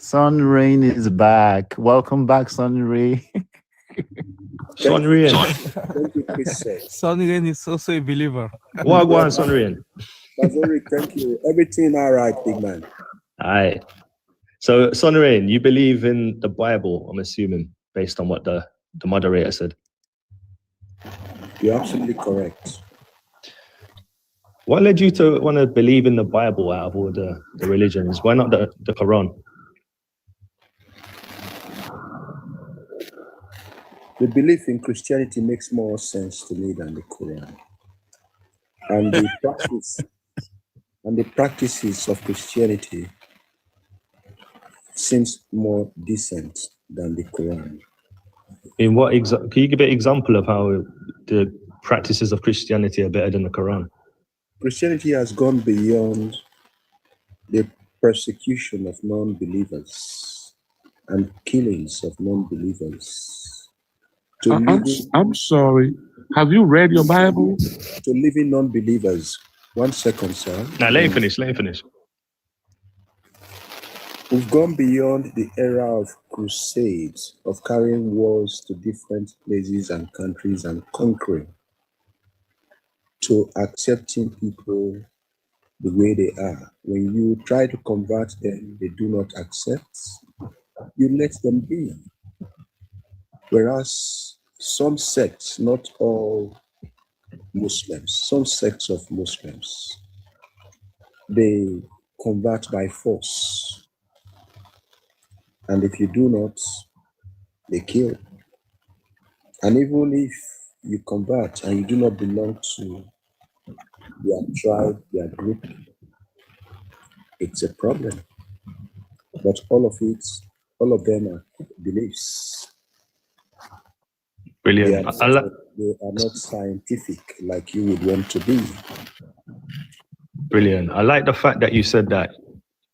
Sun Rain is back. Welcome back, Sun Ray. Sun Rain. Thank you, Chris. Sunny is also a believer. Wagwan, Sun Rain. Mazuri, thank you. Everything all right, big man. Aye. So, Sun Rain, you believe in the Bible, I'm assuming, based on what the moderator said. You're absolutely correct. What led you to want to believe in the Bible out of all the religions? Why not the Quran? The belief in Christianity makes more sense to me than the Quran. And the practices of Christianity seems more decent than the Quran. In what can you give an example of how the practices of Christianity are better than the Quran? Christianity has gone beyond the persecution of non-believers and killings of non-believers. I'm sorry. Have you read your Bible? To living non-believers. 1 second, sir. Now let him finish. Let him finish. We've gone beyond the era of crusades, of carrying wars to different places and countries and conquering, to accepting people the way they are. When you try to convert them, they do not accept, you let them be. Whereas some sects, not all Muslims, some sects of Muslims, they convert by force. And if you do not, they kill. And even if you convert and you do not belong to their tribe, their group, it's a problem. But all of them are beliefs. Brilliant. They are not scientific like you would want to be. Brilliant. I like the fact that you said that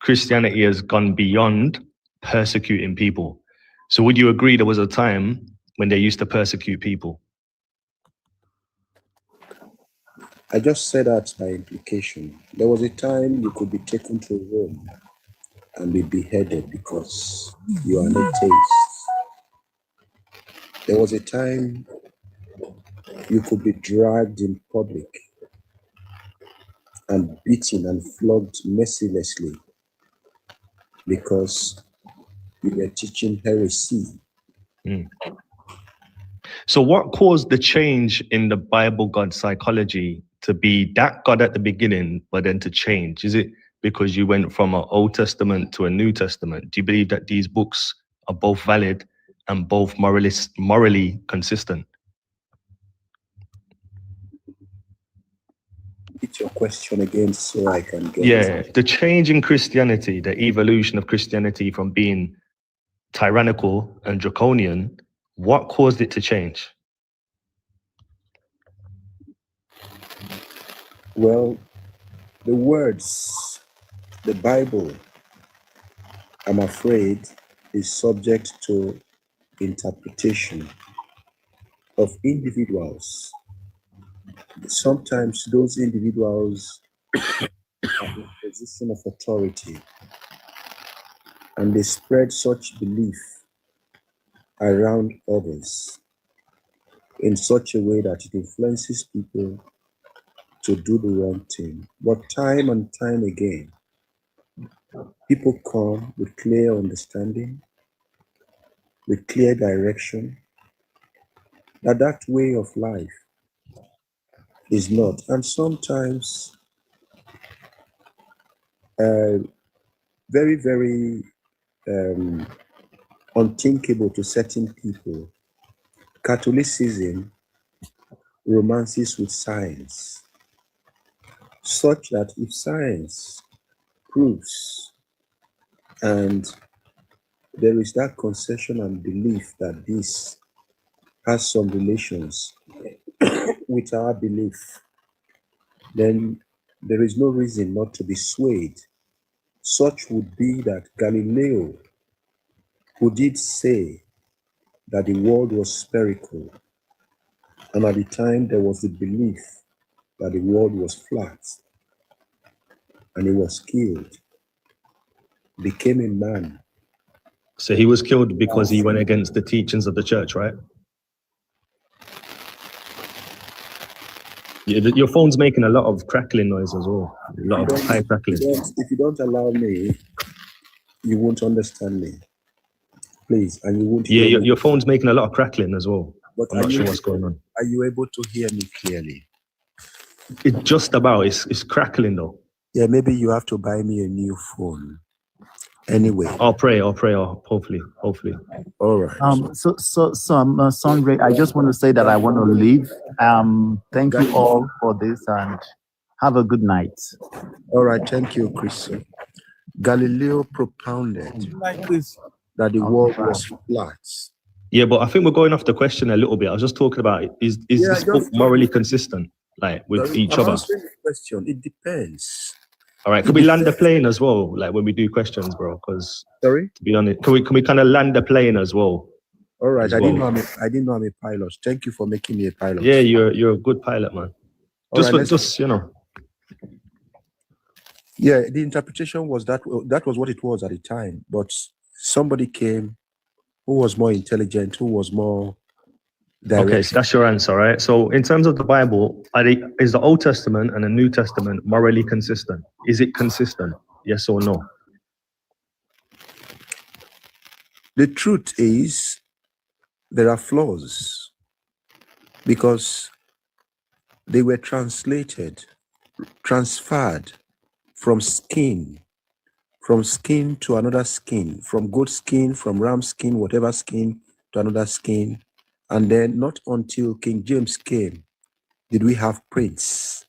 Christianity has gone beyond persecuting people. So would you agree there was a time when they used to persecute people? I just said that by implication. There was a time you could be taken to Rome and be beheaded because you are an atheist. There was a time you could be dragged in public and beaten and flogged mercilessly because you were teaching heresy. So what caused the change in the Bible God psychology to be that God at the beginning, but then to change? Is it because you went from an Old Testament to a New Testament? Do you believe that these books are both valid and both morally consistent? It's your question again so I can get Yeah, the change in Christianity, the evolution of Christianity from being tyrannical and draconian, what caused it to change? Well, the words, the Bible, I'm afraid, is subject to interpretation of individuals. Sometimes those individuals are in a position of authority and they spread such belief around others in such a way that it influences people to do the wrong thing. But time and time again, people come with clear understanding, with clear direction, that way of life is not. And sometimes very, very unthinkable to certain people, Catholicism romances with science, such that if science proves and there is that concession and belief that this has some relations with our belief, then there is no reason not to be swayed. Such would be that Galileo, who did say that the world was spherical, and at the time there was the belief that the world was flat, and he was killed, became a man So he was killed because he went against the teachings of the church, right? Your phone's making a lot of crackling noise as well. A lot of high crackling. If you don't allow me, you won't understand me. Please, and you won't. Yeah, hear me. your phone's making a lot of crackling as well. But I'm not sure what's going on. Are you able to hear me clearly? It's just about. It's crackling though. Yeah, maybe you have to buy me a new phone. Anyway, I'll pray. Hopefully. All right. Sandre, I just want to say that I want to leave. Thank you all for this and have a good night. All right, thank you, Chris. Galileo propounded that the world was flat. Yeah, but I think we're going off the question a little bit. I was just talking about is this book morally consistent, like with each I'm other? answering the question. It depends. All right, could we land the plane as well, like when we do questions, bro? Because sorry, to be honest, can we kind of land the plane as well? All right, I well? didn't know I'm a pilot. Thank you for making me a pilot. Yeah, you're a good pilot, man. All right, Just you know. Yeah, the interpretation was that was what it was at the time, but somebody came who was more intelligent, who was more direct. Okay, so that's your answer, right? So in terms of the Bible, is the Old Testament and the New Testament morally consistent? Is it consistent? Yes or no? The truth is there are flaws because they were transferred from skin to another skin, from goat skin, from ram skin, whatever skin, to another skin. And then not until King James came did we have prints.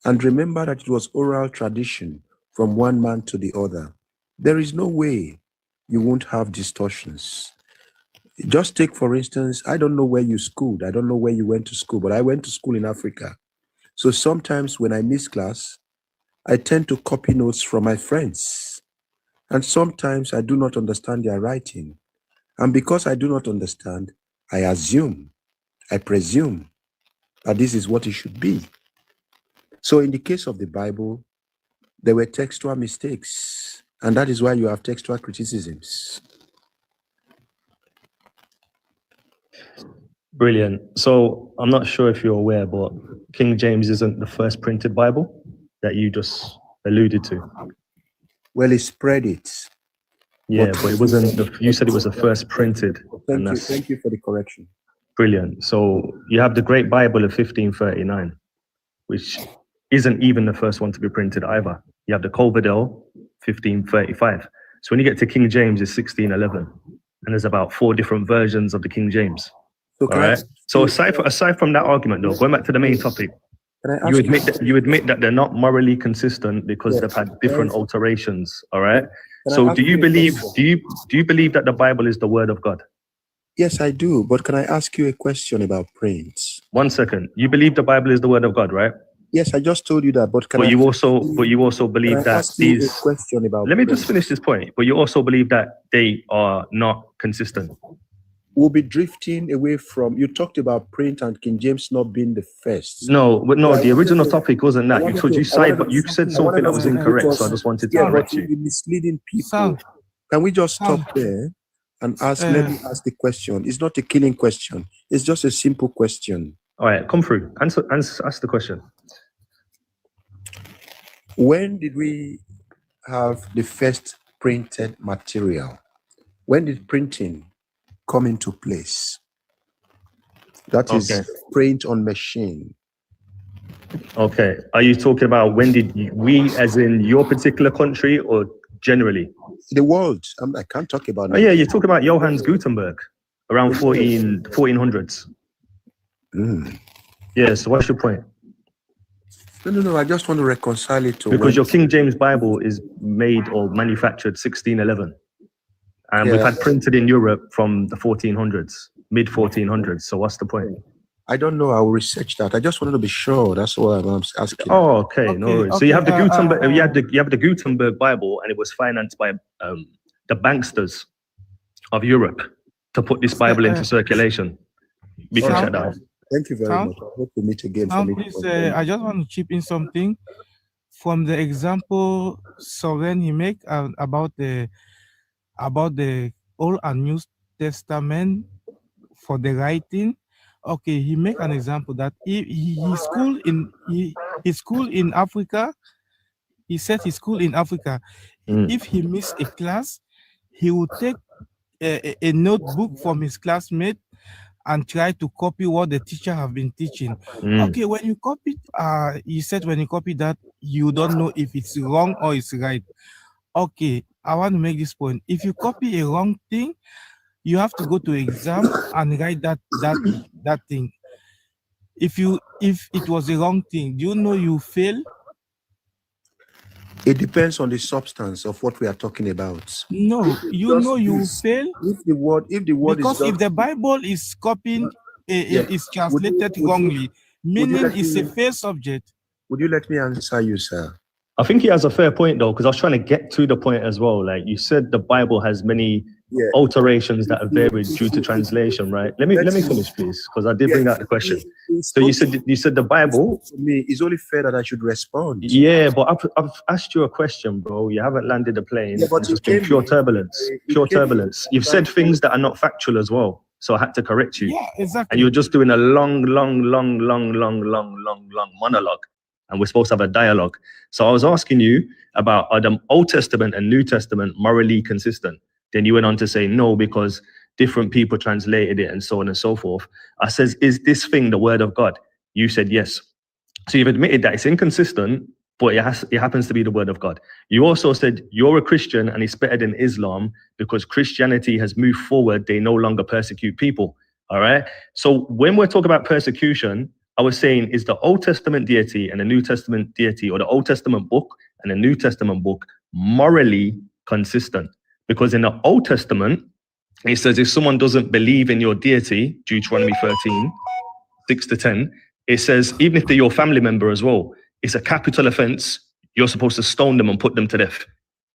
And remember that it was oral tradition from one man to the other. There is no way you won't have distortions. Just take, for instance, I don't know where you schooled. I don't know where you went to school, but I went to school in Africa. So sometimes when I miss class, I tend to copy notes from my friends. And sometimes I do not understand their writing. And because I do not understand, I presume that this is what it should be. So in the case of the Bible, there were textual mistakes, and that is why you have textual criticisms. Brilliant. So I'm not sure if you're aware, but King James isn't the first printed Bible that you just alluded to. Well, he spread it. Yeah, but it wasn't. You said it was the first printed. Thank you for the correction. Brilliant. So you have the Great Bible of 1539, which isn't even the first one to be printed either. You have the Coverdale, 1535. So when you get to King James, it's 1611, and there's about 4 different versions of the King James. So all right. So aside from that argument, though, going back to the main topic, you admit that they're not morally consistent because they've had different alterations. All right. So do you believe that the Bible is the word of God? Yes, I do. But can I ask you a question about prints? 1 second. You believe the Bible is the word of God, right? Yes, I just told you that. But you also believe that these. A question about let me just finish this point. But you also believe that they are not consistent. We'll be drifting away from. You talked about print and King James not being the first. No, but no. The original topic wasn't that. You said something that was incorrect. So I just wanted to correct you. You're misleading people. Can we just stop there and ask? Let me ask the question. It's not a killing question. It's just a simple question. All right, come through. Ask the question. When did we have the first printed material? When did printing come into place? That is print on machine. Okay. Are you talking about when did we, as in your particular country, or generally? The world. I can't talk about. Oh yeah, you're talking about Johannes Gutenberg, around 1400s. Yeah. So what's your point? No. I just want to reconcile it to because your King James Bible is made or manufactured 1611. And we've had printed in Europe from the 1400s, mid 1400s. So what's the point? I don't know. I will research that. I just wanted to be sure. That's what I'm asking. Oh, okay. No worries. So you have the Gutenberg. You have the Gutenberg Bible, and it was financed by the banksters of Europe to put this Bible into circulation. We can check that out. Thank you very much. I hope to meet again. Please, I just want to chip in something from the example Soren he make about the Old and New Testament for the writing. Okay, he make an example that his school in Africa. He said his school in Africa. If he missed a class, he would take a notebook from his classmate and try to copy what the teacher have been teaching. Okay, when you copy, he said when you copy that, you don't know if it's wrong or it's right. Okay, I want to make this point. If you copy a wrong thing, you have to go to exam and write that thing. If it was a wrong thing, do you know you fail? It depends on the substance of what we are talking about. No, you know you fail. If the word because is if the Bible is copying, is translated wrongly, meaning it's a fair subject. Would you let me answer you, sir? I think he has a fair point though, because I was trying to get to the point as well. Like you said, the Bible has many alterations that have varied due to translation, right? Let me finish, please, because I did bring out the question. So you said the Bible. For me, it's only fair that I should respond. Yeah, but I've asked you a question, bro. You haven't landed the plane. Yeah, but it's just been pure turbulence. Pure turbulence. You've said things that are not factual as well, so I had to correct you. Yeah, exactly. And you're just doing a long monologue. And we're supposed to have a dialogue. So I was asking you about, are the Old Testament and New Testament morally consistent? Then you went on to say no, because different people translated it and so on and so forth. I says, is this thing the word of God? You said yes. So you've admitted that it's inconsistent, but it happens to be the word of God. You also said you're a Christian and it's better than Islam because Christianity has moved forward. They no longer persecute people. All right. So when we're talking about persecution, I was saying, is the Old Testament deity and the New Testament deity, or the Old Testament book and the New Testament book, morally consistent? Because in the Old Testament, it says if someone doesn't believe in your deity, Deuteronomy 13, 6-10, it says even if they're your family member as well, it's a capital offense. You're supposed to stone them and put them to death.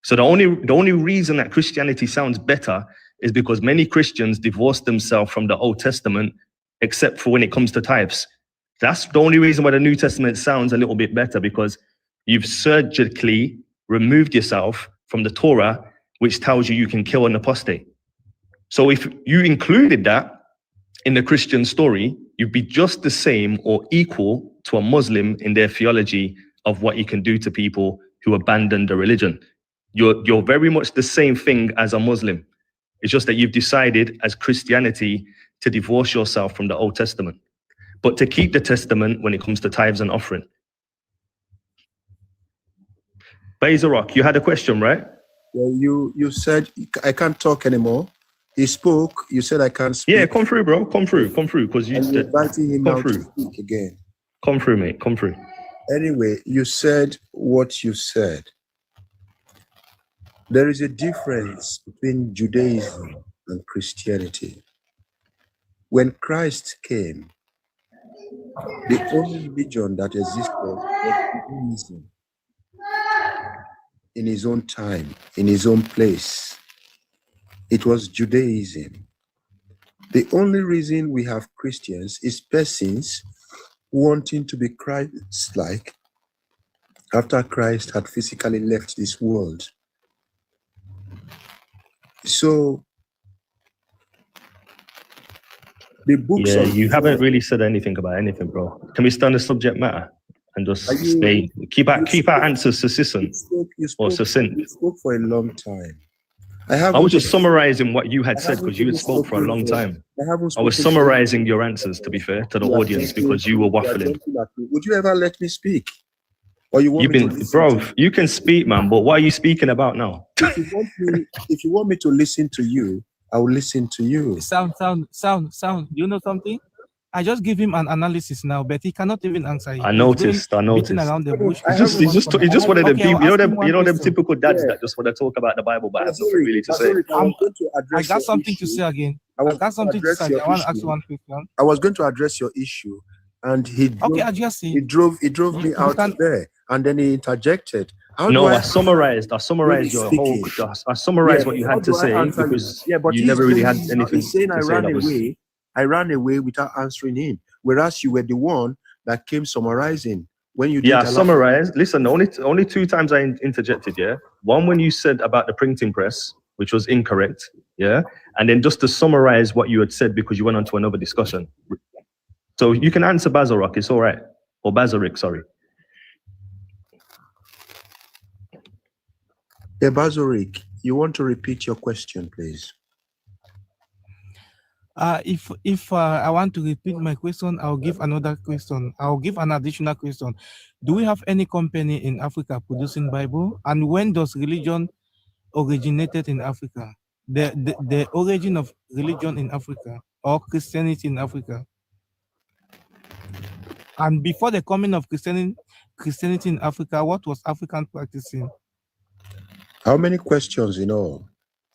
So the only reason that Christianity sounds better is because many Christians divorce themselves from the Old Testament, except for when it comes to tithes. That's the only reason why the New Testament sounds a little bit better, because you've surgically removed yourself from the Torah, which tells you can kill an apostate. So if you included that in the Christian story, you'd be just the same or equal to a Muslim in their theology of what you can do to people who abandon the religion. You're very much the same thing as a Muslim. It's just that you've decided as Christianity to divorce yourself from the Old Testament, but to keep the testament when it comes to tithes and offering. Bezarok, you had a question, right? Well, you said I can't talk anymore. He spoke. You said I can't speak. Yeah, come through, bro. Come through, because you and you're inviting him now to speak again. Come through, mate. Come through. Anyway, you said what you said. There is a difference between Judaism and Christianity. When Christ came, the only religion that existed was Judaism. In his own time, in his own place, it was Judaism. The only reason we have Christians is persons wanting to be Christ-like after Christ had physically left this world. So the books Yeah, of you haven't really said anything about anything, bro. Can we stay on the subject matter and just stay? Keep our answers succinct or succinct. You spoke for a long time. I was just summarizing what you had said because you had spoke for a long time. I was summarizing your answers, to be fair, to the audience, because you were waffling. Would you ever let me speak? Or you want You've me to been, listen? bro, you can speak, man, but what are you speaking about now? If you want me to listen to you, I will listen to you. Sound. You know something? I just give him an analysis now, but he cannot even answer it. I noticed. Beating around the bush. He just one of them people, you know them question. typical dads that just want to talk about the Bible, but have nothing really to say. I got something to say again. I got something to say. I want to ask you one question. I was going to address your issue, and he drove me out there, and then he interjected. I summarized your whole. I summarized what you had to say because you never really had anything to say that was. I ran away without answering him, whereas you were the one that came summarizing when you. I summarized. Listen, only 2 times I interjected. Yeah, one when you said about the printing press, which was incorrect. Yeah. And then just to summarize what you had said, because you went on to another discussion. So you can answer Bazarok, it's all right. Or Bazarik, sorry. Yeah, Bazarik, you want to repeat your question, please? If I want to repeat my question, I'll give another question. I'll give an additional question. Do we have any company in Africa producing Bible? And when does religion originated in Africa? The origin of religion in Africa or Christianity in Africa? And before the coming of Christianity in Africa, what was African practicing? How many questions in all,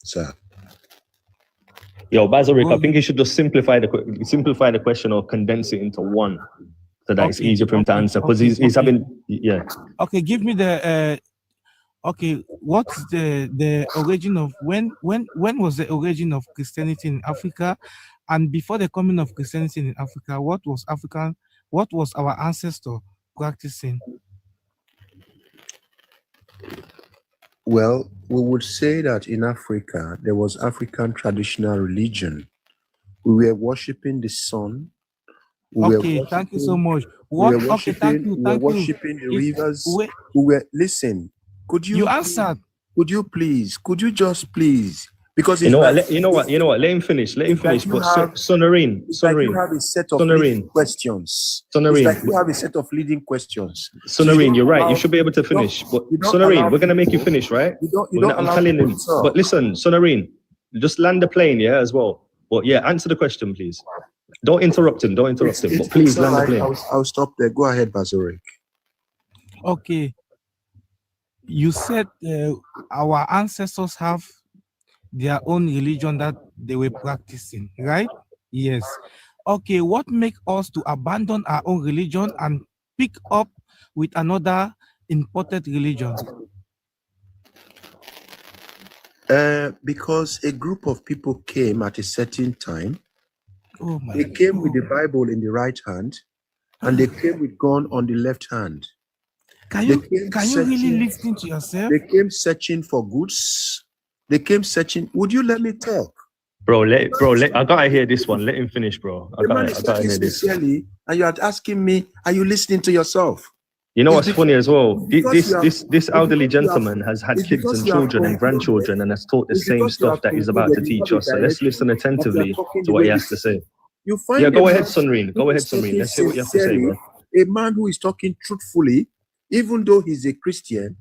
sir? Yo, Bazarik, I think you should just simplify the question or condense it into one, so that it's easier for him to answer. Because he's having, yeah. Okay, give me the. Okay, what's the origin of when was the origin of Christianity in Africa, and before the coming of Christianity in Africa, what was our ancestor practicing? Well, we would say that in Africa, there was African traditional religion. We were worshiping the sun. Thank you so much. We were worshiping the rivers. Listen, could you answer? Could you please? Could you just please? Because you know what? Let him finish. Let him finish. But Sonorine, you have a set of leading questions. Sonorine, it's like you have a set of leading questions. Sonorine, you're right. You should be able to finish. But Sonorine, we're gonna make you finish, right? I'm telling him. But listen, Sonorine, just land the plane, yeah, as well. But yeah, answer the question, please. Don't interrupt him. But please land the plane. I'll stop there. Go ahead, Bazarik. Okay. You said our ancestors have their own religion that they were practicing, right? Yes. Okay, what makes us to abandon our own religion and pick up with another imported religion? Because a group of people came at a certain time. They God. came with the Bible in the right hand, and they came with gun on the left hand. Can you really listen to yourself? They came searching for goods. They came searching. Would you let me talk? Bro, I gotta hear this one. Let him finish, bro. I gotta hear this. Sincerely, and you are asking me, are you listening to yourself? You know what's funny as well? This elderly gentleman has had kids and children and grandchildren and has taught the same stuff that he's about to teach us. So let's listen attentively to what he has to say. Yeah, go ahead, Sunreen. Go ahead, Sunreen. Let's hear what you have to say, bro. A man who is talking truthfully, even though he's a Christian,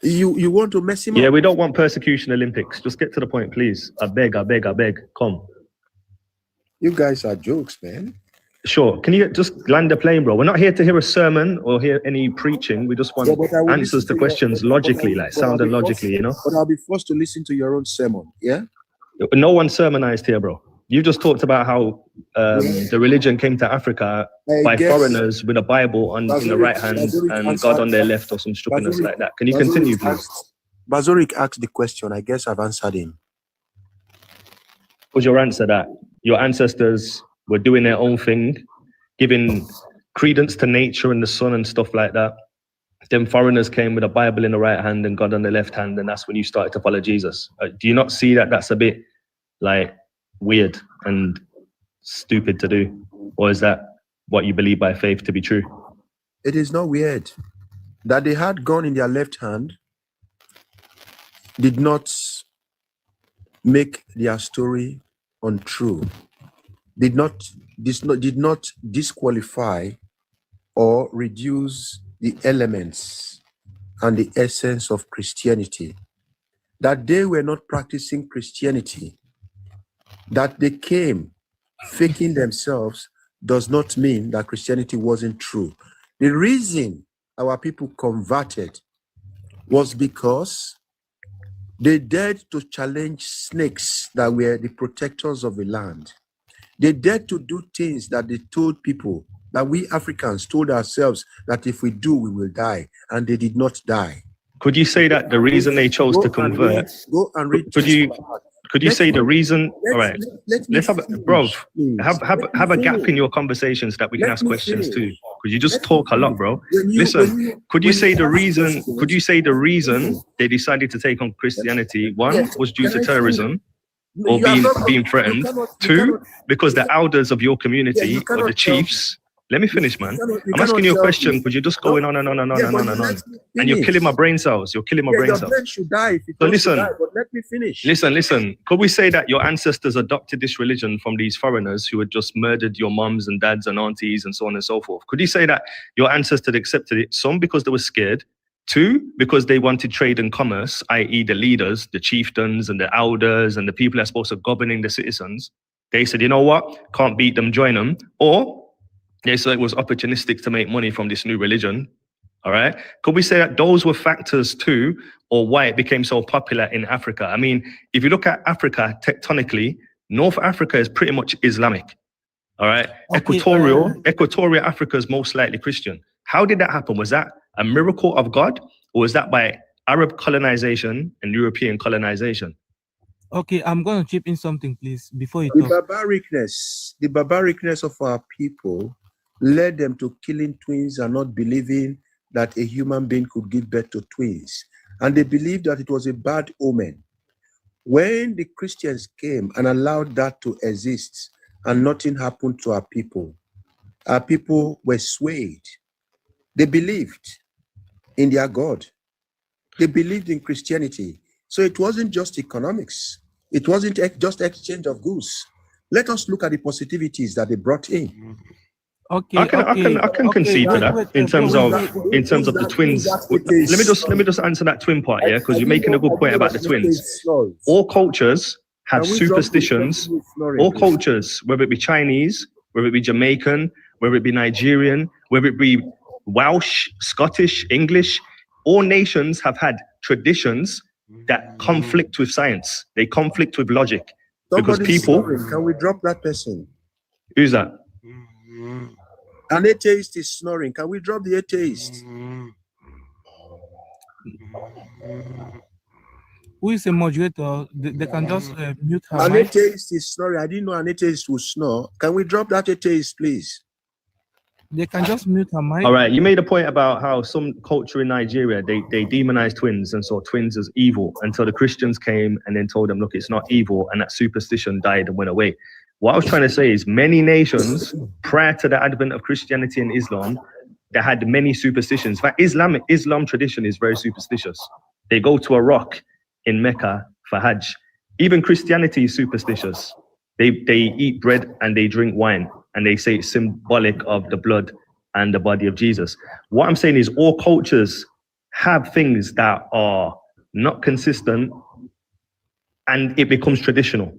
you want to mess him up? Yeah, we don't want persecution Olympics. Just get to the point, please. I beg. Come. You guys are jokes, man. Sure. Can you just land the plane, bro? We're not here to hear a sermon or hear any preaching. We just want answers to questions logically, sounding logically, you know? But I'll be forced to listen to your own sermon, yeah? No one sermonized here, bro. You just talked about how the religion came to Africa by foreigners with a Bible in the right hand and God on their left or some stupidness like that. Can you continue, please? Bazarik asked the question. I guess I've answered him. Was your answer that your ancestors were doing their own thing, giving credence to nature and the sun and stuff like that? Then foreigners came with a Bible in the right hand and God on the left hand, and that's when you started to follow Jesus. Do you not see that that's a bit like weird and stupid to do? Or is that what you believe by faith to be true? It is not weird. That they had gun in their left hand did not make their story untrue. Did not disqualify or reduce the elements and the essence of Christianity. That they were not practicing Christianity, that they came faking themselves, does not mean that Christianity wasn't true. The reason our people converted was because they dared to challenge snakes that were the protectors of the land. They dared to do things that they told people, that we Africans told ourselves that if we do, we will die, and they did not die. Could you say that the reason they chose to convert? Go and read. Could you say the reason? All right, let's have a gap in your conversations that we can ask questions to. Because you just talk a lot, bro. Listen, could you say the reason they decided to take on Christianity? One was due to terrorism. or You are being not- being you threatened. cannot- you Two, cannot- because the elders of your community you or the cannot tell me. chiefs. Let me finish, man. You I'm asking cannot you a tell question me. because you're just going on and on and on Yeah, and but on you and on. let me And you're finish. killing my brain cells. You're killing my Yeah, brain your cells. brain should die if it So wants to listen, die, but let me finish. listen. Could we say that your ancestors adopted this religion from these foreigners who had just murdered your mums and dads and aunties and so on and so forth? Could you say that your ancestors accepted it? Some because they were scared. Two, because they wanted trade and commerce, i.e. the leaders, the chieftains and the elders and the people that are supposed to governing the citizens. They said, you know what? Can't beat them, join them. Or they said it was opportunistic to make money from this new religion. All right. Could we say that those were factors too, or why it became so popular in Africa? I mean, if you look at Africa tectonically, North Africa is pretty much Islamic. All right. Equatorial Africa is most likely Christian. How did that happen? Was that a miracle of God, or was that by Arab colonization and European colonization? Okay, I'm going to chip in something, please, before you The talk. barbaricness of our people led them to killing twins and not believing that a human being could give birth to twins. And they believed that it was a bad omen. When the Christians came and allowed that to exist and nothing happened to our people were swayed. They believed in their God. They believed in Christianity. So it wasn't just economics. It wasn't just exchange of goods. Let us look at the positivities that they brought in. Okay, I can concede to that in terms of the twins. Let me just answer that twin part, yeah, because you're making a good point about the twins. All cultures have superstitions. All cultures, whether it be Chinese, whether it be Jamaican, whether it be Nigerian, whether it be Welsh, Scottish, English, all nations have had traditions that conflict with science. They conflict with logic. Because Somebody's people, snoring. Can we drop that person? who's that? An atheist is snoring. Can we drop the atheist? Who is a moderator? They can just mute her An mic. atheist is snoring. I didn't know an atheist would snore. Can we drop that atheist, please? They can just mute her mic. All right, you made a point about how some culture in Nigeria, they demonized twins and saw twins as evil until the Christians came and then told them, look, it's not evil, and that superstition died and went away. What I was trying to say is many nations prior to the advent of Christianity and Islam, they had many superstitions. In fact, Islam tradition is very superstitious. They go to a rock in Mecca for Hajj. Even Christianity is superstitious. They eat bread and they drink wine, and they say it's symbolic of the blood and the body of Jesus. What I'm saying is all cultures have things that are not consistent, and it becomes traditional,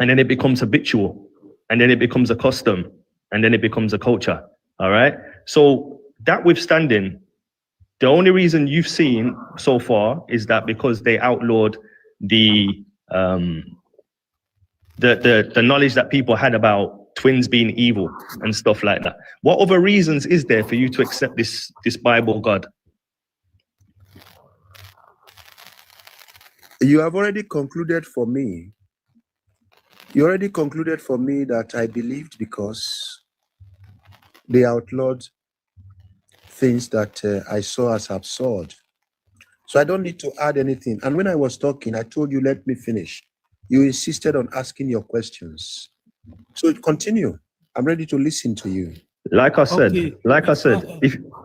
and then it becomes habitual, and then it becomes a custom, and then it becomes a culture. All right. So that withstanding, the only reason you've seen so far is that because they outlawed the knowledge that people had about twins being evil and stuff like that. What other reasons is there for you to accept this Bible God? You have already concluded for me. You already concluded for me that I believed because they outlawed things that I saw as absurd. So I don't need to add anything. And when I was talking, I told you, let me finish. You insisted on asking your questions. So continue. I'm ready to listen to you. Like I said, Okay.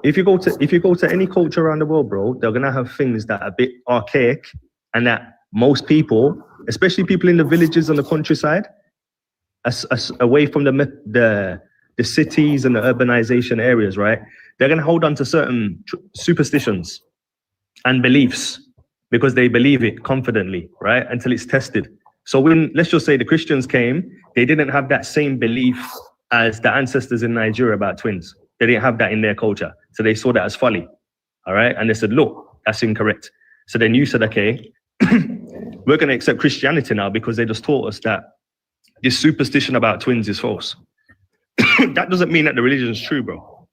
if you go to any culture around the world, bro, they're gonna have things that are a bit archaic, and that most people, especially people in the villages and the countryside, away from the cities and the urbanization areas, right? They're gonna hold on to certain superstitions and beliefs because they believe it confidently, right? Until it's tested. So when, let's just say the Christians came, they didn't have that same belief as the ancestors in Nigeria about twins. They didn't have that in their culture. So they saw that as folly, all right? And they said, look, that's incorrect. So then you said, okay, we're gonna accept Christianity now because they just taught us that this superstition about twins is false. That doesn't mean that the religion is true, bro.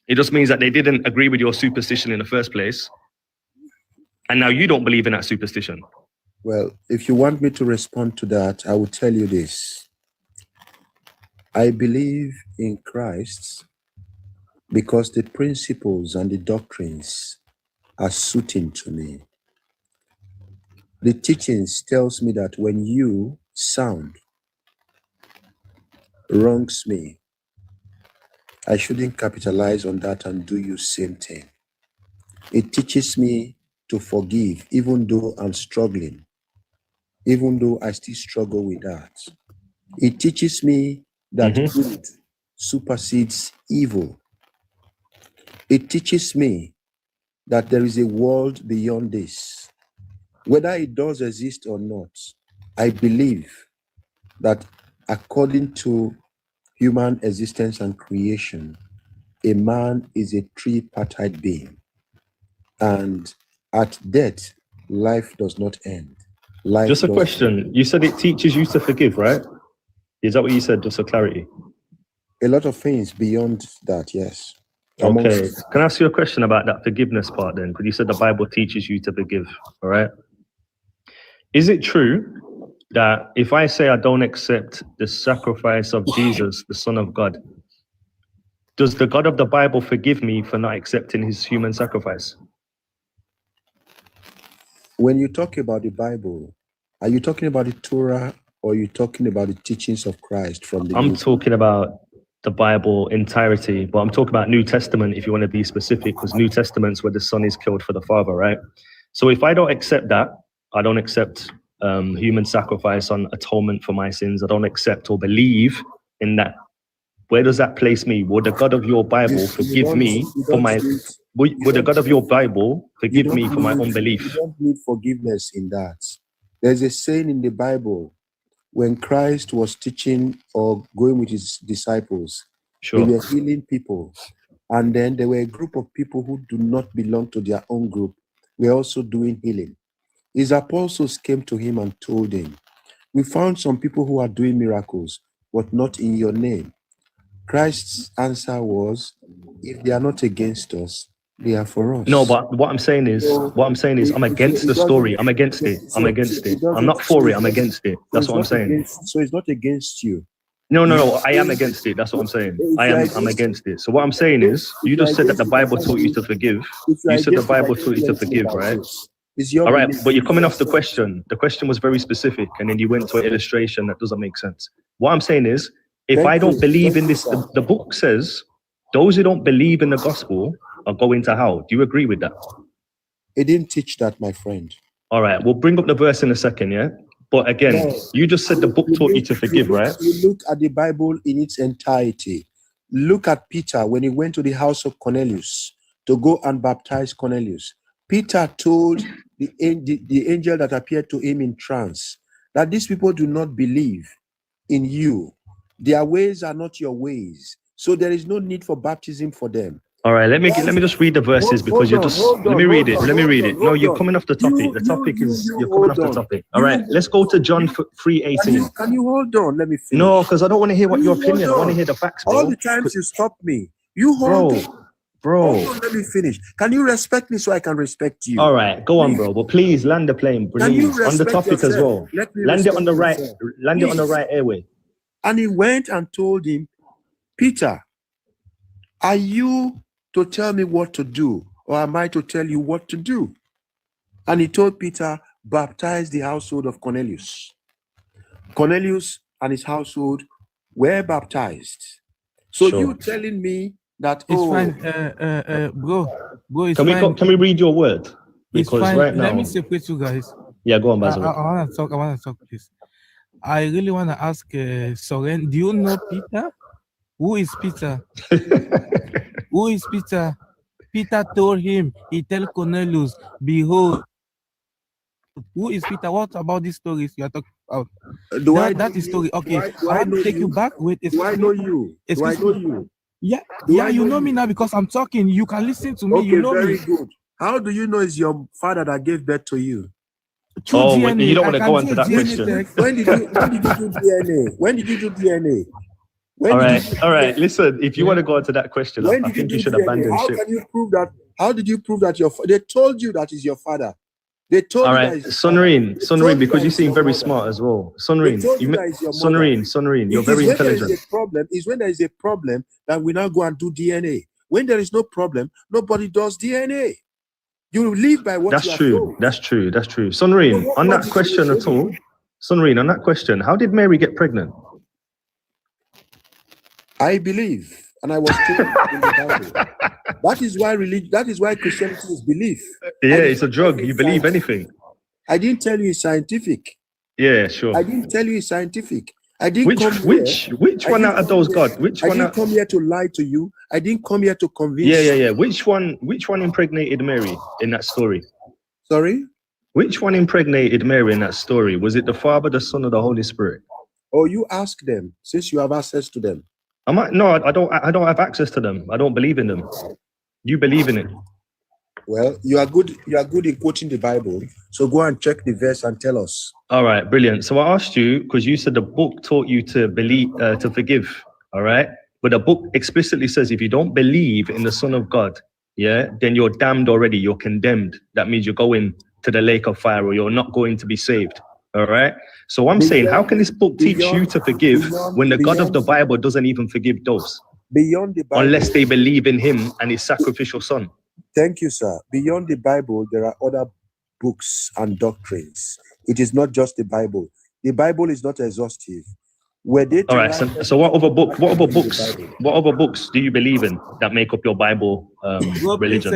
It just means that they didn't agree with your superstition in the first place. And now you don't believe in that superstition. Well, if you want me to respond to that, I will tell you this. I believe in Christ because the principles and the doctrines are suiting to me. The teachings tells me that when you sound wrongs me, I shouldn't capitalize on that and do you same thing. It teaches me to forgive, even though I'm struggling, even though I still struggle with that. It teaches me that good supersedes evil. It teaches me that there is a world beyond this. Whether it does exist or not, I believe that according to human existence and creation, a man is a tripartite being. And at death, life does not end. Life Just a does question. You said it teaches you to forgive, right? Is that what you said, just for clarity? A lot of things beyond that, yes. Okay. Can I ask you a question about that forgiveness part then? Because you said the Bible teaches you to forgive, all right? Is it true that if I say I don't accept the sacrifice of Jesus, the Son of God, does the God of the Bible forgive me for not accepting his human sacrifice? When you talk about the Bible, are you talking about the Torah or are you talking about the teachings of Christ from the I'm New talking about the Bible entirety, but I'm talking about New Testament if you want to be specific, because New Testament's where the Son is killed for the Father, right? So if I don't accept that, I don't accept human sacrifice on atonement for my sins, I don't accept or believe in that, where does that place me? Would the God of your Bible forgive me for my... Would the God of your Bible forgive me for my unbelief? You don't need forgiveness in that. There's a saying in the Bible, when Christ was teaching or going with his disciples, Sure. they were healing people. And then there were a group of people who do not belong to their own group, were also doing healing. His apostles came to him and told him, we found some people who are doing miracles, but not in your name. Christ's answer was, if they are not against us, they are for us. No, but what I'm saying is, I'm against the story. I'm against it. I'm against it. I'm not for it. I'm against it. That's what I'm saying. So it's not against you. No, I am against it. That's what I'm saying. I'm against it. So what I'm saying is, you just said that the Bible taught you to forgive. You said the Bible taught you to forgive, right? All right, but you're coming off the question. The question was very specific, and then you went to an illustration that doesn't make sense. What I'm saying is, if I don't believe in this, the book says, those who don't believe in the gospel are going to hell. Do you agree with that? It didn't teach that, my friend. All right, we'll bring up the verse in a second, yeah? But again, you just said the book taught you to forgive, right? You look at the Bible in its entirety. Look at Peter when he went to the house of Cornelius to go and baptize Cornelius. Peter told the angel that appeared to him in trance that these people do not believe in you. Their ways are not your ways. So there is no need for baptism for them. All right, let me just read the verses because you're just... Let me read it. No, you're coming off the topic. The topic is... You're coming off the topic. All right, let's go to John 3:18. Can you hold on? Let me finish. No, because I don't want to hear what your opinion. I want to hear the facts, bro. All the times you stop me, you hold on. Bro. Hold on, let me finish. Can you respect me so I can respect you? All right, go on, bro. But please land the plane, please. On the topic as well. Land it on the right. Land it on the right airway. And he went and told him, Peter, are you to tell me what to do, or am I to tell you what to do? And he told Peter, baptize the household of Cornelius. Cornelius and his household were baptized. So Sure. you telling me that, It's oh, fine, bro. It's Can fine. we read your word? It's Because fine. right now... Let me separate you guys. Yeah, go on, I Basil. want to talk, please. I really want to ask Soren, do you know Peter? Who is Peter? Who is Peter? Peter told him, he tell Cornelius, behold. Who is Peter? What about these stories you are talking about? That is story. Okay, I want to take you back. Wait, do I know you? Do I know you? Yeah, Do I you know know me now because I'm talking. You can listen to me. Okay, You know very me. good. How do you know it's your father that gave birth to you? Through Oh, DNA. you don't I want to can go do on to a that DNA question. test. When did you do DNA? When did you do DNA? All right. Listen, if you want to go on to that question, I When did think you you do should DNA? abandon How ship. can you prove that? How did you prove that they told you that is your father? They told All you right, that is your father. Sunreen, because you it's seem your very mother. smart as well. They Sunreen, told you that is your mother. Sunreen, you're It very is when there intelligent. is a problem. Is when there is a problem that we now go and do DNA. When there is no problem, nobody does DNA. You live by what That's you are true. told. That's true. Sunreen, on that question at all, Sunreen, on that question, how did Mary get pregnant? I believe, and I was told in the Bible. That is why religion. That is why Christianity is belief. Yeah, it's a drug. You believe anything. I didn't tell you it's scientific. Yeah, sure. I didn't tell you it's scientific. I didn't Which come which here. one out of those, God? Which I one? didn't come here to lie to you. I didn't come here to convince Yeah, yeah, you. yeah. Which one impregnated Mary in that story? Sorry? Which one impregnated Mary in that story? Was it the Father, the Son, or the Holy Spirit? Oh, you ask them since you have access to them. No, I don't have access to them. I don't believe in them. You believe in it. Well, you are good in quoting the Bible. So go and check the verse and tell us. All right, brilliant. So I asked you because you said the book taught you to believe, to forgive. All right, but the book explicitly says if you don't believe in the Son of God, yeah, then you're damned already. You're condemned. That means you're going to the lake of fire, or you're not going to be saved. All right. So I'm saying, how can this book teach you to forgive when the God of the Bible doesn't even forgive those? Beyond the Bible, unless they believe in Him and His sacrificial Son. Thank you, sir. Beyond the Bible, there are other books and doctrines. It is not just the Bible. The Bible is not exhaustive. Were they to All right. write So what other books do you believe in that make up your Bible Bro, religion?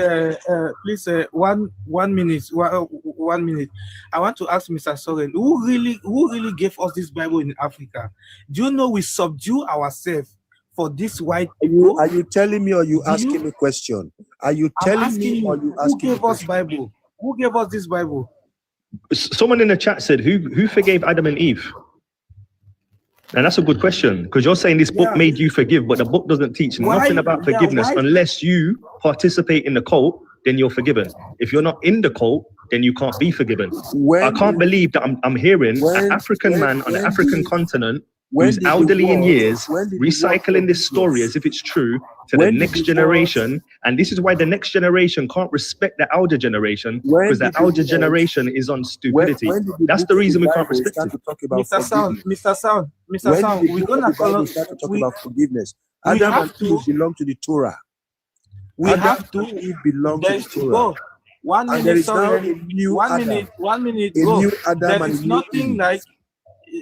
please, 1 minute. 1 minute. I want to ask Mr. Soren, who really gave us this Bible in Africa? Do you know we subdue ourselves for this white people? Are you telling me or you asking me a question? Are you telling me or you asking me? Who gave us Bible? Who gave us this Bible? Someone in the chat said, who forgave Adam and Eve? And that's a good question, because you're saying this book made you forgive, but the book doesn't teach nothing about forgiveness. Unless you participate in the cult, then you're forgiven. If you're not in the cult, then you can't be forgiven. I can't believe that I'm hearing an African man on the African continent who's elderly in years recycling this story as if it's true to the next generation. And this is why the next generation can't respect the elder generation, because the elder generation is on stupidity. That's the reason we can't respect it. Mr. Sound, we're gonna follow. Start to talk about forgiveness. Adam and Eve belong to the Torah. We Adam have to. and Eve belong to There is the to Torah. go. 1 And there minute, is now sorry. a new 1 Adam. minute. 1 minute. A Go. new Adam There and is a new nothing Eve. like.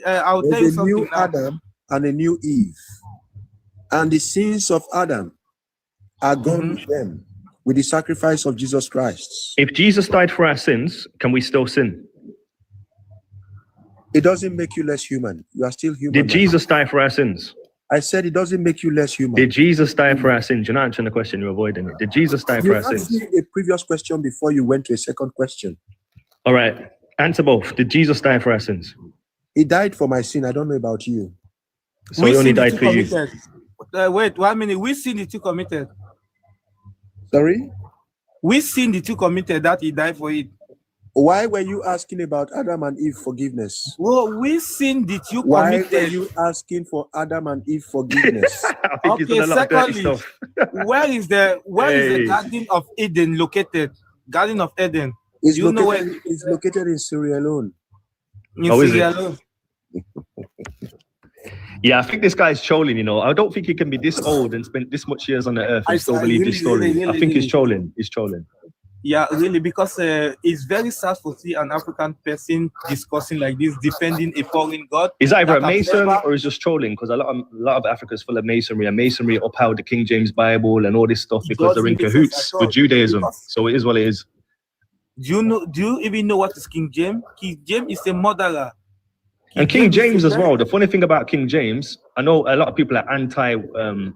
I'll tell you There's a something new now. Adam and a new Eve. And the sins of Adam are gone with them, with the sacrifice of Jesus Christ. If Jesus died for our sins, can we still sin? It doesn't make you less human. You are still human. Did Jesus die for our sins? I said it doesn't make you less human. Did Jesus die for our sins? You're not answering the question, you're avoiding it. Did Jesus die for You our asked sins? me a previous question before you went to a second question. All right, answer both. Did Jesus die for our sins? He died for my sin. I don't know about you. So he only died for you. Wait 1 minute. We sin the two committed. Sorry? We sin the two committed that he died for it. Why were you asking about Adam and Eve forgiveness? Well, we sin the two Why were committed. you asking for Adam and Eve forgiveness? Okay, secondly, where is the Hey. Garden of Eden located? Garden of Eden. It's Do you know where? located, it's located in Sierra Leone. In Oh, is Sierra it? Leone. Yeah, I think this guy's trolling, you know. I don't think he can be this old and spend this much years on the earth and still believe this story. I think he's trolling. He's trolling. Yeah, really, because it's very sad to see an African person discussing like this, defending a foreign god. He's either a that have Mason never- or he's just trolling, because a lot of Africa is full of Masonry, and Masonry upheld the King James Bible and all this stuff because they're in doesn't make sense cahoots at all. with Judaism. Because- So it is what it is. Do you even know what is King James? King James is a murderer. And King James is as a well. The funny thing about King James, I know a lot of people are anti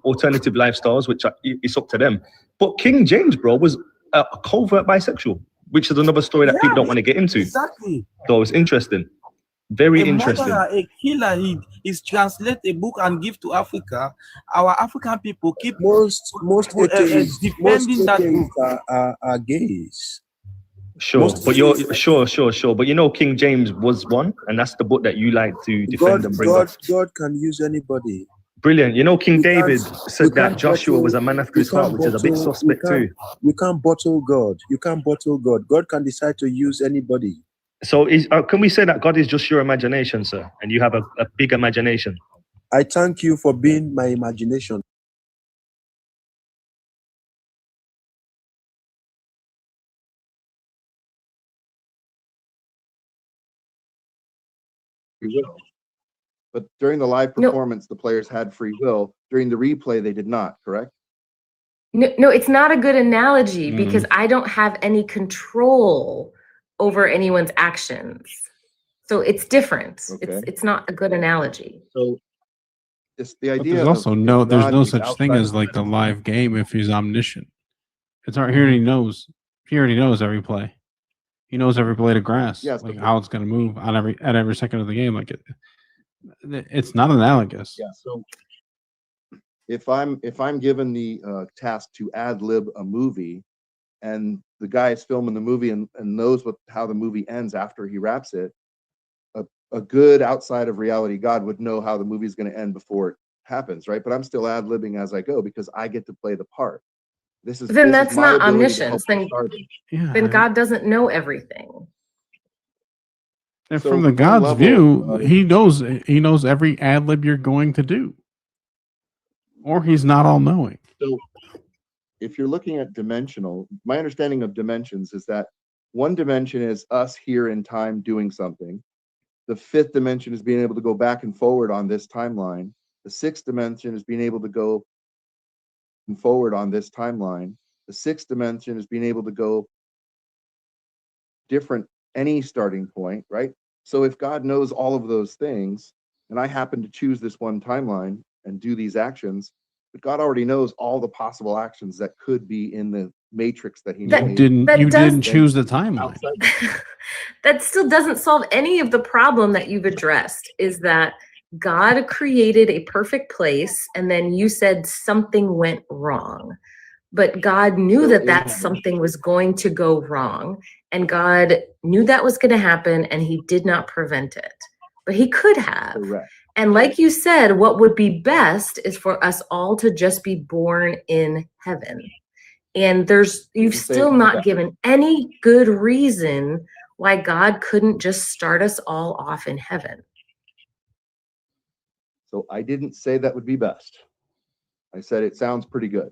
alternative lifestyles, which it's up to them. But King James, bro, was a covert bisexual, which is another story that people don't want to get into. Exactly. So it's interesting. Very A interesting. murderer, a killer. He translate a book and give to Africa. Our African people keep most atheists, defending that book. are gays. Sure, Most but you're atheists- sure. But you know, King James was one, and that's the book that you like to defend and bring up. God can use anybody. Brilliant. You know, King David you said that can't Joshua was a man after his heart, which is a bit suspect too. You can't bottle God. You can't bottle God. God can decide to use anybody. So can we say that God is just your imagination, sir, and you have a big imagination? I thank you for being my imagination. free will. But during the live performance, the players had free will. During the replay, they did not, correct? No, it's not a good analogy because I don't have any control over anyone's actions. So it's different. Okay. It's not a good analogy. So it's the But idea there's of also if no God is such thing outside as of like the live game if he's omniscient. He already knows every play. He knows every blade of grass, Yes, like but- how it's going to move on at every second of the game. Like it's not analogous. Yeah. So if I'm given the task to ad lib a movie, and the guy is filming the movie and knows how the movie ends after he wraps it, a good outside of reality God would know how the movie is going to end before it happens, right? But I'm still ad libbing as I go because I get to play the part. Then that's my not ability to help omniscience. the Then God doesn't know everything. And So from the one God's level view, of- he knows every ad lib you're going to do, or he's not all knowing. So if you're looking at dimensional, my understanding of dimensions is that one dimension is us here in time doing something. The fifth dimension is being able to go back and forward on this timeline. The sixth dimension is being able to go forward on this timeline. The sixth dimension is being able to go different any starting point, right? So if God knows all of those things, and I happen to choose this one timeline and do these actions, but God already knows all the possible actions that could be in the matrix that he made. You didn't choose the timeline. That still doesn't solve any of the problem that you've addressed, is that God created a perfect place and then you said something went wrong. But God knew that something was going to go wrong, and God knew that was going to happen, and he did not prevent it. But he could have. Correct. And like you said, what would be best is for us all to just be born in heaven. And you've still not given any good reason why God couldn't just start us all off in heaven. So I didn't say that would be best. I said it sounds pretty good.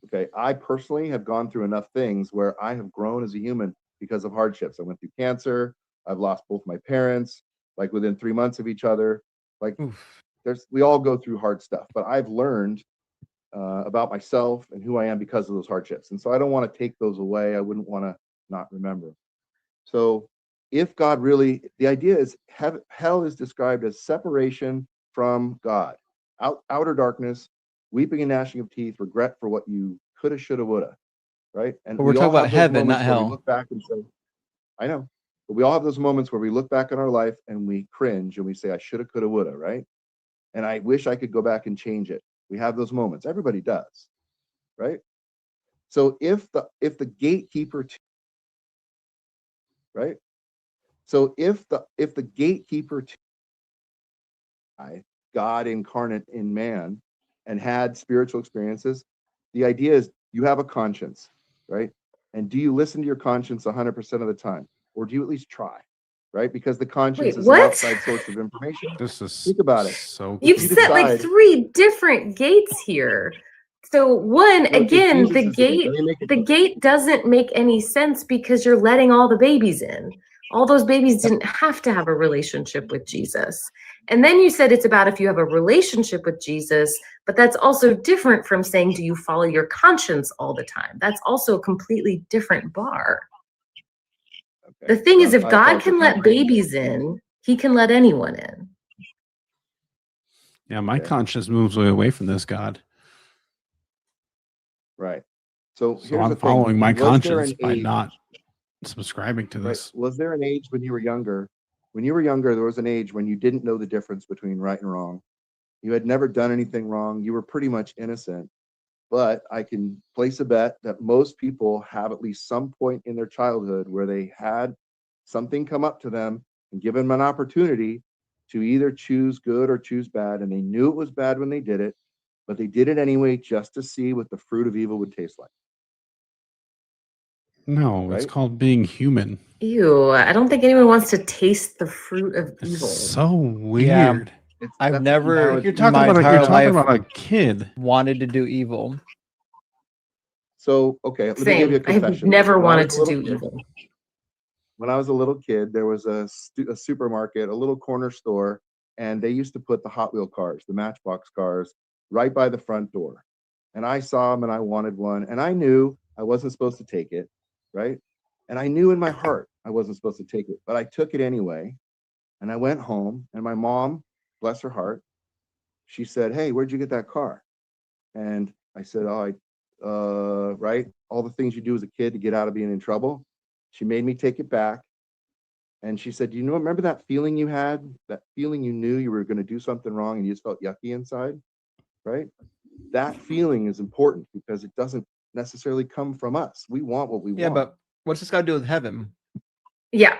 Okay, I personally have gone through enough things where I have grown as a human because of hardships. I went through cancer. I've lost both my parents, like within 3 months of each other. Like we all go through hard stuff, but I've learned about myself and who I am because of those hardships. And so I don't want to take those away. I wouldn't want to not remember. So if God really, the idea is hell is described as separation from God, outer darkness, weeping and gnashing of teeth, regret for what you coulda, shoulda, woulda, right? And But we're we all talking about have those heaven, not moments where we hell. look back and say, I know, but we all have those moments where we look back on our life and we cringe and we say, I shoulda, coulda, woulda, right? And I wish I could go back and change it. We have those moments. Everybody does, right? So if the gatekeeper, right? So if the gatekeeper, God incarnate in man, and had spiritual experiences, the idea is you have a conscience, right? And do you listen to your conscience 100% of the time, or do you at least try, right? Because the conscience Wait, is what? an outside source of information. Think about it. So You've You set like decide- 3 different gates here. So one, No, again, Jesus the is the- gate, let me make it the gate doesn't make any sense because you're letting all the babies in. All those babies didn't have to have a relationship with Jesus. And then you said it's about if you have a relationship with Jesus, but that's also different from saying, do you follow your conscience all the time? That's also a completely different bar. The thing is, if I God apologize. can let babies in, he can let anyone in. Yeah, my conscience moves away from this God. Right. So So here's I'm the thing. following my Was there conscience an by age- not subscribing to Right. this. Was there an age when you were younger? When you were younger, there was an age when you didn't know the difference between right and wrong. You had never done anything wrong. You were pretty much innocent. But I can place a bet that most people have at least some point in their childhood where they had something come up to them and give them an opportunity to either choose good or choose bad. And they knew it was bad when they did it, but they did it anyway just to see what the fruit of evil would taste like. No, it's Right? called being human. Ew, I don't think anyone wants to taste the fruit of evil. So weird. Yeah, I've never You're in talking my about entire you're talking life about a kid. wanted to do evil. So, okay, let me give you a Same. I've confession. never When I wanted was to a do little kid- evil. when I was a little kid, there was a supermarket, a little corner store, and they used to put the Hot Wheel cars, the Matchbox cars, right by the front door. And I saw them and I wanted one, and I knew I wasn't supposed to take it, right? And I knew in my heart I wasn't supposed to take it, but I took it anyway. And I went home, and my mom, bless her heart, she said, "Hey, where'd you get that car?" And I said, right, all the things you do as a kid to get out of being in trouble. She made me take it back. And she said, remember that feeling you had? That feeling you knew you were going to do something wrong and you just felt yucky inside, right? That feeling is important because it doesn't necessarily come from us. We want what we want. Yeah, but what's this got to do with heaven? Yeah.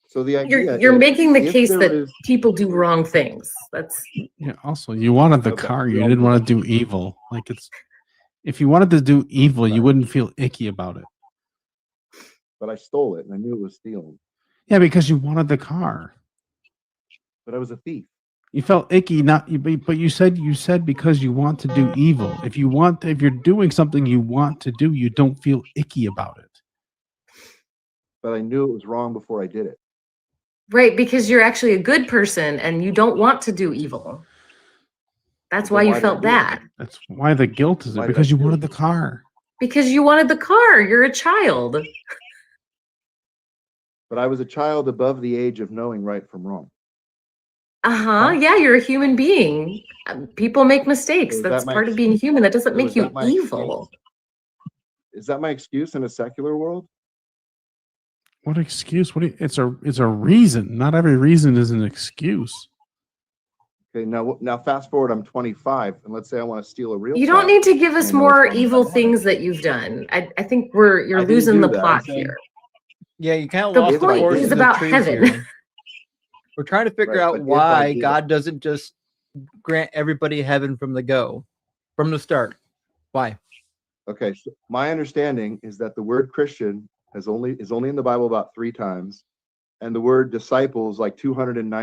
So the idea you're is, making the if case there that is- people do wrong things. That's Yeah. Also, you wanted the Okay, car. we You all didn't do. want to do evil. Like if you wanted to do evil, you wouldn't feel icky about it. but I stole it and I knew it was stealing, Yeah, because you wanted the car. but I was a thief. You felt icky, but you said because you want to do evil. If you're doing something you want to do, you don't feel icky about it. But I knew it was wrong before I did it. right, because you're actually a good person and you don't want to do evil. That's Then why you why did I felt do it? bad. That's why the guilt is Why there, did because I you do wanted it? the car. Because you wanted the car. You're a child. But I was a child above the age of knowing right from wrong. Uh-huh. Yeah, you're a human being. People make mistakes. So is that That's my part of being human. That doesn't So make is you that my evil. Is that my excuse in a secular world? What excuse? It's a reason. Not every reason is an excuse. Okay, now fast forward, I'm 25, and let's say I want to steal a real You don't car, need to give and us I know it's more wrong. evil things that you've done. I think I you're didn't losing do the that. plot I'm saying- here. Yeah, you kind of The lost the point forest is in the about trees heaven. here. We're trying to figure Right, out but if I why did it- God doesn't just grant everybody heaven from the start. Why? Okay, so my understanding is that the word Christian is only in the Bible about 3 times, and the word disciples like 290